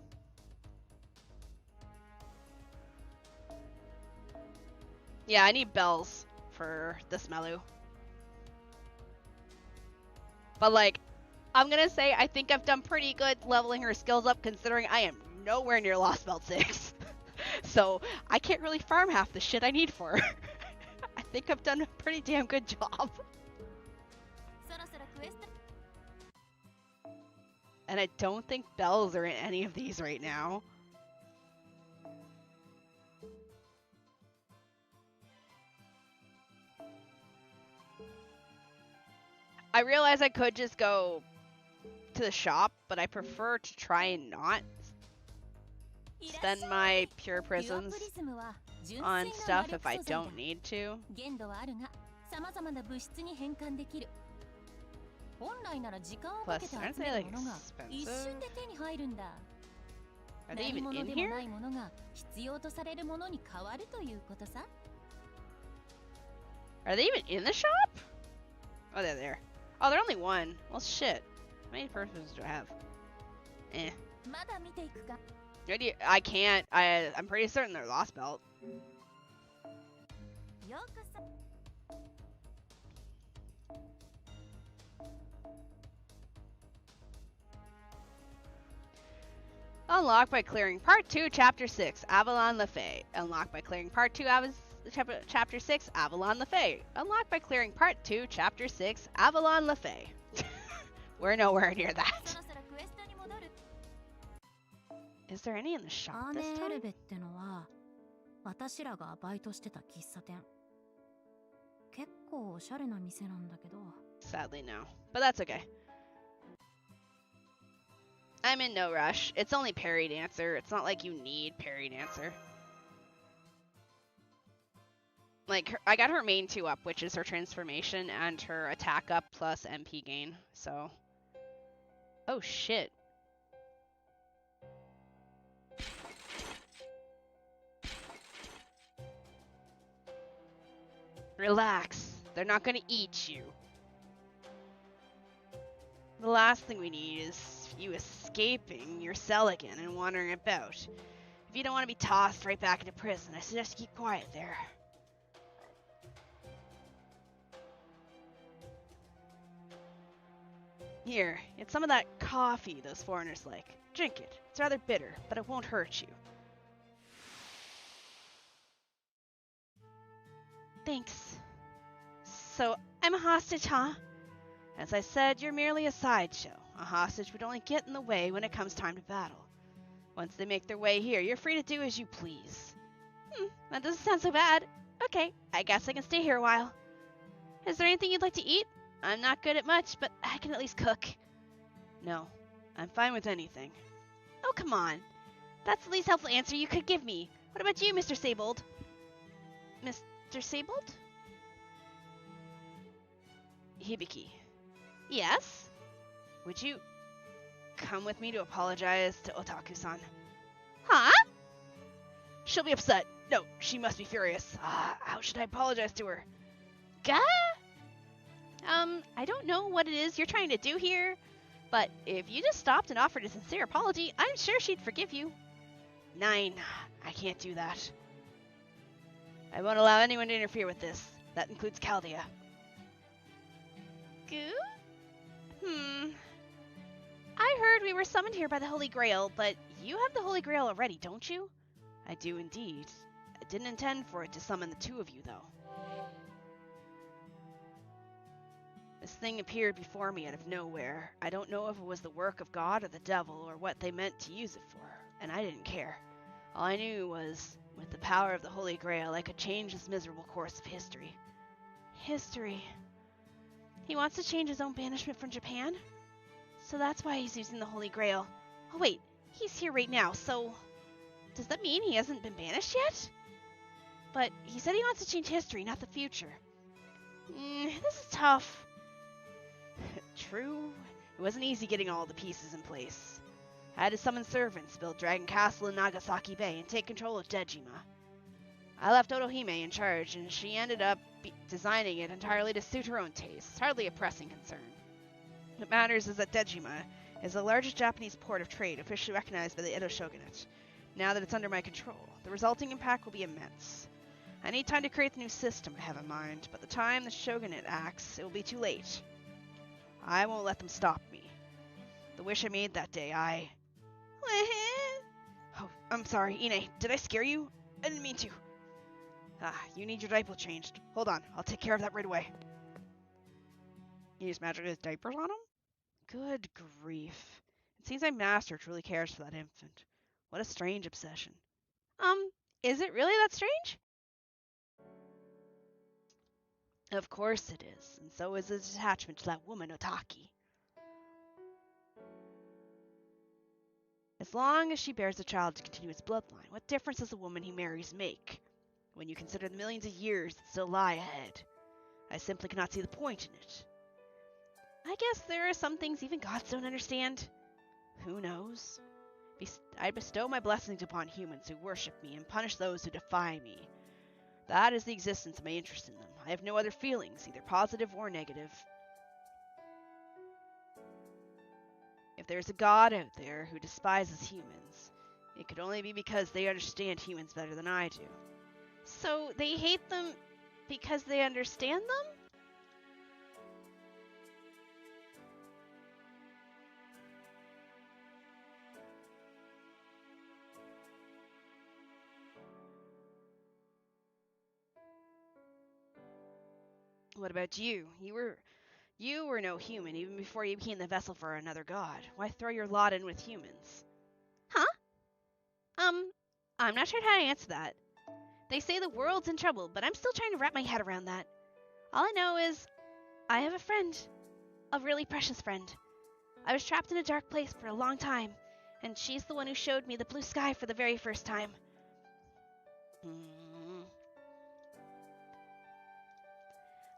Yeah, I need bells for this Melu. But like, I'm gonna say I think I've done pretty good leveling her skills up considering I am nowhere near Lost Belt 6. So I can't really farm half the shit I need for her. I think I've done a pretty damn good job. And I don't think bells are in any of these right now. I realize I could just go to the shop, but I prefer to try and not spend my pure ピュア prisms プリズムは純 on 粋な stuff 魔 if I 力素材だ don't need to. 限度はあるが様々な物質に変換できる本来なら時間をか Plus, けて aren't 集 they め like るものが一 expensive? 瞬で手に入るんだ Are they 何 even 者 in でも here? ないものが必要とされるものに変わるということさ Are they even in the shop? Oh, they're there. Oh, they're only one. Well, shit. How many persons do I have? Eh. まだ見ていくか I can't. I'm pretty certain they're lost belt. ようこそ Unlocked by clearing Part 2, Chapter 6, Avalon Lefay. Unlocked by clearing Part 2, Chapter 6, Avalon Lefay. Unlocked by clearing Part 2, Chapter 6, Avalon Lefay. We're nowhere near そ that. ろそろクエストに戻る Is there any in the ア shop ーネ this ーエル time? ベってのは私らがバイトしてた喫茶店結構おしゃれな店なんだけど Sadly, no. But that's okay. I'm in no rush. It's only parry dancer. It's not like you need parry dancer. Like, I got her main 2 up, which is her transformation and her attack up plus MP gain, so... Oh, shit. Relax. They're not gonna eat you. The last thing we need is you escaping your cell again and wandering about. If you don't want to be tossed right back into prison, I suggest you keep quiet there. Here, it's some of that coffee those foreigners like. Drink it. It's rather bitter, but it won't hurt you. Thanks. So, I'm a hostage, huh? As I said, you're merely a sideshow. A hostage would only get in the way when it comes time to battle. Once they make their way here, you're free to do as you please. That doesn't sound so bad. Okay, I guess I can stay here a while. Is there anything you'd like to eat? I'm not good at much, but I can at least cook. No, I'm fine with anything. Oh, come on. That's the least helpful answer you could give me. What about you, Mr. Saybold? Mr. Saybold? Hibiki. Yes? Would you come with me to apologize to Otaku-san? Huh? She'll be upset. No, she must be furious. How should I apologize to her? Gah? I don't know what it is you're trying to do here, but if you just stopped and offered a sincere apology, I'm sure she'd forgive you. 9. I can't do that. I won't allow anyone to interfere with this. That includes Chaldea. Goo? I heard we were summoned here by the Holy Grail, but you have the Holy Grail already, don't you? I do indeed. I didn't intend for it to summon the 2 of you, though. This thing appeared before me out of nowhere. I don't know if it was the work of God or the devil or what they meant to use it for, and I didn't care. All I knew was, with the power of the Holy Grail, I could change this miserable course of history. History. He wants to change his own banishment from Japan? So that's why he's using the Holy Grail. Oh wait, he's here right now, so... Does that mean he hasn't been banished yet? But he said he wants to change history, not the future. This is tough. True, it wasn't easy getting all the pieces in place. I had to summon servants, build Dragon Castle in Nagasaki Bay, and take control of Dejima. I left Otohime in charge, and she ended up designing it entirely to suit her own tastes. Hardly a pressing concern. What matters is that Dejima is the largest Japanese port of trade officially recognized by the Edo Shogunate. Now that it's under my control, the resulting impact will be immense. I need time to create the new system I have in mind, but the time the Shogunate acts, it will be too late. I won't let them stop me. The wish I made that day, Oh, I'm sorry, Ine. Did I scare you? I didn't mean to. You need your diaper changed. Hold on, I'll take care of that right away. You use magically diapers on him? Good grief. It seems my master truly cares for that infant. What a strange obsession. Is it really that strange? Of course it is, and so is his attachment to that woman Otaki. As long as she bears a child to continue his bloodline, what difference does the woman he marries make? When you consider the millions of years that still lie ahead, I simply cannot see the point in it. I guess there are some things even gods don't understand. Who knows? I bestow my blessings upon humans who worship me and punish those who defy me. That is the existence of my interest in them. I have no other feelings, either positive or negative. If there's a god out there who despises humans, it could only be because they understand humans better than I do. So they hate them because they understand them? What about you? You were no human even before you became the vessel for another god. Why throw your lot in with humans? Huh? I'm not sure how to answer that. They say the world's in trouble, but I'm still trying to wrap my head around that. All I know is I have a friend. A really precious friend. I was trapped in a dark place for a long time, and she's the one who showed me the blue sky for the very first time.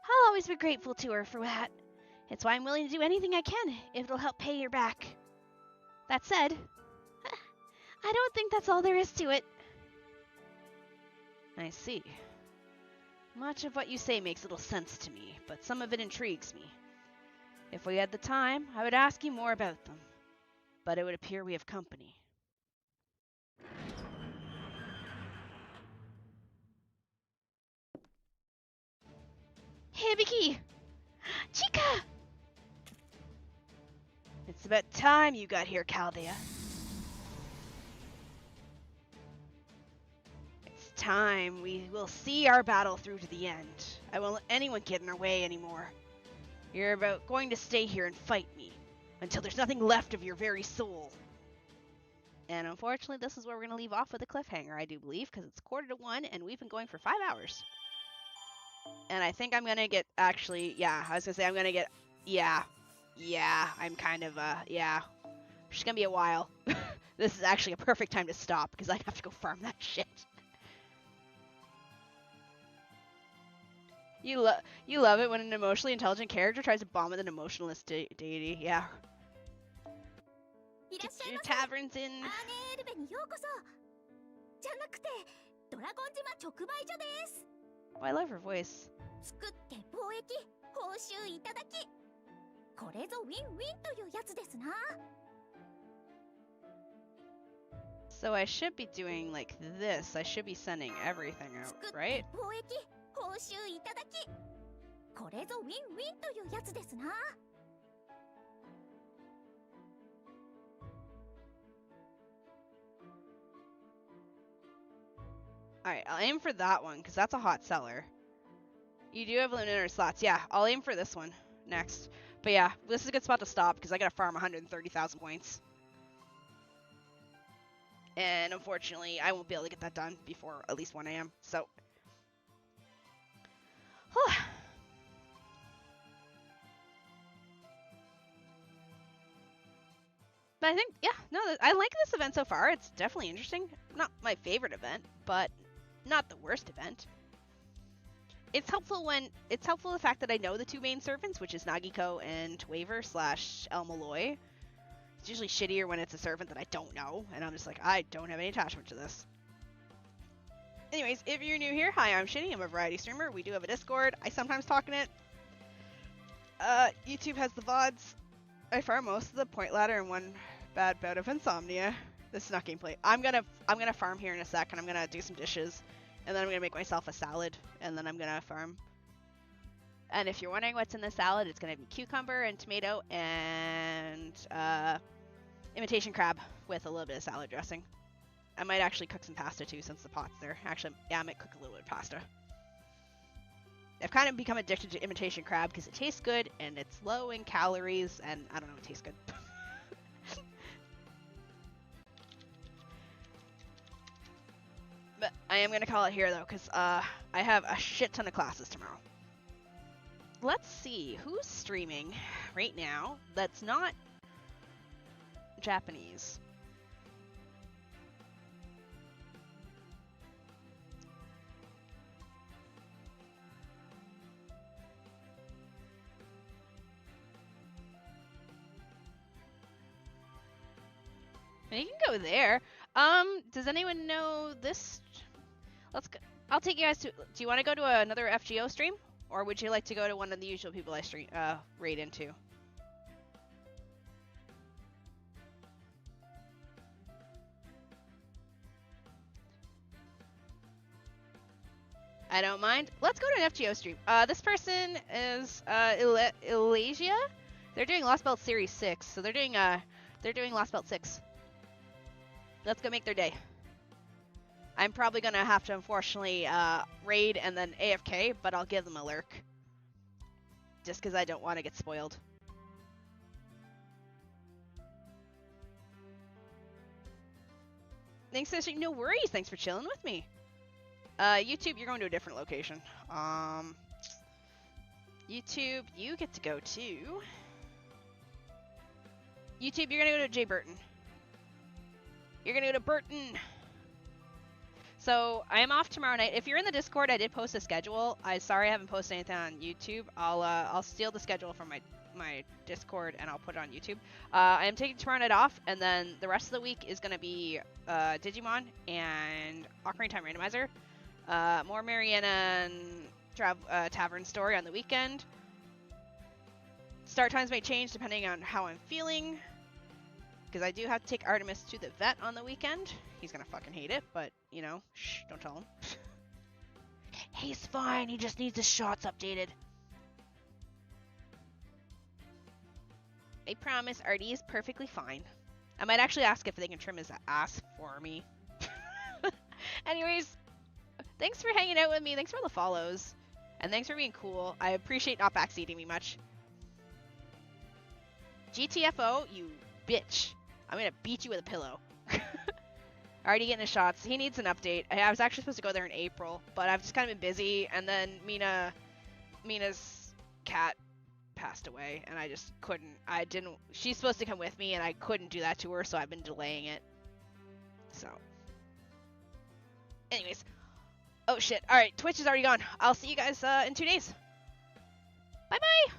I'll always be grateful to her for that. It's why I'm willing to do anything I can if it'll help pay her back. That said, I don't think that's all there is to it. I see. Much of what you say makes little sense to me, but some of it intrigues me. If we had the time, I would ask you more about them. But it would appear we have company. Hibiki! Chica! It's about time you got here, Chaldea. It's time we will see our battle through to the end. I won't let anyone get in our way anymore. You're going to stay here and fight me until there's nothing left of your very soul. And unfortunately, this is where we're going to leave off with a cliffhanger, I do believe, because it's 1:45 and we've been going for 5 hours. And I think I'm going to get, actually, yeah, I was going to say I'm going to get, yeah, I'm kind of, yeah. It's going to be a while. This is actually a perfect time to stop, because I have to go farm that shit. You love it when an emotionally intelligent character tries to bomb with an emotionless deity, yeah. Get your taverns in. Oh, I love her voice. So I should be doing like this. I should be sending everything out, right? Alright, I'll aim for that one, because that's a hot seller. You do have limited slots. Yeah, I'll aim for this one next. But yeah, this is a good spot to stop, because I gotta farm 130,000 points. And unfortunately, I won't be able to get that done before at least 1 AM, so... But I think, yeah, no, I like this event so far. It's definitely interesting. Not my favorite event, but not the worst event. It's helpful the fact that I know the 2 main servants, which is Nagiko and Waver / El Malloy. It's usually shittier when it's a servant that I don't know, and I'm just like, I don't have any attachment to this. Anyways, if you're new here, hi, I'm Shini. I'm a variety streamer. We do have a Discord. I sometimes talk in it. YouTube has the VODs. I farm most of the point ladder in one bad bout of insomnia. This is not gameplay. I'm gonna farm here in a sec, and I'm gonna do some dishes, and then I'm gonna make myself a salad, and then I'm gonna farm. And if you're wondering what's in the salad, it's gonna be cucumber and tomato and imitation crab with a little bit of salad dressing. I might actually cook some pasta too, since the pot's there. Actually, yeah, I might cook a little bit of pasta. I've kind of become addicted to imitation crab because it tastes good and it's low in calories, and I don't know, it tastes good. But I am going to call it here though, because I have a shit ton of classes tomorrow. let's see who's streaming right now that's not Japanese. You can go there. Does anyone know this? Let's go. I'll take you guys to. Do you want to go to another FGO stream, or would you like to go to one of the usual people I stream raid into? I don't mind. Let's go to an FGO stream. This person is Elasia. They're doing Lost Belt Series 6, so they're doing Lost Belt 6. Let's go make their day. I'm probably gonna have to unfortunately raid and then AFK, but I'll give them a lurk. Just because I don't want to get spoiled. Thanks for no worries. Thanks for chilling with me. YouTube, you're going to a different location. YouTube, you get to go to. YouTube, you're gonna go to Jay Burton. You're gonna go to Burton. So I am off tomorrow night. If you're in the Discord, I did post a schedule. Sorry I haven't posted anything on YouTube. I'll steal the schedule from my Discord and I'll put it on YouTube. I am taking tomorrow night off, and then the rest of the week is gonna be Digimon and Ocarina of Time Randomizer. More Mariana and Tavern Story on the weekend. Start times may change depending on how I'm feeling, because I do have to take Artemis to the vet on the weekend. He's gonna fucking hate it, but, you know, shh, don't tell him. He's fine, he just needs his shots updated. I promise, Artie is perfectly fine. I might actually ask if they can trim his ass for me. Anyways, thanks for hanging out with me, thanks for all the follows, and thanks for being cool. I appreciate not backseating me much. GTFO, you bitch. I'm gonna beat you with a pillow. Already getting his shots. He needs an update. I was actually supposed to go there in April, but I've just kind of been busy, and then Mina's cat passed away, and I just couldn't. She's supposed to come with me, and I couldn't do that to her, so I've been delaying it. So. Anyways. Oh shit. Alright, Twitch is already gone. I'll see you guys in 2 days. Bye bye!